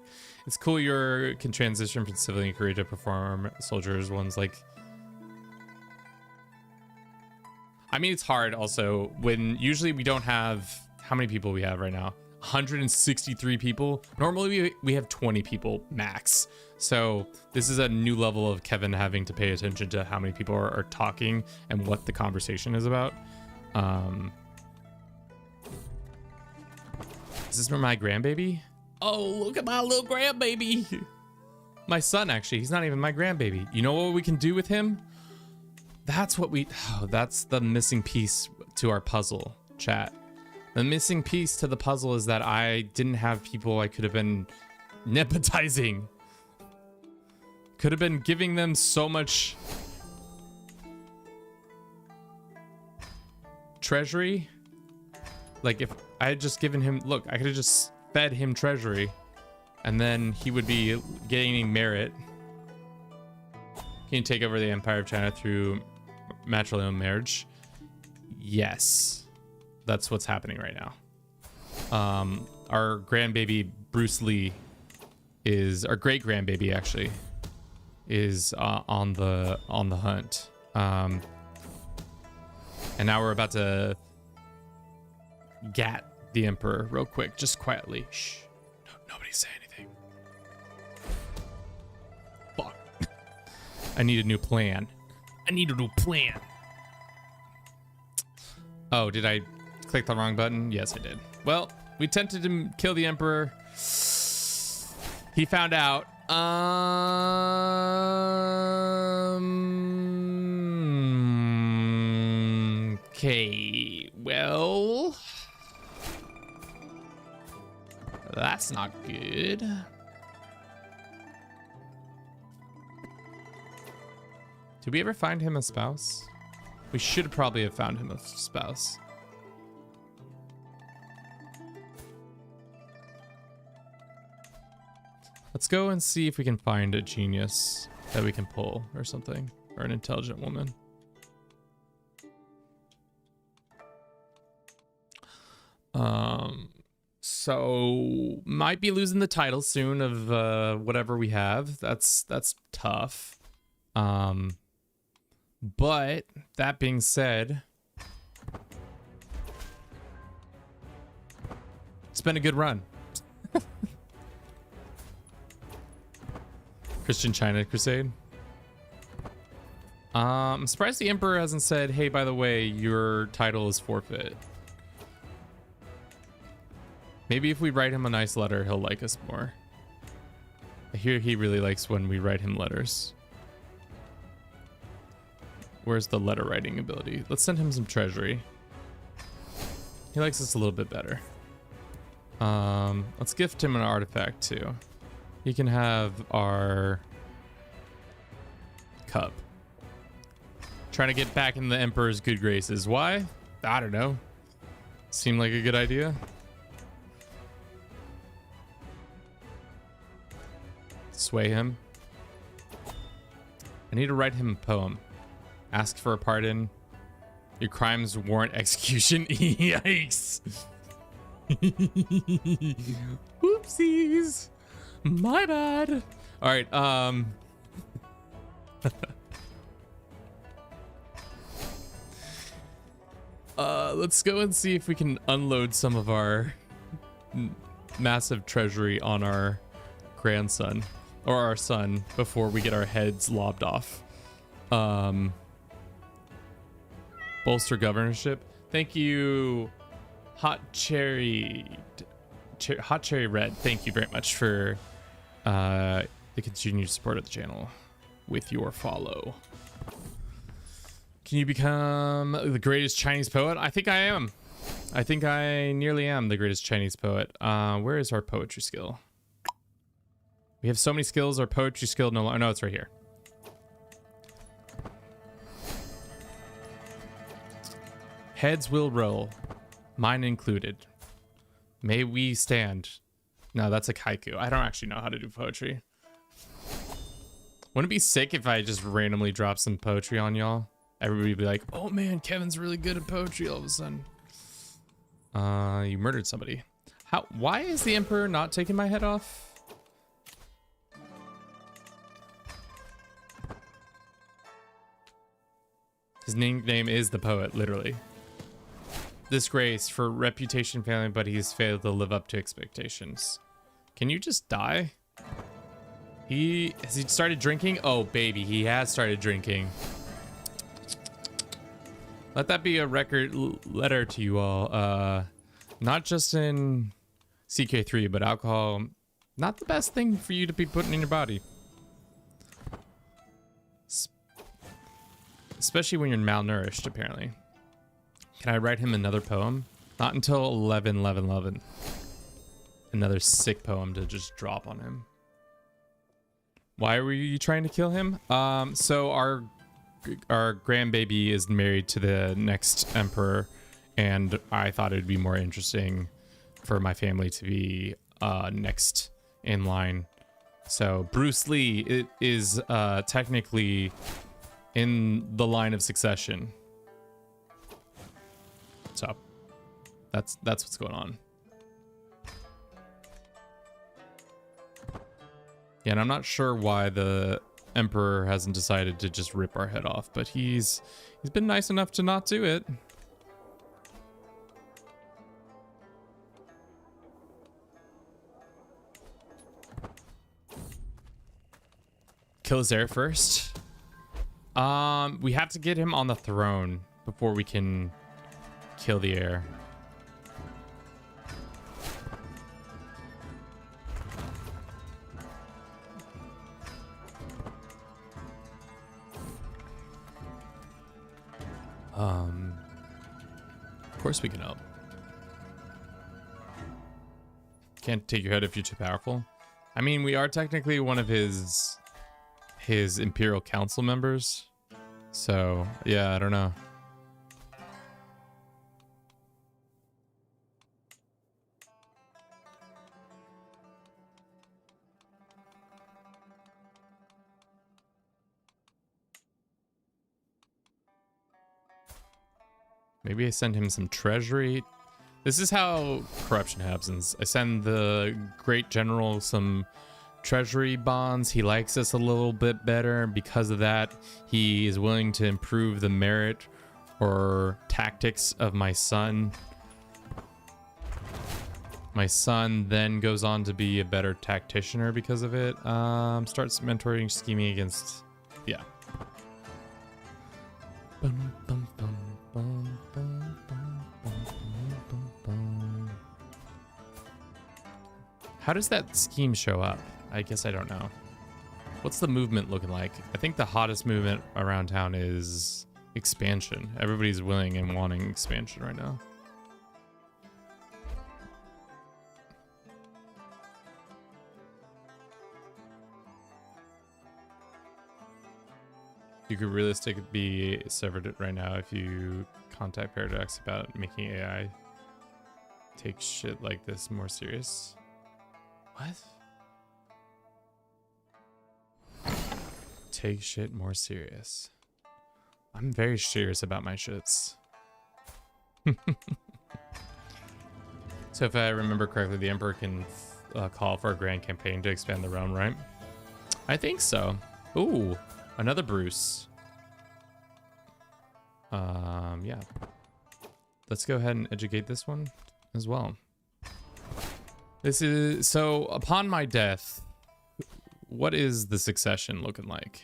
It's cool you can transition from civilian career to perform soldiers ones like. I mean, it's hard also when usually we don't have how many people we have right now. 163 people. Normally we have 20 people max. So this is a new level of Kevin having to pay attention to how many people are talking and what the conversation is about. Is this for my grandbaby? Oh, look at my little grandbaby. My son, actually. He's not even my grandbaby. You know what we can do with him? That's the missing piece to our puzzle, chat. The missing piece to the puzzle is that I didn't have people I could have been nepotizing. Could have been giving them so much treasury. Like if I had just given him, look, I could have just fed him treasury and then he would be gaining merit. Can you take over the Empire of China through matrilineal marriage? Yes, that's what's happening right now. Our grandbaby Bruce Lee is, our great grandbaby actually, is on the hunt. And now we're about to gat the Emperor real quick, just quietly. Shh, no, nobody say anything. Fuck. I need a new plan. Oh, did I click the wrong button? Yes, I did. Well, we attempted to kill the Emperor. He found out. Okay, well, that's not good. Did we ever find him a spouse? We should probably have found him a spouse. Let's go and see if we can find a genius that we can pull or something, or an intelligent woman. So might be losing the title soon of whatever we have. That's tough. But that being said, it's been a good run. Christian China Crusade. I'm surprised the Emperor hasn't said, hey, by the way, your title is forfeit. Maybe if we write him a nice letter, he'll like us more. I hear he really likes when we write him letters. Where's the letter writing ability? Let's send him some treasury. He likes us a little bit better. Let's gift him an artifact too. He can have our cup. Trying to get back in the Emperor's good graces. Why? I don't know. Seemed like a good idea. Sway him. I need to write him a poem. Ask for a pardon. Your crimes warrant execution. Yikes. Oopsies. My bad. All right. Let's go and see if we can unload some of our massive treasury on our grandson or our son before we get our heads lobbed off. Bolster governorship. Thank you, Hot Cherry Red. Thank you very much for the continued support of the channel with your follow. Can you become the greatest Chinese poet? I think I am. I think I nearly am the greatest Chinese poet. Where is our poetry skill? We have so many skills. Our poetry skill no longer. No, it's right here. Heads will roll, mine included. May we stand. No, that's a haiku. I don't actually know how to do poetry. Wouldn't it be sick if I just randomly drop some poetry on y'all? Everybody would be like, oh man, Kevin's really good at poetry all of a sudden. You murdered somebody. Why is the Emperor not taking my head off? His nickname is the poet, literally. Disgrace for reputation failing, but he's failed to live up to expectations. Can you just die? Has he started drinking? Oh baby, he has started drinking. Let that be a record letter to you all. Not just in CK3, but alcohol, not the best thing for you to be putting in your body. Especially when you're malnourished, apparently. Can I write him another poem? Not until 11/11/11. Another sick poem to just drop on him. Why were you trying to kill him? So our grandbaby is married to the next emperor, and I thought it'd be more interesting for my family to be next in line. So Bruce Lee is technically in the line of succession. So that's what's going on. Yeah, and I'm not sure why the Emperor hasn't decided to just rip our head off, but he's been nice enough to not do it. Kill his heir first. We have to get him on the throne before we can kill the heir. Of course we can help. Can't take your head if you're too powerful. I mean, we are technically one of his Imperial Council members. So, yeah, I don't know. Maybe I send him some treasury. This is how corruption happens. I send the great general some treasury bonds. He likes us a little bit better. Because of that, he is willing to improve the merit or tactics of my son. My son then goes on to be a better tacticianer because of it. Starts mentoring, scheming against... Yeah. Bum, bum, bum, bum, bum, bum, bum, bum, bum. How does that scheme show up? I guess I don't know. What's the movement looking like? I think the hottest movement around town is expansion. Everybody's willing and wanting expansion right now. You could realistically be severed right now if you contact Paradox about making AI take shit like this more serious. What? Take shit more serious. I'm very serious about my shits. So if I remember correctly, the Emperor can call for a grand campaign to expand the realm, right? I think so. Ooh. Another Bruce. Yeah. Let's go ahead and educate this one as well. This is... So, upon my death, what is the succession looking like?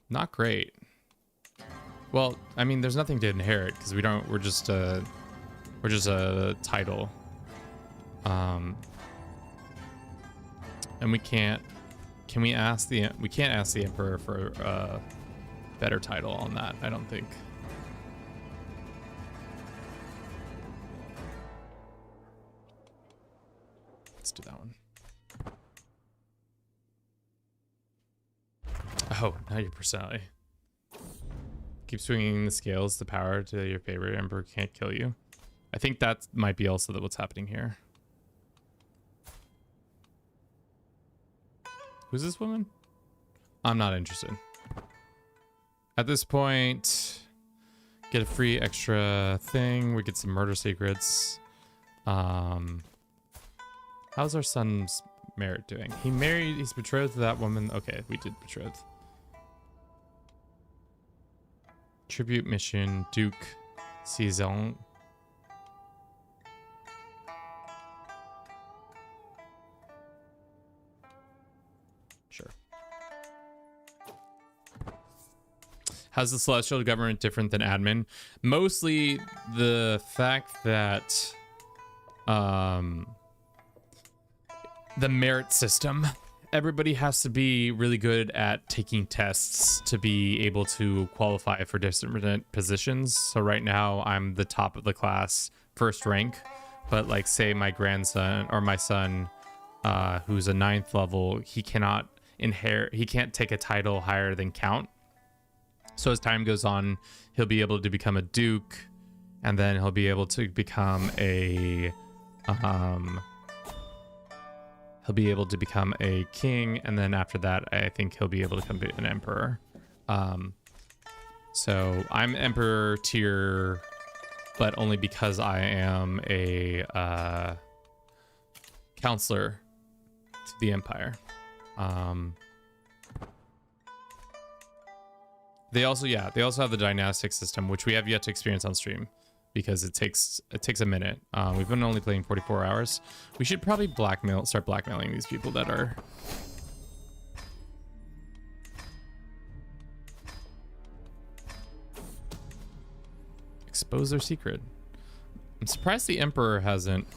Not great. Well, I mean, there's nothing to inherit because we're just a title. And we can't... Can we ask the... We can't ask the Emperor for a better title on that, I don't think. Let's do that one. Oh, now your personality. Keep swinging the scales, the power to your favor. Emperor can't kill you. I think that might be also what's happening here. Who's this woman? I'm not interested. At this point, get a free extra thing. We get some murder secrets. How's our son's merit doing? He's betrothed to that woman. Okay, we did betroth. Tribute mission, Duke Saison. Sure. How's the celestial government different than admin? Mostly the fact that the merit system. Everybody has to be really good at taking tests to be able to qualify for different positions. So right now I'm the top of the class, first rank, but like say my grandson or my son, who's a 9th level, he cannot inherit, he can't take a title higher than Count. So as time goes on, he'll be able to become a Duke, and then he'll be able to become a king, and then after that I think he'll be able to become an emperor. So I'm emperor tier, but only because I am a counselor to the empire. They also have the dynastic system, which we have yet to experience on stream because it takes a minute. We've been only playing 44 hours. We should probably start blackmailing these people that are expose their secret. I'm surprised the emperor hasn't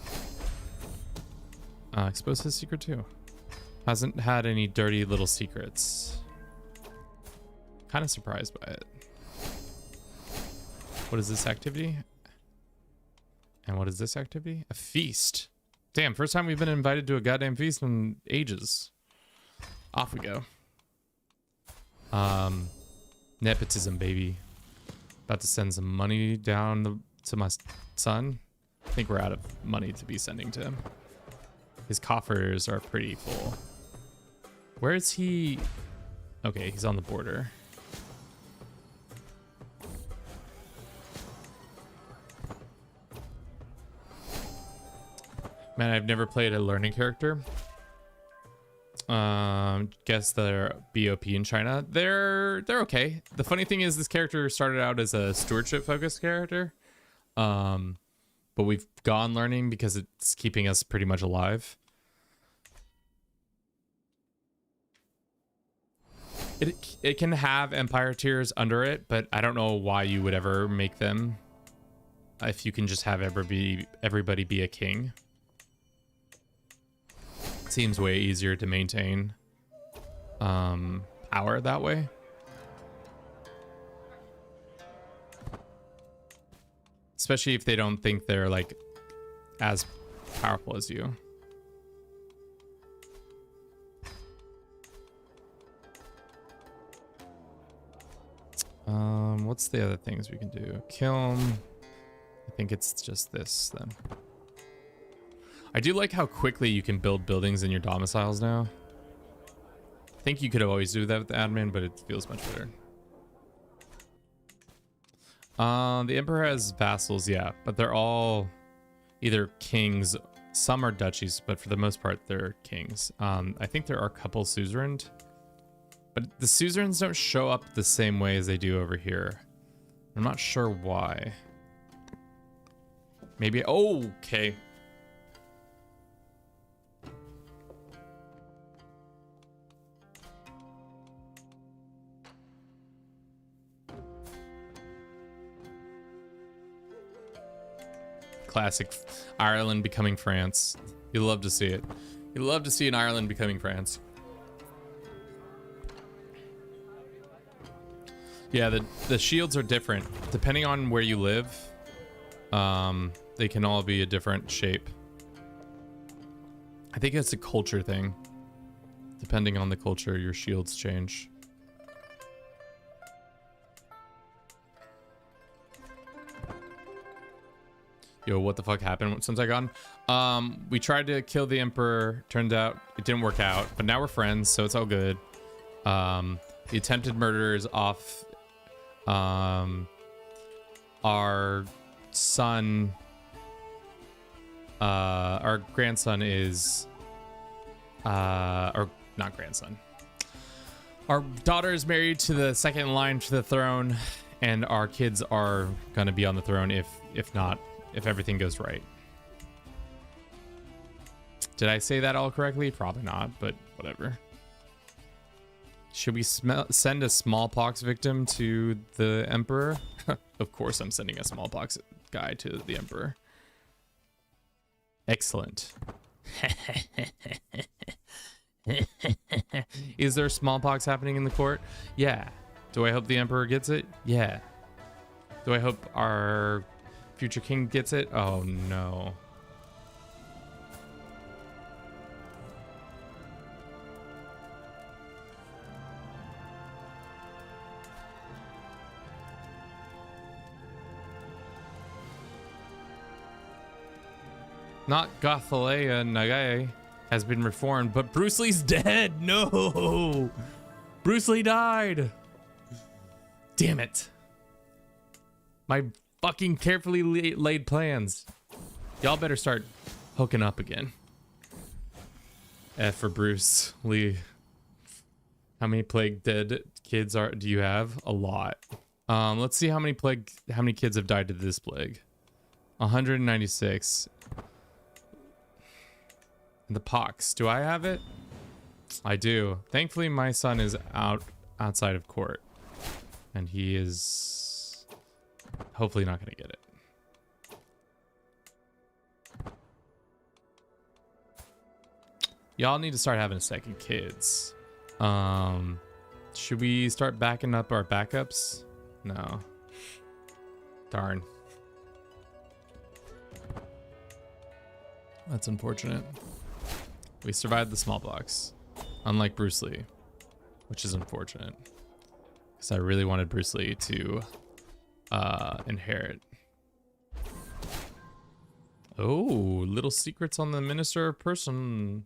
exposed his secret too. Hasn't had any dirty little secrets. Kind of surprised by it. What is this activity? And what is this activity? A feast. Damn, first time we've been invited to a goddamn feast in ages. Off we go. Nepotism, baby. About to send some money down to my son. I think we're out of money to be sending to him. His coffers are pretty full. Where is he? Okay, he's on the border. Man, I've never played a learning character. Guess they're BOP in China. They're okay. The funny thing is this character started out as a stewardship focused character. But we've gone learning because it's keeping us pretty much alive. It can have empire tiers under it, but I don't know why you would ever make them if you can just have everybody be a king. It seems way easier to maintain power that way. Especially if they don't think they're like as powerful as you. What's the other things we can do? Kill him. I think it's just this then. I do like how quickly you can build buildings in your domiciles now. I think you could always do that with the admin, but it feels much better. The emperor has vassals, yeah, but they're all either kings. Some are duchies, but for the most part, they're kings. I think there are a couple suzerain, but the suzerains don't show up the same way as they do over here. I'm not sure why. Maybe, oh, okay. Classic Ireland becoming France. You love to see it. You love to see an Ireland becoming France. Yeah, the shields are different depending on where you live. They can all be a different shape. I think it's a culture thing. Depending on the culture, your shields change. Yo, what the fuck happened since I got on? We tried to kill the emperor. Turned out it didn't work out, but now we're friends, so it's all good. The attempted murder is off. Our son, our grandson is, or not grandson. Our daughter is married to the second in line to the throne, and our kids are gonna be on the throne if everything goes right. Did I say that all correctly? Probably not, but whatever. Should we send a smallpox victim to the emperor? Of course I'm sending a smallpox guy to the emperor. Excellent. Is there smallpox happening in the court? Yeah. Do I hope the emperor gets it? Yeah. Do I hope our future king gets it? Oh no. Not Gothalea Nagae has been reformed, but Bruce Lee's dead. No, Bruce Lee died. Damn it. My fucking carefully laid plans. Y'all better start hooking up again. F for Bruce Lee. How many plague dead kids do you have? A lot. Let's see how many kids have died to this plague. 196. The pox. Do I have it? I do. Thankfully, my son is outside of court, and he is hopefully not going to get it. Y'all need to start having a second kids. Should we start backing up our backups? No. Darn. That's unfortunate. We survived the smallpox, unlike Bruce Lee, which is unfortunate because I really wanted Bruce Lee to inherit. Oh, little secrets on the Minister of Personhood.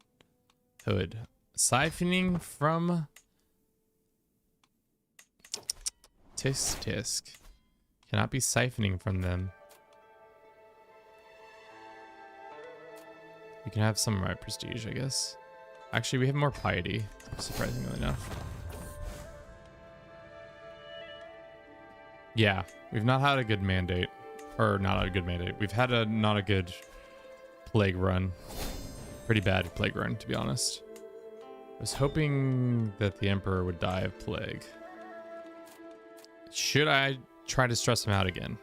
Siphoning from tisk. Cannot be siphoning from them. We can have some right prestige, I guess. Actually, we have more piety, surprisingly enough. Yeah, we've not had a good mandate. Or not a good mandate. We've had not a good plague run. Pretty bad plague run, to be honest. I was hoping that the Emperor would die of plague. Should I try to stress him out again?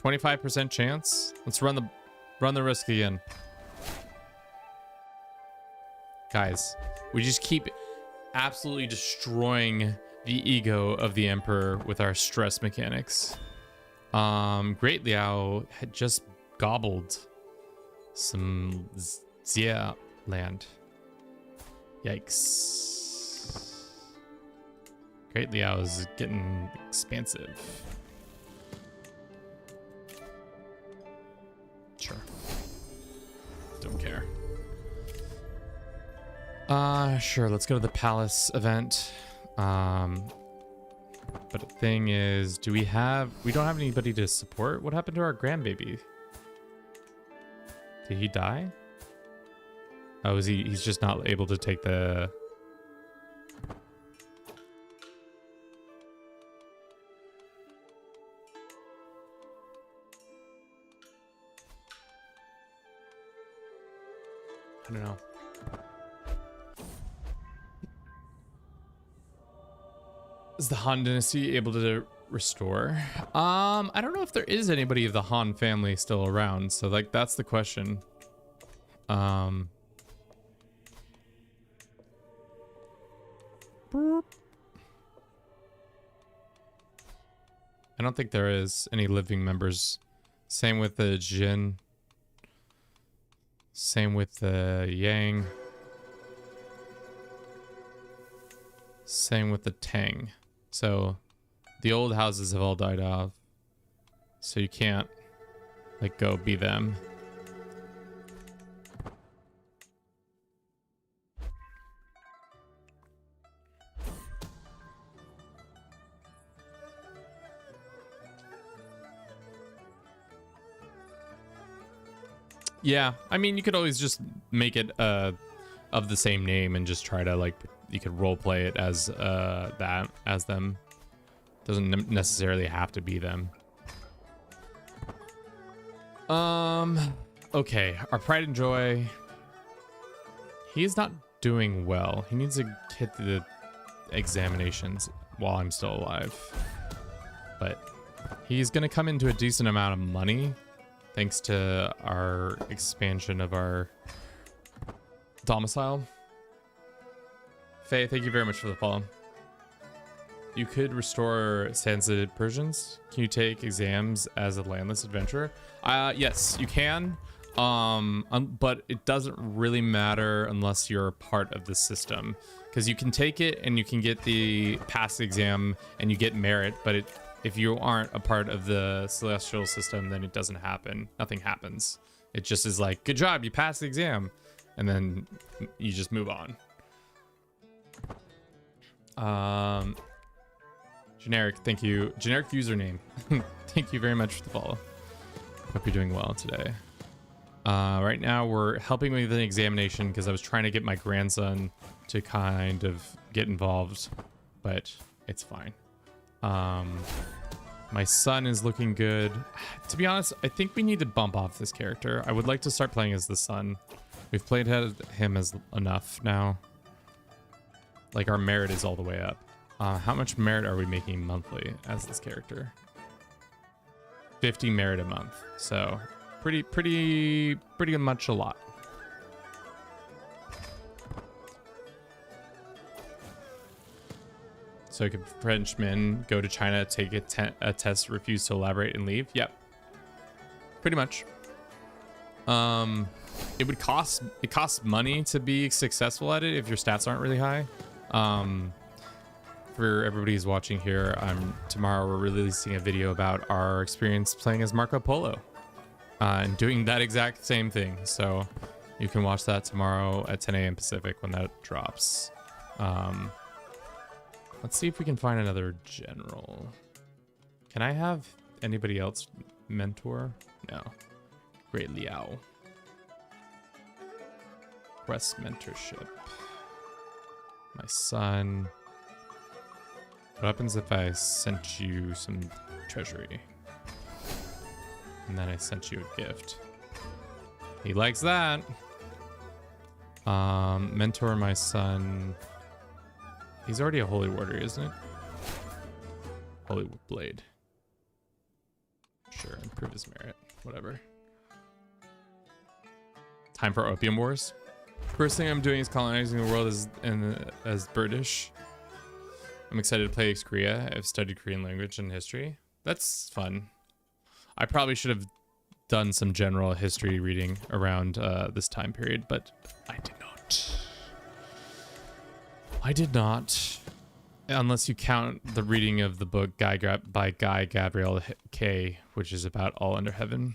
25% chance? Let's run the risk again. Guys, we just keep absolutely destroying the ego of the Emperor with our stress mechanics. Great Liao had just gobbled some Xia land. Yikes. Great Liao is getting expansive. Sure. Don't care. Sure, let's go to the palace event. But the thing is, we don't have anybody to support? What happened to our grandbaby? Did he die? Oh, he's just not able to take the... I don't know. Is the Han dynasty able to restore? I don't know if there is anybody of the Han family still around, so like that's the question. Boop. I don't think there is any living members. Same with the Jin. Same with the Yang. Same with the Tang. So the old houses have all died off. So you can't like go be them. Yeah, I mean, you could always just make it of the same name and just try to like, you could role play it as them. Doesn't necessarily have to be them. Okay, our pride and joy. He's not doing well. He needs to hit the examinations while I'm still alive. But he's gonna come into a decent amount of money thanks to our expansion of our domicile. Faye, thank you very much for the follow. You could restore Sansa Persians. Can you take exams as a landless adventurer? Yes, you can. But it doesn't really matter unless you're a part of the system, because you can take it and you can get the pass exam and you get merit, but if you aren't a part of the celestial system, then it doesn't happen. Nothing happens. It just is like, good job, you passed the exam. And then you just move on. Generic, thank you. Generic username. Thank you very much for the follow. Hope you're doing well today. Right now we're helping with an examination because I was trying to get my grandson to kind of get involved, but it's fine. My son is looking good. To be honest, I think we need to bump off this character. I would like to start playing as the son. We've played him as enough now. Like, our merit is all the way up. How much merit are we making monthly as this character? 50 merit a month. So pretty much a lot. So could Frenchmen go to China, take a test, refuse to elaborate, and leave? Yep. Pretty much. It costs money to be successful at it if your stats aren't really high. For everybody who's watching here, tomorrow we're releasing a video about our experience playing as Marco Polo and doing that exact same thing. So you can watch that tomorrow at 10 a.m. Pacific when that drops. Let's see if we can find another general. Can I have anybody else mentor? No. Great Liao. Quest mentorship. My son. What happens if I sent you some treasury? And then I sent you a gift. He likes that. Mentor my son. He's already a holy warrior, isn't it? Holy blade. Sure, improve his merit. Whatever. Time for opium wars. First thing I'm doing is colonizing the world as British. I'm excited to play Korea. I've studied Korean language and history. That's fun. I probably should have done some general history reading around this time period, but I did not. I did not. Unless you count the reading of the book by Guy Gabriel K, which is about all under heaven.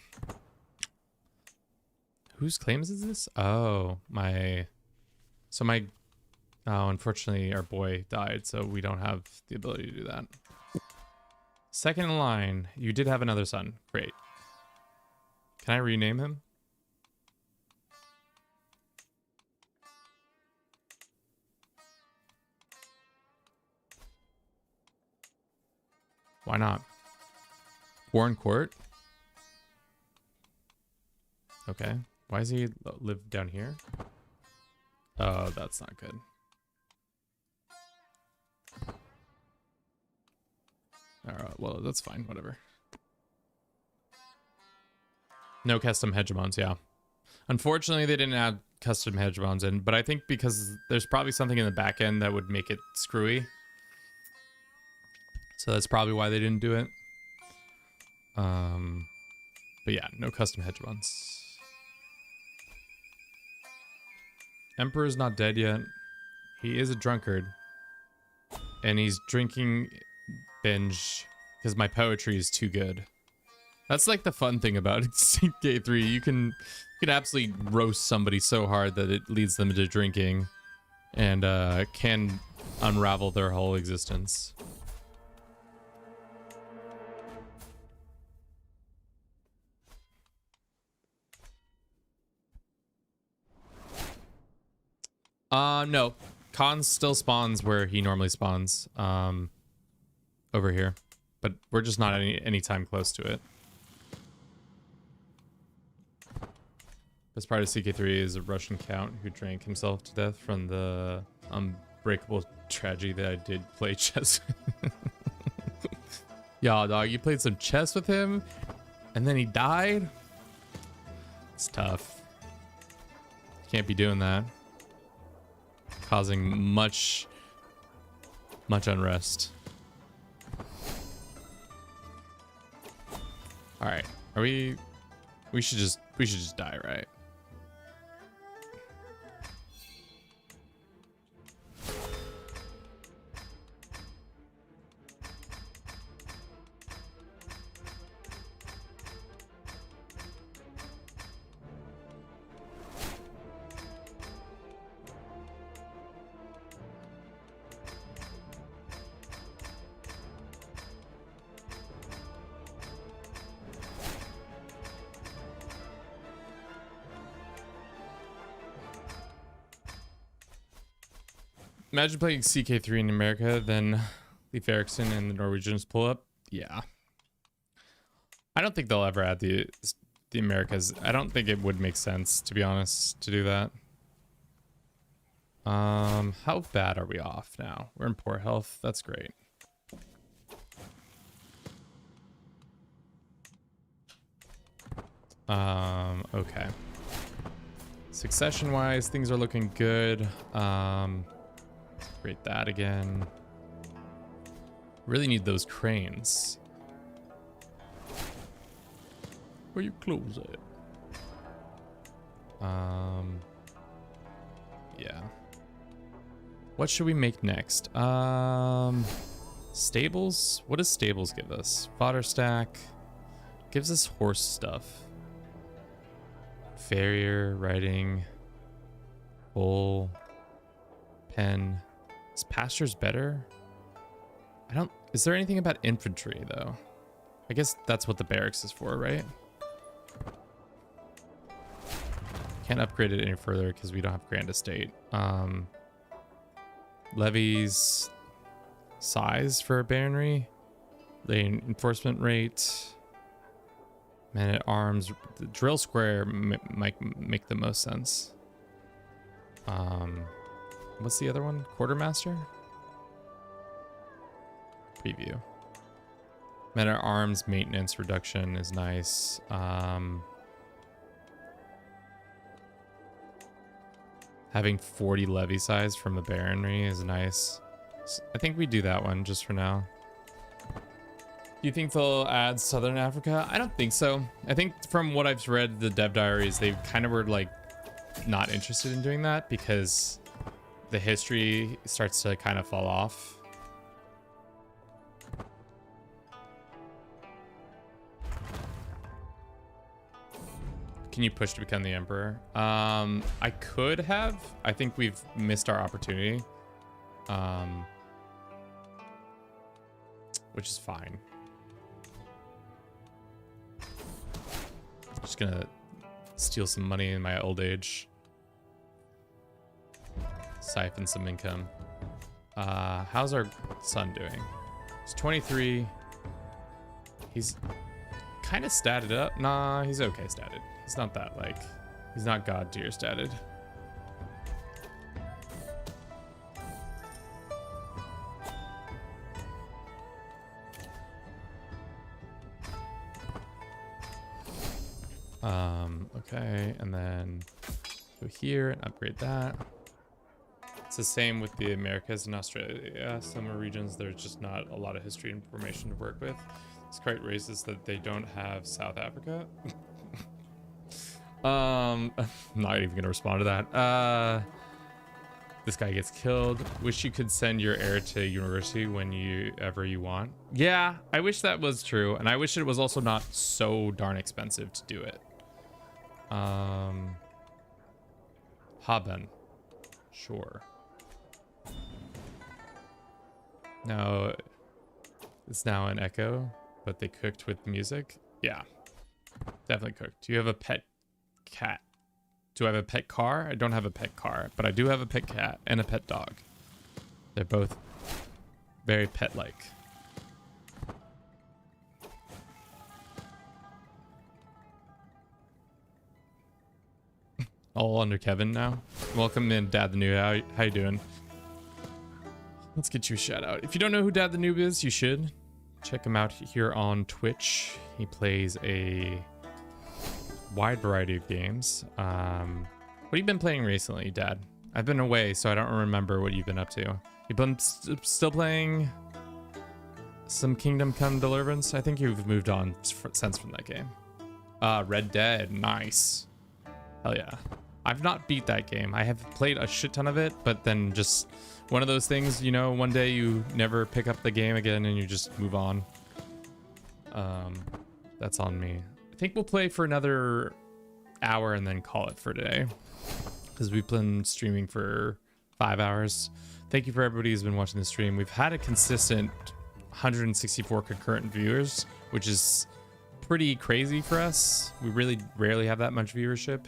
Whose claims is this? Oh, unfortunately our boy died, so we don't have the ability to do that. Second in line, you did have another son. Great. Can I rename him? Why not? Warren Court? Okay. Why does he live down here? Oh, that's not good. Alright, well, that's fine. Whatever. No custom hegemons, yeah. Unfortunately, they didn't add custom hegemons in, but I think because there's probably something in the back end that would make it screwy. So that's probably why they didn't do it. But yeah, no custom hegemons. Emperor's not dead yet. He is a drunkard. And he's drinking binge because my poetry is too good. That's like the fun thing about K3. You can absolutely roast somebody so hard that it leads them to drinking and can unravel their whole existence. No. Khan still spawns where he normally spawns. Over here. But we're just not any time close to it. Best part of CK3 is a Russian count who drank himself to death from the unbreakable tragedy that I did play chess. Yeah, dog, you played some chess with him and then he died? It's tough. Can't be doing that. Causing much unrest. All right, are we should just die, right? Imagine playing CK3 in America, then Leif Erikson and the Norwegians pull up. Yeah. I don't think they'll ever add the Americas. I don't think it would make sense, to be honest, to do that. How bad are we off now? We're in poor health. That's great. Okay. Succession wise, things are looking good. Create that again. Really need those cranes. Where you close it? Yeah. What should we make next? Stables? What does stables give us? Fodder stack. Gives us horse stuff. Farrier, riding, bull, pen. Is pastures better? I don't... Is there anything about infantry, though? I guess that's what the barracks is for, right? Can't upgrade it any further because we don't have Grand Estate. Levies, size for a baronry, lane enforcement rate, man at arms. The drill square might make the most sense. What's the other one? Quartermaster? Preview. Men at arms maintenance reduction is nice. Having 40 levy size from the baronry is nice. So I think we do that one just for now. Do you think they'll add Southern Africa? I don't think so. I think from what I've read, the dev diaries, they kind of were like not interested in doing that because the history starts to kind of fall off. Can you push to become the emperor? I could have. I think we've missed our opportunity. Which is fine. Just gonna steal some money in my old age. Siphon some income. How's our son doing? He's 23. He's kind of statted up. Nah, he's okay statted. He's not that, like, he's not god tier statted. Okay, and then go here and upgrade that. It's the same with the Americas and Australia. Some regions, there's just not a lot of history information to work with. It's quite racist that they don't have South Africa. I'm not even gonna respond to that. This guy gets killed. Wish you could send your heir to university whenever you want. Yeah, I wish that was true, and I wish it was also not so darn expensive to do it. Haben. Sure. No, it's now an echo, but they cooked with music. Yeah, definitely cooked. Do you have a pet cat? Do I have a pet car? I don't have a pet car, but I do have a pet cat and a pet dog. They're both very pet-like. All under Kevin now. Welcome in, Dad the Noob. How you doing? Let's get you a shout out. If you don't know who Dad the Noob is, you should check him out here on Twitch. He plays a wide variety of games. What have you been playing recently, Dad? I've been away, so I don't remember what you've been up to. You've been still playing some Kingdom Come Deliverance? I think you've moved on since from that game. Red Dead, nice. Hell yeah. I've not beat that game. I have played a shit ton of it, but then just one of those things, you know, one day you never pick up the game again and you just move on. That's on me. I think we'll play for another hour and then call it for today, because we've been streaming for 5 hours. Thank you for everybody who's been watching the stream. We've had a consistent 164 concurrent viewers, which is pretty crazy for us. We really rarely have that much viewership.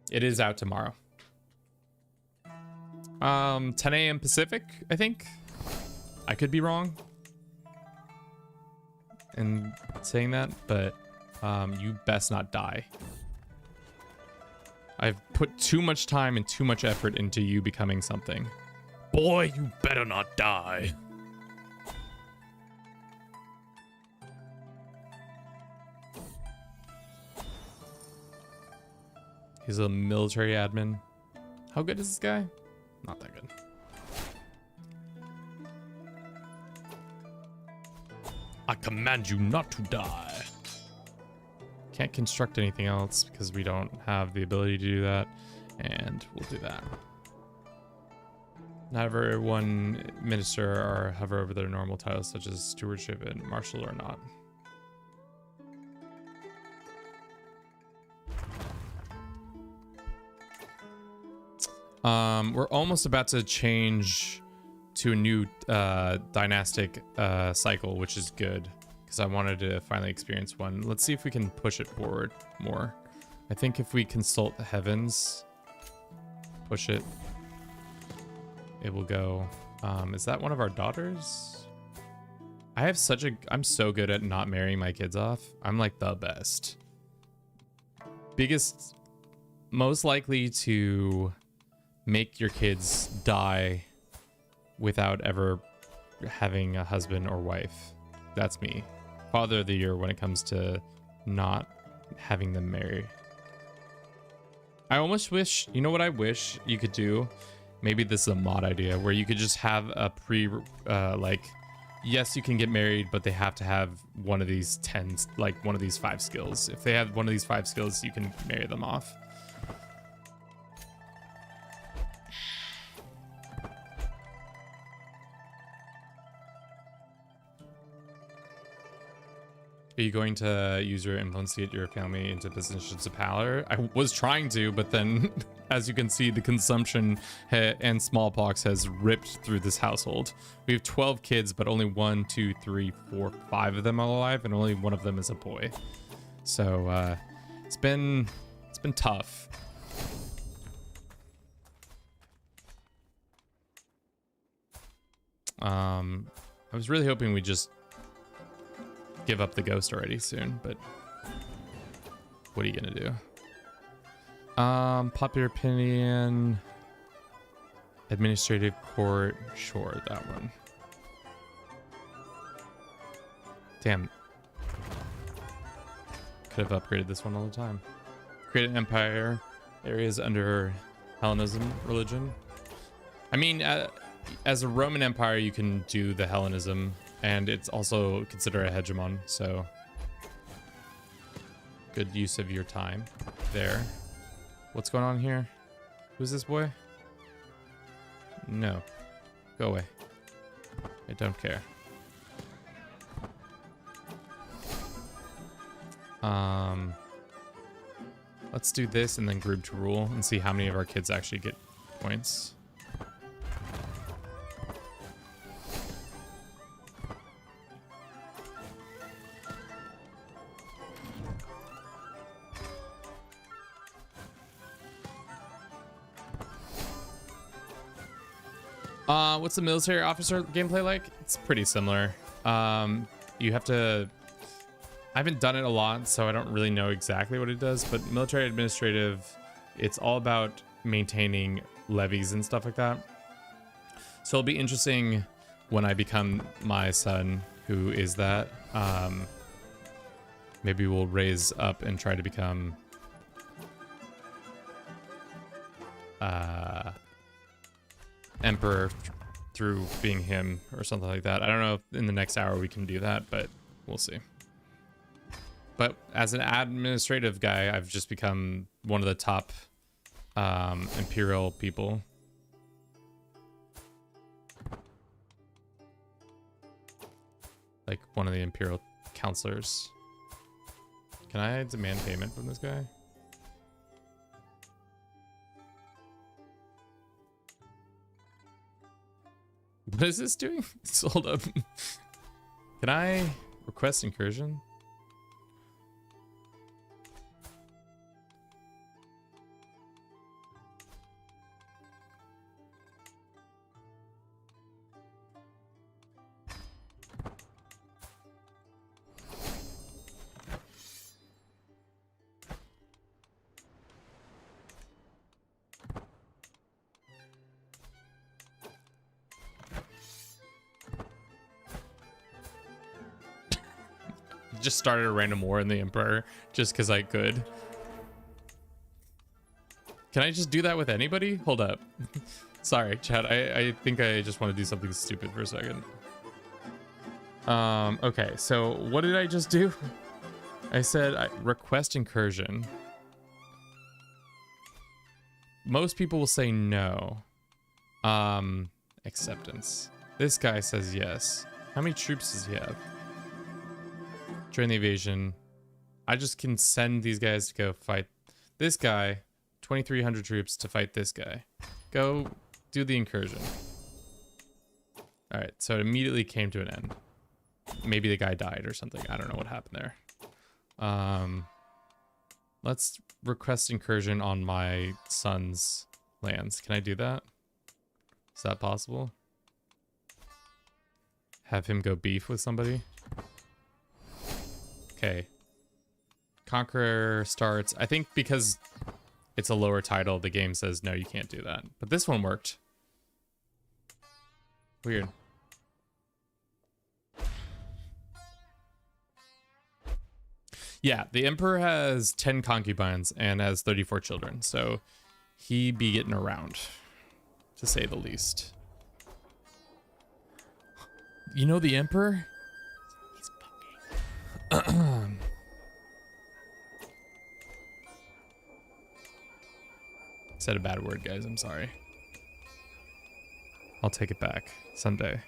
It is out tomorrow. 10 a.m. Pacific, I think. I could be wrong in saying that, but you best not die. I've put too much time and too much effort into you becoming something. Boy, you better not die. He's a military admin. How good is this guy? Not that good. I command you not to die. Can't construct anything else because we don't have the ability to do that. And we'll do that. Not everyone minister or hover over their normal titles such as stewardship and marshal or not. We're almost about to change to a new dynastic cycle, which is good because I wanted to finally experience one. Let's see if we can push it forward more. I think if we consult the heavens, push it, it will go. Is that one of our daughters? I have such a, I'm so good at not marrying my kids off. I'm like the best. Biggest, most likely to make your kids die without ever having a husband or wife. That's me. Father of the year when it comes to not having them marry. I almost wish, you know what I wish you could do? Maybe this is a mod idea where you could just have a like, yes, you can get married, but they have to have one of these 10, like one of these 5 skills. If they have one of these 5 skills, you can marry them off. Are you going to use your influence to get your family into positions of power? I was trying to, but then, as you can see, the consumption and smallpox has ripped through this household. We have 12 kids, but only 1, 2, 3, 4, 5 of them are alive, and only one of them is a boy. So it's been tough. I was really hoping we just give up the ghost already soon, but what are you gonna do? Popular opinion, administrative court, sure, that one. Damn, could have upgraded this one all the time. Create an empire, areas under Hellenism religion. I mean, as a Roman Empire, you can do the Hellenism. And it's also considered a hegemon, so good use of your time there. What's going on here? Who's this boy? No. Go away. I don't care. Let's do this and then group to rule and see how many of our kids actually get points. What's the military officer gameplay like? It's pretty similar. You have to... I haven't done it a lot, so I don't really know exactly what it does, but military administrative, it's all about maintaining levies and stuff like that. So it'll be interesting when I become my son, who is that. Maybe we'll raise up and try to become... emperor through being him or something like that. I don't know if in the next hour we can do that, but we'll see. But as an administrative guy, I've just become one of the top imperial people. Like one of the imperial counselors. Can I demand payment from this guy? What is this doing? Hold up. Can I request incursion? Just started a random war in the Emperor just because I could. Can I just do that with anybody? Hold up. Sorry, chat. I think I just want to do something stupid for a second. Okay, so what did I just do? I said request incursion. Most people will say no. Acceptance. This guy says yes. How many troops does he have? Join the invasion. I just can send these guys to go fight this guy. 2,300 troops to fight this guy. Go do the incursion. All right, so it immediately came to an end. Maybe the guy died or something. I don't know what happened there. Let's request incursion on my son's lands. Can I do that? Is that possible? Have him go beef with somebody? Okay. Conqueror starts. I think because it's a lower title, the game says, no, you can't do that. But this one worked. Weird. Yeah, the Emperor has 10 concubines and has 34 children. So he be getting around, to say the least. You know the Emperor? He's fucking... Said a bad word, guys. I'm sorry. I'll take it back someday.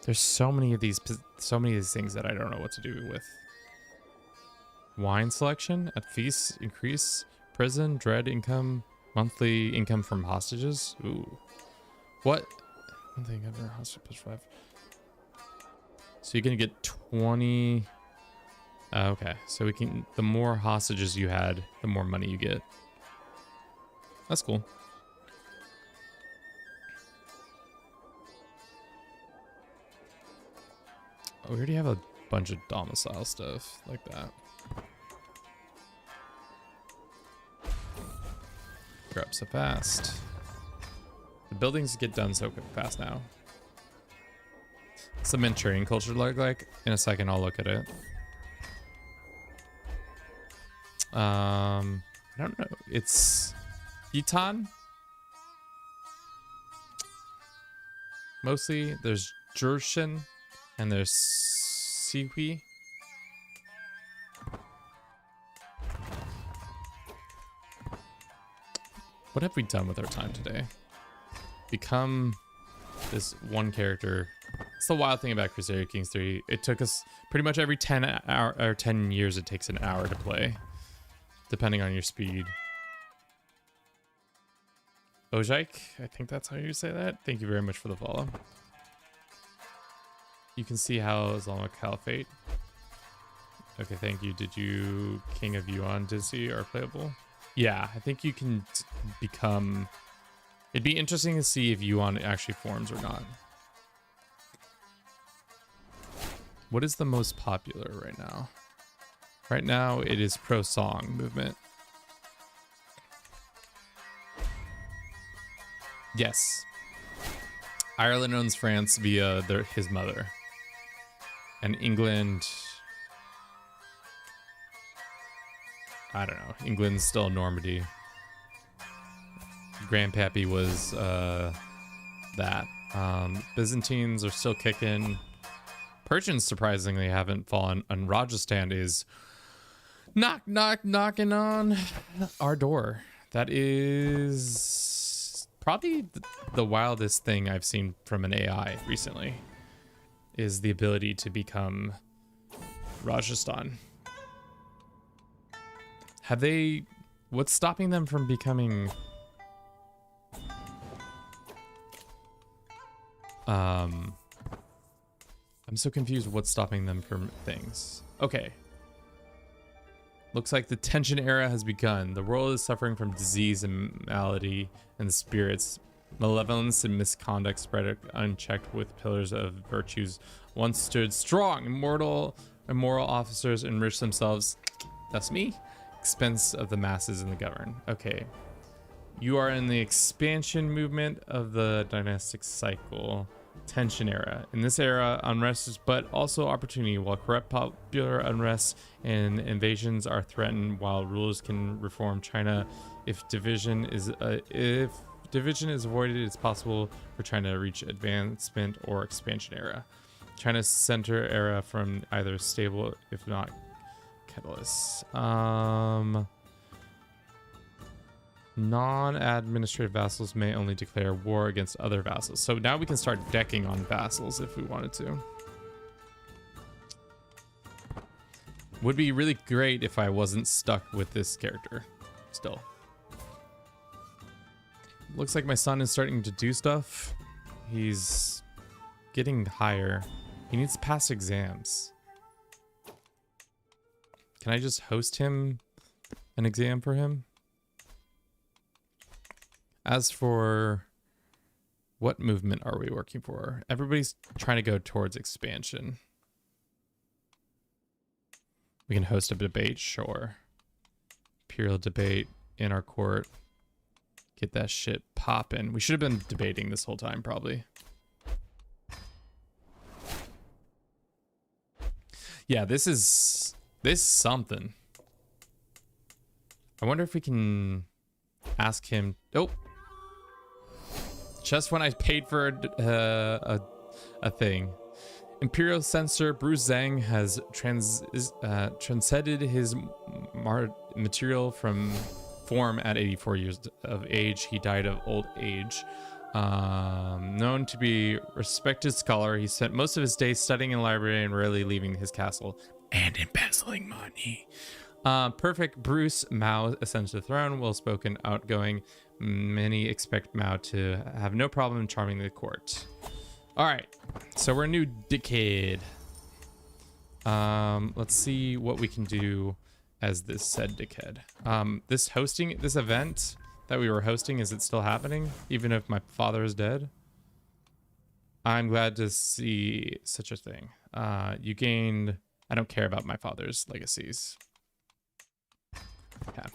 There's so many of these things that I don't know what to do with. Wine selection at feasts increase prison dread income, monthly income from hostages. Ooh, what? One thing ever hostage plus 5. So you're gonna get 20. Okay, so we can. The more hostages you had, the more money you get. That's cool. Oh, we already have a bunch of domicile stuff like that. Grow up so fast. The buildings get done so fast now. What's the Manchurian culture look like? In a second, I'll look at it. I don't know. It's Yitan. Mostly, there's Jurshin and there's Siwi. What have we done with our time today? Become this one character. It's the wild thing about Crusader Kings 3. It took us pretty much every 10 years. It takes an hour to play, depending on your speed. Ojike, I think that's how you say that. Thank you very much for the follow. You can see how Islamic Caliphate. Okay, thank you. Did you King of Yuan Dizzy are playable? Yeah, I think you can become... It'd be interesting to see if Yuan actually forms or not. What is the most popular right now? Right now, it is pro-song movement. Yes. Ireland owns France via his mother. And England... I don't know. England's still Normandy. Grandpappy was that. Byzantines are still kicking. Persians surprisingly haven't fallen, and Rajasthan is knocking on our door. That is probably the wildest thing I've seen from an AI recently, is the ability to become Rajasthan. Have they... What's stopping them from becoming... I'm so confused what's stopping them from things. Okay. Looks like the tension era has begun. The world is suffering from disease and malady, and the spirits. Malevolence and misconduct spread unchecked with pillars of virtues once stood strong. Immoral officers enrich themselves. That's me. Expense of the masses and the governed. Okay. You are in the expansion movement of the Dynastic Cycle tension era. In this era, unrest is but also opportunity. While corrupt popular unrest and invasions are threatened, while rulers can reform China, if division is avoided, it's possible for China to reach advancement or expansion era. China's center era from either stable, if not catalyst. Non-administrative vassals may only declare war against other vassals. So now we can start decking on vassals if we wanted to. Would be really great if I wasn't stuck with this character still. Looks like my son is starting to do stuff. He's getting higher. He needs to pass exams. Can I just host him an exam for him? As for what movement are we working for? Everybody's trying to go towards expansion. We can host a debate, sure. Imperial debate in our court. Get that shit poppin'. We should have been debating this whole time, probably. Yeah, this is something. I wonder if we can ask him. Oh, just when I paid for a thing. Imperial censor Bruce Zhang has transcended his material from form at 84 years of age. He died of old age. Known to be a respected scholar, he spent most of his days studying in the library and rarely leaving his castle and embezzling money. Perfect Bruce Mao ascends to the throne, well-spoken, outgoing. Many expect Mao to have no problem charming the court. All right, so we're a new decade. Let's see what we can do as this said decade. This event that we were hosting, is it still happening even if my father is dead? I'm glad to see such a thing. You gained. I don't care about my father's legacies. Okay.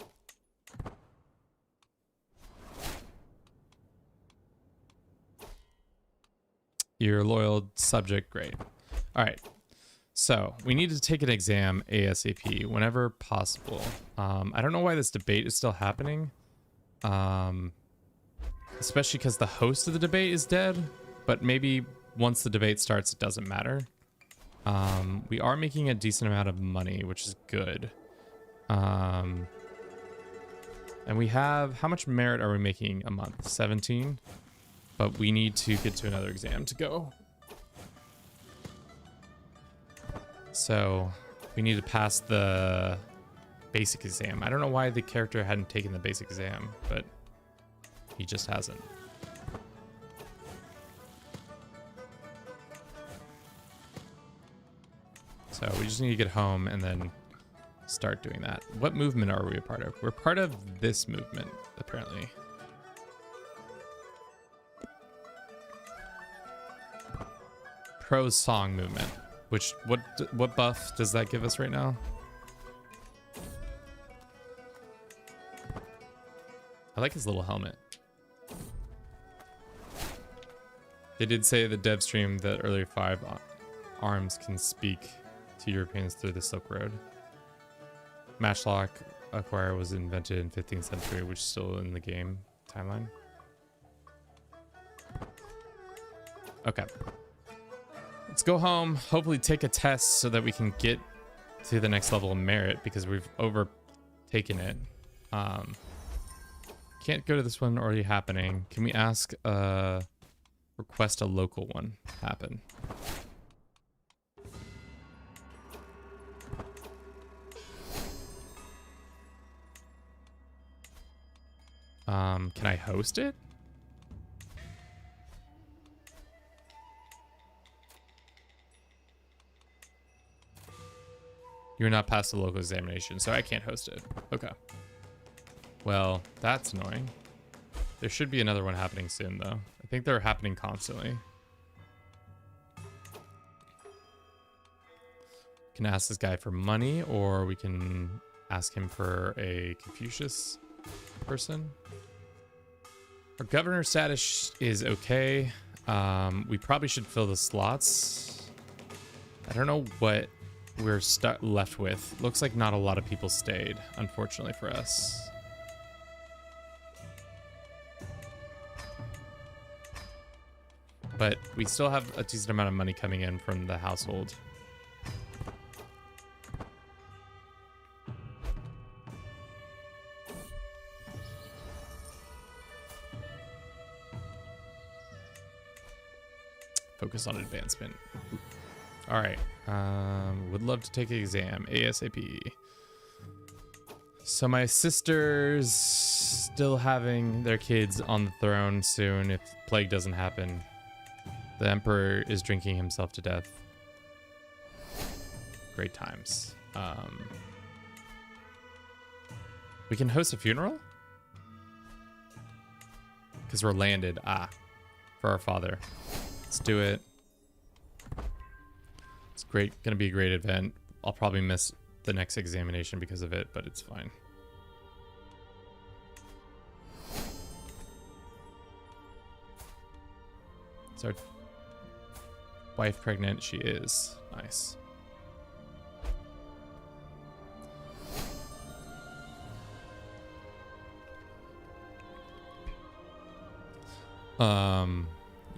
You're a loyal subject, great. All right, so we need to take an exam ASAP whenever possible. I don't know why this debate is still happening, especially because the host of the debate is dead, but maybe once the debate starts, it doesn't matter. We are making a decent amount of money, which is good. And we have, how much merit are we making a month? 17? But we need to get to another exam to go. So we need to pass the basic exam. I don't know why the character hadn't taken the basic exam, but he just hasn't. So we just need to get home and then start doing that. What movement are we a part of? We're part of this movement, apparently. Prose song movement. Which, what buff does that give us right now? I like his little helmet. They did say the dev stream that earlier 5 arms can speak to Europeans through the Silk Road. Matchlock acquire was invented in 15th century, which is still in the game timeline. Okay. Let's go home, hopefully take a test so that we can get to the next level of merit because we've overtaken it. Can't go to this one already happening. Can we ask request a local one happen? Can I host it? You're not past the local examination, so I can't host it. Okay. Well, that's annoying. There should be another one happening soon, though. I think they're happening constantly. Can ask this guy for money, or we can ask him for a Confucius person. Our governor status is okay. We probably should fill the slots. I don't know what we're left with. Looks like not a lot of people stayed, unfortunately for us. But we still have a decent amount of money coming in from the household. Focus on advancement. All right. Would love to take an exam ASAP. So my sister's still having their kids on the throne soon if plague doesn't happen. The emperor is drinking himself to death. Great times. We can host a funeral? Because we're landed. For our father. Let's do it. It's great. Gonna be a great event. I'll probably miss the next examination because of it, but it's fine. Is our wife pregnant? She is. Nice.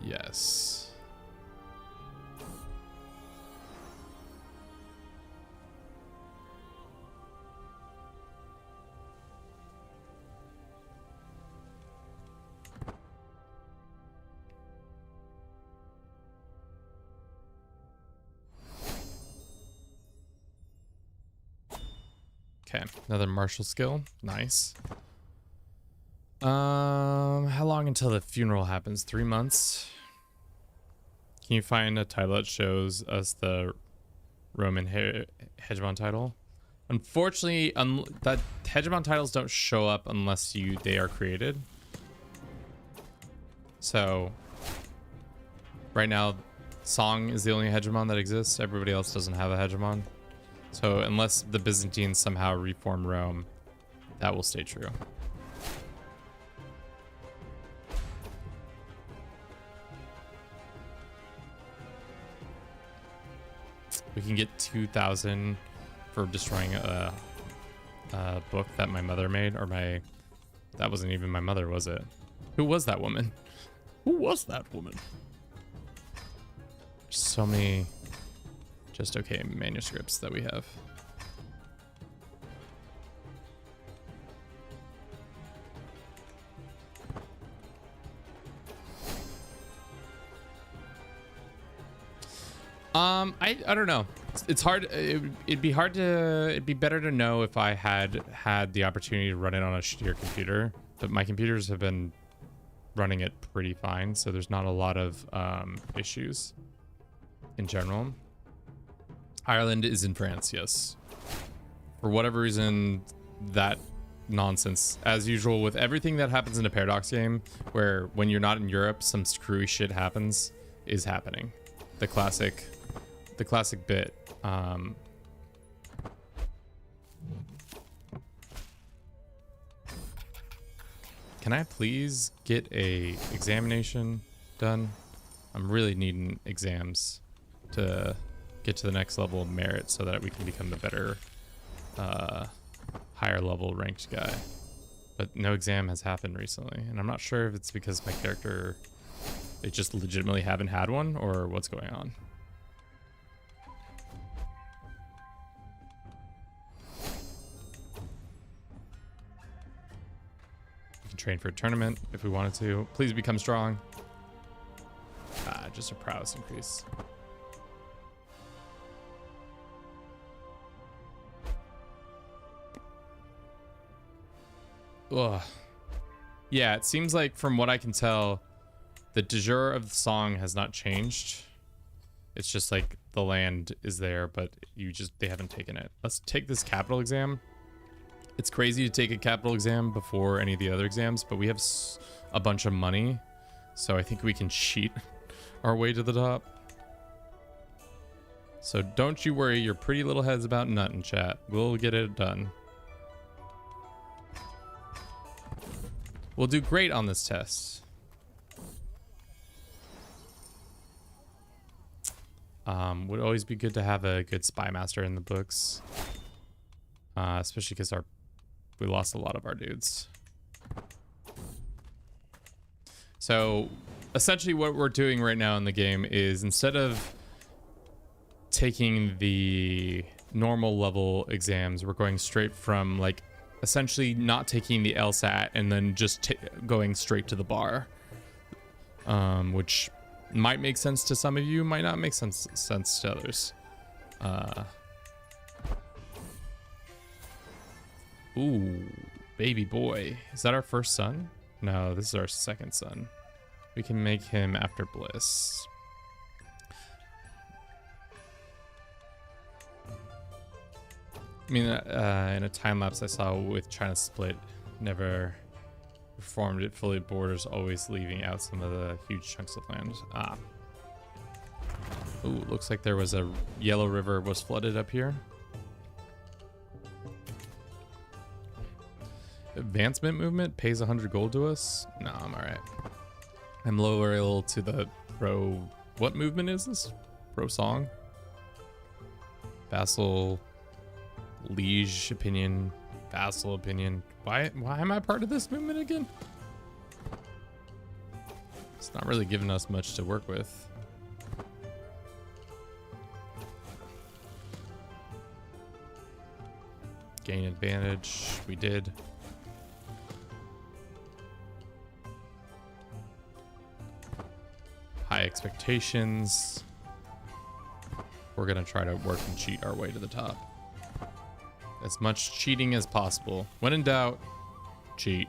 Yes. Okay, another martial skill. Nice. How long until the funeral happens? 3 months? Can you find a title that shows us the Roman Hegemon title? Unfortunately, that Hegemon titles don't show up unless they are created. So, right now, Song is the only Hegemon that exists. Everybody else doesn't have a Hegemon. So, unless the Byzantines somehow reform Rome, that will stay true. We can get 2,000 for destroying a book that my mother made, or that wasn't even my mother, was it? Who was that woman? Who was that woman? So many just okay manuscripts that we have. I don't know. It's hard. It'd be better to know if I had the opportunity to run it on a shittier computer, but my computers have been running it pretty fine, so there's not a lot of issues in general. Ireland is in France, yes. For whatever reason, that nonsense, as usual with everything that happens in a Paradox game, where when you're not in Europe, some screwy shit happens, is happening. The classic bit. Can I please get a examination done? I'm really needing exams to get to the next level of merit so that we can become a better, higher level ranked guy. But no exam has happened recently, and I'm not sure if it's because my character, they just legitimately haven't had one, or what's going on. We can train for a tournament if we wanted to. Please become strong. Just a prowess increase. Ugh. Yeah, it seems like from what I can tell, the de jure of the song has not changed. It's just like the land is there, but they haven't taken it. Let's take this capital exam. It's crazy to take a capital exam before any of the other exams, but we have a bunch of money, so I think we can cheat our way to the top. So don't you worry your pretty little heads about nothing, chat. We'll get it done. We'll do great on this test. Would always be good to have a good spy master in the books, especially because we lost a lot of our dudes. So essentially what we're doing right now in the game is, instead of taking the normal level exams, we're going straight from, like, essentially not taking the LSAT and then just going straight to the bar, which might make sense to some of you, might not make sense to others. Ooh, baby boy. Is that our first son? No, this is our second son. We can make him after Bliss. I mean, in a time lapse I saw with China Split, never reformed it fully, borders always leaving out some of the huge chunks of land. Ah. Ooh, looks like there was a Yellow River was flooded up here. Advancement movement pays 100 gold to us? No, I'm alright. I'm loyal to the pro... What movement is this? Pro song? Vassal... Liege opinion, vassal opinion. Why am I part of this movement again? It's not really giving us much to work with. Gain advantage, we did. High expectations. We're gonna try to work and cheat our way to the top. As much cheating as possible. When in doubt, cheat.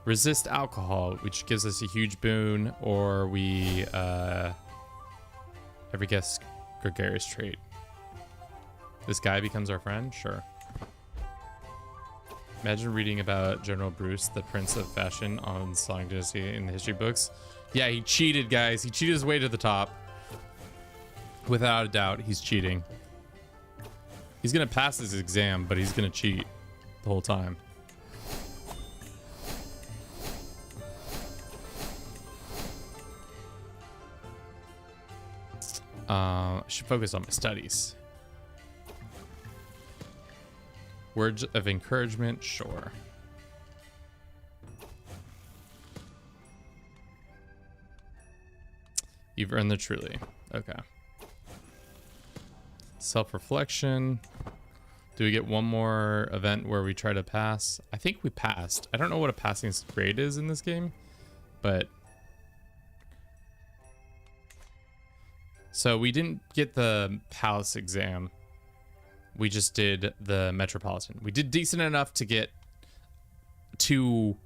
Resist alcohol, which gives us a huge boon, or we every guess gregarious trait. This guy becomes our friend? Sure. Imagine reading about General Bruce, the Prince of Fashion, on Song Dynasty in the history books. Yeah, he cheated, guys. He cheated his way to the top. Without a doubt, he's cheating. He's gonna pass his exam, but he's gonna cheat the whole time. I should focus on my studies. Words of encouragement, sure. You've earned the truly. Okay. Self-reflection. Do we get one more event where we try to pass? I think we passed. I don't know what a passing grade is in this game, but... So we didn't get the palace exam. We just did the metropolitan. We did decent enough to get 2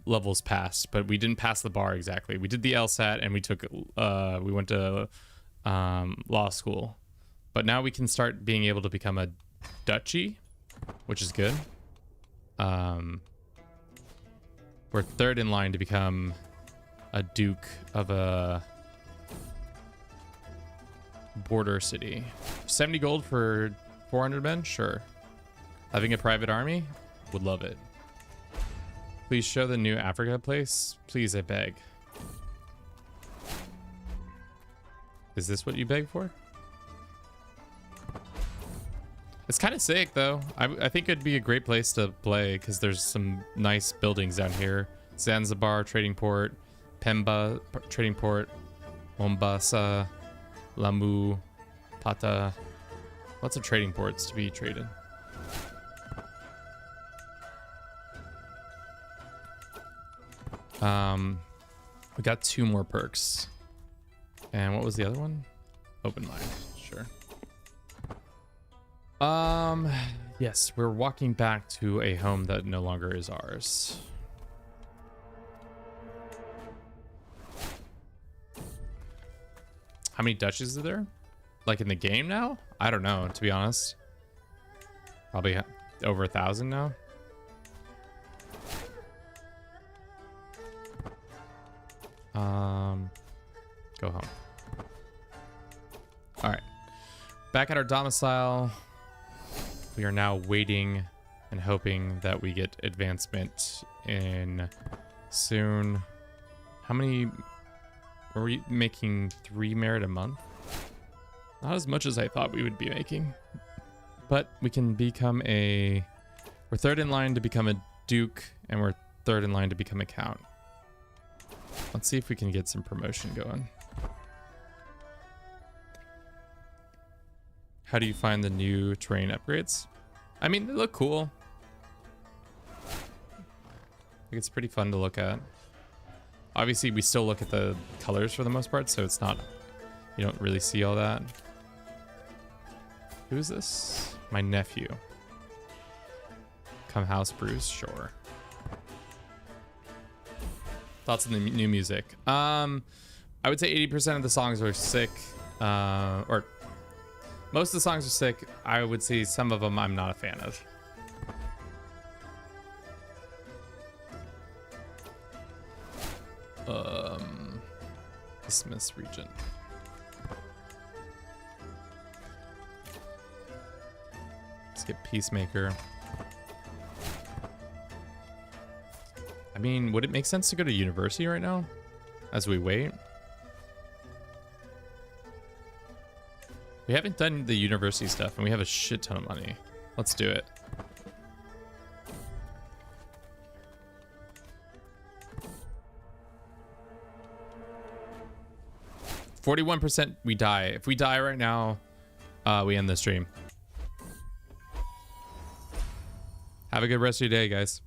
levels passed, but we didn't pass the bar exactly. We did the LSAT and we went to law school. But now we can start being able to become a duchy, which is good. We're 3rd in line to become a duke of a border city. 70 gold for 400 men? Sure. Having a private army? Would love it. Please show the new Africa place. Please, I beg. Is this what you beg for? It's kind of sick, though. I think it'd be a great place to play because there's some nice buildings down here. Zanzibar trading port, Pemba trading port, Mombasa, Lamu, Pata. Lots of trading ports to be traded. We got 2 more perks. And what was the other one? Open mind, sure. Yes, we're walking back to a home that no longer is ours. How many duchies are there? Like in the game now? I don't know, to be honest. Probably over 1,000 now. Go home. All right, back at our domicile. We are now waiting and hoping that we get advancement in soon. How many are we making? 3 merit a month? Not as much as I thought we would be making. But we can become we're third in line to become a duke, and we're third in line to become a count. Let's see if we can get some promotion going. How do you find the new terrain upgrades? I mean, they look cool. I think it's pretty fun to look at. Obviously, we still look at the colors for the most part, so it's not, you don't really see all that. Who's this? My nephew. Come House Bruce, sure. Thoughts on the new music? I would say 80% of the songs are sick, or most of the songs are sick. I would say some of them I'm not a fan of. Dismiss Regent. Let's get Peacemaker. I mean, would it make sense to go to university right now as we wait? We haven't done the university stuff and we have a shit ton of money. Let's do it. %, we die. If we die right now, we end the stream. Have a good rest of your day, guys.